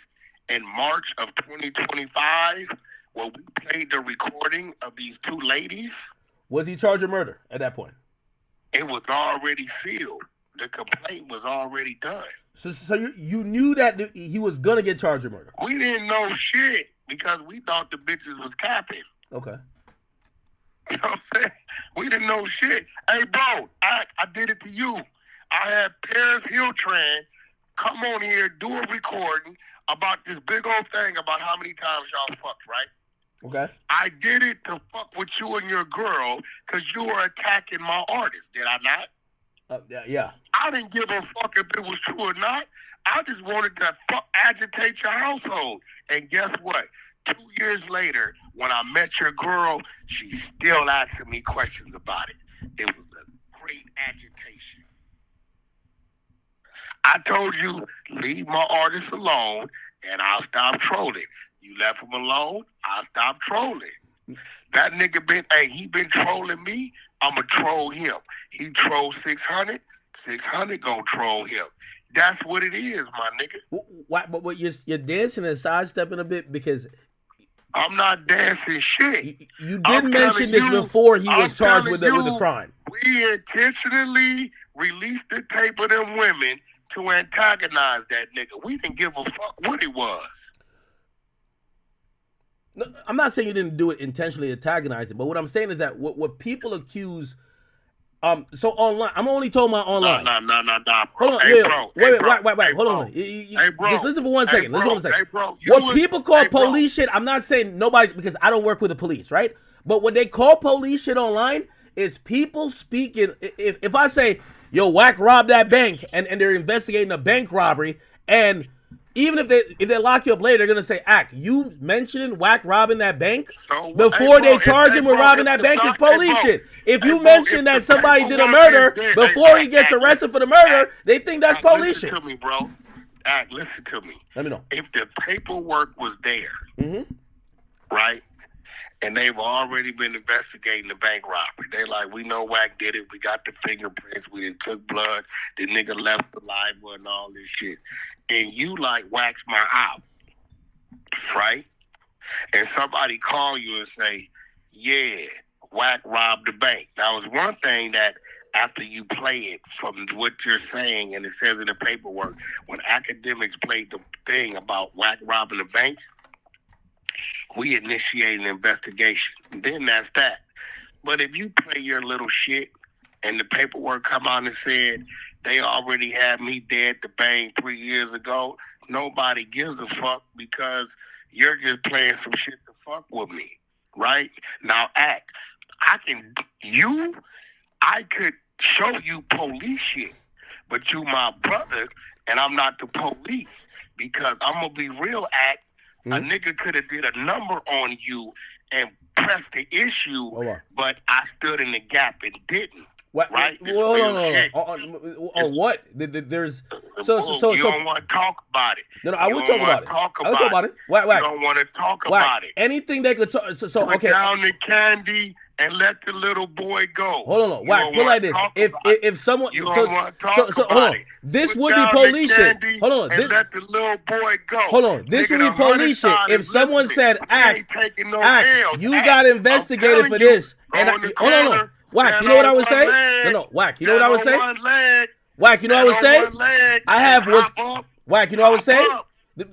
in March of 2025, when we played the recording of these two ladies. Was he charged with murder at that point? It was already sealed. The complaint was already done. So you knew that he was gonna get charged with murder? We didn't know shit because we thought the bitches was capping. Okay. You know what I'm saying? We didn't know shit. Hey, bro, I did it to you. I had Paris Hiltran come on here, do a recording about this big old thing about how many times y'all fucked, right? Okay. I did it to fuck with you and your girl because you were attacking my artist, did I not? Yeah. I didn't give a fuck if it was true or not. I just wanted to agitate your household. And guess what? 2 years later, when I met your girl, she's still asking me questions about it. It was a great agitation. I told you, leave my artist alone, and I'll stop trolling. You left him alone, I'll stop trolling. That nigga he been trolling me, I'ma troll him. He trolled 600, 600 gonna troll him. That's what it is, my nigga. But you're dancing and sidestepping a bit because I'm not dancing shit. You did mention this before he was charged with the crime. We intentionally released the tape of them women to antagonize that nigga. We didn't give a fuck what it was. No, I'm not saying you didn't do it intentionally antagonizing, but what I'm saying is that what people accuse So online, I'm only talking about online. No, bro. Hold on, Hey, yeah, bro. wait, hold on. Hey, bro. Just listen for 1 second. Hey, Listen for 1 second. Hey, bro. What people call police shit, I'm not saying nobody, because I don't work with the police, right? But what they call police shit online is people speaking. If I say, yo, Wack robbed that bank, and they're investigating a bank robbery, and even if they lock you up later, they're gonna say, you mentioning Wack robbing that bank before they charge him with robbing that bank is police shit. If you mention that somebody did a murder before he gets arrested for the murder, they think that's police shit. Listen to me, bro. Listen to me. Let me know. If the paperwork was there, right, and they've already been investigating the bank robbery, they like, we know Wack did it. We got the fingerprints. We done took blood. The nigga left saliva and all this shit. And you like wax my out, right? And somebody call you and say, yeah, Wack robbed the bank. Now, it's one thing that after you play it from what you're saying and it says in the paperwork, when academics played the thing about Wack robbing the bank, we initiate an investigation. Then that's that. But if you play your little shit and the paperwork come out and said they already had me dead at the bank 3 years ago, nobody gives a fuck because you're just playing some shit to fuck with me, right? Now I could show you police shit, but you my brother and I'm not the police, because I'm gonna be real a nigga could have did a number on you and pressed the issue, but I stood in the gap and didn't. What? Right? Well, on what? There's so you don't want to talk about it. No, I will talk about it. I will talk about it. Wack. You don't want to talk about it. Anything they could talk. So Put okay. down the candy and let the little boy go. Hold on, Wack. Put like this. If someone you don't want to talk hold about on. it. This Put would be down police the shit. candy Hold on. and let the little boy go. Hold on. This would be police shit. If someone said, you got investigated for this, and hold on. Wack, you know what I would say? No, Wack, you know what I would say? Wack, you know what I would say? I have what's Wack, you know what I would say?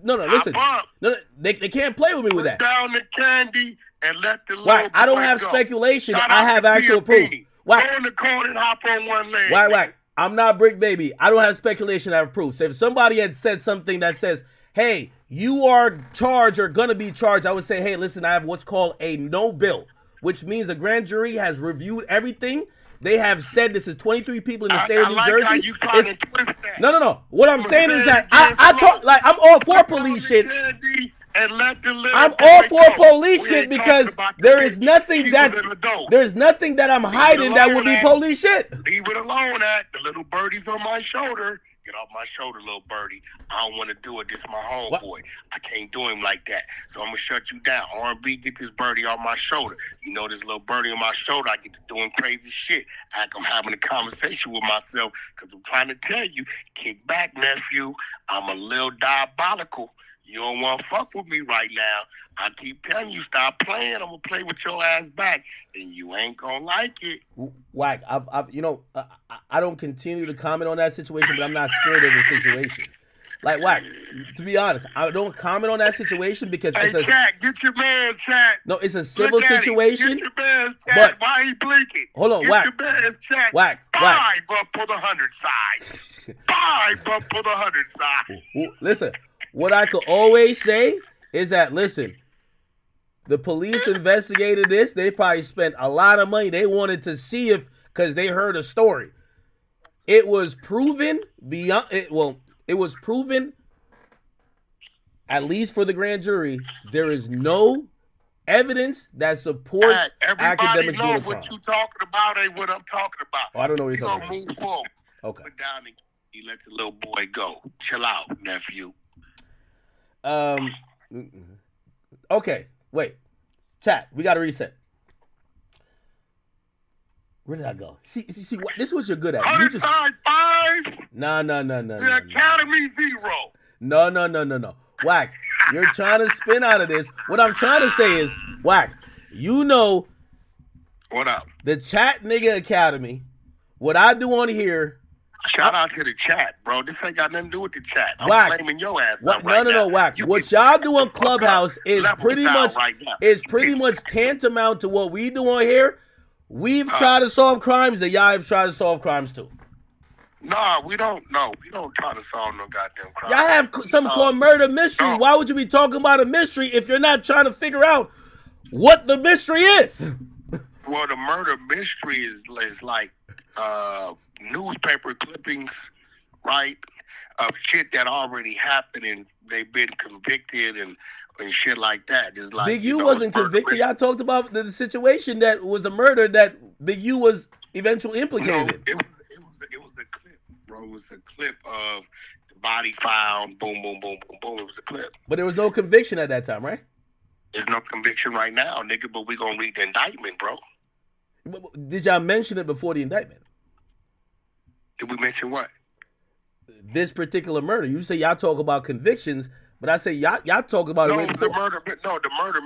No, listen. No, they can't play with me with that. Down the candy and let the little Wack, I don't boy have go. speculation. Shout I out have to actual proof. Wack, go in the corner and hop on one leg. Wack, I'm not Brick Baby. I don't have speculation. I have proof. So if somebody had said something that says, hey, you are charged or gonna be charged, I would say, hey, listen, I have what's called a no bill, which means a grand jury has reviewed everything. They have said this is 23 people in the state of New Jersey. How you trying to twist that. No. What I'm saying is that I talk like I'm all for police shit. I'm all for police shit because there is nothing that I'm hiding that would be police shit. Leave it alone at the little birdie's on my shoulder. Get off my shoulder, little birdie. I don't want to do it. This is my homeboy. I can't do him like that. So I'm going to shut you down. R&B, get this birdie off my shoulder. You know, this little birdie on my shoulder, I get to doing crazy shit. I'm having a conversation with myself because I'm trying to tell you, kick back, nephew. I'm a little diabolical. You don't want to fuck with me right now. I keep telling you, stop playing. I'm going to play with your ass back. And you ain't going to like it. Wack, I don't continue to comment on that situation, but I'm not scared of the situation. Like, Wack, to be honest, I don't comment on that situation because hey, chat, get your man's chat. No, it's a civil situation. Get your man's chat. But why he blinking? Hold on, get Wack. Your man's chat. Wack. 5 up for the 100 side. 5 up for the 100 side. Listen, what I could always say is that, listen, the police investigated this. They probably spent a lot of money. They wanted to see if, because they heard a story. It was proven beyond it. Well, it was proven, at least for the grand jury, there is no evidence that supports academics doing a crime. What you talking about ain't what I'm talking about. Oh, I don't know what you're talking about. Move forward. Okay. Put down and you let the little boy go. Chill out, nephew. Okay. Wait. Chat. We got to reset. Where did I go? See, this was you're good at. You just 5. No. The Academy 0. No. Wack, you're trying to spin out of this. What I'm trying to say is, Wack, you know what up? The Chat Nigga Academy. What I do on here. Shout out to the chat, bro. This ain't got nothing to do with the chat. I'm Wack, blaming your ass. No, Wack. What y'all do on Clubhouse is pretty much tantamount to what we do on here. we've tried to solve crimes, and y'all have tried to solve crimes too. Nah, we don't. No, we don't try to solve no goddamn crime. Y'all have something called murder mystery. No. Why would you be talking about a mystery if you're not trying to figure out what the mystery is? Well, the murder mystery is like newspaper clippings, right, of shit that already happened and they've been convicted and shit like that. It's like Big U wasn't convicted. Y'all talked about the situation that was a murder that Big U was eventually implicated in. It was a clip, bro. It was a clip of the body found. Boom, boom, boom, boom, boom. It was a clip. But there was no conviction at that time, right? There's no conviction right now, nigga. But we gonna read the indictment, bro. Did y'all mention it before the indictment? Did we mention what? This particular murder. You say y'all talk about convictions, but I say y'all talk about it. The murder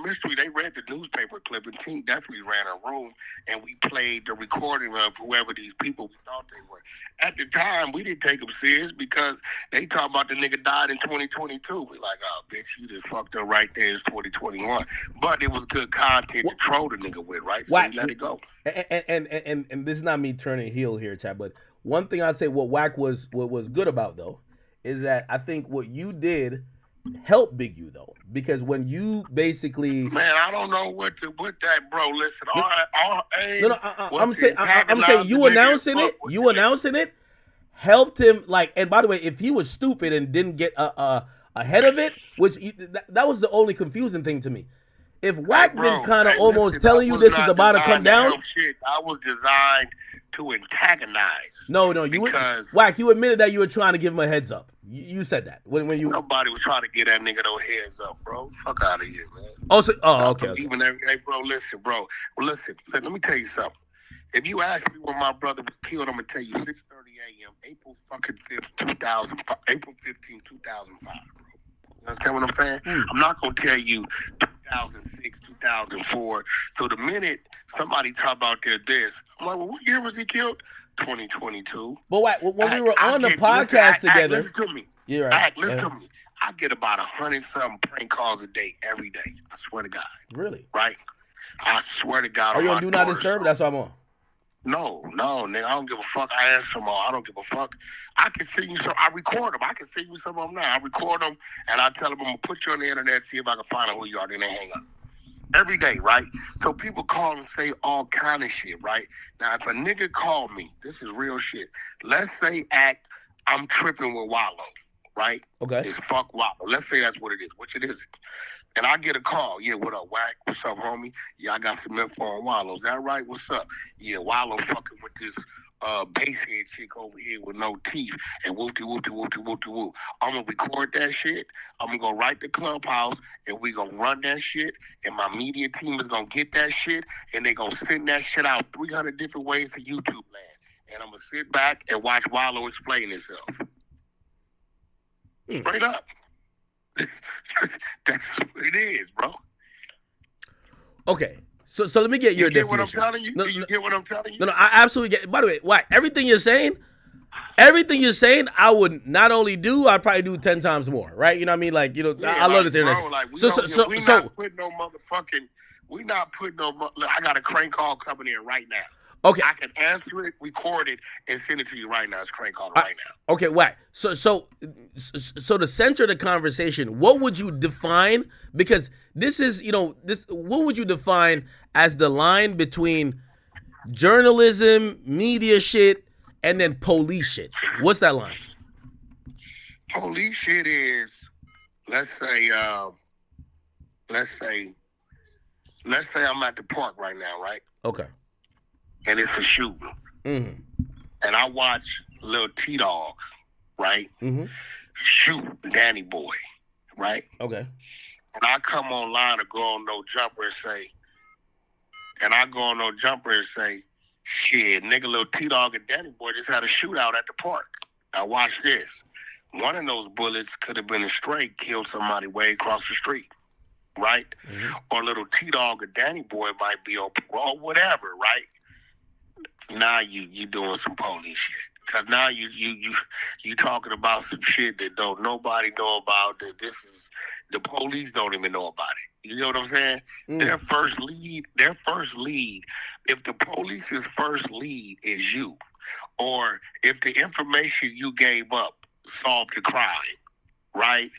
mystery. They read the newspaper clip, and Tink definitely ran a room, and we played the recording of whoever these people we thought they were. At the time, we didn't take them serious because they talk about the nigga died in 2022. We like, oh, bitch, you just fucked up right there. It's 2021. But it was good content to troll the nigga with, right? So we let it go. And this is not me turning heel here, Chad, but one thing I say what Wack was good about, though, is that I think what you did helped Big U, though, because when you basically I don't know what that, bro. Listen, I'm saying you announcing it helped him. Like, and by the way, if he was stupid and didn't get ahead of it, which that was the only confusing thing to me. If Wack been kind of almost telling you this is about to come down, I was designed to antagonize. No, Wack, you admitted that you were trying to give him a heads up. You said that when you. Nobody was trying to get that nigga no heads up, bro. Fuck out of here, man. Okay. Even hey, bro, listen, bro. Listen, let me tell you something. If you ask me when my brother was killed, I'm gonna tell you 6:30 a.m. April 15, 2005, bro. You understand what I'm saying? I'm not gonna tell you 2006, 2004. So the minute somebody talk about this, I'm like, well, what year was he killed? 2022. But when we were on the podcast together, listen to me. You're right. Listen to me. I get about 100-something prank calls a day, every day. I swear to God. Really? Right? I swear to God. Are you on Do Not Disturb? That's what I'm on. No, nigga. I don't give a fuck. I answer them all. I don't give a fuck. I can send you some. I record them. I can send you some of them now. I record them, and I tell them I'm going to put you on the internet, see if I can find out who you are. Then they hang up. Every day, right? So people call and say all kind of shit, right? Now, if a nigga call me, this is real shit. Let's say I'm tripping with Wallow, right? Okay. It's fuck Wallow. Let's say that's what it is, which it isn't. And I get a call. Yeah, what up, Wack? What's up, homie? Yeah, I got some info on Wallow. Is that right? What's up? Yeah, Wallow fucking with this basehead chick over here with no teeth and whoop-de-whoop-de-whoop-de-whoop-de-whoop. I'm going to record that shit. I'm going to go right to Clubhouse and we going to run that shit and my media team is going to get that shit and they going to send that shit out 300 different ways to YouTube land. And I'm going to sit back and watch Wallow explain himself. Straight up. That's what it is, bro. Okay. So let me get your definition. You get what I'm telling you? You get what I'm telling you? No, I absolutely get it. By the way, Wack, everything you're saying, I would not only do, I'd probably do 10 times more, right? You know what I mean? Like, I love this internet. Bro, like, we not putting no motherfucking, I got a crank call coming in right now. Okay. I can answer it, record it, and send it to you right now. It's crank call right now. Okay, Wack. So to center the conversation, what would you define? Because this is, what would you define as the line between journalism, media shit, and then police shit? What's that line? Police shit is, let's say I'm at the park right now, right? Okay. And it's a shooting. Mm-hmm. And I watch Lil T-Dog, right? Mm-hmm. Shoot Danny Boy, right? Okay. And I come online to go on No Jumper and say, shit, nigga, Lil T-Dog and Danny Boy just had a shootout at the park. Now watch this. One of those bullets could have been a stray, killed somebody way across the street, right? Mm-hmm. Or Little T-Dog or Danny Boy might be on parole, whatever, right? Now you doing some police shit. Because now you talking about some shit that don't nobody know about. That The police don't even know about it. You know what I'm saying? Their first lead, if the police's first lead is you, or if the information you gave up solved the crime, right?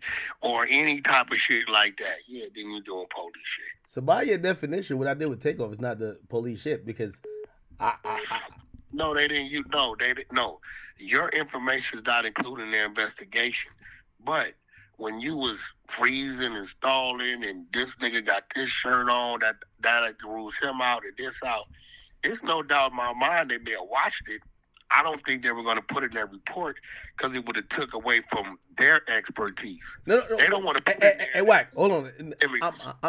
Or any type of shit like that, yeah, then you're doing police shit. So by your definition, what I did with Takeoff is not the police shit, because No, they didn't. They didn't. No, your information is not included in their investigation. But when you was freezing and stalling, and this nigga got this shirt on, that rules him out and this out, there's no doubt in my mind they may have watched it. I don't think they were going to put it in their report because it would have took away from their expertise. No. They don't want to put it in there. Hey, Wack, hold on.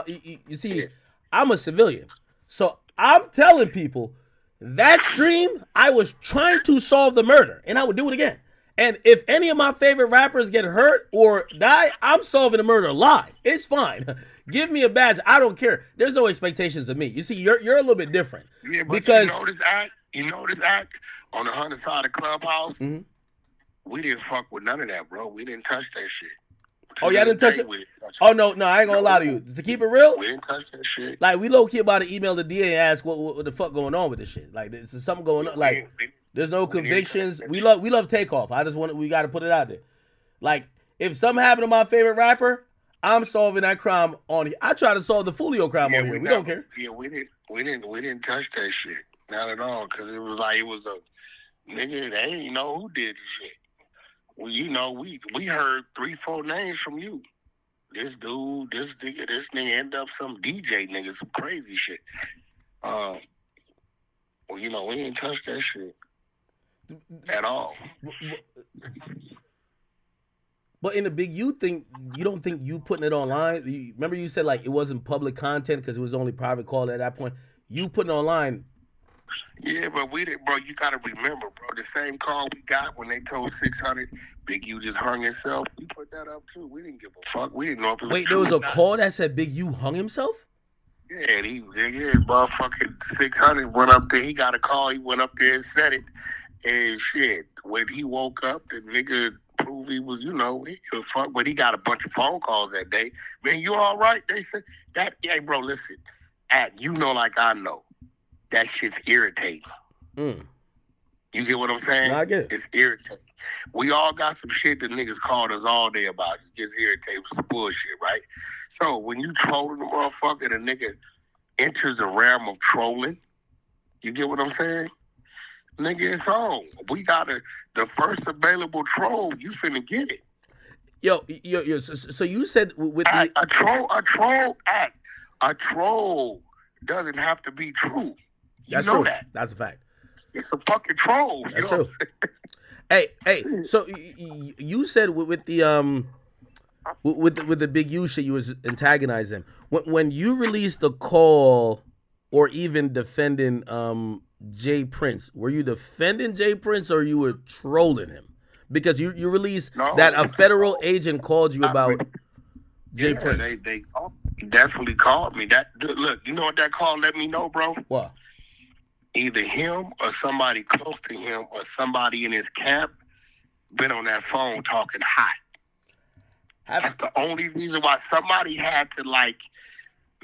You see, I'm a civilian, so I'm telling people that stream, I was trying to solve the murder, and I would do it again. And if any of my favorite rappers get hurt or die, I'm solving the murder live. It's fine. Give me a badge. I don't care. There's no expectations of me. You see, you're a little bit different. Yeah, but because you know this act on the 100 side of Clubhouse. We didn't fuck with none of that, bro. We didn't touch that shit. Oh, y'all didn't touch it? Oh, no, I ain't gonna lie to you. To keep it real, we didn't touch that shit. Like, we low-key about to email the DA and ask what the fuck going on with this shit. Like, there's something going on. Like, there's no convictions. We love Takeoff. We got to put it out there. Like, if something happened to my favorite rapper, I'm solving that crime on here. I try to solve the Folio crime on here. We don't care. Yeah, we didn't touch that shit. Not at all. Because it was a nigga, they ain't know who did the shit. Well, you know, we heard 3-4 names from you. This dude, this nigga end up some DJ nigga, some crazy shit. Well, you know, we ain't touched that shit at all. But in the Big U thing, you don't think you putting it online? Remember you said like it wasn't public content because it was only private call at that point. You putting it online. Yeah, but we didn't, bro. You got to remember, bro. The same call we got when they told 600 Big U just hung himself. We put that up too. We didn't give a fuck. We didn't know if it was Wait, there was a call that said Big U hung himself? Yeah, motherfucking 600 went up there. He got a call. He went up there and said it. And shit, when he woke up, the nigga proved he was, he was fuck. But he got a bunch of phone calls that day. Man, you all right? They said that. Hey, bro, listen. Like I know. That shit's irritating. You get what I'm saying? No, I get it. It's irritating. We all got some shit that niggas called us all day about. It's just irritating. Some bullshit, right? So when you trolling the motherfucker, the nigga enters the realm of trolling. You get what I'm saying? Nigga, it's on. We got the first available troll. You finna get it. Yo. So you said with a troll doesn't have to be true. That's know true. That. That's a fact. It's a fucking troll. That's true. Hey. So you said with the with the Big U shit, you was antagonizing him. When you released the call, or even defending Jay Prince, were you defending Jay Prince or you were trolling him? Because you released that a federal agent called you about Jay Prince. They definitely called me. Look, you know what that call let me know, bro? What? Either him or somebody close to him or somebody in his camp been on that phone talking hot. That's the only reason why somebody had to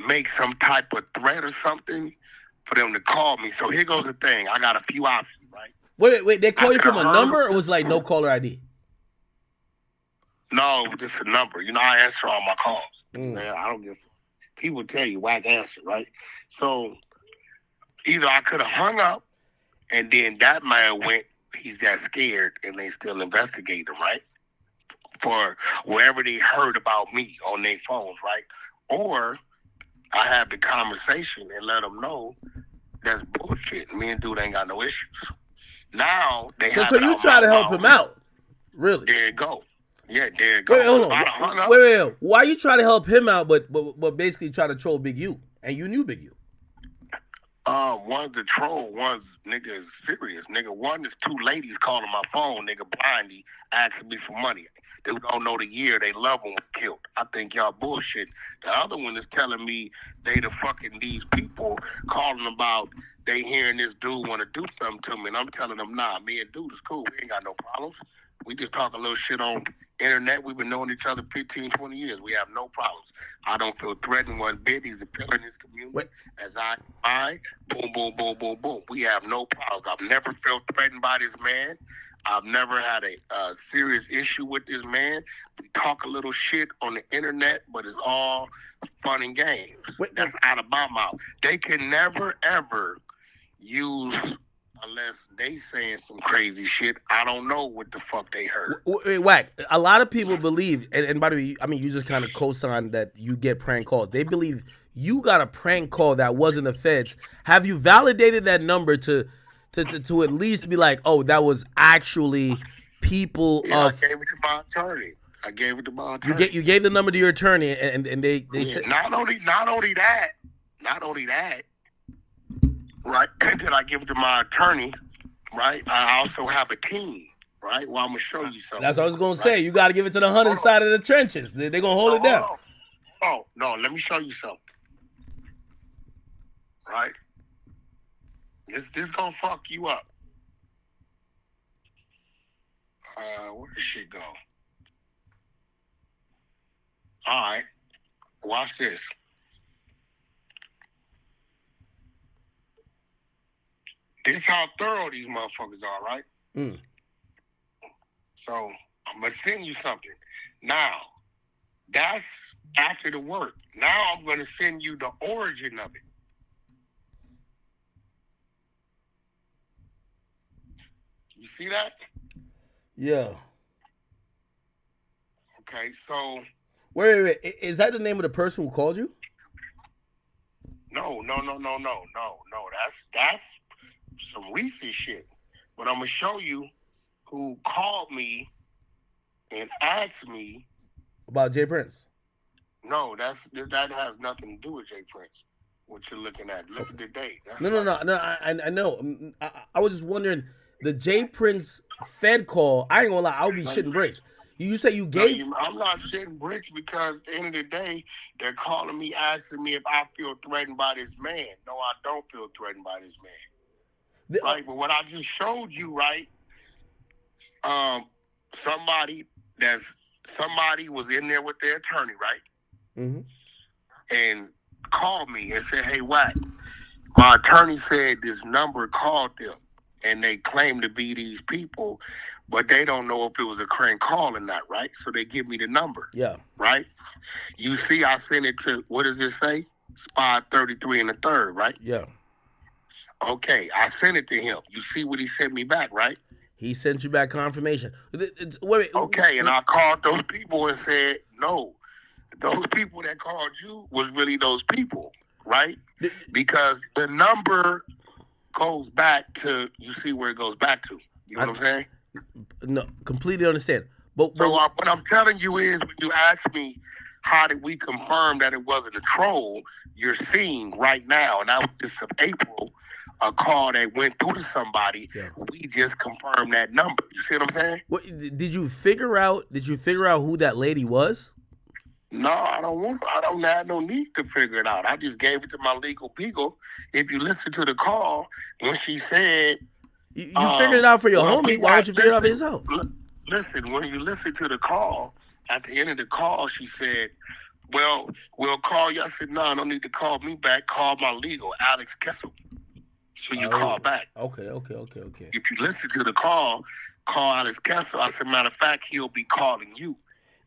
make some type of threat or something for them to call me. So here goes the thing. I got a few options, right? Wait. They call you from a number, or was it no caller ID? No, just a number. I answer all my calls. Man, I don't give. People tell you Wack answer, right? So either I could have hung up, and then that man went. He's that scared, and they still investigate him, right? For wherever they heard about me on their phones, right? Or I have the conversation and let them know that's bullshit. Me and dude ain't got no issues. Now they have. So you try to help him out, really? There you go. Yeah, there you go. Wait, hold on. Wait. Why you try to help him out, but basically try to troll Big U, and you knew Big U? One's the troll, one's nigga is serious. Nigga, one is two ladies calling my phone, nigga blindly asking me for money. They don't know the year they loved one was killed. I think y'all bullshit. The other one is telling me they these people calling about they hearing this dude want to do something to me. And I'm telling them, nah, me and dude is cool. We ain't got no problems. We just talk a little shit on internet. We've been knowing each other 15, 20 years. We have no problems. I don't feel threatened one bit. He's a pillar in this community. As I, boom, boom, boom, boom, boom. We have no problems. I've never felt threatened by this man. I've never had a serious issue with this man. We talk a little shit on the internet, but it's all fun and games. That's out of my mouth. They can never, ever use, unless they saying some crazy shit. I don't know what the fuck they heard. Wait, Wack, a lot of people believe, and by the way, I mean, you just kind of co-signed that you get prank calls. They believe you got a prank call that wasn't the feds. Have you validated that number to at least be like, oh, that was actually people Yeah, of... I gave it to my attorney. You gave the number to your attorney, and they said... Not only that, right, did I give it to my attorney, right? I also have a team, right? Well, I'm going to show you something. That's what I was going to say. You got to give it to the hunter side of the trenches. They're going to hold it down. Oh, no, let me show you something. Right? This gonna fuck you up. Where did shit go? All right, watch this. This how thorough these motherfuckers are, right? So I'm gonna send you something. Now, that's after the work. Now I'm gonna send you the origin of it. You see that? Yeah. Okay, so... Wait. Is that the name of the person who called you? No. That's some recent shit. But I'm going to show you who called me and asked me... About Jay Prince? No, that has nothing to do with Jay Prince. What you're looking at. Look at the date. No. I know. I was just wondering... The Jay Prince Fed call, I ain't gonna lie, I'll be shitting bricks. You say you gave... I'm not shitting bricks because at the end of the day, they're calling me, asking me if I feel threatened by this man. No, I don't feel threatened by this man. Right? But what I just showed you, right? Somebody was in there with their attorney, right? Mm-hmm. And called me and said, hey, Wack, my attorney said this number called them. And they claim to be these people, but they don't know if it was a crank call or not, right? So they give me the number. Yeah. Right? You see, I sent it to, what does it say? Spy 33 and the third, right? Yeah. Okay, I sent it to him. You see what he sent me back, right? He sent you back confirmation. Wait. Okay, and I called those people and said, no, those people that called you was really those people, right? Because the number... goes back to, you see where it goes back to. You know what I'm saying? No, completely understand. But what I'm telling you is, when you ask me, how did we confirm that it wasn't a troll, you're seeing right now, and that was just of April, a call that went through to somebody. Yeah. We just confirmed that number. You see what I'm saying? What, did you figure out who that lady was? No, I don't have no need to figure it out. I just gave it to my legal people. If you listen to the call, when she said... You figured it out for your homie. Why don't you figure it out for yourself? Listen, when you listen to the call, at the end of the call, she said, well, we'll call you. I said, no, don't need to call me back. Call my legal, Alex Kessel. So you call back. Okay. If you listen to the call Alex Kessel. I said, matter of fact, he'll be calling you.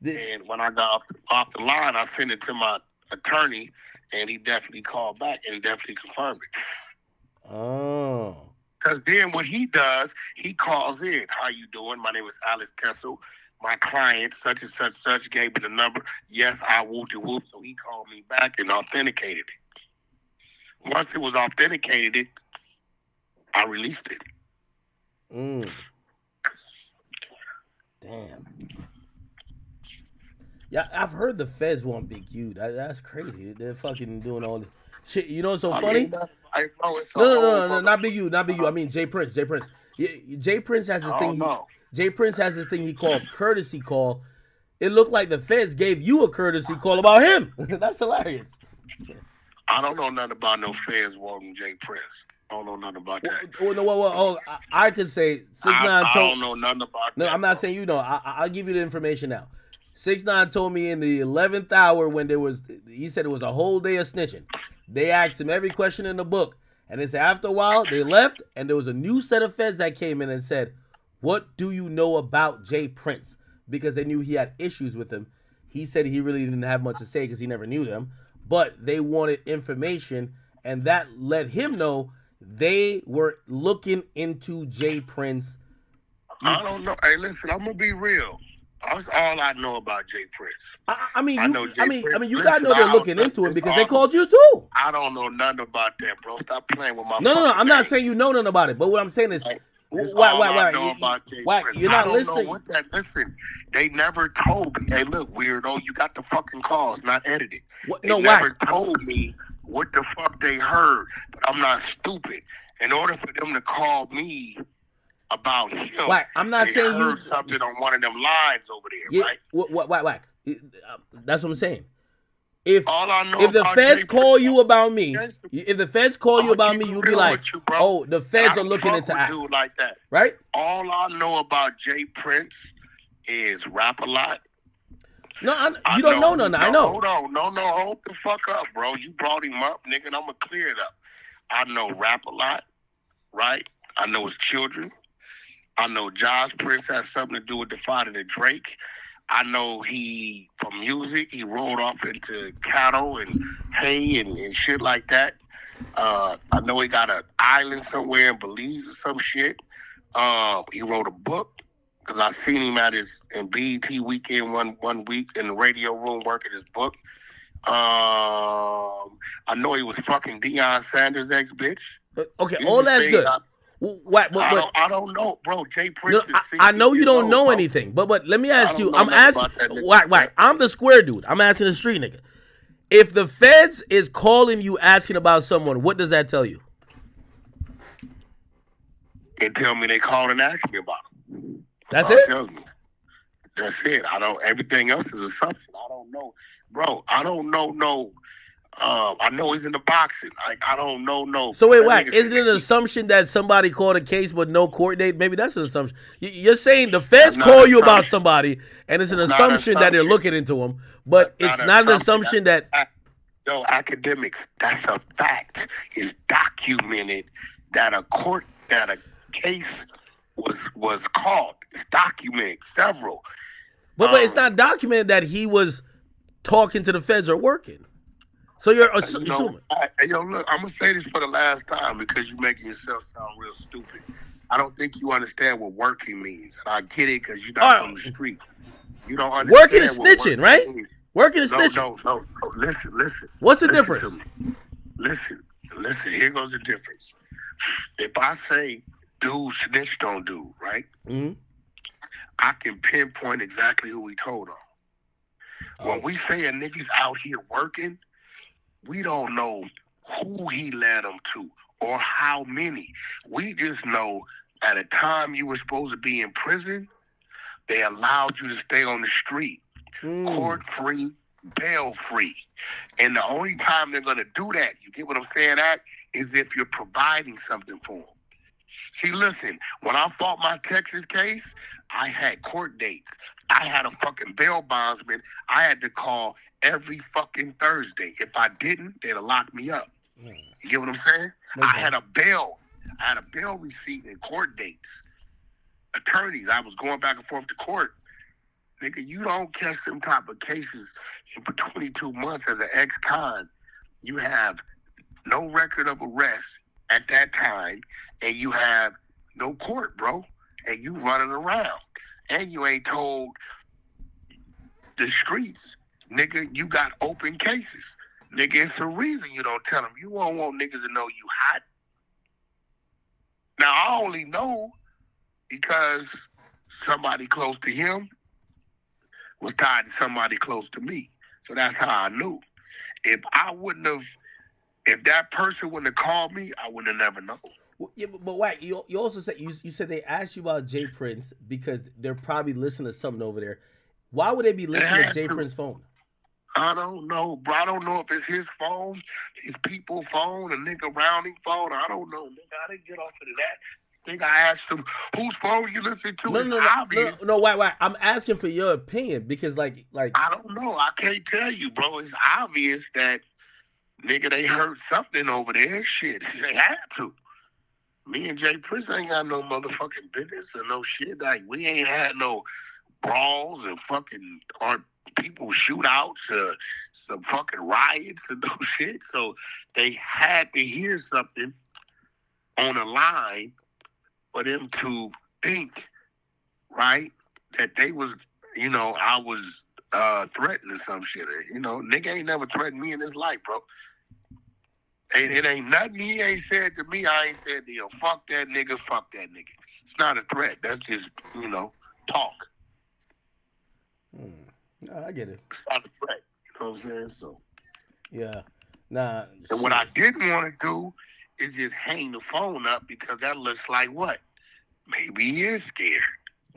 And when I got off the line, I sent it to my attorney, and he definitely called back and definitely confirmed it. Oh. Because then what he does, he calls in. How you doing? My name is Alex Kessel. My client, such and such, gave me the number. Yes, I whoop-de-whoop. So he called me back and authenticated it. Once it was authenticated, I released it. Damn. Yeah, I've heard the feds want Big U. That's crazy. They're fucking doing all this shit. You know what's so funny? No, not Big U. I mean Jay Prince. Yeah, Jay Prince has this thing. Jay Prince has this thing he called courtesy call. It looked like the feds gave you a courtesy call about him. That's hilarious. I don't know nothing about no feds wanting Jay Prince. I don't know nothing about that. I could say 6ix9ine I told. don't know nothing about No, that. I'm not saying you know. I'll give you the information now. 6ix9ine told me in the 11th hour when he said it was a whole day of snitching. They asked him every question in the book, and they said after a while they left, and there was a new set of feds that came in and said, "What do you know about Jay Prince?" Because they knew he had issues with him. He said he really didn't have much to say because he never knew them, but they wanted information, and that let him know they were looking into Jay Prince. I don't know. Hey, listen, I'm gonna be real. That's all I know about Jay Prince. I mean, you Listen, gotta know they're looking into him because they called you too. I don't know nothing about that, bro. Stop playing with my. No. I'm not saying you know nothing about it, but what I'm saying is, Wack, you're not listening. Listen, they never told me. Hey, look, weirdo, you got the fucking calls, not edited. They Wack. told me what the fuck they heard, but I'm not stupid. In order for them to call me about him, Wack, I'm not they saying you heard something on one of them lines over there, right? Wack. That's what I'm saying. If know if the about feds Jay call Prince- you about me, if the feds call you about me, you'll be real like, with you, bro. oh, the feds I are don't looking fuck into with act. dude like that. Right? All I know about Jay Prince is rap a lot. No, you don't know nothing. I know. Hold on. Hold the fuck up, bro. You brought him up, nigga, and I'm going to clear it up. I know rap a lot, right? I know his children. I know Josh Prince has something to do with the father of Drake. I know from music, he rolled off into cattle and hay and shit like that. I know he got an island somewhere in Belize or some shit. He wrote a book because I seen him in BET weekend one week in the radio room working his book. I know he was fucking Deion Sanders' ex-bitch. Okay, all that's good. I don't know, bro. Jay Prince. I know you don't know anything, but let me ask you. I'm asking. Wack. I'm the square dude. I'm asking the street nigga. If the feds is calling you asking about someone, what does that tell you? They tell me they called and asked me about him. That's it. That's it. Everything else is assumption. I don't know, bro. I don't know. No. I know he's in the boxing. I don't know. No. So wait, Wack, isn't it an assumption that somebody called a case but no court date? Maybe that's an assumption. You're saying the feds call you about somebody, and it's an assumption that they're looking into them, but it's not an assumption that. No, academics. That's a fact. It's documented that a case was called. It's documented several. But it's not documented that he was talking to the feds or working. So you're assuming. Yo, look, I'm going to say this for the last time because you're making yourself sound real stupid. I don't think you understand what working means. And I get it because you're not on the street. You don't understand. Working is snitching, right? Working is snitching. No. Listen. What's the difference? Listen. Here goes the difference. If I say dude snitched on dude, right? Mm-hmm. I can pinpoint exactly who he told on. When we say a nigga's out here working, we don't know who he led them to or how many. We just know at a time you were supposed to be in prison, they allowed you to stay on the street, court-free, bail-free. And the only time they're going to do that, you get what I'm saying, is if you're providing something for them. See, listen, when I fought my Texas case, I had court dates. I had a fucking bail bondsman I had to call every fucking Thursday. If I didn't, they'd have locked me up. You get what I'm saying? I had a bail receipt and court dates. Attorneys, I was going back and forth to court. Nigga, you don't catch them type of cases for 22 months as an ex-con. You have no record of arrest at that time, and you have no court, bro, and you running around. And you ain't told the streets, nigga, you got open cases. Nigga, it's the reason you don't tell them. You won't want niggas to know you hot. Now, I only know because somebody close to him was tied to somebody close to me. So that's how I knew. If that person wouldn't have called me, I wouldn't have never known. Well, yeah, but Wack, you also said you said they asked you about Jay Prince because they're probably listening to something over there. Why would they be listening to Jay Prince's phone? I don't know, bro. I don't know if it's his phone, his people's phone, a nigga rounding phone. I don't know, nigga. I didn't get off of that. I think I asked him, whose phone you listening to? It's obvious. No, why? I'm asking for your opinion because, like, I don't know. I can't tell you, bro. It's obvious that, nigga, they heard something over there. Shit, they had to. Me and Jay Prince ain't got no motherfucking business or no shit. Like, we ain't had no brawls and fucking or people shootouts, some fucking riots and no shit. So they had to hear something on the line for them to think, right, that they was, I was threatened or some shit. Nigga ain't never threatened me in his life, bro. It ain't nothing he ain't said to me. I ain't said to him, fuck that nigga, fuck that nigga. It's not a threat. That's just, talk. No, I get it. It's not a threat. You know what I'm saying? So, yeah. Nah. And what I didn't want to do is just hang the phone up because that looks like what? Maybe he is scared.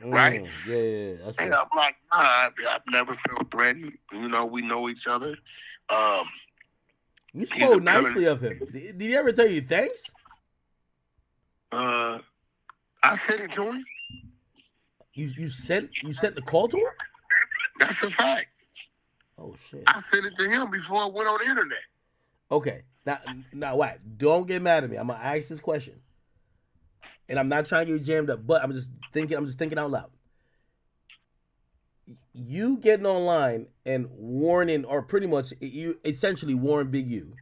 Right? Yeah. That's and right. I'm like, nah, I've never felt threatened. We know each other. You spoke nicely of him. Did he ever tell you thanks? I sent it to him. You sent the call to him? That's a fact. Oh shit. I sent it to him before it went on the internet. Okay. Now what? Don't get mad at me. I'm gonna ask this question. And I'm not trying to get you jammed up, but I'm just thinking out loud. You getting online and warning, or pretty much you essentially warn Big U.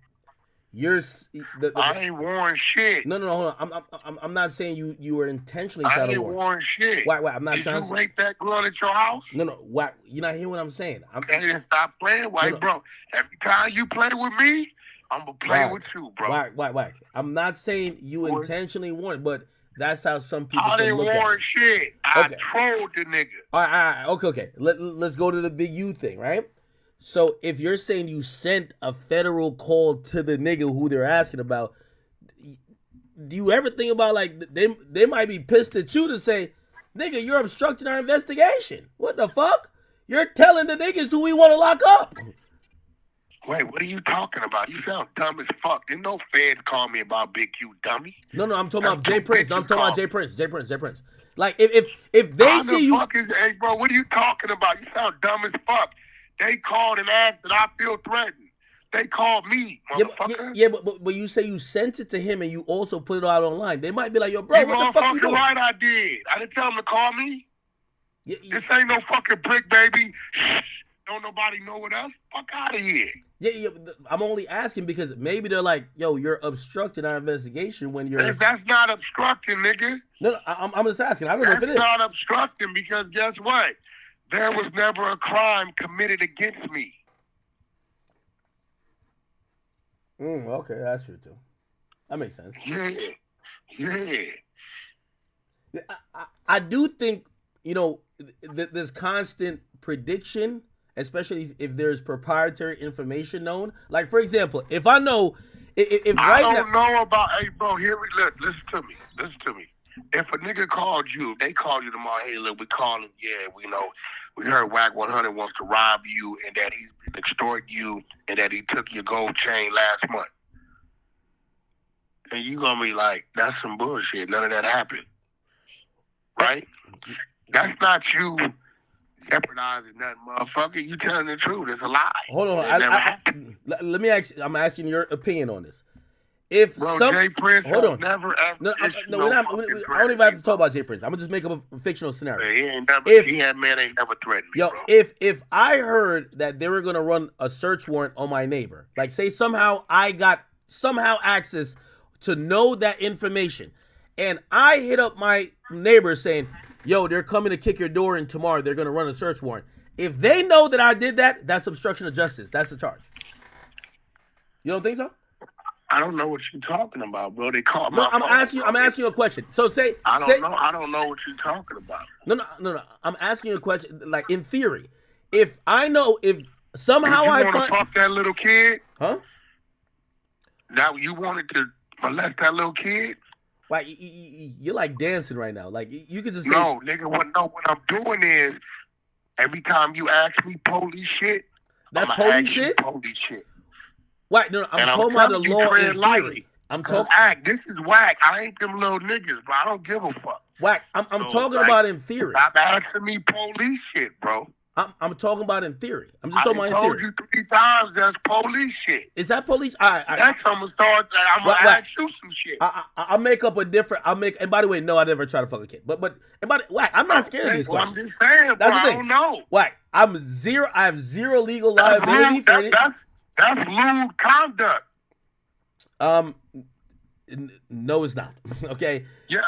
I ain't warn shit. No, hold on. I'm not saying you were intentionally trying to warn. I ain't warn shit. Why? I'm not Did trying you to rape that girl at your house? No. Why? You're not hearing what I'm saying. Okay, then stop playing, white bro. Every time you play with me, I'm gonna play with you, bro. Why? I'm not saying you intentionally warned, but that's how some people. I didn't warn shit. I trolled the nigga. All right. Okay. Let's go to the Big U thing, right? So if you're saying you sent a federal call to the nigga who they're asking about, do you ever think about like they might be pissed at you to say, nigga, you're obstructing our investigation? What the fuck? You're telling the niggas who we want to lock up. Wait, what are you talking about? You sound dumb as fuck. Didn't no feds call me about Big Q, dummy? No, I'm talking about Jay Prince. No, I'm talking about Jay Prince. Like if they see you, hey bro, what are you talking about? You sound dumb as fuck. They called and asked that I feel threatened. They called me, motherfucker. Yeah, but you say you sent it to him and you also put it out online. They might be like, yo, bro, you what the fuck you doing? Right, I did. I didn't tell them to call me. This ain't no fucking brick, baby. Don't nobody know what else. Fuck out of here. Yeah. I'm only asking because maybe they're like, yo, you're obstructing our investigation when you're. That's not obstructing, nigga. No, I'm just asking. I don't know if it is. That's not obstructing because guess what? There was never a crime committed against me. Okay, that's true too. That makes sense. Yeah. I do think, this constant prediction, especially if there's proprietary information known. Like, for example, if I know, if I don't know about, hey, bro, listen to me. If a nigga called you, if they called you tomorrow, hey, look, we calling, we know. We heard Wack 100 wants to rob you and that he's extorting you and that he took your gold chain last month. And you gonna be like, that's some bullshit. None of that happened. Right? That's not you jeopardizing nothing, motherfucker. You telling the truth. It's a lie. Hold on. Let me ask you, I'm asking your opinion on this. If Jay Prince never ever. I don't even have to talk about Jay Prince. I'm gonna just make up a fictional scenario. He ain't never threatened me, bro. If I heard that they were gonna run a search warrant on my neighbor, like say somehow I got access to know that information, and I hit up my neighbor saying, yo, they're coming to kick your door in tomorrow, they're gonna run a search warrant. If they know that I did that, that's obstruction of justice. That's the charge. You don't think so? I don't know what you're talking about, bro. They called my phone. I'm asking you a question. So I don't know what you're talking about. No. I'm asking you a question. Like in theory, if I know, if somehow I want to fuck that little kid, huh? Now you wanted to molest that little kid? Like you're like dancing right now. Like you could just say, no, nigga. What I'm doing is every time you ask me police shit, That's I'ma police ask you shit? police shit. Wait, no, I'm And talking about the telling you, law tread in lightly. theory. I'm 'Cause talking. This is Wack. I ain't them little niggas, bro. I don't give a fuck. Wack. I'm So, talking like, about in theory. Stop asking me police shit, bro. I'm talking about in theory. I'm just I talking done about in told theory. you 3 times that's police shit. Is that police? All right. Next, I'm gonna start. I'm gonna Wack. ask you some shit. I'll make up a different. I'll make. And by the way, no, I never try to fuck a kid. But Wack, I'm not scared of these Well, I'm questions. just saying, bro. That's the I thing. don't know. Wack, I have zero legal liability for any. That's lewd conduct. No, it's not. Okay. Yeah.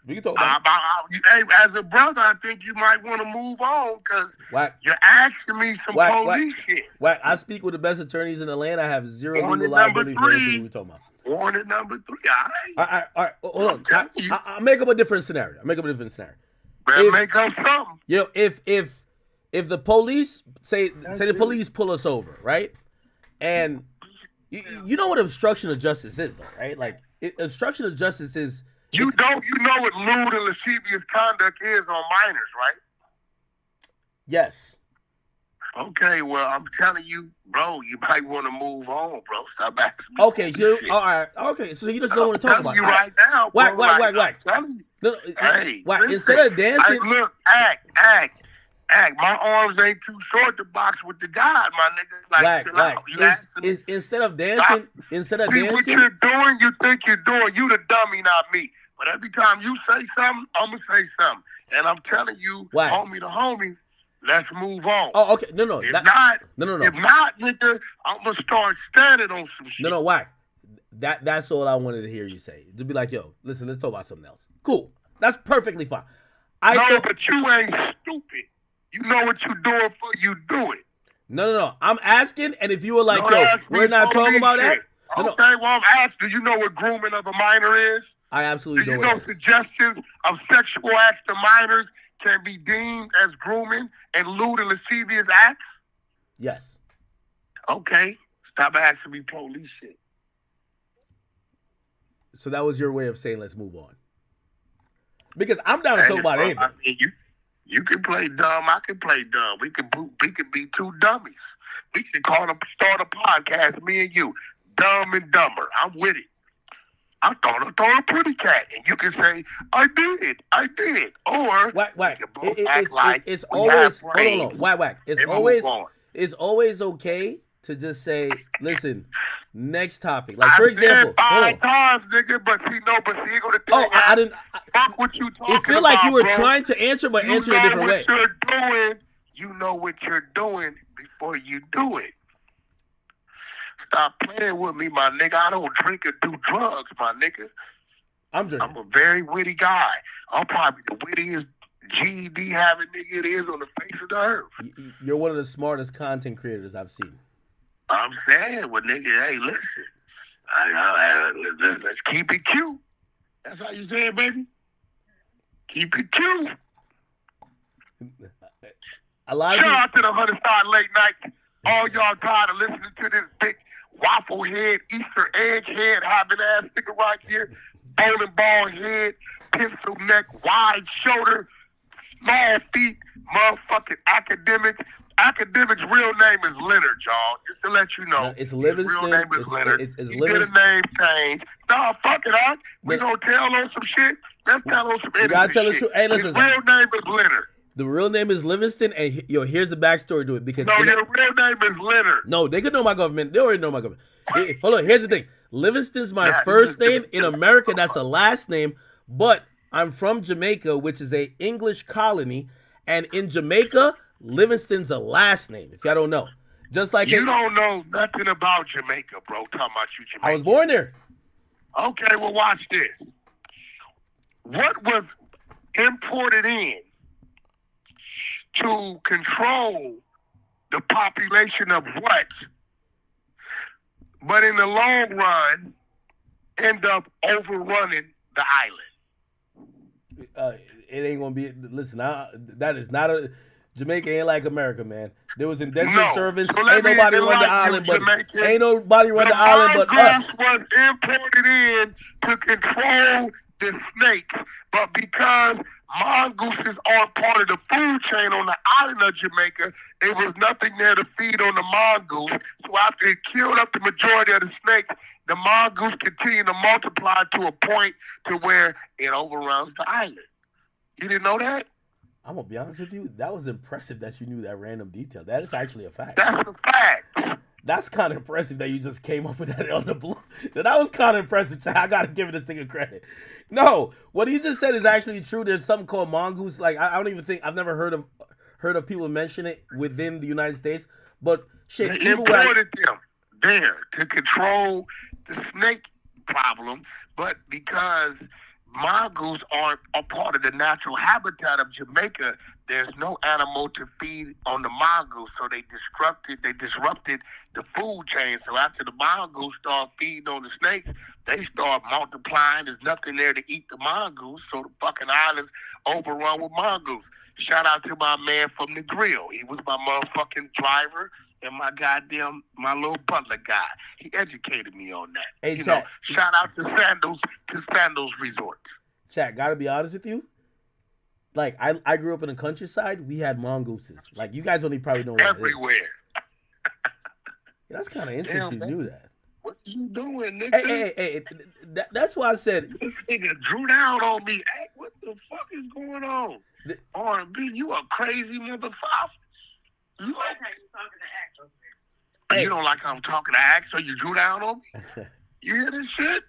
We can talk about Hey, as a brother, I think you might want to move on because you're asking me some police shit. Wack, I speak with the best attorneys in the land. I have zero Warning legal number liability for anything 3. we're talking about. Warning number 3. All right. Hold on. I'll make up a different scenario. Better make up something. You know, if the police say the police pull us over, right? And you know what obstruction of justice is, though, right? Like obstruction of justice is. You know what lewd and lascivious conduct is on minors, right? Yes. Okay, well, I'm telling you, bro, you might want to move on, bro. Stop asking me. Okay, so all right. Okay, so you just don't want to talk about you it. right now, bro. Wack. I'm telling you. No, Hey, Wack, listen, instead of dancing, look, act. My arms ain't too short to box with the God, my nigga. Like, chill out. Instead of dancing, what you're doing, you think you're doing. You the dummy, not me. But every time you say something, I'm gonna say something, and I'm telling you, homie to homie, let's move on. Oh, okay. No. If not, nigga, I'm gonna start standing on some shit. No, Wack. That's all I wanted to hear you say. To be like, yo, listen, let's talk about something else. Cool. That's perfectly fine. But you ain't stupid. You know what you're doing for you do it. No. I'm asking, and if you were like, yo, we're not talking about that. Okay, well, I'm asking. Do you know what grooming of a minor is? I absolutely Do you know know what it is. suggestions of sexual acts to minors can be deemed as grooming and lewd and lascivious acts? Yes. Okay. Stop asking me police shit. So that was your way of saying let's move on. Because I'm down to talk about anything. I mean, you can play dumb. I can play dumb. We could be two dummies. We can start a podcast, me and you, Dumb and Dumber. I'm with it. I thought a pretty cat, and you can say I did. Or Wack. It's we always have hold brains. on. Wack. It's always okay to just say, listen, next topic. Like for example, said 5 times, nigga, but you go to think. I didn't. Fuck what you talking about. It feel like you were bro. trying to answer, but answer a different way. You know what you're doing before you do it. Stop playing with me, my nigga. I don't drink or do drugs, my nigga. I'm drinking. I'm a very witty guy. I'm probably the wittiest GED having nigga it is on the face of the earth. You're one of the smartest content creators I've seen. I'm saying, well, nigga, hey, listen. Let's keep it cute. That's how you say it, baby? Keep it cute. Shout out to the 100 Side Late Nights. All y'all tired of listening to this big waffle head, Easter egg head, having ass nigga right here. Bowling ball head, pencil neck, wide shoulder, small feet, motherfucking academic. Academic's real name is Leonard, y'all. Just to let you know. It's Livingston. His real name is Leonard. It's he Livingston. did a name change. No, fuck it, huh? We gonna tell on some shit? Let's tell on some You gotta innocent tell the shit. truth. Hey, listen. His real name is Leonard. The real name is Livingston, and here's the backstory to it. Because No, your real name is Leonard. No, they could know my government. They already know my government. Hold on, here's the thing. Livingston's my first name. In America, that's a last name. But I'm from Jamaica, which is a English colony. And in Jamaica, Livingston's a last name, if y'all don't know. Just like You don't know nothing about Jamaica, bro. Talking about you Jamaica. I was born there. Okay, well, watch this. What was imported in to control the population of what, but in the long run, end up overrunning the island? It ain't gonna be. Listen, that is not a. Jamaica ain't like America, man. There was indentured servants. So let ain't me nobody run the enlighten island, you, but Jamaican. ain't nobody run the island but us. Was imported in to control than snakes, but because mongooses aren't part of the food chain on the island of Jamaica, it was nothing there to feed on the mongoose. So after it killed up the majority of the snakes, the mongoose continued to multiply to a point to where it overruns the island. You didn't know that? I'm gonna be honest with you. That was impressive that you knew that random detail. That is actually a fact. That's a fact. That's kind of impressive that you just came up with that on the blue. That was kind of impressive. I gotta give this thing a credit. No, what he just said is actually true. There's something called mongoose. Like I don't even think I've never heard of people mention it within the United States. But shit, they imported them there to control the snake problem, but because mongoose aren't a part of the natural habitat of Jamaica, there's no animal to feed on the mongoose, so they disrupted the food chain. So after the mongoose start feeding on the snakes, they start multiplying. There's nothing there to eat the mongoose, so the fucking island's overrun with mongoose. Shout out to my man from the grill. He was my motherfucking driver and my little butler guy. He educated me on that. Hey, Chat. Shout out to Sandals Resort. Chat, gotta be honest with you. Like, I grew up in the countryside. We had mongooses. Like, you guys only probably know what everywhere. Yeah, that's kind of interesting. You knew that. What you doing, nigga? Hey. That's why I said. This nigga drew down on me. Hey, what the fuck is going on? R&B, you a crazy motherfucker. You don't like how I'm talking to Axe, so you drew down on me? You hear this shit?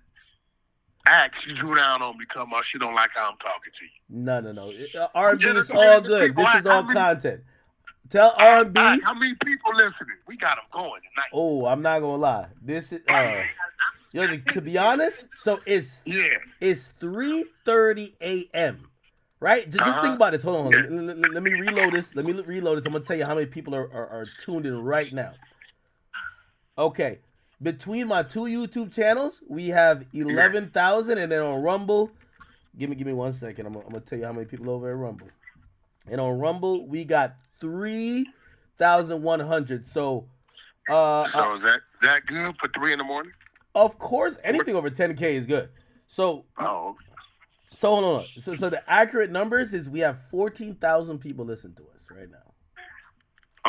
Axe, you drew down on me talking about she don't like how I'm talking to you. No. R&B is all good. This is all content. Tell R&B. How many people listening? We got them going tonight. Oh, I'm not gonna lie. This is to be honest. So it's 3:30 a.m. Right? Just think about this. Hold on. Let me reload this. I'm gonna tell you how many people are tuned in right now. Okay. Between my two YouTube channels, we have 11,000, and then on Rumble, give me 1 second. I'm gonna tell you how many people over at Rumble. And on Rumble, we got 3,100. So is that good for 3 a.m? Of course, anything over 10K is good. So So hold on. So the accurate numbers is we have 14,000 people listen to us right now.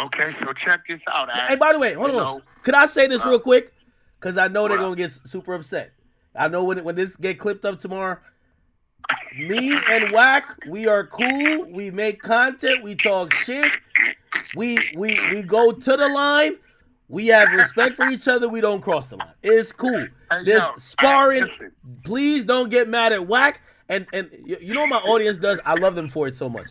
Okay, so check this out. Hey, by the way, hold on. Could I say this real quick? Because I know they're going to get super upset. I know when this get clipped up tomorrow, me and Wack, we are cool. We make content. We talk shit. We go to the line. We have respect for each other. We don't cross the line. It's cool. There's sparring. Please don't get mad at Wack. And you know what my audience does? I love them for it so much.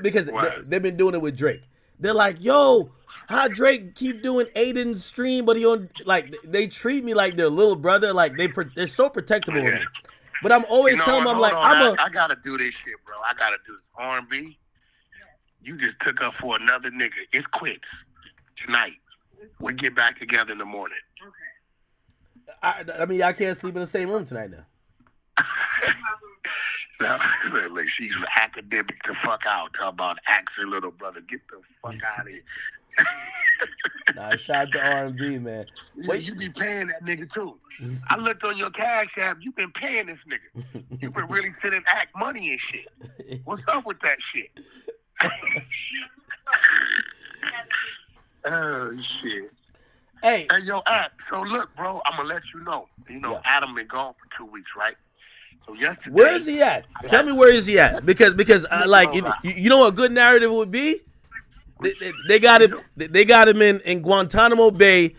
Because they've been doing it with Drake. They're like, yo, how Drake keep doing Aiden's stream, but he on, like, they treat me like their little brother. Like, they're so protective of me. But I'm always telling them, I'm like, I gotta do this shit, bro. I gotta do this. R&B, you just took up for another nigga. It's quits tonight. We get back together in the morning. Okay. I mean, I can't sleep in the same room tonight now. Like she's academic to fuck out. Talk about ask her little brother. Get the fuck out of here. Nah, shout out to R&B, man. Wait, you be paying that nigga too. I looked on your cash app. You been paying this nigga. You been really sending act money and shit. What's up with that shit? Oh shit. Hey, yo, Act. So look, bro, I'm gonna let you know. Adam been gone for 2 weeks, right? So yesterday, where is he at? Tell me where is he at? Because like you know what a good narrative would be? They got him in Guantanamo Bay,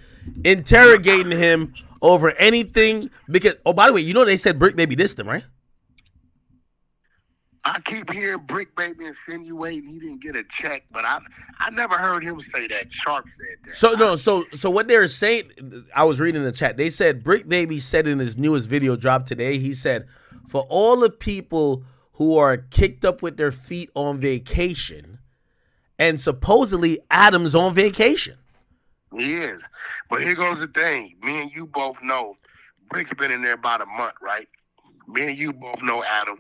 interrogating him over anything. Because by the way, you know they said Brick Baby dissed him, right? I keep hearing Brick Baby insinuating he didn't get a check, but I never heard him say that. Sharp said that. So what they're saying, I was reading in the chat. They said Brick Baby said in his newest video dropped today, he said, for all the people who are kicked up with their feet on vacation, and supposedly Adam's on vacation. He is. But here goes the thing. Me and you both know Brick's been in there about a month, right? Me and you both know Adam.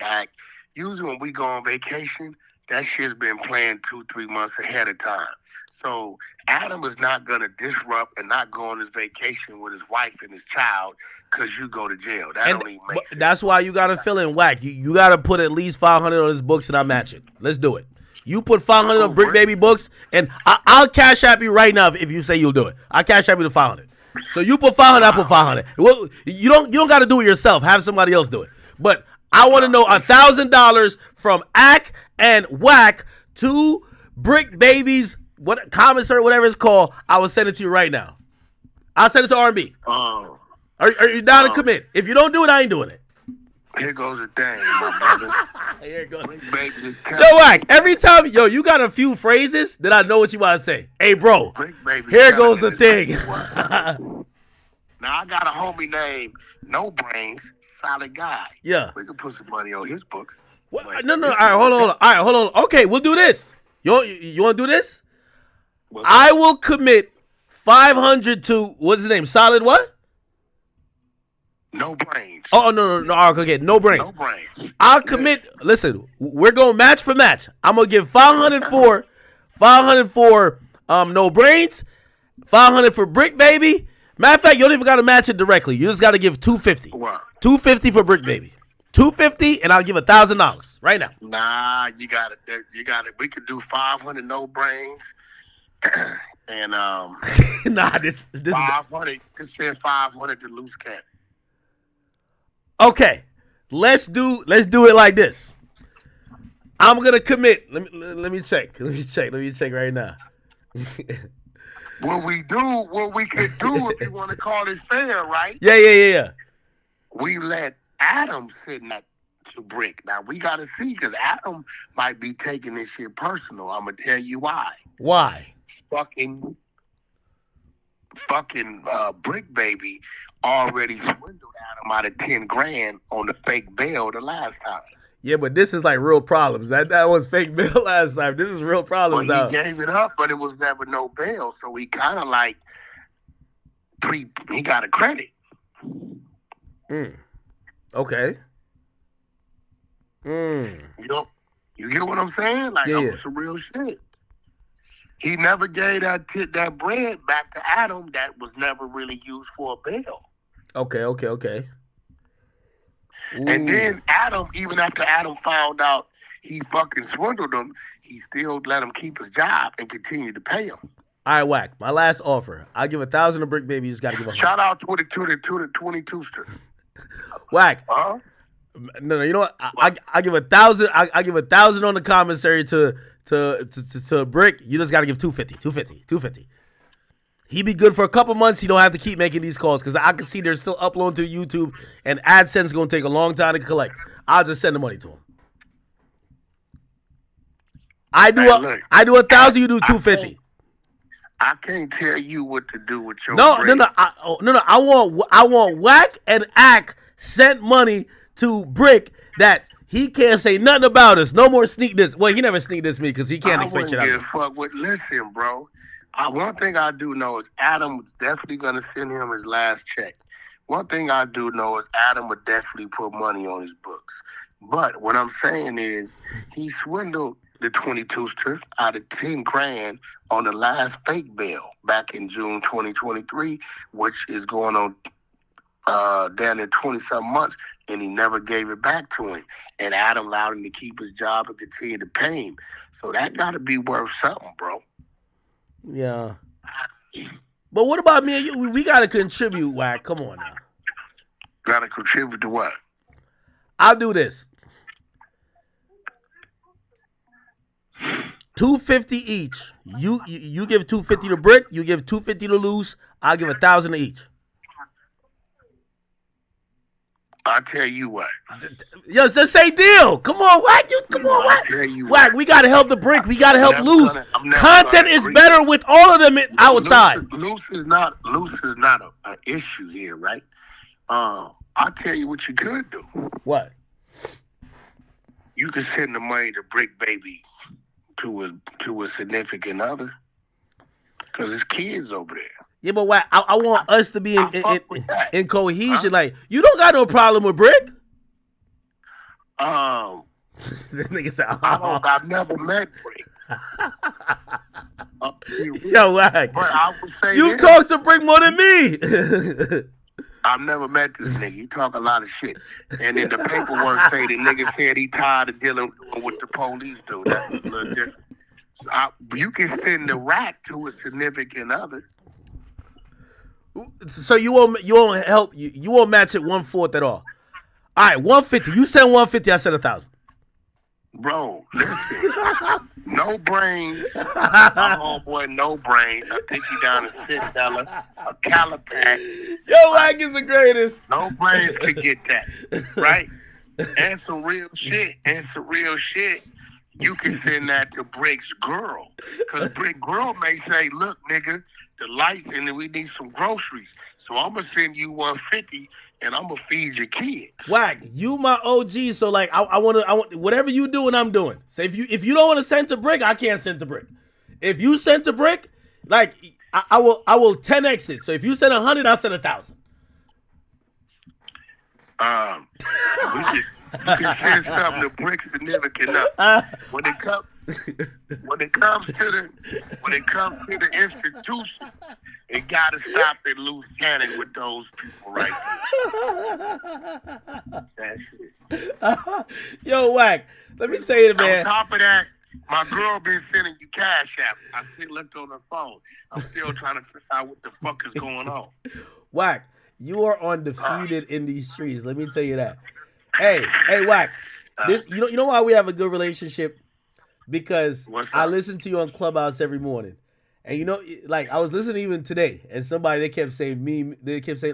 Act. Usually when we go on vacation, that shit's been planned 2-3 months ahead of time. So Adam is not going to disrupt and not go on his vacation with his wife and his child because you go to jail. That don't even make sense. That's why you got to fill in Wack. You got to put at least 500 on his books and I match it. Let's do it. You put 500 on Brick Baby books and I'll cash app you right now if you say you'll do it. I'll cash app you the 500. So you put 500, I put 500. Well, you don't got to do it yourself. Have somebody else do it. But I want to know $1,000 from Ack and Wack to Brick Baby's commissary, whatever it's called. I will send it to you right now. I'll send it to R&B. Are you down to commit? If you don't do it, I ain't doing it. Here goes the thing, my brother. Here it goes. Baby, So Wack, every time, you got a few phrases that I know what you want to say. Hey, bro, here goes the thing. Now, I got a homie named No Brains, solid guy. Yeah. We can put some money on his books. No. All right, hold on. Okay, we'll do this. You want to do this? I will commit 500 to, what's his name? Solid what? No Brains. Oh, no. Okay, No Brains. No Brains. I'll commit. Listen, we're going match for match. I'm going to give 500 for No Brains, 500 for Brick Baby. Matter of fact, you don't even got to match it directly. You just got to give 250. Wow. 250 for Brick Baby. 250, and I'll give $1,000 right now. Nah, you got it. We could do 500 No Brains, and this 500. Could send 500 to Loose Cat. Okay, let's do it like this. I'm gonna commit. Let me check. Let me check right now. What we could do if you want to call it fair, right? Yeah. We let Adam sit next to Brick. Now we gotta see because Adam might be taking this shit personal. I'm gonna tell you why. Why? Fucking Brick Baby already swindled Adam out of 10 grand on the fake bail the last time. Yeah, but this is like real problems. That was fake bail last time. This is real problems Well, now. he gave it up, but it was never no bail. So he kind of like he got a credit. Okay. You get what I'm saying? Like that was some real shit. He never gave that bread back to Adam that was never really used for a bail. Okay. And then Adam, even after Adam found out he fucking swindled him, he still let him keep his job and continue to pay him. All right, Wack. My last offer. I'll give 1,000 to Brick Baby. You just got to give a shout out to the 22ster. Wack. No. You know what? I give 1,000. I give 1,000 on the commissary to Brick. You just got to give 250. He be good for a couple months. He don't have to keep making these calls because I can see they're still uploading to YouTube and AdSense is going to take a long time to collect. I'll just send the money to him. I do 1,000. You do 250. I can't tell you what to do with your No. bread. I want Wack and Ack sent money to Brick that he can't say nothing about us. No more sneak this. Well, he never sneak this me because he can't explain shit out of me. Listen, bro. One thing I do know is Adam was definitely going to send him his last check. One thing I do know is Adam would definitely put money on his books. But what I'm saying is he swindled the 22ster out of 10 grand on the last fake bail back in June 2023, which is going on down in 20-something months, and he never gave it back to him. And Adam allowed him to keep his job and continue to pay him. So that got to be worth something, bro. Yeah. But what about me and you? We got to contribute, Wack. Come on now. Got to contribute to what? I'll do this. $250 each. You give $250 to Brick. You give $250 to Loose. I'll give $1,000 to each. I'll tell you what. Yo, it's the same deal. Come on, Wack. Wack, we got to help the Brick. We got to help Loose. Content is better with all of them outside. Loose is not an issue here, right? I'll tell you what you could do. What? You could send the money to Brick Baby to a significant other because his kids over there. Yeah, but Wack, I want us to be in cohesion. Like, you don't got no problem with Brick. This nigga said, I've never met Brick. Yo, Wack. But I would say You this. talk to Brick more than me. I've never met this nigga. He talk a lot of shit. And then the paperwork say the nigga said he tired of dealing with what the police do. That's a little different. So you can send the rack to a significant other. So you won't help you won't match it 1/4 at all. All right, 150. You send 150. I send 1,000. Bro, listen. No brain. My homeboy, no brain. I think he down to $6, a Calipac. Yo, Wack is the greatest. No brains could get that, right? And some real shit. You can send that to Brick's girl. Because Brick girl may say, look, nigga, the lights and then we need some groceries. So I'm going to send you 150 and I'm going to feed your kids. Wack, you my OG, so like I want whatever you doing, I'm doing. So if you don't want to send to Brick, I can't send to Brick. If you send to Brick, like I will 10x it. So if you send 100, I'll send 1,000. You can send something to Brick significant enough. When it comes to the institution, it gotta stop at loose cannon with those people right there. That's it. Yo, Wack, let me tell you, man. On top of that, my girl been sending you cash apps. I still looked on her phone. I'm still trying to figure out what the fuck is going on. Wack, you are undefeated in these streets. Let me tell you that. Hey, Wack. This, you know why we have a good relationship? Because I listen to you on Clubhouse every morning. And you know, like I was listening even today, and they kept saying,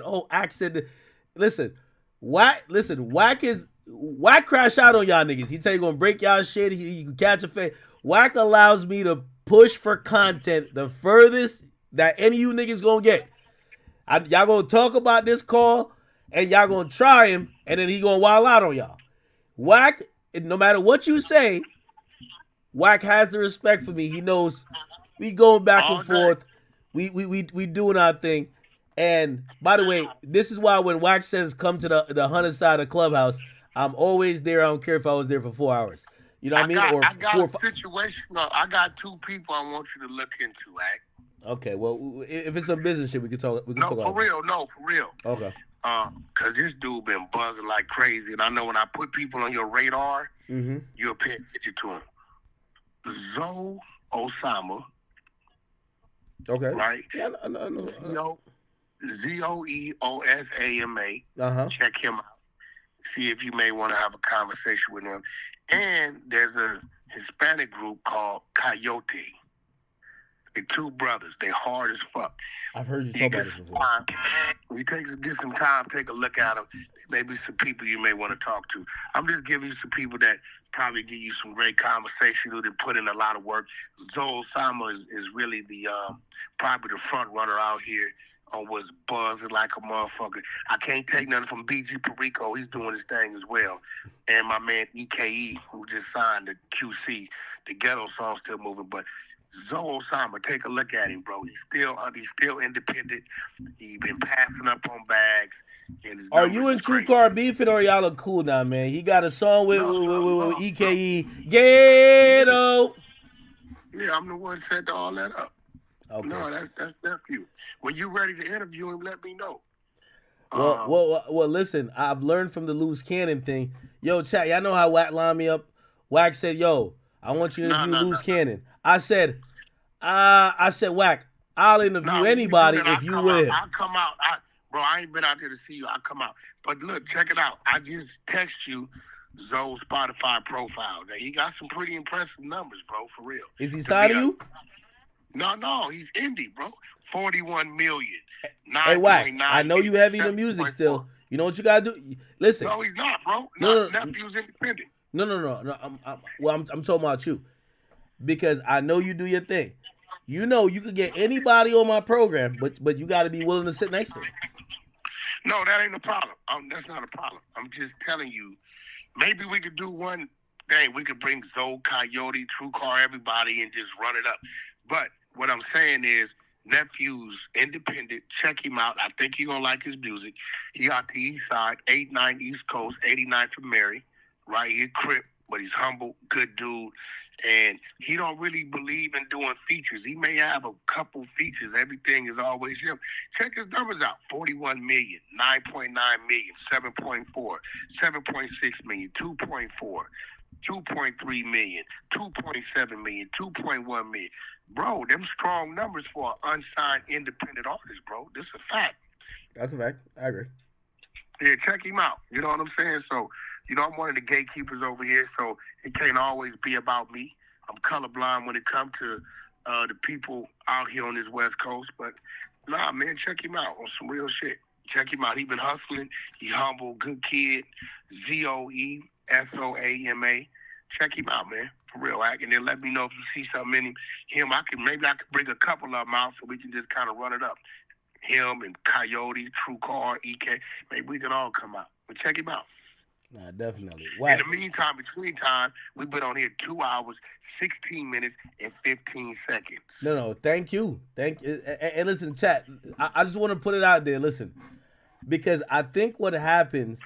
oh, Ack said, listen, Wack crash out on y'all niggas. He tell you gonna break y'all shit, he can catch a fade. Wack allows me to push for content the furthest that any of you niggas gonna get. Y'all gonna talk about this call, and y'all gonna try him, and then he gonna wild out on y'all. Wack, no matter what you say, Wack has the respect for me. He knows we going back and forth. We doing our thing. And by the way, this is why when Wack says come to the Hunter side of Clubhouse, I'm always there. I don't care if I was there for 4 hours. You know what I mean? I got a situation. No, I got 2 people I want you to look into, Wack. Okay, well, if it's some business shit, we can talk. No, for real. Okay. Cause this dude been buzzing like crazy, and I know when I put people on your radar, you'll pay attention to him. Zoe Osama. Okay. Right? Yeah, I know. ZOEOSAMA. Check him out. See if you may want to have a conversation with him. And there's a Hispanic group called Coyote. They're 2 brothers. They hard as fuck. I've heard you talk about this before. Get some time, take a look at them. Maybe some people you may want to talk to. I'm just giving you some people that probably give you some great conversation who did put in a lot of work. Zoe Osama is really the probably the front runner out here on what's buzzing like a motherfucker. I can't take nothing from BG Perico. He's doing his thing as well. And my man EKE, who just signed the QC, the ghetto song still moving, but Zoe Osama, take a look at him, bro. He's still independent. He's been passing up on bags. Are you and True Car beefing, or y'all look cool now, man? He got a song with EKE, Ghetto. Yeah, I'm the one that set all that up. Okay. No, that's nephew. When you ready to interview him, let me know. Well, listen, I've learned from the loose cannon thing. Yo, chat, y'all know how Wack lined me up? Wack said, yo, I want you to interview loose cannon. I said, Wack, I'll interview anybody if you will. I'll come out. Bro, I ain't been out there to see you. I'll come out. But look, check it out. I just text you Zoe's Spotify profile. Now, he got some pretty impressive numbers, bro, for real. Is he signing you? No, he's indie, bro. 41 million. Hey, Wack, I know you heavy in the music still. You know what you gotta do? Listen. No, he's not, bro. No. Nephew's independent. No. I'm talking about you. Because I know you do your thing. You know you could get anybody on my program, but you got to be willing to sit next to them. No, that ain't a problem. That's not a problem. I'm just telling you, maybe we could do one thing. We could bring Zoe, Coyote, True Car, everybody, and just run it up. But what I'm saying is, Nephew's independent. Check him out. I think you're going to like his music. He out the east side, 89 East Coast, 89 for Mary, right here, Crip. but he's humble, good dude, and he don't really believe in doing features. He may have a couple features. Everything is always him. Check his numbers out: 41 million, 9.9 million, 7.4, 7.6 million, 2.4. 2.3 million, 2.7 million, 2.1 million. Bro, them strong numbers for an unsigned independent artist, bro. This is a fact. That's a fact. I agree. Yeah, check him out. You know what I'm saying? So, I'm one of the gatekeepers over here, so it can't always be about me. I'm colorblind when it comes to the people out here on this West Coast. But, nah, man, check him out on some real shit. Check him out. He been hustling. He humble, good kid. ZOESOAMA. Check him out, man. For real, Wack. And then let me know if you see something in him. I could bring a couple of them out so we can just kind of run it up. Him and Coyote, True Car, EK. Maybe we can all come out. But check him out. Nah, definitely. In the meantime, between time, we've been on here 2 hours, 16 minutes, and 15 seconds. No, thank you. And listen, chat, I just want to put it out there. Listen, because I think what happens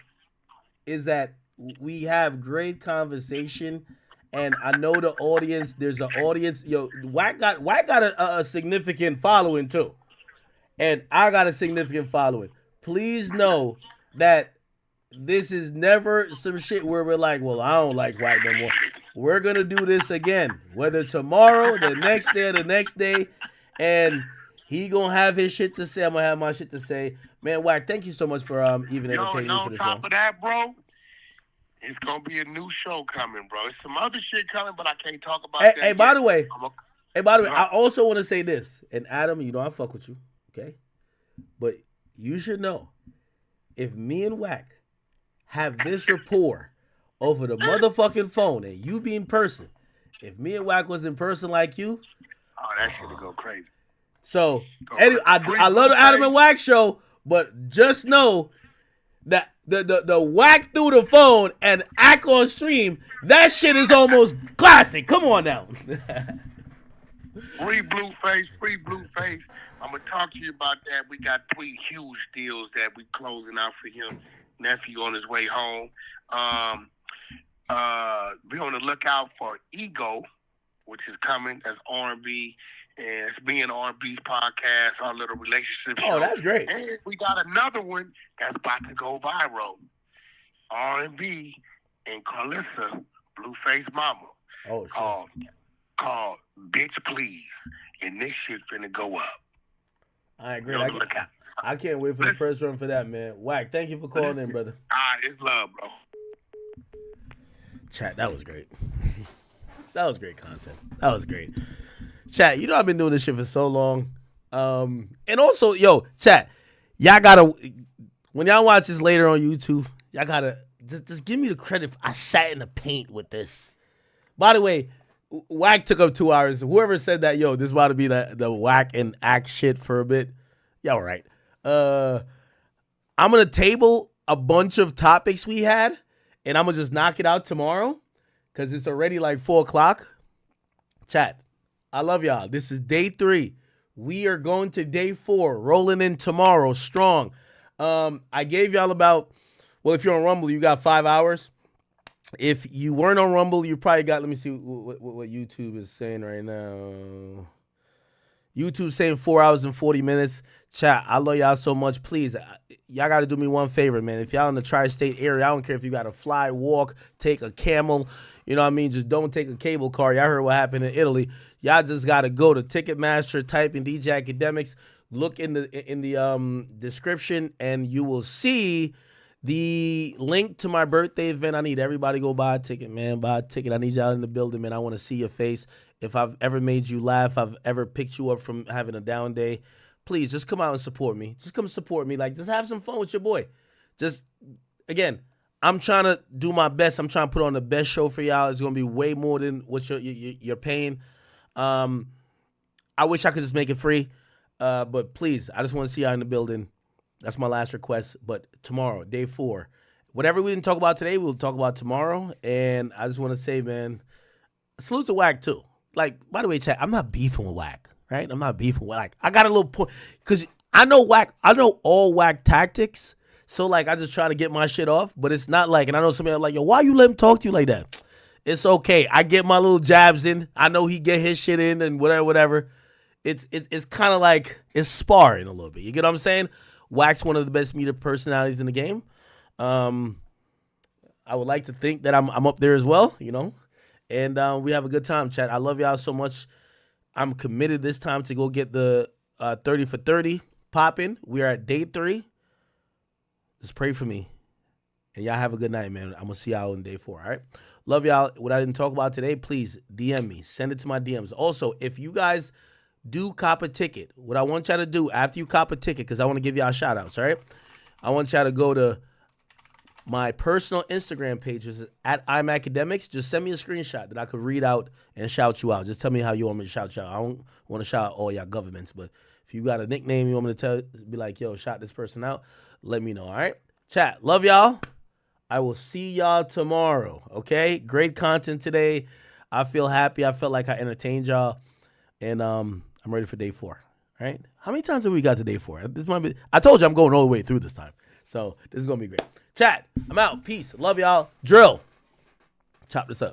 is that we have great conversation, and I know the audience. There's an audience. Yo, Wack got a significant following too, and I got a significant following. Please know that this is never some shit where we're like, well, I don't like Wack no more. We're gonna do this again, whether tomorrow, the next day, or the next day, and he gonna have his shit to say. I'm gonna have my shit to say. Man, Wack, thank you so much for even entertaining me for this show. On top of that, bro, it's gonna be a new show coming, bro. It's some other shit coming, but I can't talk about that. Hey, by the way, I also want to say this. And Adam, I fuck with you, okay? But you should know, if me and Wack have this rapport over the motherfucking phone, and you be in person, if me and Wack was in person like you, that shit would go crazy. So, anyway, I love the Adam and Wack show, but just know that the Wack through the phone and act on stream, that shit is almost classic. Come on now. Free Blueface. I'm gonna talk to you about that. We got 3 huge deals that we closing out for him. Nephew on his way home. Be on the lookout for Ego, which is coming as R&B. And it's me and R&B's podcast, our little relationship show. Oh, that's great. And we got another one that's about to go viral. R&B and Carlissa, Blueface Mama. Oh, called Bitch Please. And this shit finna go up. I agree. I can't wait for the first run for that, man. Wack, thank you for calling in, brother. It's love, bro. Chat, that was great. That was great content. That was great. Chat, I've been doing this shit for so long. And also, chat, y'all gotta, when y'all watch this later on YouTube, y'all gotta just give me the credit. I sat in the paint with this. By the way, Wack took up 2 hours. Whoever said that, this is about to be the Wack and act shit for a bit. Y'all right. I'm gonna table a bunch of topics we had, and I'm gonna just knock it out tomorrow because it's already like 4:00. Chat, I love y'all. This is day 3. We are going to day 4, rolling in tomorrow strong. I gave y'all about, if you're on Rumble, you got 5 hours. If you weren't on Rumble, you probably got, let me see what YouTube is saying right now. YouTube saying 4 hours and 40 minutes. Chat, I love y'all so much. Please, y'all got to do me one favor, man. If y'all in the tri-state area, I don't care if you got to fly, walk, take a camel. You know what I mean? Just don't take a cable car. Y'all heard what happened in Italy. Y'all just got to go to Ticketmaster, type in DJ Academics, look in the description, and you will see the link to my birthday event. I need everybody to go buy a ticket, man. Buy a ticket. I need y'all in the building, man. I want to see your face. If I've ever made you laugh, I've ever picked you up from having a down day, please just come out and support me. Just come support me. Like, just have some fun with your boy. Just, again, I'm trying to do my best. I'm trying to put on the best show for y'all. It's going to be way more than what you're paying. I wish I could just make it free. But please, I just want to see y'all in the building. That's my last request. But tomorrow, day 4, whatever we didn't talk about today, we'll talk about tomorrow. And I just want to say, man, salute to Wack too. Like, by the way, chat, I'm not beefing with Wack, right? I'm not beefing with Wack. I got a little point because I know Wack. I know all Wack tactics. So like, I just try to get my shit off. But it's not like, and I know somebody like, yo, why you let him talk to you like that? It's okay. I get my little jabs in. I know he get his shit in and whatever. It's kind of like it's sparring a little bit. You get what I'm saying? Wack's one of the best media personalities in the game. I would like to think that I'm up there as well, you know. And we have a good time, chat. I love y'all so much. I'm committed this time to go get the 30 for 30 popping. We are at day 3. Just pray for me. And y'all have a good night, man. I'm going to see y'all in day 4, all right? Love y'all. What I didn't talk about today, please DM me. Send it to my DMs. Also, if you guys do cop a ticket, what I want y'all to do after you cop a ticket, because I want to give y'all shout outs, all right? I want y'all to go to my personal Instagram page, is at imacademics. Just send me a screenshot that I could read out and shout you out. Just tell me how you want me to shout you out. I don't want to shout out all y'all governments, but if you got a nickname you want me to be like, yo, shout this person out, let me know, all right? Chat, love y'all. I will see y'all tomorrow, okay? Great content today. I feel happy. I felt like I entertained y'all, and I'm ready for day 4, all right? How many times have we got to day 4? This might be. I told you I'm going all the way through this time, so this is going to be great. Chat, I'm out. Peace. Love y'all. Drill. Chop this up.